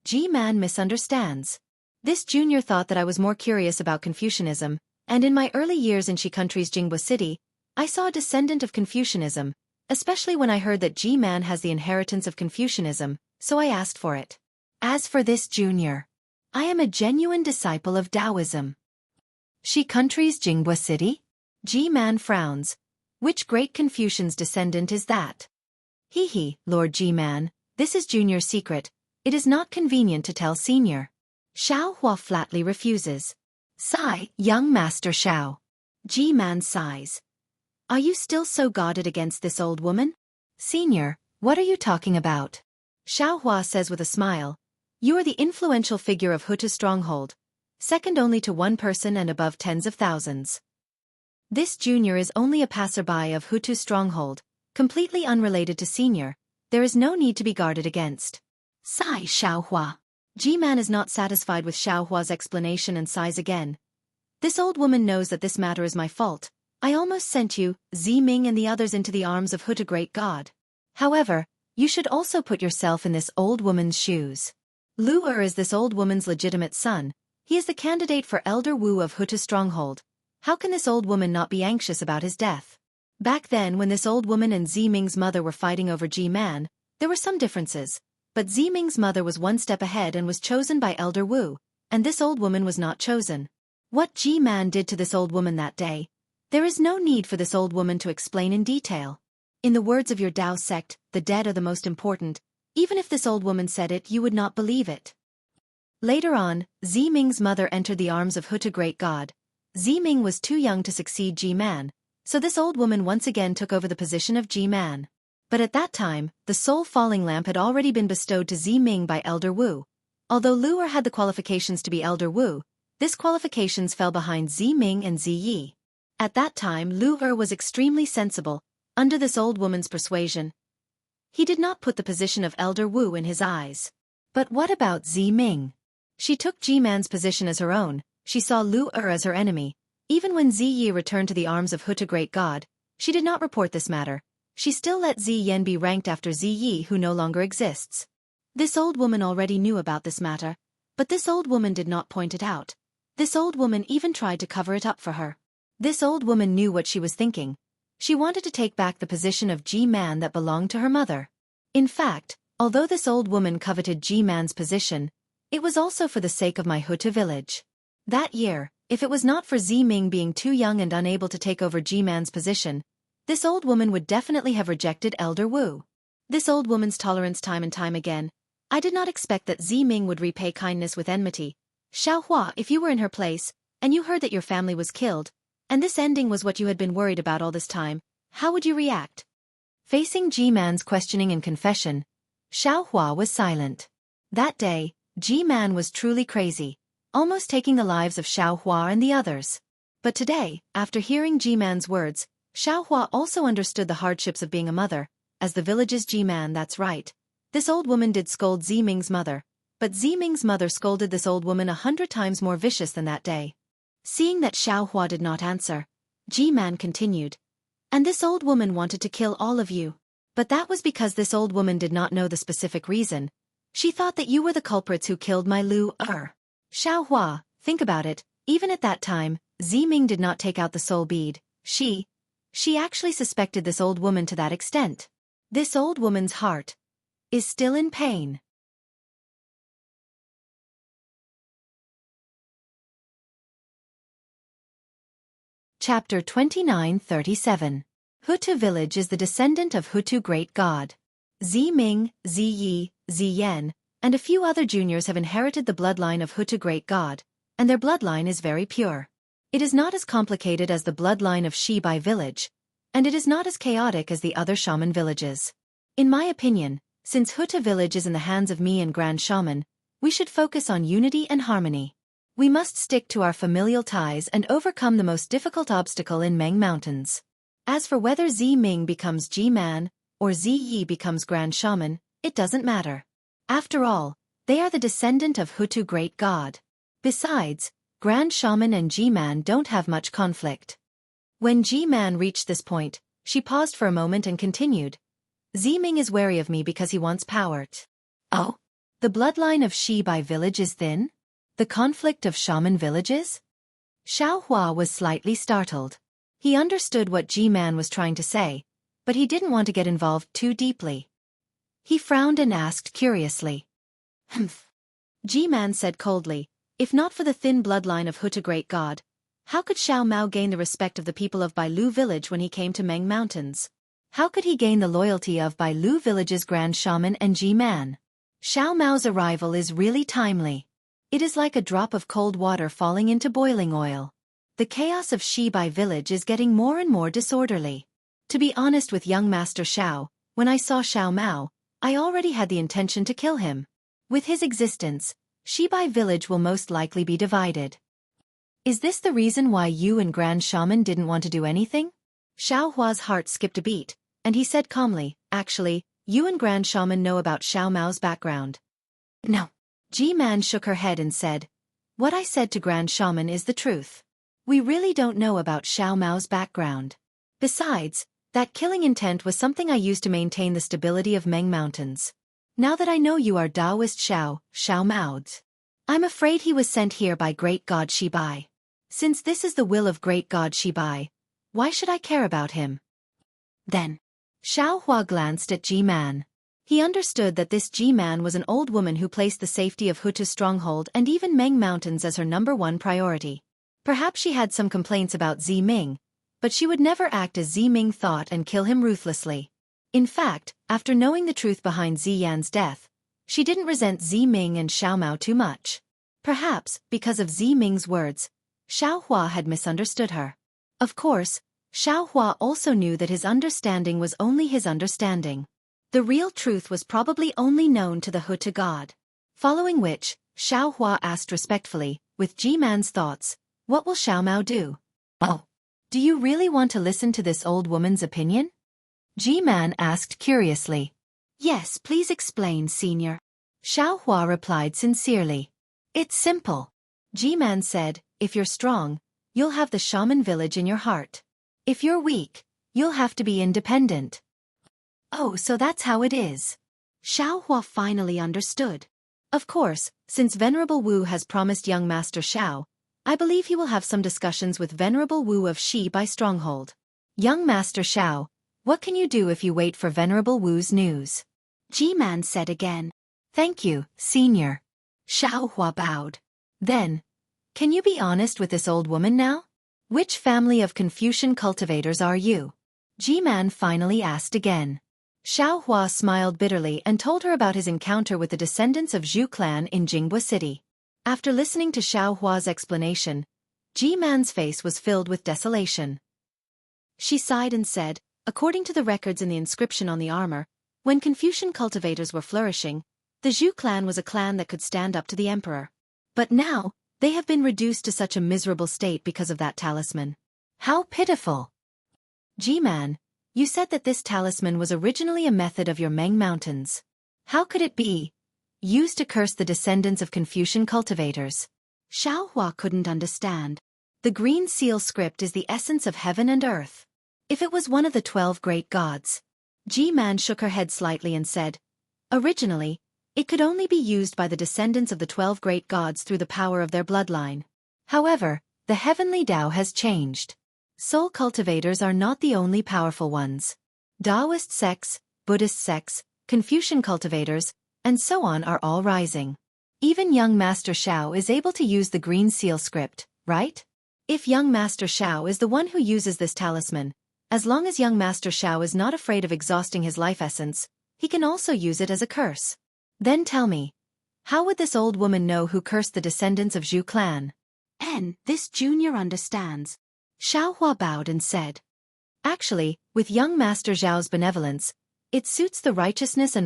Ji-man misunderstands. This junior thought that I was more curious about Confucianism, and in my early years in Shi country's Jingbo City, I saw a descendant of Confucianism, especially when I heard that Ji-man has the inheritance of Confucianism, so I asked for it. As for this junior, I am a genuine disciple of Taoism. Shi country's Jingbo City? Ji-man frowns. Which great Confucian's descendant is that? Hee, Lord Ji-man, this is junior's secret. It is not convenient to tell senior. Xiao Hua flatly refuses. Sigh, young Master Xiao. Ji-man sighs. Are you still so guarded against this old woman? Senior, what are you talking about? Xiao Hua says with a smile. You are the influential figure of Huta stronghold, second only to one person and above tens of thousands. This junior is only a passerby of Hutu stronghold, completely unrelated to senior. There is no need to be guarded against. Sigh, Xiao Hua. Ji-man is not satisfied with Xiao Hua's explanation and sighs again. This old woman knows that this matter is my fault. I almost sent you, Zi Ming and the others into the arms of Huta great god. However, you should also put yourself in this old woman's shoes. Lu is this old woman's legitimate son. He is the candidate for Elder Wu of Huta Stronghold. How can this old woman not be anxious about his death? Back then when this old woman and Ziming's mother were fighting over Ji-man, there were some differences. But Ziming's mother was one step ahead and was chosen by Elder Wu, and this old woman was not chosen. What Ji-man did to this old woman that day, there is no need for this old woman to explain in detail. In the words of your Dao sect, the dead are the most important. Even if this old woman said it, you would not believe it. Later on, Ziming's mother entered the arms of Huta Great God. Ziming was too young to succeed Ji-man, so this old woman once again took over the position of Ji-man. But at that time, the soul falling lamp had already been bestowed to Ziming by Elder Wu. Although Lu had the qualifications to be Elder Wu, these qualifications fell behind Ziming and Ziyi. At that time Lu was extremely sensible, under this old woman's persuasion. He did not put the position of Elder Wu in his eyes. But what about Ziming? She took Ji-man's position as her own, she saw Lu as her enemy. Even when Ziyi returned to the arms of Huta Great God, she did not report this matter. She still let Ziyen be ranked after Ziyi who no longer exists. This old woman already knew about this matter, but this old woman did not point it out. This old woman even tried to cover it up for her. This old woman knew what she was thinking. She wanted to take back the position of Ji-man that belonged to her mother. In fact, although this old woman coveted Ji-man's position, it was also for the sake of my Huta village. That year, if it was not for Ziming being too young and unable to take over Ji-man's position, this old woman would definitely have rejected Elder Wu. This old woman's tolerance time and time again. I did not expect that Ziming would repay kindness with enmity. Xiaohua, if you were in her place, and you heard that your family was killed, and this ending was what you had been worried about all this time, how would you react? Facing Ji-man's questioning and confession, Xiaohua was silent. That day, Ji-man was truly crazy, almost taking the lives of Xiaohua and the others. But today, after hearing Ji-man's words, Xiaohua also understood the hardships of being a mother. As the village's Ji-man, that's right. This old woman did scold Ziming's mother, but Ziming's mother scolded this old woman 100 times more vicious than that day. Seeing that Xiaohua did not answer, Ji-man continued. And this old woman wanted to kill all of you. But that was because this old woman did not know the specific reason. She thought that you were the culprits who killed my Lu. Xiaohua, think about it, even at that time, Ziming did not take out the soul bead. She actually suspected this old woman to that extent. This old woman's heart is still in pain. Chapter 29:37. Huta village is the descendant of Hutu Great God. Ziming, Ziyi, Ziyen, and a few other juniors have inherited the bloodline of Huta Great God, and their bloodline is very pure. It is not as complicated as the bloodline of Shibai village, and it is not as chaotic as the other shaman villages. In my opinion, since Huta village is in the hands of me and Grand Shaman, we should focus on unity and harmony. We must stick to our familial ties and overcome the most difficult obstacle in Meng Mountains. As for whether Ziming becomes Ji-man, or Ziyi becomes Grand Shaman, it doesn't matter. After all, they are the descendant of Hutu Great God. Besides, Grand Shaman and Ji-man don't have much conflict. When Ji-man reached this point, she paused for a moment and continued. Ziming is wary of me because he wants power. Oh? The bloodline of Shibai village is thin? The conflict of shaman villages? Xiaohua was slightly startled. He understood what Ji-man was trying to say, but he didn't want to get involved too deeply. He frowned and asked curiously. Humph. Ji-man said coldly, if not for the thin bloodline of Huta Great God, how could Xiao Mao gain the respect of the people of Bailu village when he came to Meng Mountains? How could he gain the loyalty of Bailu village's Grand Shaman and Ji-man? Xiao Mao's arrival is really timely. It is like a drop of cold water falling into boiling oil. The chaos of Shibai village is getting more and more disorderly. To be honest with young Master Xiao, when I saw Xiao Mao, I already had the intention to kill him. With his existence, Shibai village will most likely be divided. Is this the reason why you and Grand Shaman didn't want to do anything? Xiaohua's heart skipped a beat, and he said calmly, actually, you and Grand Shaman know about Xiao Mao's background. No. Ji-man shook her head and said, what I said to Grand Shaman is the truth. We really don't know about Xiao Mao's background. Besides, that killing intent was something I used to maintain the stability of Meng Mountains. Now that I know you are Taoist Xiao Maozi, I'm afraid he was sent here by great god Shibai. Since this is the will of great god Shibai, why should I care about him? Then, Xiao Hua glanced at Ji-man. He understood that this Ji-man was an old woman who placed the safety of Hutu's stronghold and even Meng Mountains as her #1 priority. Perhaps she had some complaints about Zi Ming, but she would never act as Zi Ming thought and kill him ruthlessly. In fact, after knowing the truth behind Zi Yan's death, she didn't resent Zi Ming and Xiao Mao too much. Perhaps, because of Zi Ming's words, Xiao Hua had misunderstood her. Of course, Xiao Hua also knew that his understanding was only his understanding. The real truth was probably only known to the Hutu god. Following which, Xiao Hua asked respectfully, with Ji-man's thoughts, what will Xiao Mao do? Oh, do you really want to listen to this old woman's opinion? Ji-man asked curiously. Yes, please explain, senior. Xiao Hua replied sincerely. It's simple. Ji-man said, if you're strong, you'll have the shaman village in your heart. If you're weak, you'll have to be independent. Oh, so that's how it is. Xiao Hua finally understood. Of course, since Venerable Wu has promised young Master Xiao, I believe he will have some discussions with Venerable Wu of Shi by Stronghold. Young Master Xiao, what can you do if you wait for Venerable Wu's news? Ji-man said again. Thank you, senior. Xiao Hua bowed. Then, can you be honest with this old woman now? Which family of Confucian cultivators are you? Ji-man finally asked again. Xiao Hua smiled bitterly and told her about his encounter with the descendants of Zhu clan in Jinghua City. After listening to Xiao Hua's explanation, Ji-man's face was filled with desolation. She sighed and said, according to the records in the inscription on the armor, when Confucian cultivators were flourishing, the Zhu clan was a clan that could stand up to the emperor. But now, they have been reduced to such a miserable state because of that talisman. How pitiful! Ji-man, you said that this talisman was originally a method of your Meng Mountains. How could it be used to curse the descendants of Confucian cultivators? Xiao Hua couldn't understand. The green seal script is the essence of heaven and earth. If it was one of the 12 great gods. Ji-man shook her head slightly and said, originally, it could only be used by the descendants of the 12 great gods through the power of their bloodline. However, the heavenly Tao has changed. Soul cultivators are not the only powerful ones. Taoist sects, Buddhist sects, Confucian cultivators, and so on are all rising. Even young Master Xiao is able to use the green seal script, right? If young Master Xiao is the one who uses this talisman, as long as young Master Xiao is not afraid of exhausting his life essence, he can also use it as a curse. Then tell me, how would this old woman know who cursed the descendants of Zhu clan? This junior understands. Xiao Hua bowed and said. Actually, with young Master Zhao's benevolence, it suits the righteousness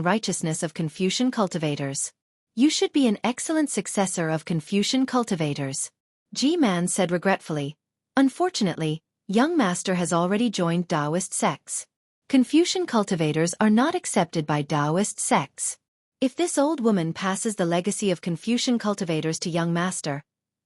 of Confucian cultivators. You should be an excellent successor of Confucian cultivators. Ji-man said regretfully. Unfortunately, young Master has already joined Taoist sects. Confucian cultivators are not accepted by Taoist sects. If this old woman passes the legacy of Confucian cultivators to young Master,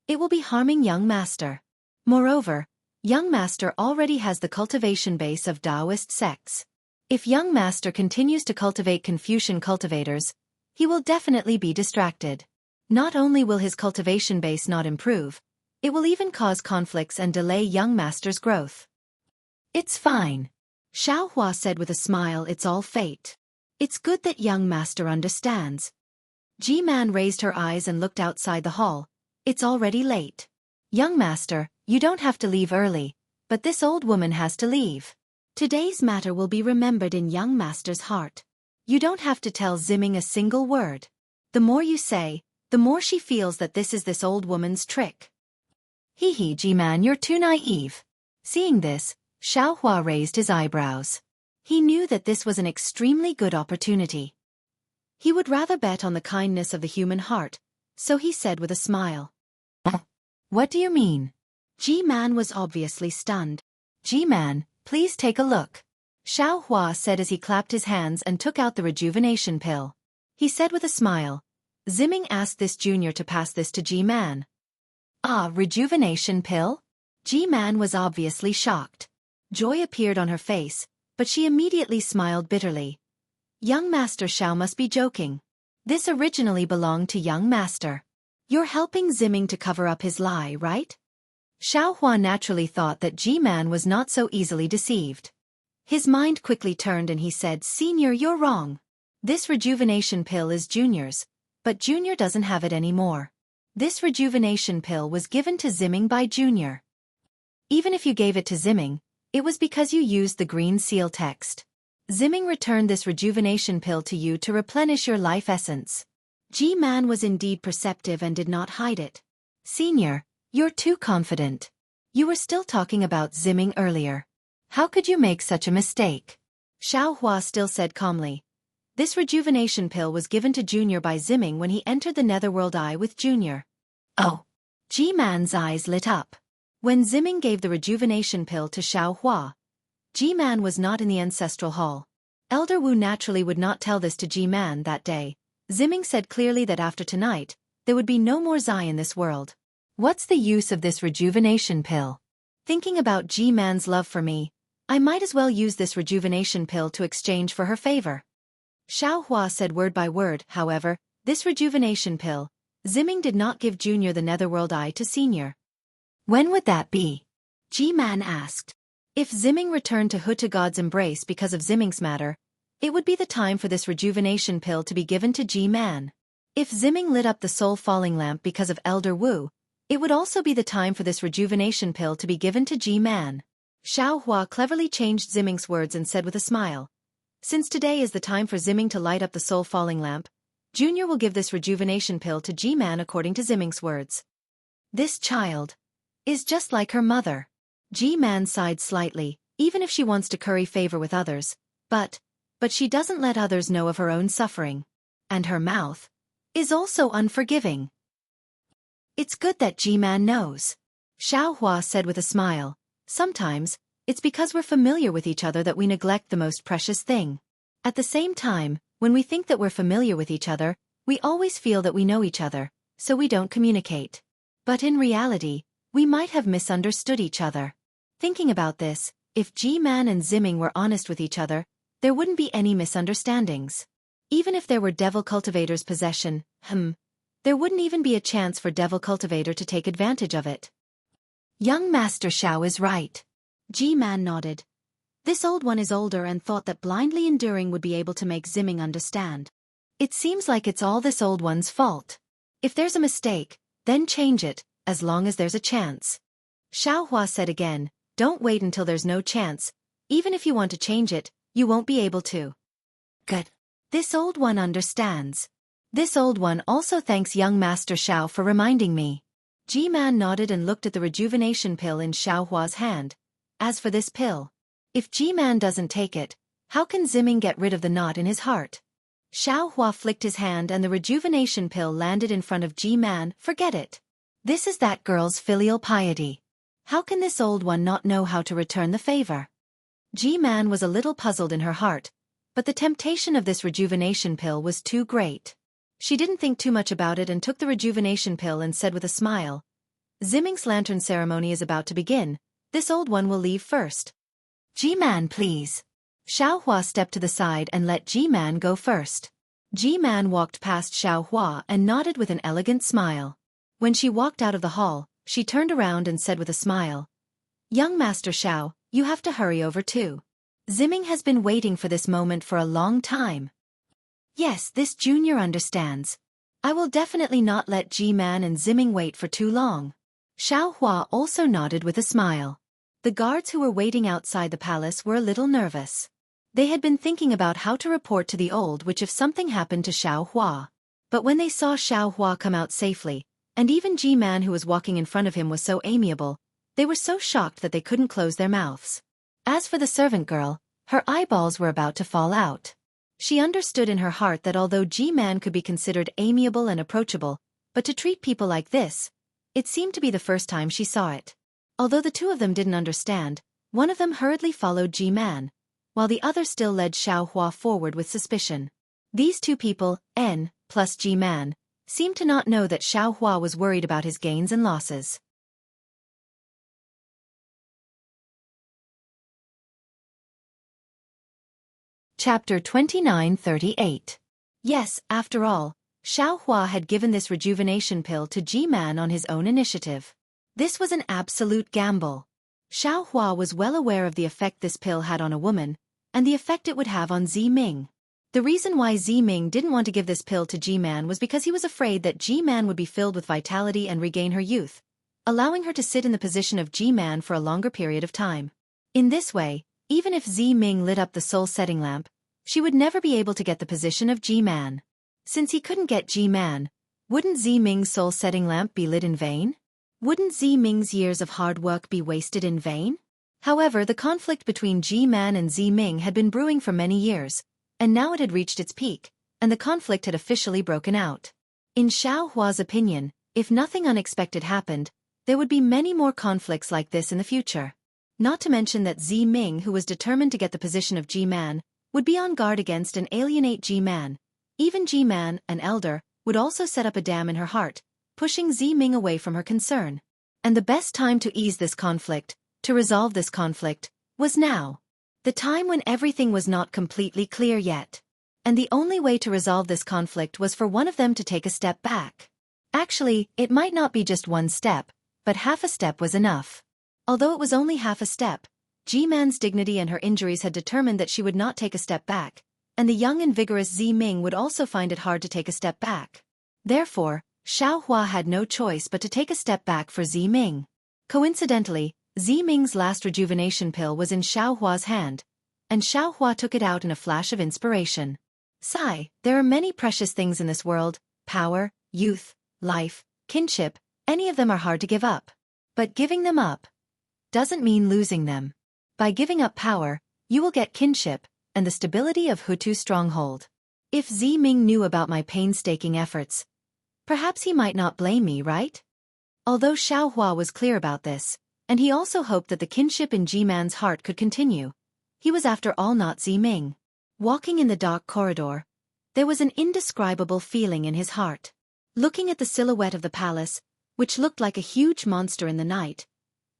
it will be harming young Master. Moreover, young Master already has the cultivation base of Taoist sects. If young Master continues to cultivate Confucian cultivators, he will definitely be distracted. Not only will his cultivation base not improve, it will even cause conflicts and delay young Master's growth. It's fine. Xiao Hua said with a smile, it's all fate. It's good that young Master understands. Ji-man raised her eyes and looked outside the hall. It's already late. Young Master, you don't have to leave early, but this old woman has to leave. Today's matter will be remembered in young Master's heart. You don't have to tell Ziming a single word. The more you say, the more she feels that this is this old woman's trick. Hee, Ji-man, you're too naive. Seeing this, Xiao Hua raised his eyebrows. He knew that this was an extremely good opportunity. He would rather bet on the kindness of the human heart, so he said with a smile. What do you mean? Ji-man was obviously stunned. Ji-man, please take a look. Xiao Hua said as he clapped his hands and took out the rejuvenation pill. He said with a smile. Ziming asked this junior to pass this to Ji-man. Ah, rejuvenation pill? Ji-man was obviously shocked. Joy appeared on her face, but she immediately smiled bitterly. Young Master Xiao must be joking. This originally belonged to young Master. You're helping Zimming to cover up his lie, right? Xiao Hua naturally thought that G-Man was not so easily deceived. His mind quickly turned and he said, Senior, you're wrong. This rejuvenation pill is Junior's, but Junior doesn't have it anymore. This rejuvenation pill was given to Zimming by Junior. Even if you gave it to Zimming, it was because you used the green seal text. Zimming returned this rejuvenation pill to you to replenish your life essence. G-Man was indeed perceptive and did not hide it. Senior, you're too confident. You were still talking about Zimming earlier. How could you make such a mistake? Xiao Hua still said calmly. This rejuvenation pill was given to Junior by Zimming when he entered the Netherworld Eye with Junior. Oh! G-Man's eyes lit up. When Zimming gave the rejuvenation pill to Xiao Hua, G-Man was not in the Ancestral Hall. Elder Wu naturally would not tell this to G-Man that day. Zimming said clearly that after tonight, there would be no more Zai in this world. What's the use of this rejuvenation pill? Thinking about G-Man's love for me, I might as well use this rejuvenation pill to exchange for her favor. Xiao Hua said word by word, however, this rejuvenation pill, Zimming did not give Junior the Netherworld Eye to Senior. When would that be? G-Man asked. If Zimming returned to Huta God's embrace because of Zimming's matter, it would be the time for this rejuvenation pill to be given to G-Man. If Zimming lit up the soul falling lamp because of Elder Wu, it would also be the time for this rejuvenation pill to be given to G-Man. Xiao Hua cleverly changed Zimming's words and said with a smile, Since today is the time for Zimming to light up the soul falling lamp, Junior will give this rejuvenation pill to G-Man according to Zimming's words. This child is just like her mother. G-Man sighed slightly, even if she wants to curry favor with others, but she doesn't let others know of her own suffering. And her mouth is also unforgiving. It's good that G-Man knows. Xiao Hua said with a smile, Sometimes, it's because we're familiar with each other that we neglect the most precious thing. At the same time, when we think that we're familiar with each other, we always feel that we know each other, so we don't communicate. But in reality, we might have misunderstood each other. Thinking about this, if G-Man and Zimming were honest with each other, there wouldn't be any misunderstandings. Even if there were Devil Cultivator's possession, there wouldn't even be a chance for Devil Cultivator to take advantage of it. Young Master Xiao is right. G-Man nodded. This old one is older and thought that blindly enduring would be able to make Zimming understand. It seems like it's all this old one's fault. If there's a mistake, then change it, as long as there's a chance. Xiao Hua said again, Don't wait until there's no chance. Even if you want to change it, you won't be able to. Good. This old one understands. This old one also thanks young Master Xiao for reminding me. G-Man nodded and looked at the rejuvenation pill in Xiao Hua's hand. As for this pill, if G-Man doesn't take it, how can Zimming get rid of the knot in his heart? Xiao Hua flicked his hand and the rejuvenation pill landed in front of G-Man. Forget it. This is that girl's filial piety. How can this old one not know how to return the favor? G-Man was a little puzzled in her heart, but the temptation of this rejuvenation pill was too great. She didn't think too much about it and took the rejuvenation pill and said with a smile, Zimming's lantern ceremony is about to begin. This old one will leave first. G-Man, please. Xiao Hua stepped to the side and let G-Man go first. G-Man walked past Xiao Hua and nodded with an elegant smile. When she walked out of the hall, she turned around and said with a smile, Young Master Xiao, you have to hurry over too. Zimming has been waiting for this moment for a long time. Yes, this junior understands. I will definitely not let G-Man and Zimming wait for too long. Xiao Hua also nodded with a smile. The guards who were waiting outside the palace were a little nervous. They had been thinking about how to report to the old witch if something happened to Xiao Hua. But when they saw Xiao Hua come out safely, and even G-Man who was walking in front of him was so amiable, they were so shocked that they couldn't close their mouths. As for the servant girl, her eyeballs were about to fall out. She understood in her heart that although G-Man could be considered amiable and approachable, but to treat people like this, it seemed to be the first time she saw it. Although the two of them didn't understand, one of them hurriedly followed G-Man, while the other still led Xiao Hua forward with suspicion. These two people, N plus G-Man, seemed to not know that Xiao Hua was worried about his gains and losses. Chapter 29:38. Yes, after all, Xueqi had given this rejuvenation pill to G-Man on his own initiative. This was an absolute gamble. Xueqi was well aware of the effect this pill had on a woman, and the effect it would have on Ziming. The reason why Ziming didn't want to give this pill to G-Man was because he was afraid that G-Man would be filled with vitality and regain her youth, allowing her to sit in the position of G-Man for a longer period of time. In this way, even if Ziming lit up the soul-setting lamp, she would never be able to get the position of G-Man. Since he couldn't get G-Man, wouldn't Ziming's soul-setting lamp be lit in vain? Wouldn't Ziming's years of hard work be wasted in vain? However, the conflict between G-Man and Ziming had been brewing for many years, and now it had reached its peak, and the conflict had officially broken out. In Xueqi's opinion, if nothing unexpected happened, there would be many more conflicts like this in the future. Not to mention that Ziming, who was determined to get the position of G-Man, would be on guard against and alienate G-Man. Even G-Man, an elder, would also set up a dam in her heart, pushing Ziming away from her concern. And the best time to ease this conflict, to resolve this conflict, was now. The time when everything was not completely clear yet. And the only way to resolve this conflict was for one of them to take a step back. Actually, it might not be just one step, but half a step was enough. Although it was only half a step, G-Man's dignity and her injuries had determined that she would not take a step back, and the young and vigorous Ziming would also find it hard to take a step back. Therefore, Xueqi had no choice but to take a step back for Ziming. Coincidentally, Ziming's last rejuvenation pill was in Xueqi's hand, and Xueqi took it out in a flash of inspiration. Sigh, there are many precious things in this world: power, youth, life, kinship. Any of them are hard to give up. But giving them up doesn't mean losing them. By giving up power, you will get kinship and the stability of Hutu's stronghold. If Ziming knew about my painstaking efforts, perhaps he might not blame me, right? Although Xueqi was clear about this, and he also hoped that the kinship in G-Man's heart could continue, he was after all not Ziming. Walking in the dark corridor, there was an indescribable feeling in his heart. Looking at the silhouette of the palace, which looked like a huge monster in the night,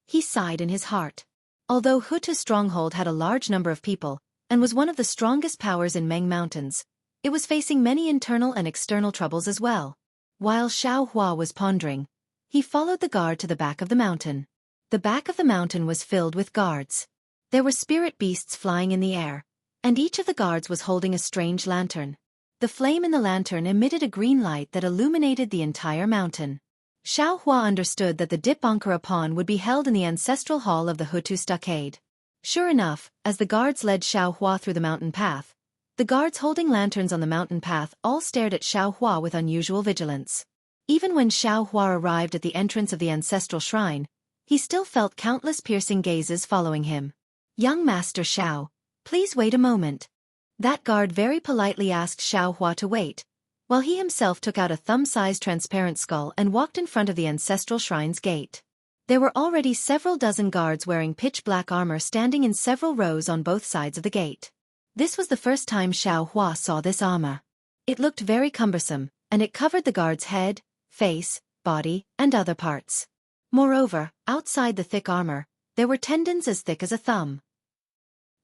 he sighed in his heart. Although Hutu's stronghold had a large number of people, and was one of the strongest powers in Meng Mountains, it was facing many internal and external troubles as well. While Xueqi was pondering, he followed the guard to the back of the mountain. The back of the mountain was filled with guards. There were spirit beasts flying in the air, and each of the guards was holding a strange lantern. The flame in the lantern emitted a green light that illuminated the entire mountain. Xueqi understood that the Dipankara pawn would be held in the ancestral hall of the Hutu stockade. Sure enough, as the guards led Xueqi through the mountain path, the guards holding lanterns on the mountain path all stared at Xueqi with unusual vigilance. Even when Xueqi arrived at the entrance of the ancestral shrine, he still felt countless piercing gazes following him. "Young Master Xiao, please wait a moment." That guard very politely asked Xueqi to wait, while he himself took out a thumb-sized transparent skull and walked in front of the ancestral shrine's gate. There were already several dozen guards wearing pitch-black armor standing in several rows on both sides of the gate. This was the first time Xueqi saw this armor. It looked very cumbersome, and it covered the guard's head, face, body, and other parts. Moreover, outside the thick armor, there were tendons as thick as a thumb.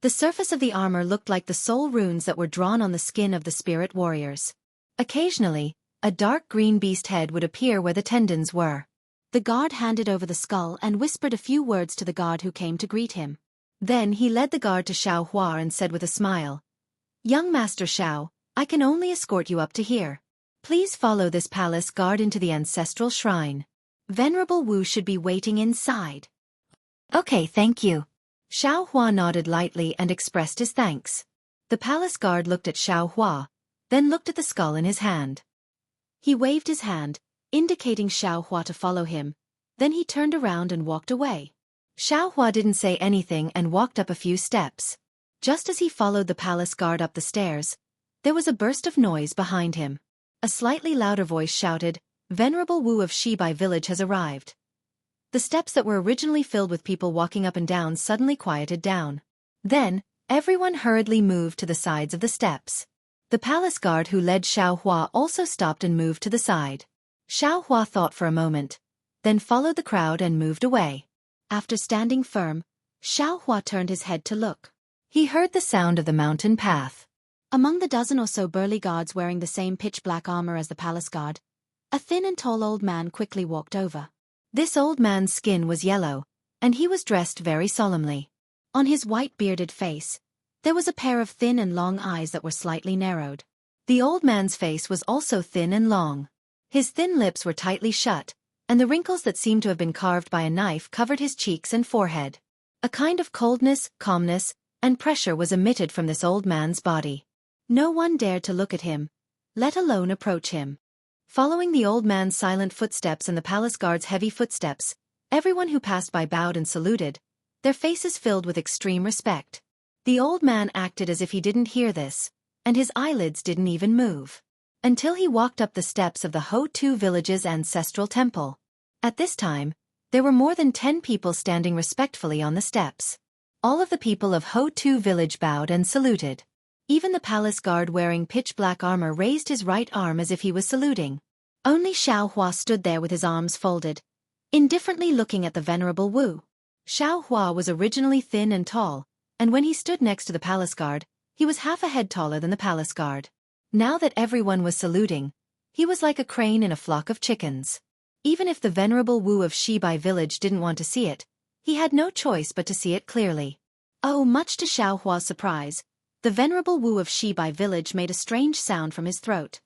The surface of the armor looked like the soul runes that were drawn on the skin of the spirit warriors. Occasionally, a dark green beast head would appear where the tendons were. The guard handed over the skull and whispered a few words to the guard who came to greet him. Then he led the guard to Xueqi and said with a smile, "Young Master Xiao, I can only escort you up to here. Please follow this palace guard into the ancestral shrine. Venerable Wu should be waiting inside." "Okay, thank you." Xueqi nodded lightly and expressed his thanks. The palace guard looked at Xueqi, then looked at the skull in his hand. He waved his hand, indicating Xueqi to follow him, then he turned around and walked away. Xueqi didn't say anything and walked up a few steps. Just as he followed the palace guard up the stairs, there was a burst of noise behind him. A slightly louder voice shouted, "Venerable Wu of Shibai village has arrived." The steps that were originally filled with people walking up and down suddenly quieted down. Then, everyone hurriedly moved to the sides of the steps. The palace guard who led Xueqi also stopped and moved to the side. Xueqi thought for a moment, then followed the crowd and moved away. After standing firm, Xueqi turned his head to look. He heard the sound of the mountain path. Among the dozen or so burly guards wearing the same pitch-black armor as the palace guard, a thin and tall old man quickly walked over. This old man's skin was yellow, and he was dressed very solemnly. On his white bearded face, there was a pair of thin and long eyes that were slightly narrowed. The old man's face was also thin and long. His thin lips were tightly shut, and the wrinkles that seemed to have been carved by a knife covered his cheeks and forehead. A kind of coldness, calmness, and pressure was emitted from this old man's body. No one dared to look at him, let alone approach him. Following the old man's silent footsteps and the palace guard's heavy footsteps, everyone who passed by bowed and saluted, their faces filled with extreme respect. The old man acted as if he didn't hear this, and his eyelids didn't even move, until he walked up the steps of the Ho-Tu village's ancestral temple. At this time, there were more than 10 people standing respectfully on the steps. All of the people of Ho-Tu village bowed and saluted. Even the palace guard wearing pitch-black armor raised his right arm as if he was saluting. Only Xueqi stood there with his arms folded, indifferently looking at the venerable Wu. Xueqi was originally thin and tall, and when he stood next to the palace guard, he was half a head taller than the palace guard. Now that everyone was saluting, he was like a crane in a flock of chickens. Even if the venerable Wu of Xueqi village didn't want to see it, he had no choice but to see it clearly. Oh, much to Xueqi's surprise, the venerable Wu of Xueqi village made a strange sound from his throat.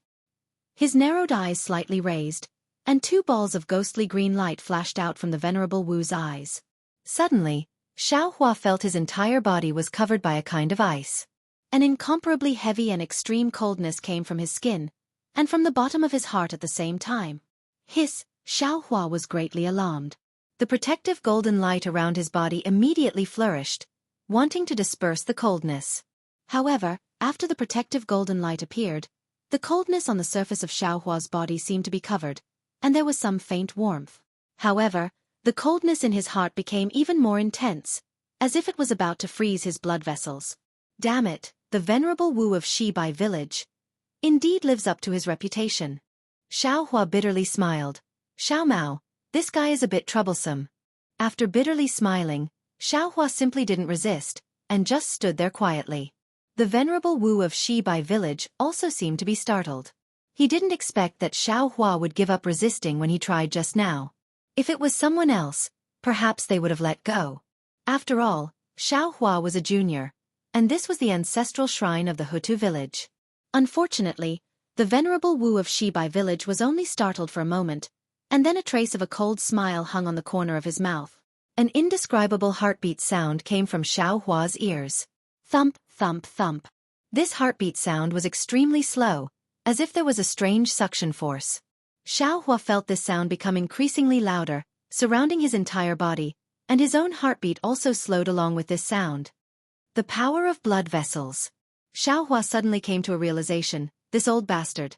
His narrowed eyes slightly raised, and 2 balls of ghostly green light flashed out from the venerable Wu's eyes. Suddenly, Xueqi felt his entire body was covered by a kind of ice. An incomparably heavy and extreme coldness came from his skin, and from the bottom of his heart at the same time. Xueqi was greatly alarmed. The protective golden light around his body immediately flourished, wanting to disperse the coldness. However, after the protective golden light appeared, the coldness on the surface of Xueqi's body seemed to be covered, and there was some faint warmth. However, the coldness in his heart became even more intense, as if it was about to freeze his blood vessels. Damn it, the venerable Wu of Xueqi village indeed lives up to his reputation. Xueqi bitterly smiled. Xiao Mao, this guy is a bit troublesome. After bitterly smiling, Xueqi simply didn't resist, and just stood there quietly. The venerable Wu of Xueqi village also seemed to be startled. He didn't expect that Xueqi would give up resisting when he tried just now. If it was someone else, perhaps they would have let go. After all, Xueqi was a junior, and this was the ancestral shrine of the Ho-Tu village. Unfortunately, the venerable Wu of Xueqi village was only startled for a moment, and then a trace of a cold smile hung on the corner of his mouth. An indescribable heartbeat sound came from Xueqi's ears. Thump, thump, thump. This heartbeat sound was extremely slow, as if there was a strange suction force. Xueqi felt this sound become increasingly louder, surrounding his entire body, and his own heartbeat also slowed along with this sound. The power of blood vessels. Xueqi suddenly came to a realization, this old bastard.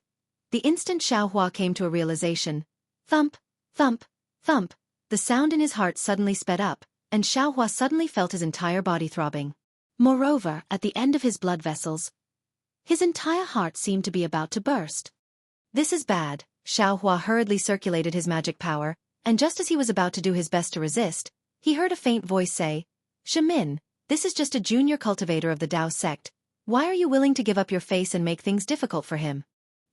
The instant Xueqi came to a realization, thump, thump, thump, the sound in his heart suddenly sped up, and Xueqi suddenly felt his entire body throbbing. Moreover, at the end of his blood vessels, his entire heart seemed to be about to burst. This is bad. Xueqi hurriedly circulated his magic power, and just as he was about to do his best to resist, he heard a faint voice say, "Shamin, this is just a junior cultivator of the Dao sect. Why are you willing to give up your face and make things difficult for him?"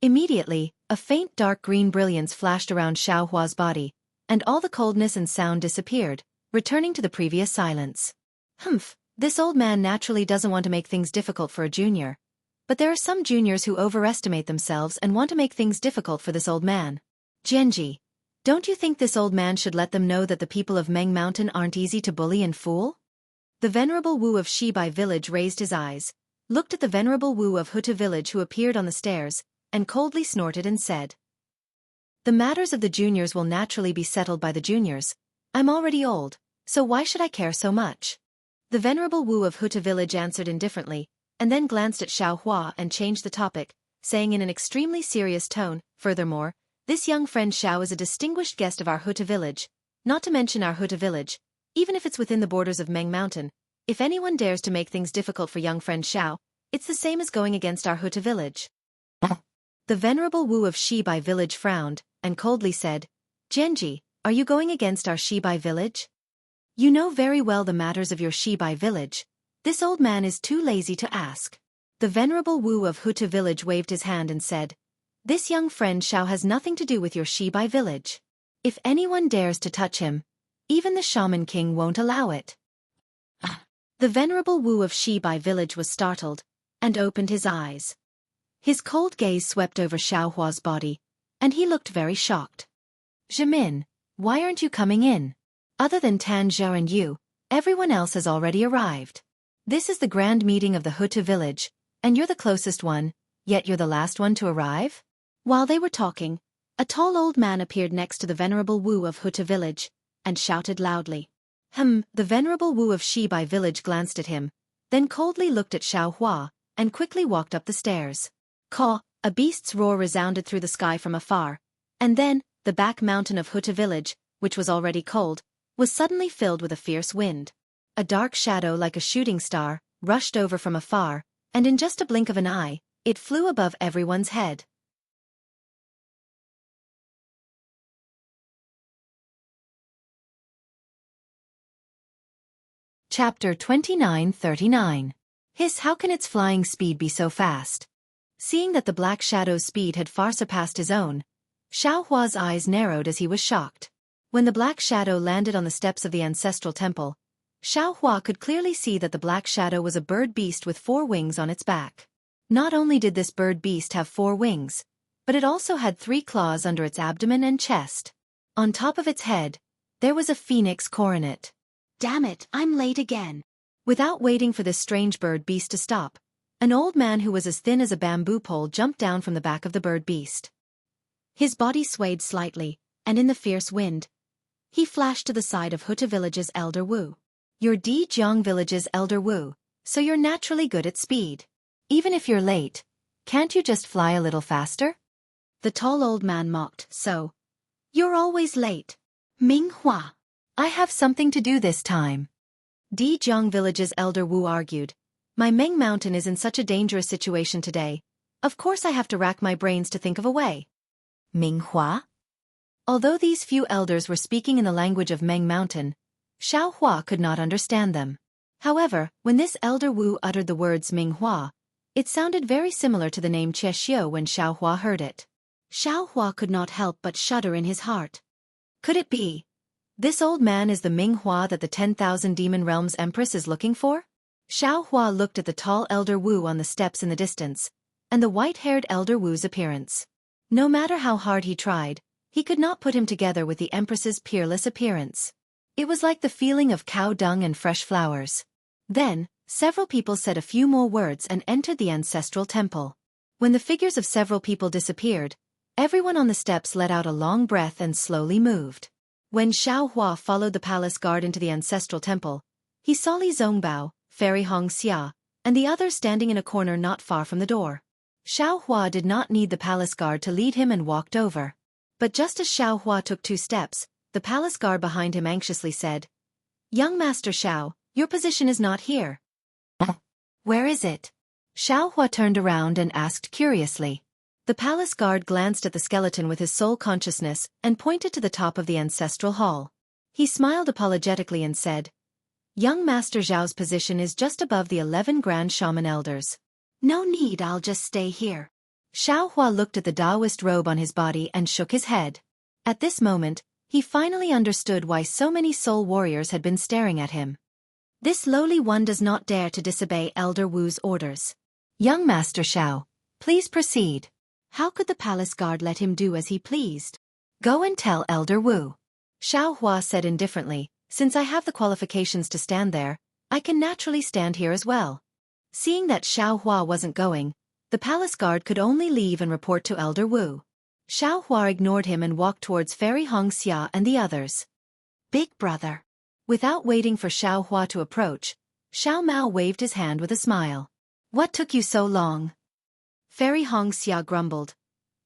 Immediately, a faint dark green brilliance flashed around Xueqi's body, and all the coldness and sound disappeared, returning to the previous silence. Humph, this old man naturally doesn't want to make things difficult for a junior. But there are some juniors who overestimate themselves and want to make things difficult for this old man. Genji, don't you think this old man should let them know that the people of Meng Mountain aren't easy to bully and fool? The venerable Wu of Xueqi village raised his eyes, looked at the venerable Wu of Ho-Tu village who appeared on the stairs, and coldly snorted and said, "The matters of the juniors will naturally be settled by the juniors. I'm already old, so why should I care so much?" The venerable Wu of Ho-Tu village answered indifferently, and then glanced at Xueqi and changed the topic, saying in an extremely serious tone, "Furthermore, this young friend Xiao is a distinguished guest of our Ho-Tu village, not to mention our Ho-Tu village, even if it's within the borders of Meng Mountain. If anyone dares to make things difficult for young friend Xiao, it's the same as going against our Ho-Tu village." The venerable Wu of Xueqi village frowned, and coldly said, "Genji, are you going against our Xueqi village? You know very well the matters of your Xueqi village. This old man is too lazy to ask." The venerable Wu of Huta village waved his hand and said, "This young friend Xiao has nothing to do with your Shibai village. If anyone dares to touch him, even the Shaman King won't allow it." The venerable Wu of Shibai village was startled, and opened his eyes. His cold gaze swept over Xiao Hua's body, and he looked very shocked. "Jimin, why aren't you coming in? Other than Tan Zhao and you, everyone else has already arrived. This is the grand meeting of the Huta village, and you're the closest one, yet you're the last one to arrive?" While they were talking, a tall old man appeared next to the venerable Wu of Huta village, and shouted loudly. The venerable Wu of Shibai village glanced at him, then coldly looked at Xiao Hua, and quickly walked up the stairs. Caw, a beast's roar resounded through the sky from afar, and then, the back mountain of Huta village, which was already cold, was suddenly filled with a fierce wind. A dark shadow like a shooting star rushed over from afar, and in just a blink of an eye, it flew above everyone's head. Chapter 29:39. Hiss, how can its flying speed be so fast? Seeing that the black shadow's speed had far surpassed his own, Xiao Hua's eyes narrowed as he was shocked. When the black shadow landed on the steps of the ancestral temple, Xiao Hua could clearly see that the black shadow was a bird beast with 4 wings on its back. Not only did this bird beast have 4 wings, but it also had 3 claws under its abdomen and chest. On top of its head, there was a phoenix coronet. "Damn it, I'm late again." Without waiting for this strange bird beast to stop, an old man who was as thin as a bamboo pole jumped down from the back of the bird beast. His body swayed slightly, and in the fierce wind, he flashed to the side of Huta village's elder Wu. "You're Dijiang village's elder Wu, so you're naturally good at speed. Even if you're late, can't you just fly a little faster?" The tall old man mocked. "So, you're always late, Ming Hua." "I have something to do this time," Dijiang village's elder Wu argued. "My Ming Mountain is in such a dangerous situation today. Of course I have to rack my brains to think of a way." Ming Hua? Although these few elders were speaking in the language of Ming Mountain, Xiao Hua could not understand them. However, when this elder Wu uttered the words Ming Hua, it sounded very similar to the name Xueqi when Xiao Hua heard it. Xiao Hua could not help but shudder in his heart. Could it be? This old man is the Ming Hua that the 10,000 Demon Realms Empress is looking for? Xiao Hua looked at the tall elder Wu on the steps in the distance, and the white-haired elder Wu's appearance. No matter how hard he tried, he could not put him together with the Empress's peerless appearance. It was like the feeling of cow dung and fresh flowers. Then, several people said a few more words and entered the ancestral temple. When the figures of several people disappeared, everyone on the steps let out a long breath and slowly moved. When Xiao Hua followed the palace guard into the ancestral temple, he saw Li Zongbao, Fairy Hong Xia, and the others standing in a corner not far from the door. Xiao Hua did not need the palace guard to lead him and walked over. But just as Xiao Hua took 2 steps, the palace guard behind him anxiously said, "Young Master Xiao, your position is not here." "Where is it?" Xiao Hua turned around and asked curiously. The palace guard glanced at the skeleton with his soul consciousness and pointed to the top of the ancestral hall. He smiled apologetically and said, "Young Master Zhao's position is just above the 11 Grand Shaman Elders." "No need, I'll just stay here." Xiao Hua looked at the Taoist robe on his body and shook his head. At this moment, he finally understood why so many soul warriors had been staring at him. This lowly one does not dare to disobey Elder Wu's orders. "Young Master Xiao, please proceed." How could the palace guard let him do as he pleased? "Go and tell Elder Wu." Xiao Hua said indifferently, "Since I have the qualifications to stand there, I can naturally stand here as well." Seeing that Xiao Hua wasn't going, the palace guard could only leave and report to Elder Wu. Xiao Hua ignored him and walked towards Fairy Hong Xia and the others. "Big brother." Without waiting for Xiao Hua to approach, Xiao Mao waved his hand with a smile. "What took you so long?" Fairy Hong Xia grumbled.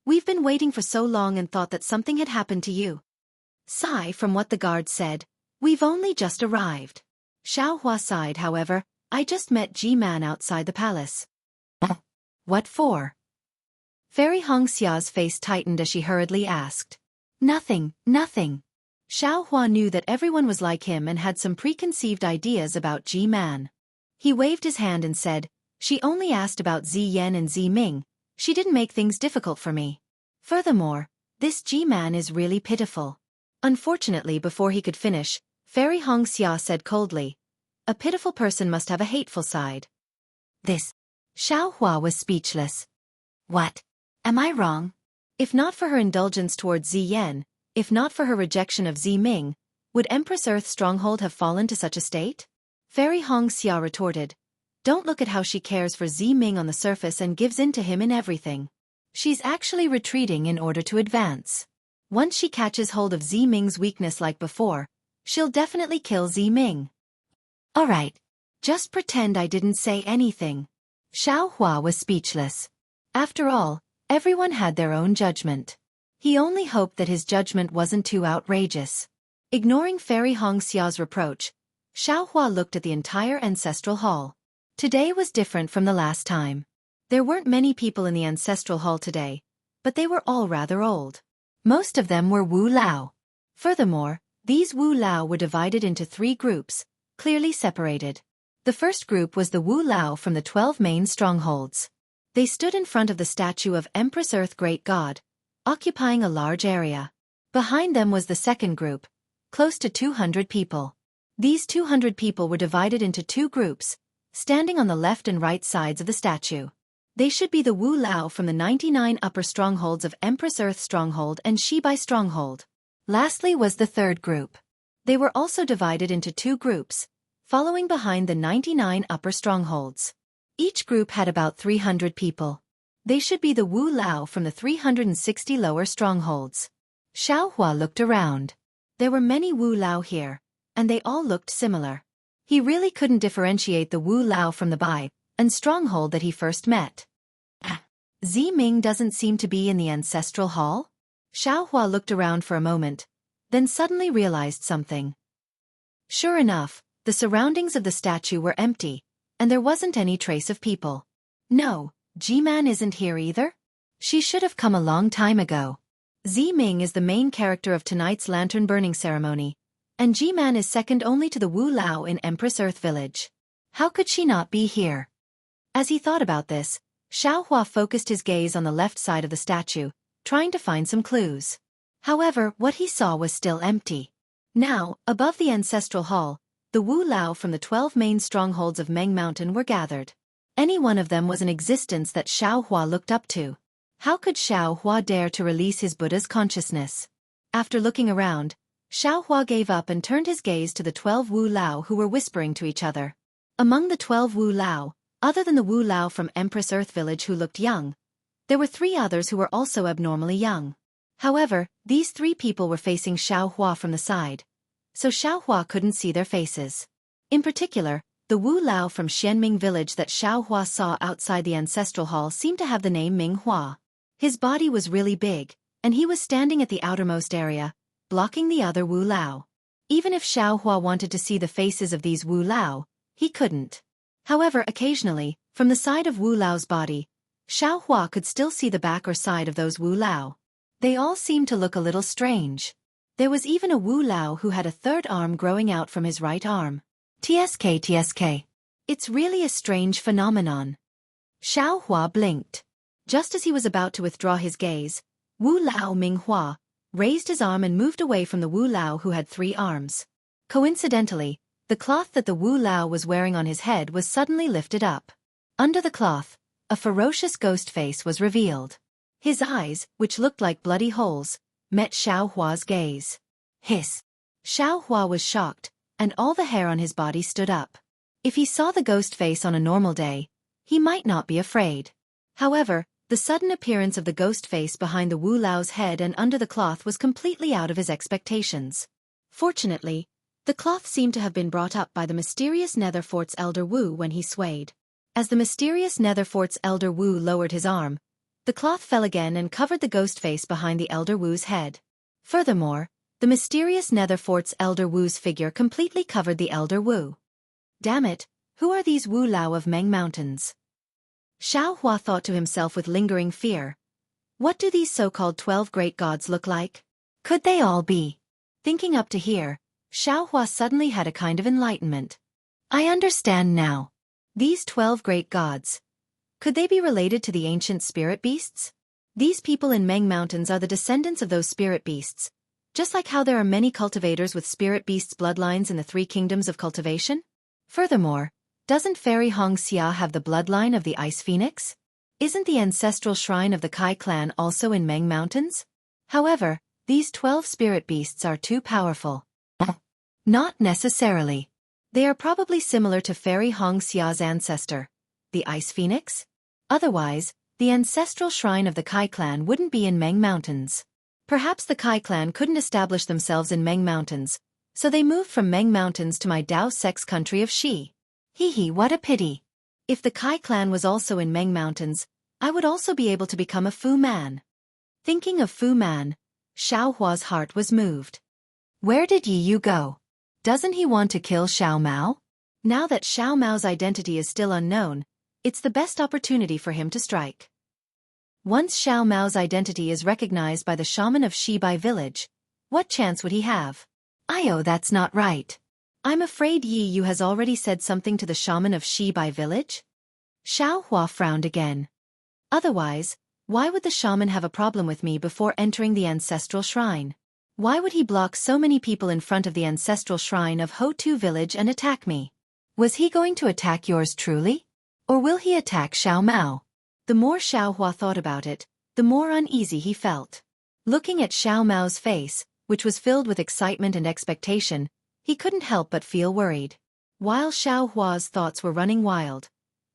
"We've been waiting for so long and thought that something had happened to you." Sigh, from what the guard said, "We've only just arrived." Xiao Hua sighed, however, "I just met Ji-Man outside the palace." "What for?" Fairy Hong Xia's face tightened as she hurriedly asked. "Nothing, nothing." Xiao Hua knew that everyone was like him and had some preconceived ideas about Ji-Man. He waved his hand and said, She only asked about Ziyan and Ziming. She didn't make things difficult for me. Furthermore, this G-man is really pitiful. Unfortunately, before he could finish, Fairy Hongxia said coldly, "A pitiful person must have a hateful side." This. Xiao Hua was speechless. What? Am I wrong? If not for her indulgence towards Ziyan, if not for her rejection of Ziming, would Empress Earth's stronghold have fallen to such a state? Fairy Hongxia retorted, "Don't look at how she cares for Ziming on the surface and gives in to him in everything. She's actually retreating in order to advance. Once she catches hold of Ziming's weakness like before, she'll definitely kill Ziming." "Alright. Just pretend I didn't say anything." Xiao Hua was speechless. After all, everyone had their own judgment. He only hoped that his judgment wasn't too outrageous. Ignoring Fairy Hongxia's reproach, Xiao Hua looked at the entire ancestral hall. Today was different from the last time. There weren't many people in the ancestral hall today, but they were all rather old. Most of them were Wu Lao. Furthermore, these Wu Lao were divided into 3 groups, clearly separated. The first group was the Wu Lao from the 12 main strongholds. They stood in front of the statue of Empress Earth Great God, occupying a large area. Behind them was the second group, close to 200 people. These 200 people were divided into 2 groups, standing on the left and right sides of the statue. They should be the Wu Lao from the 99 upper strongholds of Empress Earth Stronghold and Shibai Stronghold. Lastly was the third group. They were also divided into 2 groups, following behind the 99 upper strongholds. Each group had about 300 people. They should be the Wu Lao from the 360 lower strongholds. Xiao Hua looked around. There were many Wu Lao here, and they all looked similar. He really couldn't differentiate the Wu Lao from the Bai and stronghold that he first met. Ziming doesn't seem to be in the ancestral hall? Xiao Hua looked around for a moment, then suddenly realized something. Sure enough, the surroundings of the statue were empty, and there wasn't any trace of people. No, G-Man isn't here either? She should have come a long time ago. Ziming is the main character of tonight's lantern burning ceremony, and G-Man is second only to the Wu Lao in Empress Earth Village. How could she not be here? As he thought about this, Xiao Hua focused his gaze on the left side of the statue, trying to find some clues. However, what he saw was still empty. Now, above the ancestral hall, the Wu Lao from the 12 main strongholds of Meng Mountain were gathered. Any one of them was an existence that Xiao Hua looked up to. How could Xiao Hua dare to release his Buddha's consciousness? After looking around, Xiao Hua gave up and turned his gaze to the 12 Wu Lao who were whispering to each other. Among the 12 Wu Lao, other than the Wu Lao from Empress Earth Village who looked young, there were 3 others who were also abnormally young. However, these 3 people were facing Xiao Hua from the side, so Xiao Hua couldn't see their faces. In particular, the Wu Lao from Xianming Village that Xiao Hua saw outside the ancestral hall seemed to have the name Ming Hua. His body was really big, and he was standing at the outermost area, blocking the other Wu Lao. Even if Xiao Hua wanted to see the faces of these Wu Lao, he couldn't. However, occasionally, from the side of Wu Lao's body, Xiao Hua could still see the back or side of those Wu Lao. They all seemed to look a little strange. There was even a Wu Lao who had a third arm growing out from his right arm. TSK. It's really a strange phenomenon. Xiao Hua blinked. Just as he was about to withdraw his gaze, Wu Lao Ming Hua raised his arm and moved away from the Wu Lao who had 3 arms. Coincidentally, the cloth that the Wu Lao was wearing on his head was suddenly lifted up. Under the cloth, a ferocious ghost face was revealed. His eyes, which looked like bloody holes, met Xiao Hua's gaze. Hiss! Xiao Hua was shocked, and all the hair on his body stood up. If he saw the ghost face on a normal day, he might not be afraid. However, the sudden appearance of the ghost face behind the Wu Lao's head and under the cloth was completely out of his expectations. Fortunately, the cloth seemed to have been brought up by the mysterious Netherfort's Elder Wu when he swayed. As the mysterious Netherfort's Elder Wu lowered his arm, the cloth fell again and covered the ghost face behind the Elder Wu's head. Furthermore, the mysterious Netherfort's Elder Wu's figure completely covered the Elder Wu. Damn it, who are these Wu Lao of Meng Mountains? Xiao Hua thought to himself with lingering fear. What do these so-called 12 great gods look like? Could they all be? Thinking up to here, Xiao Hua suddenly had a kind of enlightenment. I understand now. These 12 great gods. Could they be related to the ancient spirit beasts? These people in Meng Mountains are the descendants of those spirit beasts, just like how there are many cultivators with spirit beasts bloodlines in the 3 kingdoms of cultivation. Furthermore, doesn't Fairy Hong Xia have the bloodline of the Ice Phoenix? Isn't the ancestral shrine of the Kai clan also in Meng Mountains? However, these 12 spirit beasts are too powerful. Not necessarily. They are probably similar to Fairy Hong Xia's ancestor, the Ice Phoenix. Otherwise, the ancestral shrine of the Kai clan wouldn't be in Meng Mountains. Perhaps the Kai clan couldn't establish themselves in Meng Mountains, so they moved from Meng Mountains to my Dao sect's country of Xi. Hee, what a pity. If the Kai clan was also in Meng Mountains, I would also be able to become a Fu man. Thinking of Fu man, Xiao Hua's heart was moved. Where did Yi go? Doesn't he want to kill Xiao Mao? Now that Xiao Mao's identity is still unknown, it's the best opportunity for him to strike. Once Xiao Mao's identity is recognized by the shaman of Shibai village, what chance would he have? That's not right. I'm afraid Yi has already said something to the shaman of Shibai village? Xiao Hua frowned again. Otherwise, why would the shaman have a problem with me before entering the ancestral shrine? Why would he block so many people in front of the ancestral shrine of Ho-Tu village and attack me? Was he going to attack yours truly? Or will he attack Xiao Mao? The more Xiao Hua thought about it, the more uneasy he felt. Looking at Xiao Mao's face, which was filled with excitement and expectation, he couldn't help but feel worried. While Xiao Hua's thoughts were running wild,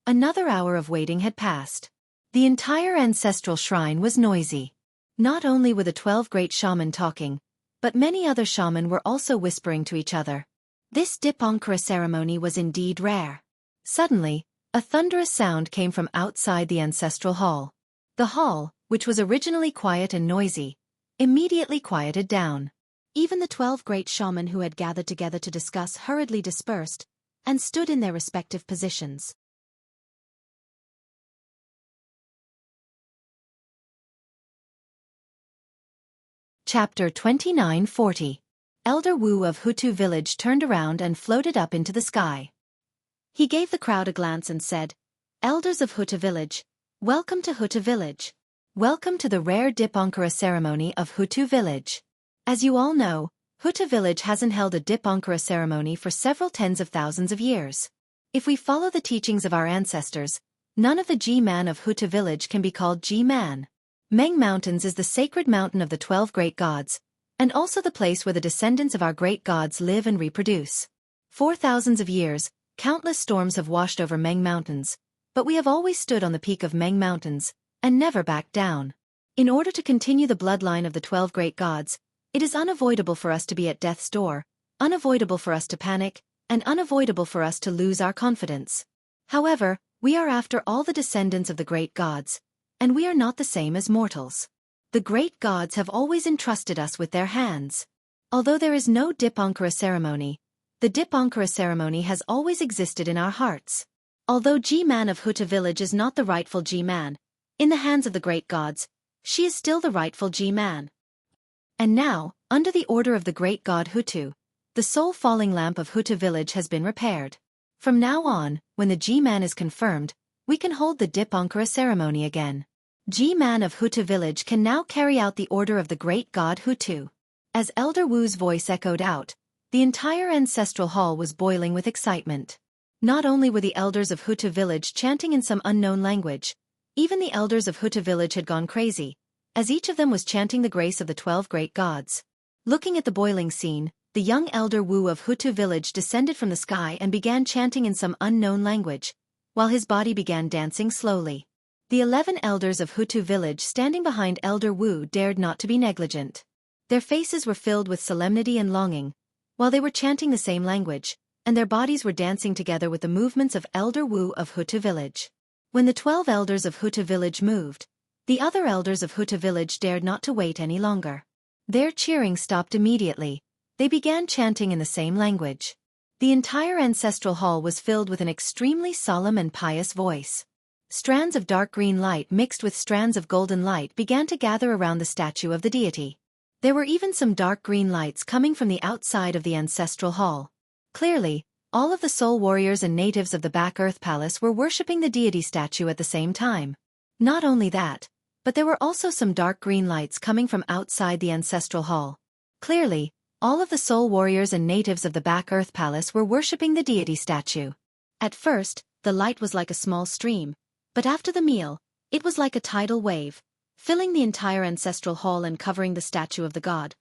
another hour of waiting had passed. The entire ancestral shrine was noisy. Not only were the 12 great shaman talking, but many other shaman were also whispering to each other. This Dipankara ceremony was indeed rare. Suddenly, a thunderous sound came from outside the ancestral hall. The hall, which was originally quiet and noisy, immediately quieted down. Even the 12 great shaman who had gathered together to discuss hurriedly dispersed and stood in their respective positions. Chapter 29-40. Elder Wu of Ho-Tu village turned around and floated up into the sky. He gave the crowd a glance and said, "Elders of Ho-Tu village, welcome to Ho-Tu village. Welcome to the rare Dipankara ceremony of Ho-Tu village. As you all know, Ho-Tu village hasn't held a Dipankara ceremony for several tens of thousands of years. If we follow the teachings of our ancestors, none of the G-man of Ho-Tu village can be called G-man. Meng Mountains is the sacred mountain of the 12 great gods, and also the place where the descendants of our great gods live and reproduce. For thousands of years, countless storms have washed over Meng Mountains, but we have always stood on the peak of Meng Mountains, and never backed down. In order to continue the bloodline of the 12 great gods, it is unavoidable for us to be at death's door, unavoidable for us to panic, and unavoidable for us to lose our confidence. However, we are after all the descendants of the great gods, and we are not the same as mortals. The great gods have always entrusted us with their hands. Although there is no Dipankara ceremony, the Dipankara ceremony has always existed in our hearts. Although G-man of Ho-Tu village is not the rightful G-man, in the hands of the great gods, she is still the rightful G-man. And now, under the order of the great god Ho-Tu, the soul falling lamp of Ho-Tu village has been repaired. From now on, when the G-man is confirmed, we can hold the Dipankara ceremony again. G-man of Ho-Tu village can now carry out the order of the great god Ho-Tu. As Elder Wu's voice echoed out, the entire ancestral hall was boiling with excitement. Not only were the elders of Ho-Tu village chanting in some unknown language, even the elders of Ho-Tu village had gone crazy, as each of them was chanting the grace of the 12 great gods. Looking at the boiling scene, the young Elder Wu of Ho-Tu village descended from the sky and began chanting in some unknown language, while his body began dancing slowly. The 11 elders of Ho-Tu village standing behind Elder Wu dared not to be negligent. Their faces were filled with solemnity and longing, while they were chanting the same language, and their bodies were dancing together with the movements of Elder Wu of Ho-Tu village. When the 12 elders of Ho-Tu village moved, the other elders of Ho-Tu village dared not to wait any longer. Their cheering stopped immediately. They began chanting in the same language. The entire ancestral hall was filled with an extremely solemn and pious voice. Strands of dark green light mixed with strands of golden light began to gather around the statue of the deity. There were even some dark green lights coming from the outside of the ancestral hall. Clearly, all of the soul warriors and natives of the Back Earth Palace were worshipping the deity statue at the same time. Not only that, but there were also some dark green lights coming from outside the ancestral hall. Clearly, all of the soul warriors and natives of the Back Earth Palace were worshipping the deity statue. At first, the light was like a small stream, but after the meal, it was like a tidal wave, filling the entire ancestral hall and covering the statue of the god.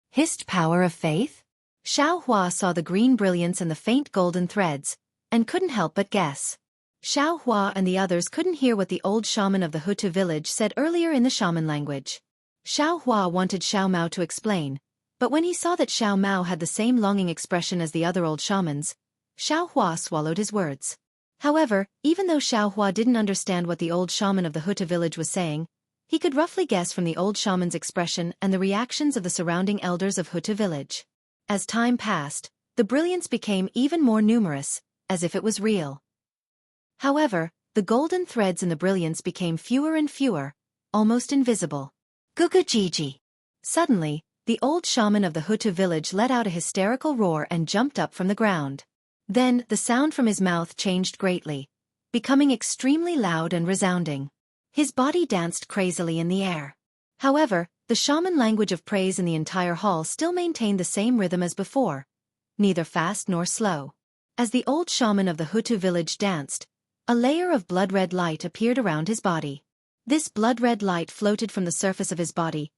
Hist power of faith? Xiao Hua saw the green brilliance and the faint golden threads, and couldn't help but guess. Xiao Hua and the others couldn't hear what the old shaman of the Hutu village said earlier in the shaman language. Xiao Hua wanted Xiao Mao to explain, but when he saw that Xiao Mao had the same longing expression as the other old shamans, Xiao Hua swallowed his words. However, even though Xiao Hua didn't understand what the old shaman of the Hutu village was saying, he could roughly guess from the old shaman's expression and the reactions of the surrounding elders of Hutu village. As time passed, the brilliance became even more numerous, as if it was real. However, the golden threads in the brilliance became fewer and fewer, almost invisible. Gugujiji. Suddenly, the old shaman of the Hutu village let out a hysterical roar and jumped up from the ground. Then, the sound from his mouth changed greatly, becoming extremely loud and resounding. His body danced crazily in the air. However, the shaman language of praise in the entire hall still maintained the same rhythm as before, neither fast nor slow. As the old shaman of the Hutu village danced, a layer of blood-red light appeared around his body. This blood-red light floated from the surface of his body,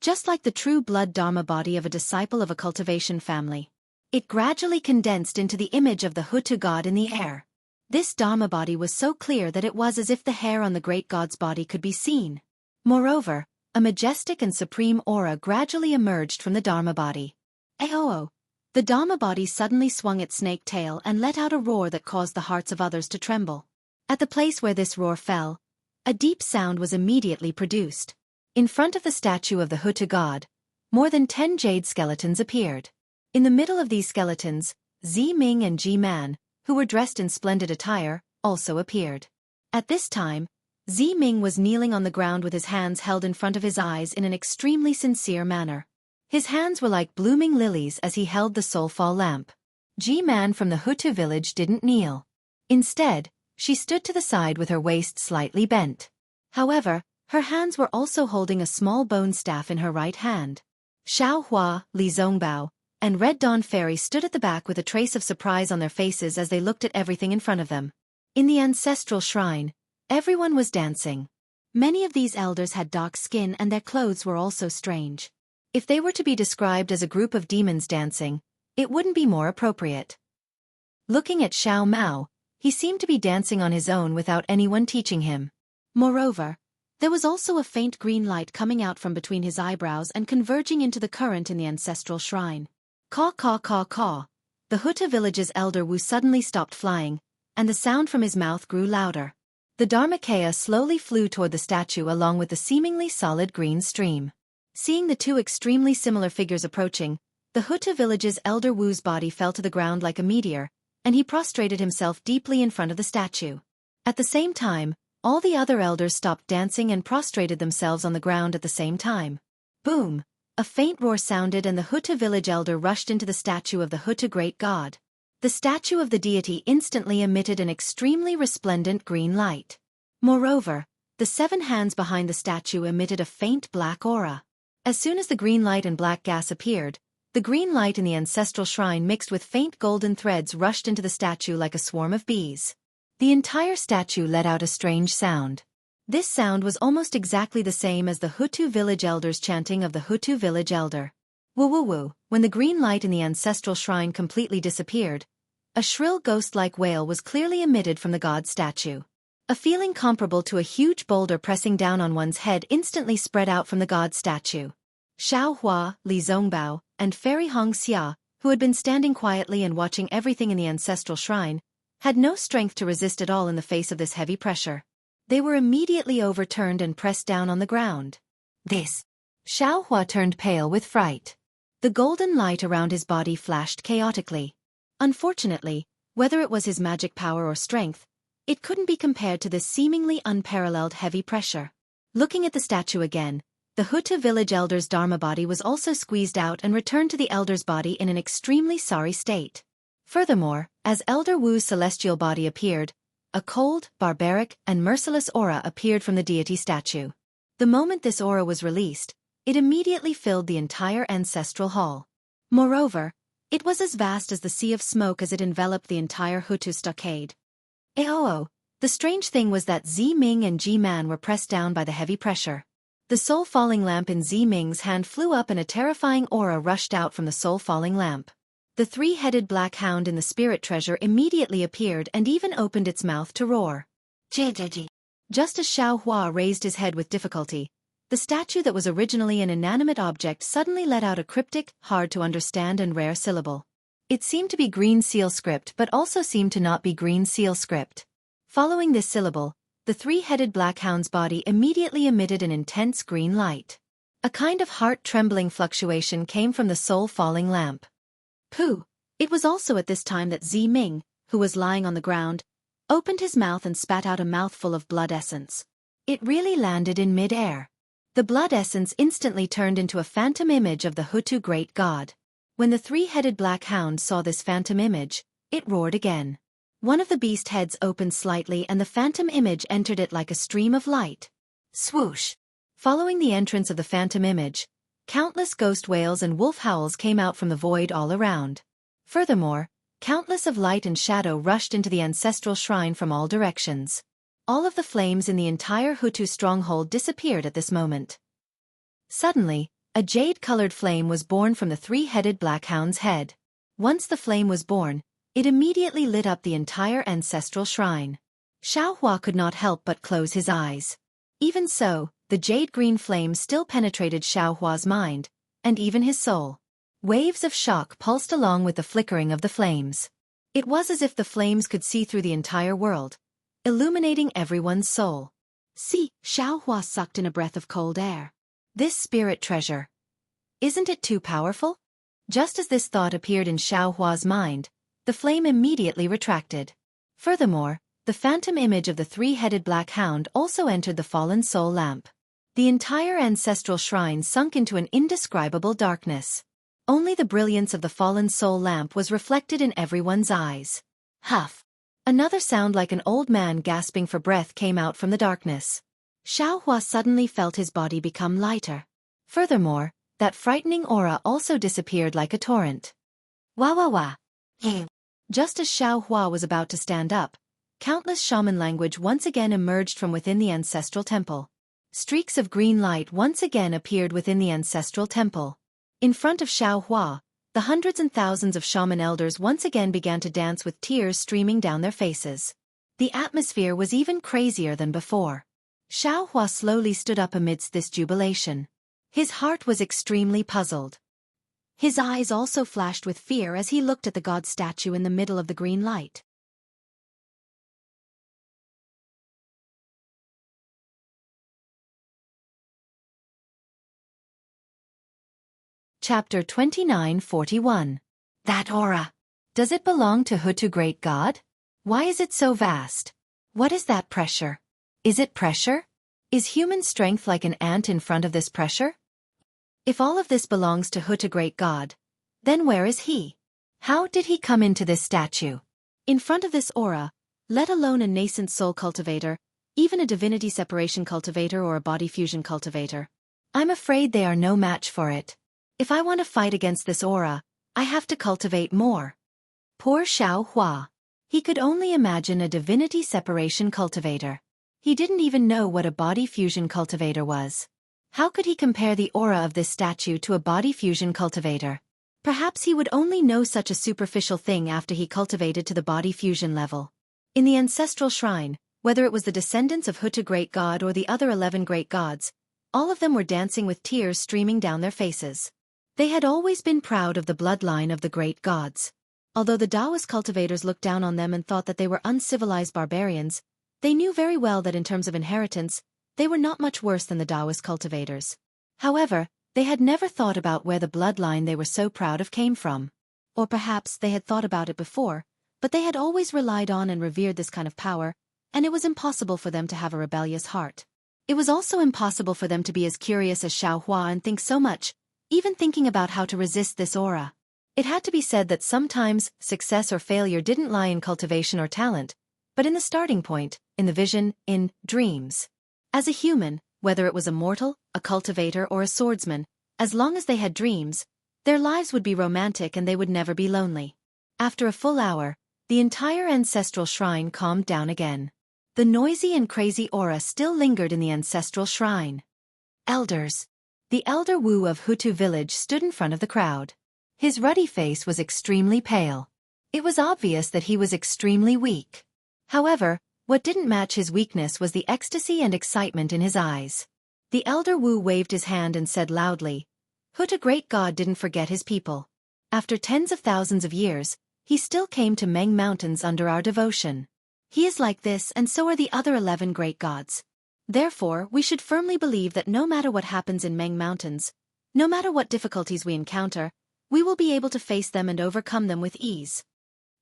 just like the true blood dharma body of a disciple of a cultivation family. It gradually condensed into the image of the Hutu god in the air. This dharma body was so clear that it was as if the hair on the great god's body could be seen. Moreover, a majestic and supreme aura gradually emerged from the dharma body. Aho! The dharma body suddenly swung its snake tail and let out a roar that caused the hearts of others to tremble. At the place where this roar fell, a deep sound was immediately produced. In front of the statue of the Hutu god, more than 10 jade skeletons appeared. In the middle of these skeletons, Zi Ming and Ji Man, who were dressed in splendid attire, also appeared. At this time, Zi Ming was kneeling on the ground with his hands held in front of his eyes in an extremely sincere manner. His hands were like blooming lilies as he held the soulfall lamp. Ji Man from the Hutu village didn't kneel. Instead, she stood to the side with her waist slightly bent. However, her hands were also holding a small bone staff in her right hand. Xiao Hua, Li Zongbao, and Red Dawn Fairy stood at the back with a trace of surprise on their faces as they looked at everything in front of them. In the ancestral shrine, everyone was dancing. Many of these elders had dark skin and their clothes were also strange. If they were to be described as a group of demons dancing, it wouldn't be more appropriate. Looking at Xiao Mao, he seemed to be dancing on his own without anyone teaching him. Moreover, there was also a faint green light coming out from between his eyebrows and converging into the current in the ancestral shrine. Caw caw caw caw. The Hutu village's elder Wu suddenly stopped flying, and the sound from his mouth grew louder. The Dharmakaya slowly flew toward the statue along with the seemingly solid green stream. Seeing the two extremely similar figures approaching, the Hutu village's elder Wu's body fell to the ground like a meteor, and he prostrated himself deeply in front of the statue. At the same time, all the other elders stopped dancing and prostrated themselves on the ground at the same time. Boom! A faint roar sounded and the Hutu village elder rushed into the statue of the Hutu great god. The statue of the deity instantly emitted an extremely resplendent green light. Moreover, the 7 hands behind the statue emitted a faint black aura. As soon as the green light and black gas appeared, the green light in the ancestral shrine mixed with faint golden threads rushed into the statue like a swarm of bees. The entire statue let out a strange sound. This sound was almost exactly the same as the Hutu village elder's chanting of the Hutu village elder. Woo woo woo. When the green light in the ancestral shrine completely disappeared, a shrill ghost-like wail was clearly emitted from the god statue. A feeling comparable to a huge boulder pressing down on one's head instantly spread out from the god statue. Xiao Hua, Li Zongbao, and Fairy Hong Xia, who had been standing quietly and watching everything in the ancestral shrine, had no strength to resist at all in the face of this heavy pressure. They were immediately overturned and pressed down on the ground. This. Xiao Hua turned pale with fright. The golden light around his body flashed chaotically. Unfortunately, whether it was his magic power or strength, it couldn't be compared to this seemingly unparalleled heavy pressure. Looking at the statue again, the Hutu village elder's dharma body was also squeezed out and returned to the elder's body in an extremely sorry state. Furthermore, as Elder Wu's celestial body appeared, a cold, barbaric, and merciless aura appeared from the deity statue. The moment this aura was released, it immediately filled the entire ancestral hall. Moreover, it was as vast as the sea of smoke as it enveloped the entire Hutu stockade. The strange thing was that Zi Ming and Ji Man were pressed down by the heavy pressure. The soul-falling lamp in Zi Ming's hand flew up and a terrifying aura rushed out from the soul-falling lamp. The three-headed black hound in the spirit treasure immediately appeared and even opened its mouth to roar. Just as Xiao Hua raised his head with difficulty, the statue that was originally an inanimate object suddenly let out a cryptic, hard-to-understand and rare syllable. It seemed to be green seal script but also seemed to not be green seal script. Following this syllable, the three-headed black hound's body immediately emitted an intense green light. A kind of heart-trembling fluctuation came from the soul-falling lamp. Pooh! It was also at this time that Zi Ming, who was lying on the ground, opened his mouth and spat out a mouthful of blood essence. It really landed in mid-air. The blood essence instantly turned into a phantom image of the Hutu great god. When the three-headed black hound saw this phantom image, it roared again. One of the beast heads opened slightly and the phantom image entered it like a stream of light. Swoosh! Following the entrance of the phantom image, countless ghost wails and wolf howls came out from the void all around. Furthermore, countless of light and shadow rushed into the ancestral shrine from all directions. All of the flames in the entire Hutu stronghold disappeared at this moment. Suddenly, a jade-colored flame was born from the three-headed black hound's head. Once the flame was born, it immediately lit up the entire ancestral shrine. Xiao Hua could not help but close his eyes. Even so, the jade-green flame still penetrated Xiao Hua's mind, and even his soul. Waves of shock pulsed along with the flickering of the flames. It was as if the flames could see through the entire world, illuminating everyone's soul. See, Xiao Hua sucked in a breath of cold air. This spirit treasure. Isn't it too powerful? Just as this thought appeared in Xiao Hua's mind, the flame immediately retracted. Furthermore, the phantom image of the three-headed black hound also entered the fallen soul lamp. The entire ancestral shrine sunk into an indescribable darkness. Only the brilliance of the fallen soul lamp was reflected in everyone's eyes. Huff! Another sound like an old man gasping for breath came out from the darkness. Xiao Hua suddenly felt his body become lighter. Furthermore, that frightening aura also disappeared like a torrent. Wah! Just as Xiao Hua was about to stand up, countless shaman language once again emerged from within the ancestral temple. Streaks of green light once again appeared within the ancestral temple. In front of Xiao Hua, the hundreds and thousands of shaman elders once again began to dance with tears streaming down their faces. The atmosphere was even crazier than before. Xiao Hua slowly stood up amidst this jubilation. His heart was extremely puzzled. His eyes also flashed with fear as he looked at the god statue in the middle of the green light. Chapter 29:41. That aura. Does it belong to Hutu great god? Why is it so vast? What is that pressure? Is it pressure? Is human strength like an ant in front of this pressure? If all of this belongs to Hutu great god, then where is he? How did he come into this statue? In front of this aura, let alone a nascent soul cultivator, even a divinity separation cultivator or a body fusion cultivator, I'm afraid they are no match for it. If I want to fight against this aura, I have to cultivate more. Poor Xiao Hua. He could only imagine a divinity separation cultivator. He didn't even know what a body fusion cultivator was. How could he compare the aura of this statue to a body fusion cultivator? Perhaps he would only know such a superficial thing after he cultivated to the body fusion level. In the ancestral shrine, whether it was the descendants of Hutu great god or the other 11 great gods, all of them were dancing with tears streaming down their faces. They had always been proud of the bloodline of the great gods. Although the Taoist cultivators looked down on them and thought that they were uncivilized barbarians, they knew very well that in terms of inheritance, they were not much worse than the Taoist cultivators. However, they had never thought about where the bloodline they were so proud of came from. Or perhaps they had thought about it before, but they had always relied on and revered this kind of power, and it was impossible for them to have a rebellious heart. It was also impossible for them to be as curious as Xiao Hua and think so much, even thinking about how to resist this aura. It had to be said that sometimes success or failure didn't lie in cultivation or talent, but in the starting point, in the vision, in dreams. As a human, whether it was a mortal, a cultivator or a swordsman, as long as they had dreams, their lives would be romantic and they would never be lonely. After a full hour, the entire ancestral shrine calmed down again. The noisy and crazy aura still lingered in the ancestral shrine. Elders. The elder Wu of Hutu village stood in front of the crowd. His ruddy face was extremely pale. It was obvious that he was extremely weak. However, what didn't match his weakness was the ecstasy and excitement in his eyes. The elder Wu waved his hand and said loudly, "Hutu great god didn't forget his people. After tens of thousands of years, he still came to Meng Mountains under our devotion. He is like this and so are the other 11 great gods. Therefore, we should firmly believe that no matter what happens in Meng Mountains, no matter what difficulties we encounter, we will be able to face them and overcome them with ease."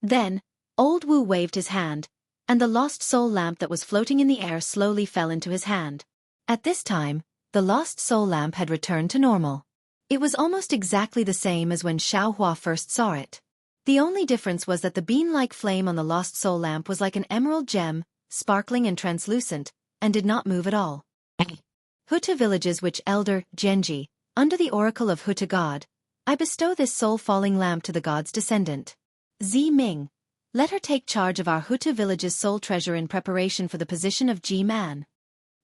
Then, old Wu waved his hand, and the lost soul lamp that was floating in the air slowly fell into his hand. At this time, the lost soul lamp had returned to normal. It was almost exactly the same as when Xueqi first saw it. The only difference was that the bean-like flame on the lost soul lamp was like an emerald gem, sparkling and translucent, and did not move at all. Hutu villages which Elder Genji, under the oracle of Hutu God, I bestow this soul-falling lamp to the god's descendant. Zi Ming. Let her take charge of our Hutu village's soul treasure in preparation for the position of Ji-man.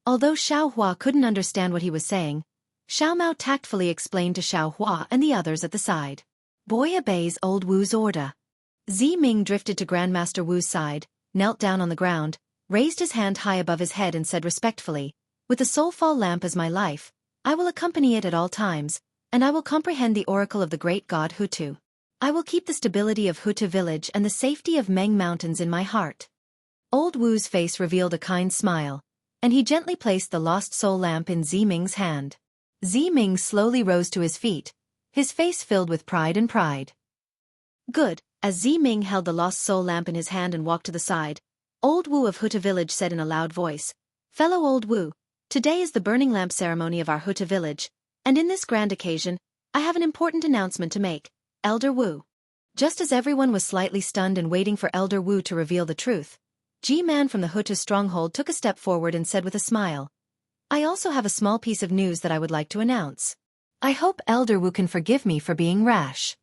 Although Xueqi couldn't understand what he was saying, Xiao Mao tactfully explained to Xueqi and the others at the side. Boy obeys old Wu's order. Zi Ming drifted to Grandmaster Wu's side, knelt down on the ground, raised his hand high above his head and said respectfully, "With the soul-fall lamp as my life, I will accompany it at all times, and I will comprehend the oracle of the great god Hutu. I will keep the stability of Hutu village and the safety of Meng Mountains in my heart." Old Wu's face revealed a kind smile, and he gently placed the lost soul lamp in Zi Ming's hand. Zi Ming slowly rose to his feet, his face filled with pride and pride. Good. As Zi Ming held the lost soul lamp in his hand and walked to the side, old Wu of Hutu village said in a loud voice, "Fellow old Wu, today is the burning lamp ceremony of our Hutu village, and in this grand occasion, I have an important announcement to make, Elder Wu." Just as everyone was slightly stunned and waiting for Elder Wu to reveal the truth, Ji-man from the Hutu stronghold took a step forward and said with a smile, "I also have a small piece of news that I would like to announce. I hope Elder Wu can forgive me for being rash."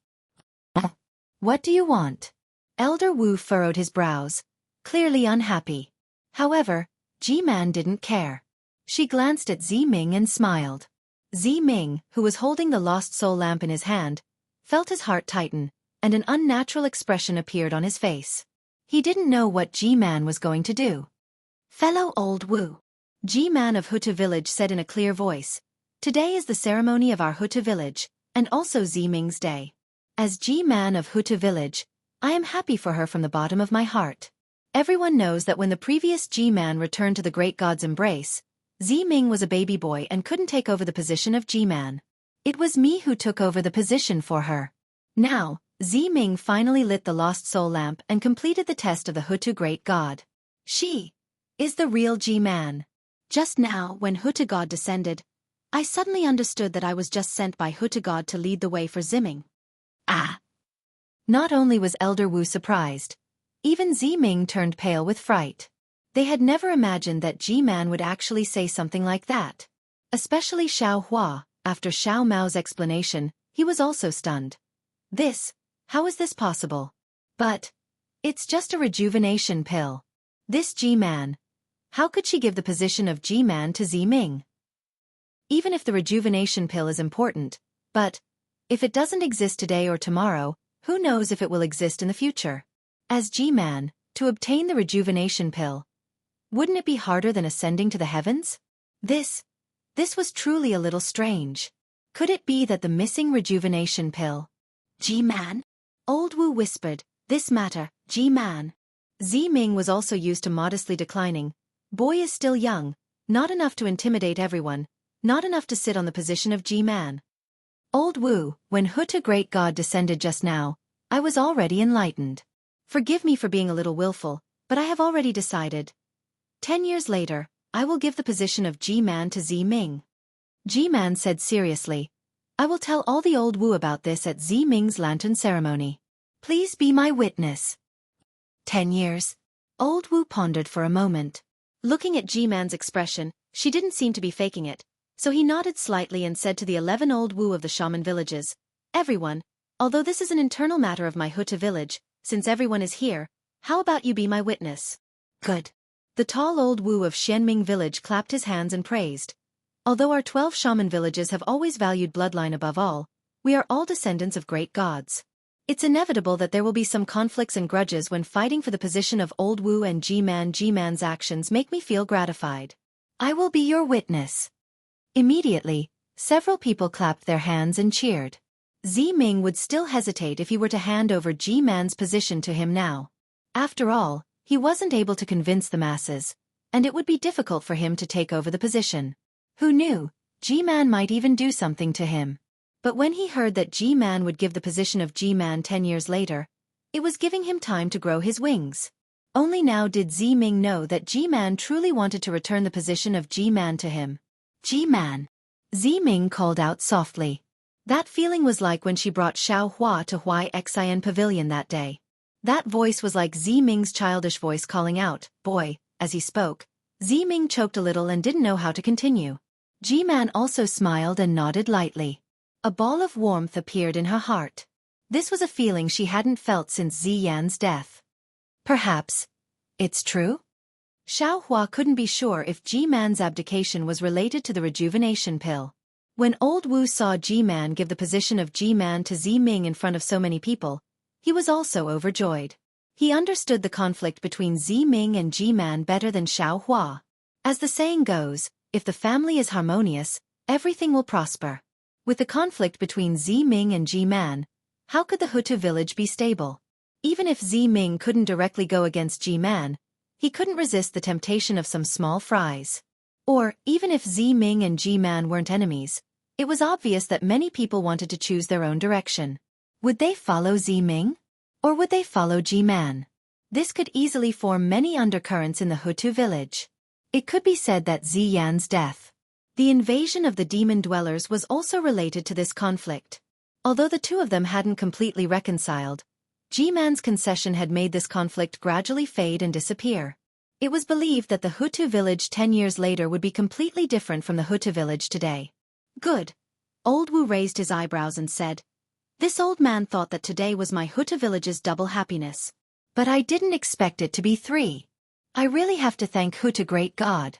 "What do you want?" Elder Wu furrowed his brows, clearly unhappy. However, Ji-man didn't care. She glanced at Zi Ming and smiled. Zi Ming, who was holding the lost soul lamp in his hand, felt his heart tighten, and an unnatural expression appeared on his face. He didn't know what Ji-man was going to do. "Fellow old Wu," Ji-man of Hutu village said in a clear voice, "today is the ceremony of our Hutu village, and also Zi Ming's day. As Ji-man of Hutu village, I am happy for her from the bottom of my heart. Everyone knows that when the previous Ji-man returned to the great god's embrace, Zi Ming was a baby boy and couldn't take over the position of Ji-man. It was me who took over the position for her. Now, Zi Ming finally lit the lost soul lamp and completed the test of the Hutu great god. She is the real Ji-man. Just now, when Hutu god descended, I suddenly understood that I was just sent by Hutu god to lead the way for Ziming." Ah! Not only was Elder Wu surprised, even Zi Ming turned pale with fright. They had never imagined that Ji-man would actually say something like that. Especially Xueqi, after Xiao Mao's explanation, he was also stunned. How is this possible? But, it's just a rejuvenation pill. This Ji-man, how could she give the position of Ji-man to Zi Ming? Even if the rejuvenation pill is important, but, if it doesn't exist today or tomorrow, who knows if it will exist in the future? As Ji-man, to obtain the rejuvenation pill, wouldn't it be harder than ascending to the heavens? This was truly a little strange. Could it be that the missing rejuvenation pill? Ji-man? Old Wu whispered, "This matter, Ji-man." Zi Ming was also used to modestly declining. Boy is still young, not enough to intimidate everyone, not enough to sit on the position of Ji-man. Old Wu, when Hutu great god descended just now, I was already enlightened. Forgive me for being a little willful, but I have already decided. 10 years later, I will give the position of Ji-man to Zi Ming. Ji-man said seriously, I will tell all the old Wu about this at Ming's lantern ceremony. Please be my witness. 10 years. Old Wu pondered for a moment. Looking at Man's expression, she didn't seem to be faking it, so he nodded slightly and said to the 11 old Wu of the shaman villages, "Everyone, although this is an internal matter of my Huta village, since everyone is here, how about you be my witness?" Good. The tall old Wu of Xianming village clapped his hands and praised. Although our 12 shaman villages have always valued bloodline above all, we are all descendants of great gods. It's inevitable that there will be some conflicts and grudges when fighting for the position of old Wu and G-Man's actions make me feel gratified. I will be your witness. Immediately, several people clapped their hands and cheered. Ming would still hesitate if he were to hand over G-Man's position to him now. After all, he wasn't able to convince the masses, and it would be difficult for him to take over the position. Who knew, G-Man might even do something to him. But when he heard that G-Man would give the position of G-Man 10 years later, it was giving him time to grow his wings. Only now did Ming know that G-Man truly wanted to return the position of G-Man to him. G-Man. Ming called out softly. That feeling was like when she brought Xiao Hua to Xin Pavilion that day. That voice was like Ming's childish voice calling out, "Boy," as he spoke. Ming choked a little and didn't know how to continue. G-Man also smiled and nodded lightly. A ball of warmth appeared in her heart. This was a feeling she hadn't felt since Ziyan's death. Perhaps it's true? Xiao Hua couldn't be sure if G-Man's abdication was related to the rejuvenation pill. When old Wu saw G-Man give the position of G-Man to Ming in front of so many people, he was also overjoyed. He understood the conflict between Ming and G-Man better than Xiao Hua. As the saying goes, if the family is harmonious, everything will prosper. With the conflict between Ming and G-Man, how could the Hutu village be stable? Even if Ming couldn't directly go against G-Man, he couldn't resist the temptation of some small fries. Or, even if Ming and G-Man weren't enemies, it was obvious that many people wanted to choose their own direction. Would they follow Ming? Or would they follow G-Man? This could easily form many undercurrents in the Hutu village. It could be said that Ziyan's death, the invasion of the demon dwellers, was also related to this conflict. Although the two of them hadn't completely reconciled, G-Man's concession had made this conflict gradually fade and disappear. It was believed that the Hutu village 10 years later would be completely different from the Hutu village today. Good. Old Wu raised his eyebrows and said, "This old man thought that today was my Hutu village's double happiness. But I didn't expect it to be 3. I really have to thank Hutu great God.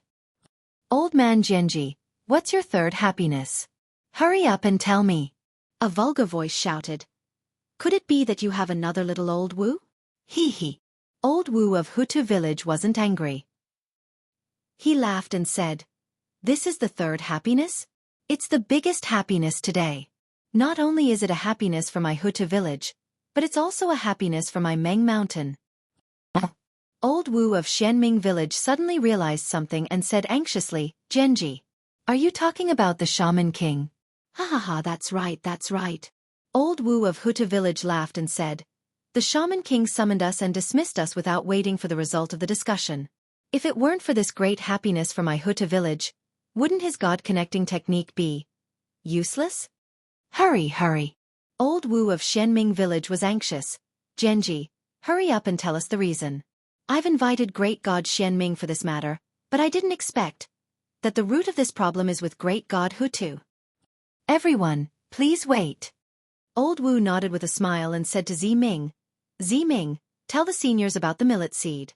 Old man Genji, what's your third happiness? Hurry up and tell me." A vulgar voice shouted. "Could it be that you have another little old Wu?" Hee hee. Old Wu of Hutu village wasn't angry. He laughed and said, "This is the third happiness? It's the biggest happiness today. Not only is it a happiness for my Hutu village, but it's also a happiness for my Meng Mountain." Old Wu of Xianming village suddenly realized something and said anxiously, "Genji, are you talking about the Shaman King?" "Ha ha ha, that's right. Old Wu of Hutu village laughed and said, "The Shaman King summoned us and dismissed us without waiting for the result of the discussion. If it weren't for this great happiness for my Hutu village, wouldn't his God-connecting technique be useless?" Hurry. Old Wu of Xianming village was anxious. "Genji, hurry up and tell us the reason. I've invited Great God Xianming for this matter, but I didn't expect that the root of this problem is with Great God Hutu." "Everyone, please wait." Old Wu nodded with a smile and said to Ming, "Ming, tell the seniors about the millet seed."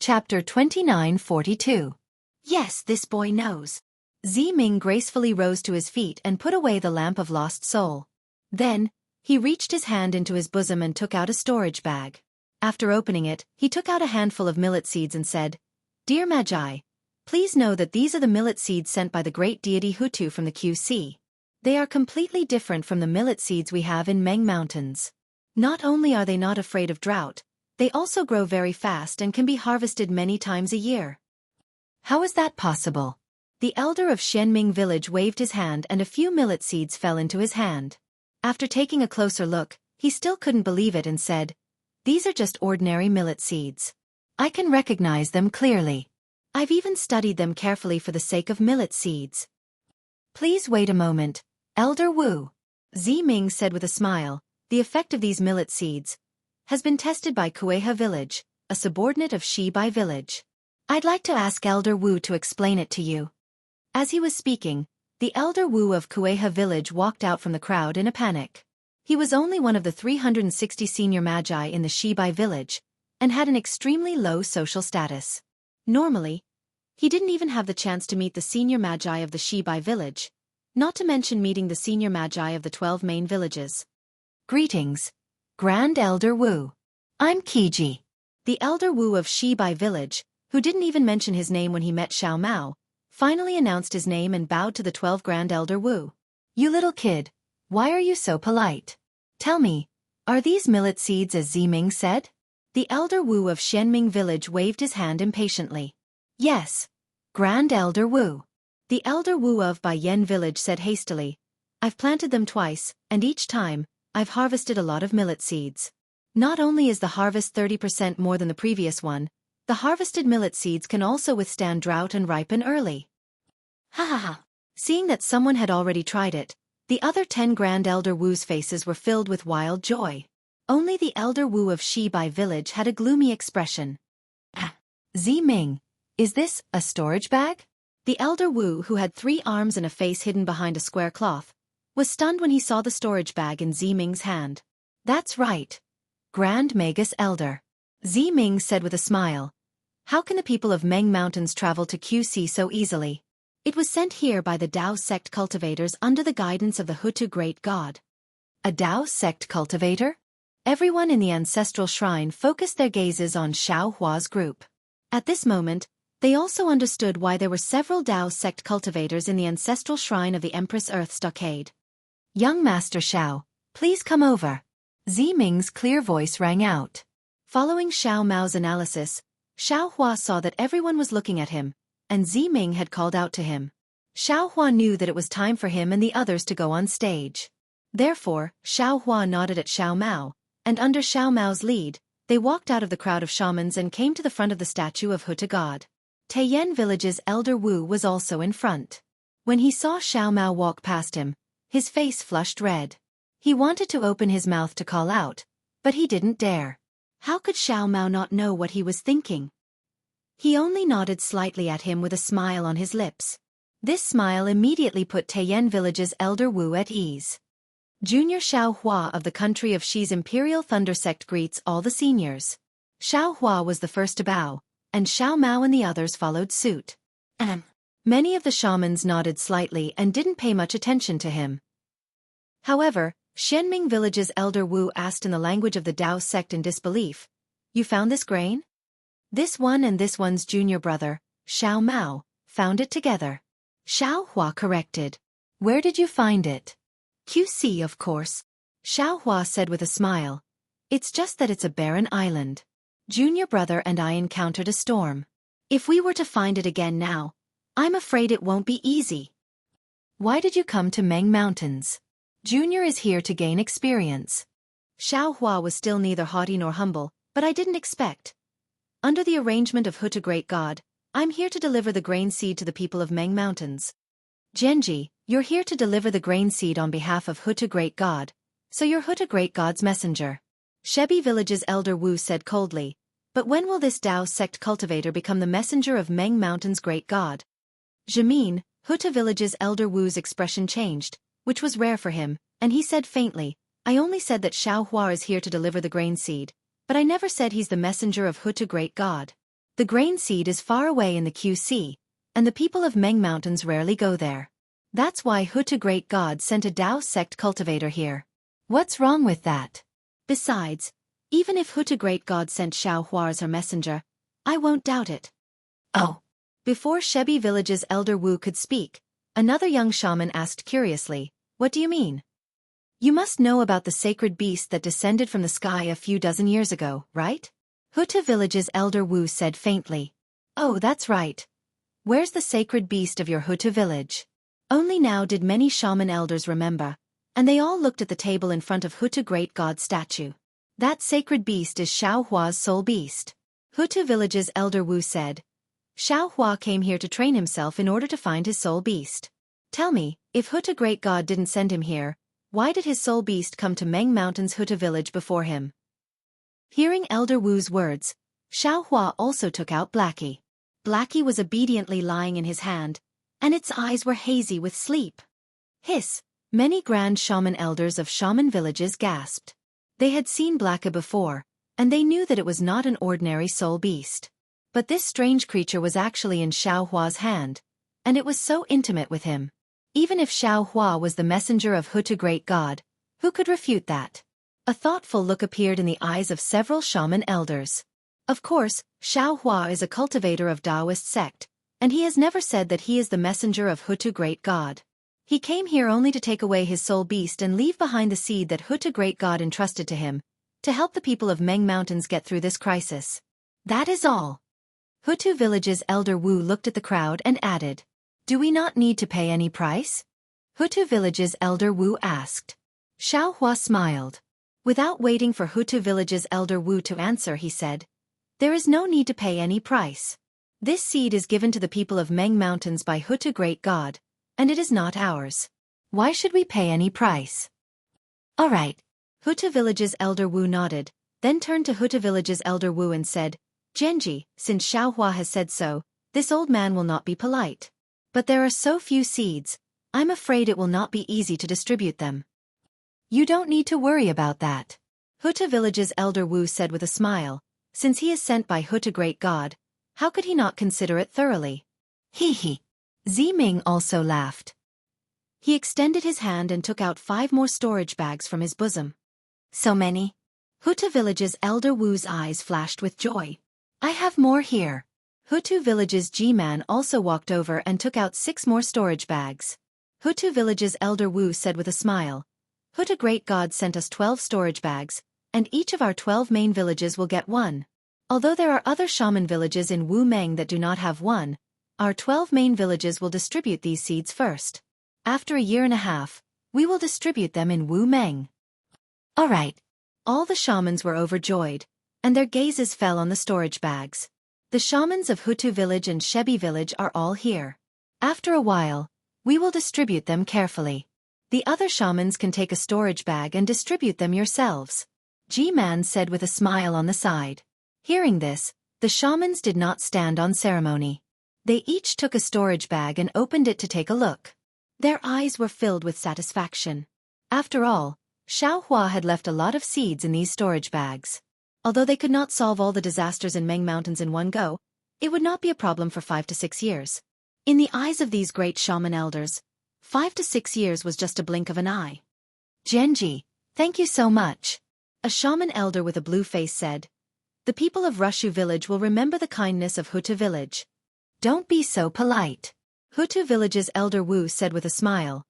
Chapter 2942. Yes, this boy knows. Ming gracefully rose to his feet and put away the lamp of lost soul. Then, he reached his hand into his bosom and took out a storage bag. After opening it, he took out a handful of millet seeds and said, "Dear Magi, please know that these are the millet seeds sent by the great deity Hutu from the QC. They are completely different from the millet seeds we have in Meng Mountains. Not only are they not afraid of drought, they also grow very fast and can be harvested many times a year." "How is that possible?" The elder of Xianming village waved his hand and a few millet seeds fell into his hand. After taking a closer look, he still couldn't believe it and said, "These are just ordinary millet seeds. I can recognize them clearly. I've even studied them carefully for the sake of millet seeds. Please wait a moment, Elder Wu, Ziming said with a smile. The effect of these millet seeds has been tested by Xueqi village, a subordinate of Shibai village. I'd like to ask Elder Wu to explain it to you. As he was speaking, the Elder Wu of Xueqi village walked out from the crowd in a panic. He was only one of the 360 senior magi in the Shibai village, and had an extremely low social status. Normally, he didn't even have the chance to meet the senior magi of the Shibai village, not to mention meeting the senior magi of the 12 main villages. Greetings, Grand Elder Wu. I'm Qiji. The Elder Wu of Shibai village, who didn't even mention his name when he met Xiao Mao, finally announced his name and bowed to the 12 Grand Elder Wu. You little kid, why are you so polite? Tell me, are these millet seeds as Ziming said? The Elder Wu of Xianming village waved his hand impatiently. Yes, Grand Elder Wu. The Elder Wu of Baiyan village said hastily, I've planted them twice, and each time, I've harvested a lot of millet seeds. Not only is the harvest 30% more than the previous one, the harvested millet seeds can also withstand drought and ripen early. Ha ha ha. Seeing that someone had already tried it, the other 10 Grand Elder Wu's faces were filled with wild joy. Only the Elder Wu of Shibai village had a gloomy expression. Ziming, is this a storage bag? The Elder Wu, who had 3 arms and a face hidden behind a square cloth, was stunned when he saw the storage bag in Ziming's hand. That's right, Grand Magus Elder, Ziming said with a smile. How can the people of Meng Mountains travel to Xueqi so easily? It was sent here by the Dao sect cultivators under the guidance of the Hutu Great God. A Dao sect cultivator? Everyone in the ancestral shrine focused their gazes on Xiao Hua's group. At this moment, they also understood why there were several Dao sect cultivators in the ancestral shrine of the Empress Earth Stockade. Young Master Xiao, please come over. Ziming's clear voice rang out. Following Xiao Mao's analysis, Xiao Hua saw that everyone was looking at him, and Ziming had called out to him. Xiao Hua knew that it was time for him and the others to go on stage. Therefore, Xiao Hua nodded at Xiao Mao, and under Xiao Mao's lead, they walked out of the crowd of shamans and came to the front of the statue of Hutu God. Taiyan village's Elder Wu was also in front. When he saw Xiao Mao walk past him, his face flushed red. He wanted to open his mouth to call out, but he didn't dare. How could Xiao Mao not know what he was thinking? He only nodded slightly at him with a smile on his lips. This smile immediately put Taiyan village's Elder Wu at ease. Junior Xiao Hua of the country of Xi's Imperial Thunder Sect greets all the seniors. Xiao Hua was the first to bow, and Xiao Mao and the others followed suit. Many of the shamans nodded slightly and didn't pay much attention to him. However, Xianming village's Elder Wu asked in the language of the Dao sect in disbelief, You found this grain? This one and this one's junior brother, Xiao Mao, found it together. Xiao Hua corrected. Where did you find it? Xueqi, of course, Xiao Hua said with a smile. It's just that it's a barren island. Junior brother and I encountered a storm. If we were to find it again now, I'm afraid it won't be easy. Why did you come to Meng Mountains? Junior is here to gain experience. Xiao Hua was still neither haughty nor humble, but I didn't expect. Under the arrangement of Hutu Great God, I'm here to deliver the grain seed to the people of Meng Mountains. Genji, you're here to deliver the grain seed on behalf of Hutu Great God, so you're Hutu Great God's messenger. Shebi village's Elder Wu said coldly, but when will this Dao sect cultivator become the messenger of Meng Mountain's Great God? Jamin, Hutu village's Elder Wu's expression changed, which was rare for him, and he said faintly, I only said that Xiao Hua is here to deliver the grain seed, but I never said he's the messenger of Hutu Great God. The grain seed is far away in the Xueqi, and the people of Meng Mountains rarely go there. That's why Hutu Great God sent a Dao sect cultivator here. What's wrong with that? Besides, even if Hutu Great God sent Xiao Hua as her messenger, I won't doubt it. Oh. Before Shebi village's Elder Wu could speak, another young shaman asked curiously, What do you mean? You must know about the sacred beast that descended from the sky a few dozen years ago, right? Hutu village's Elder Wu said faintly. Oh, that's right. Where's the sacred beast of your Hutu village? Only now did many shaman elders remember, and they all looked at the table in front of Hutu Great God's statue. That sacred beast is Xiao Hua's soul beast. Hutu village's elder Wu said. Xiao Hua came here to train himself in order to find his soul beast. Tell me, if Hutu great god didn't send him here, why did his soul beast come to Meng Mountain's Hutu village before him? Hearing elder Wu's words, Xiao Hua also took out Blackie. Blackie was obediently lying in his hand, and its eyes were hazy with sleep. Hiss! Many grand shaman elders of shaman villages gasped. They had seen Blackie before, and they knew that it was not an ordinary soul beast. But this strange creature was actually in Xiao Hua's hand, and it was so intimate with him. Even if Xiao Hua was the messenger of Hutu great god, who could refute that? A thoughtful look appeared in the eyes of several shaman elders. Of course, Xiao Hua is a cultivator of Taoist sect, and he has never said that he is the messenger of Hutu great god. He came here only to take away his soul beast and leave behind the seed that Hutu great god entrusted to him, to help the people of Meng Mountains get through this crisis. That is all. Hutu village's elder Wu looked at the crowd and added, "Do we not need to pay any price?" Hutu village's elder Wu asked. Xiao Hua smiled. Without waiting for Hutu village's elder Wu to answer, he said, "There is no need to pay any price. This seed is given to the people of Meng Mountains by Hutu great god, and it is not ours. Why should we pay any price?" "All right." Hutu village's elder Wu nodded, then turned to Hutu village's elder Wu and said, "Genji, since Xiao Hua has said so, this old man will not be polite. But there are so few seeds, I'm afraid it will not be easy to distribute them." "You don't need to worry about that," Hutu village's elder Wu said with a smile. Since he is sent by Hutu great god, how could he not consider it thoroughly? Hee hee. Ziming also laughed. He extended his hand and took out 5 more storage bags from his bosom. "So many?" Hutu village's elder Wu's eyes flashed with joy. "I have more here." Hutu village's G-man also walked over and took out 6 more storage bags. Hutu village's elder Wu said with a smile, "Hutu great god sent us 12 storage bags, and each of our 12 main villages will get 1. Although there are other shaman villages in Wu Meng that do not have 1, our 12 main villages will distribute these seeds first. After a year and a half, we will distribute them in Wu Meng." "All right." All the shamans were overjoyed, and their gazes fell on the storage bags. The shamans of Hutu village and Xueqi village are all here. After a while, we will distribute them carefully. The other shamans can take a storage bag and distribute them yourselves, G-man said with a smile on the side. Hearing this, the shamans did not stand on ceremony. They each took a storage bag and opened it to take a look. Their eyes were filled with satisfaction. After all, Xiao Hua had left a lot of seeds in these storage bags. Although they could not solve all the disasters in Meng Mountains in one go, it would not be a problem for 5 to 6 years. In the eyes of these great shaman elders, 5 to 6 years was just a blink of an eye. "Genji, thank you so much." A shaman elder with a blue face said. "The people of Rushu village will remember the kindness of Hutu village." "Don't be so polite," Hutu village's elder Wu said with a smile.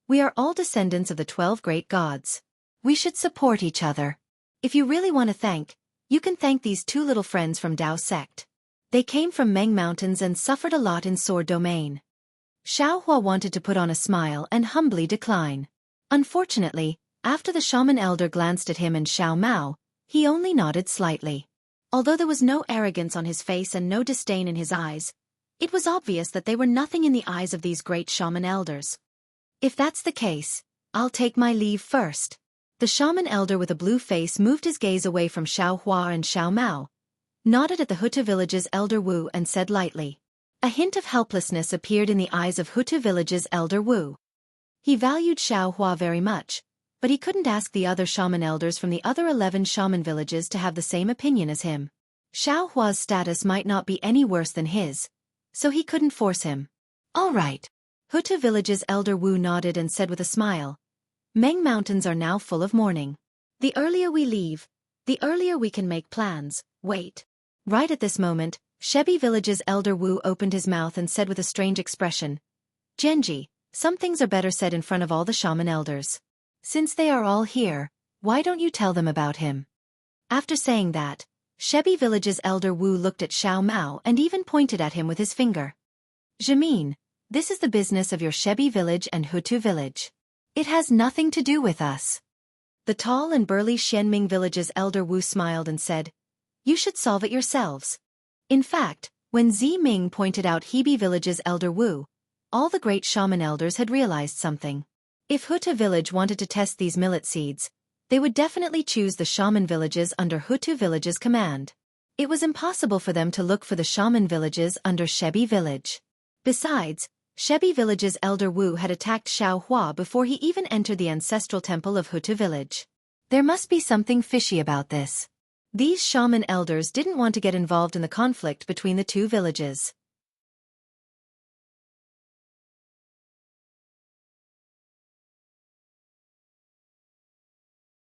"We are all descendants of the 12 great gods. We should support each other. If you really want to thank, you can thank these 2 little friends from Dao sect. They came from Meng Mountains and suffered a lot in Sword Domain." Xiao Hua wanted to put on a smile and humbly decline. Unfortunately, after the shaman elder glanced at him and Xiao Mao, he only nodded slightly. Although there was no arrogance on his face and no disdain in his eyes, it was obvious that they were nothing in the eyes of these great shaman elders. "If that's the case, I'll take my leave first." The shaman elder with a blue face moved his gaze away from Xiao Hua and Xiao Mao, nodded at the Hutu village's elder Wu and said lightly. A hint of helplessness appeared in the eyes of Hutu village's elder Wu. He valued Xiao Hua very much, but he couldn't ask the other shaman elders from the other 11 shaman villages to have the same opinion as him. Xiao Hua's status might not be any worse than his, so he couldn't force him. "All right." Hutu village's elder Wu nodded and said with a smile. "Meng Mountains are now full of mourning. The earlier we leave, the earlier we can make plans. Wait." Right at this moment, Xueqi village's elder Wu opened his mouth and said with a strange expression, "Genji, some things are better said in front of all the shaman elders. Since they are all here, why don't you tell them about him?" After saying that, Xueqi village's elder Wu looked at Xiao Mao and even pointed at him with his finger. "Jamin, this is the business of your Xueqi village and Hutu village. It has nothing to do with us." The tall and burly Xianming village's elder Wu smiled and said, You should solve it yourselves. In fact, when Ming pointed out Hebe Village's elder Wu, all the great shaman elders had realized something. If Hutu village wanted to test these millet seeds, they would definitely choose the shaman villages under Hutu village's command. It was impossible for them to look for the shaman villages under Shebi village. Besides, Shebi village's elder Wu had attacked Xiao Hua before he even entered the ancestral temple of Hutu village. There must be something fishy about this. These shaman elders didn't want to get involved in the conflict between the two villages.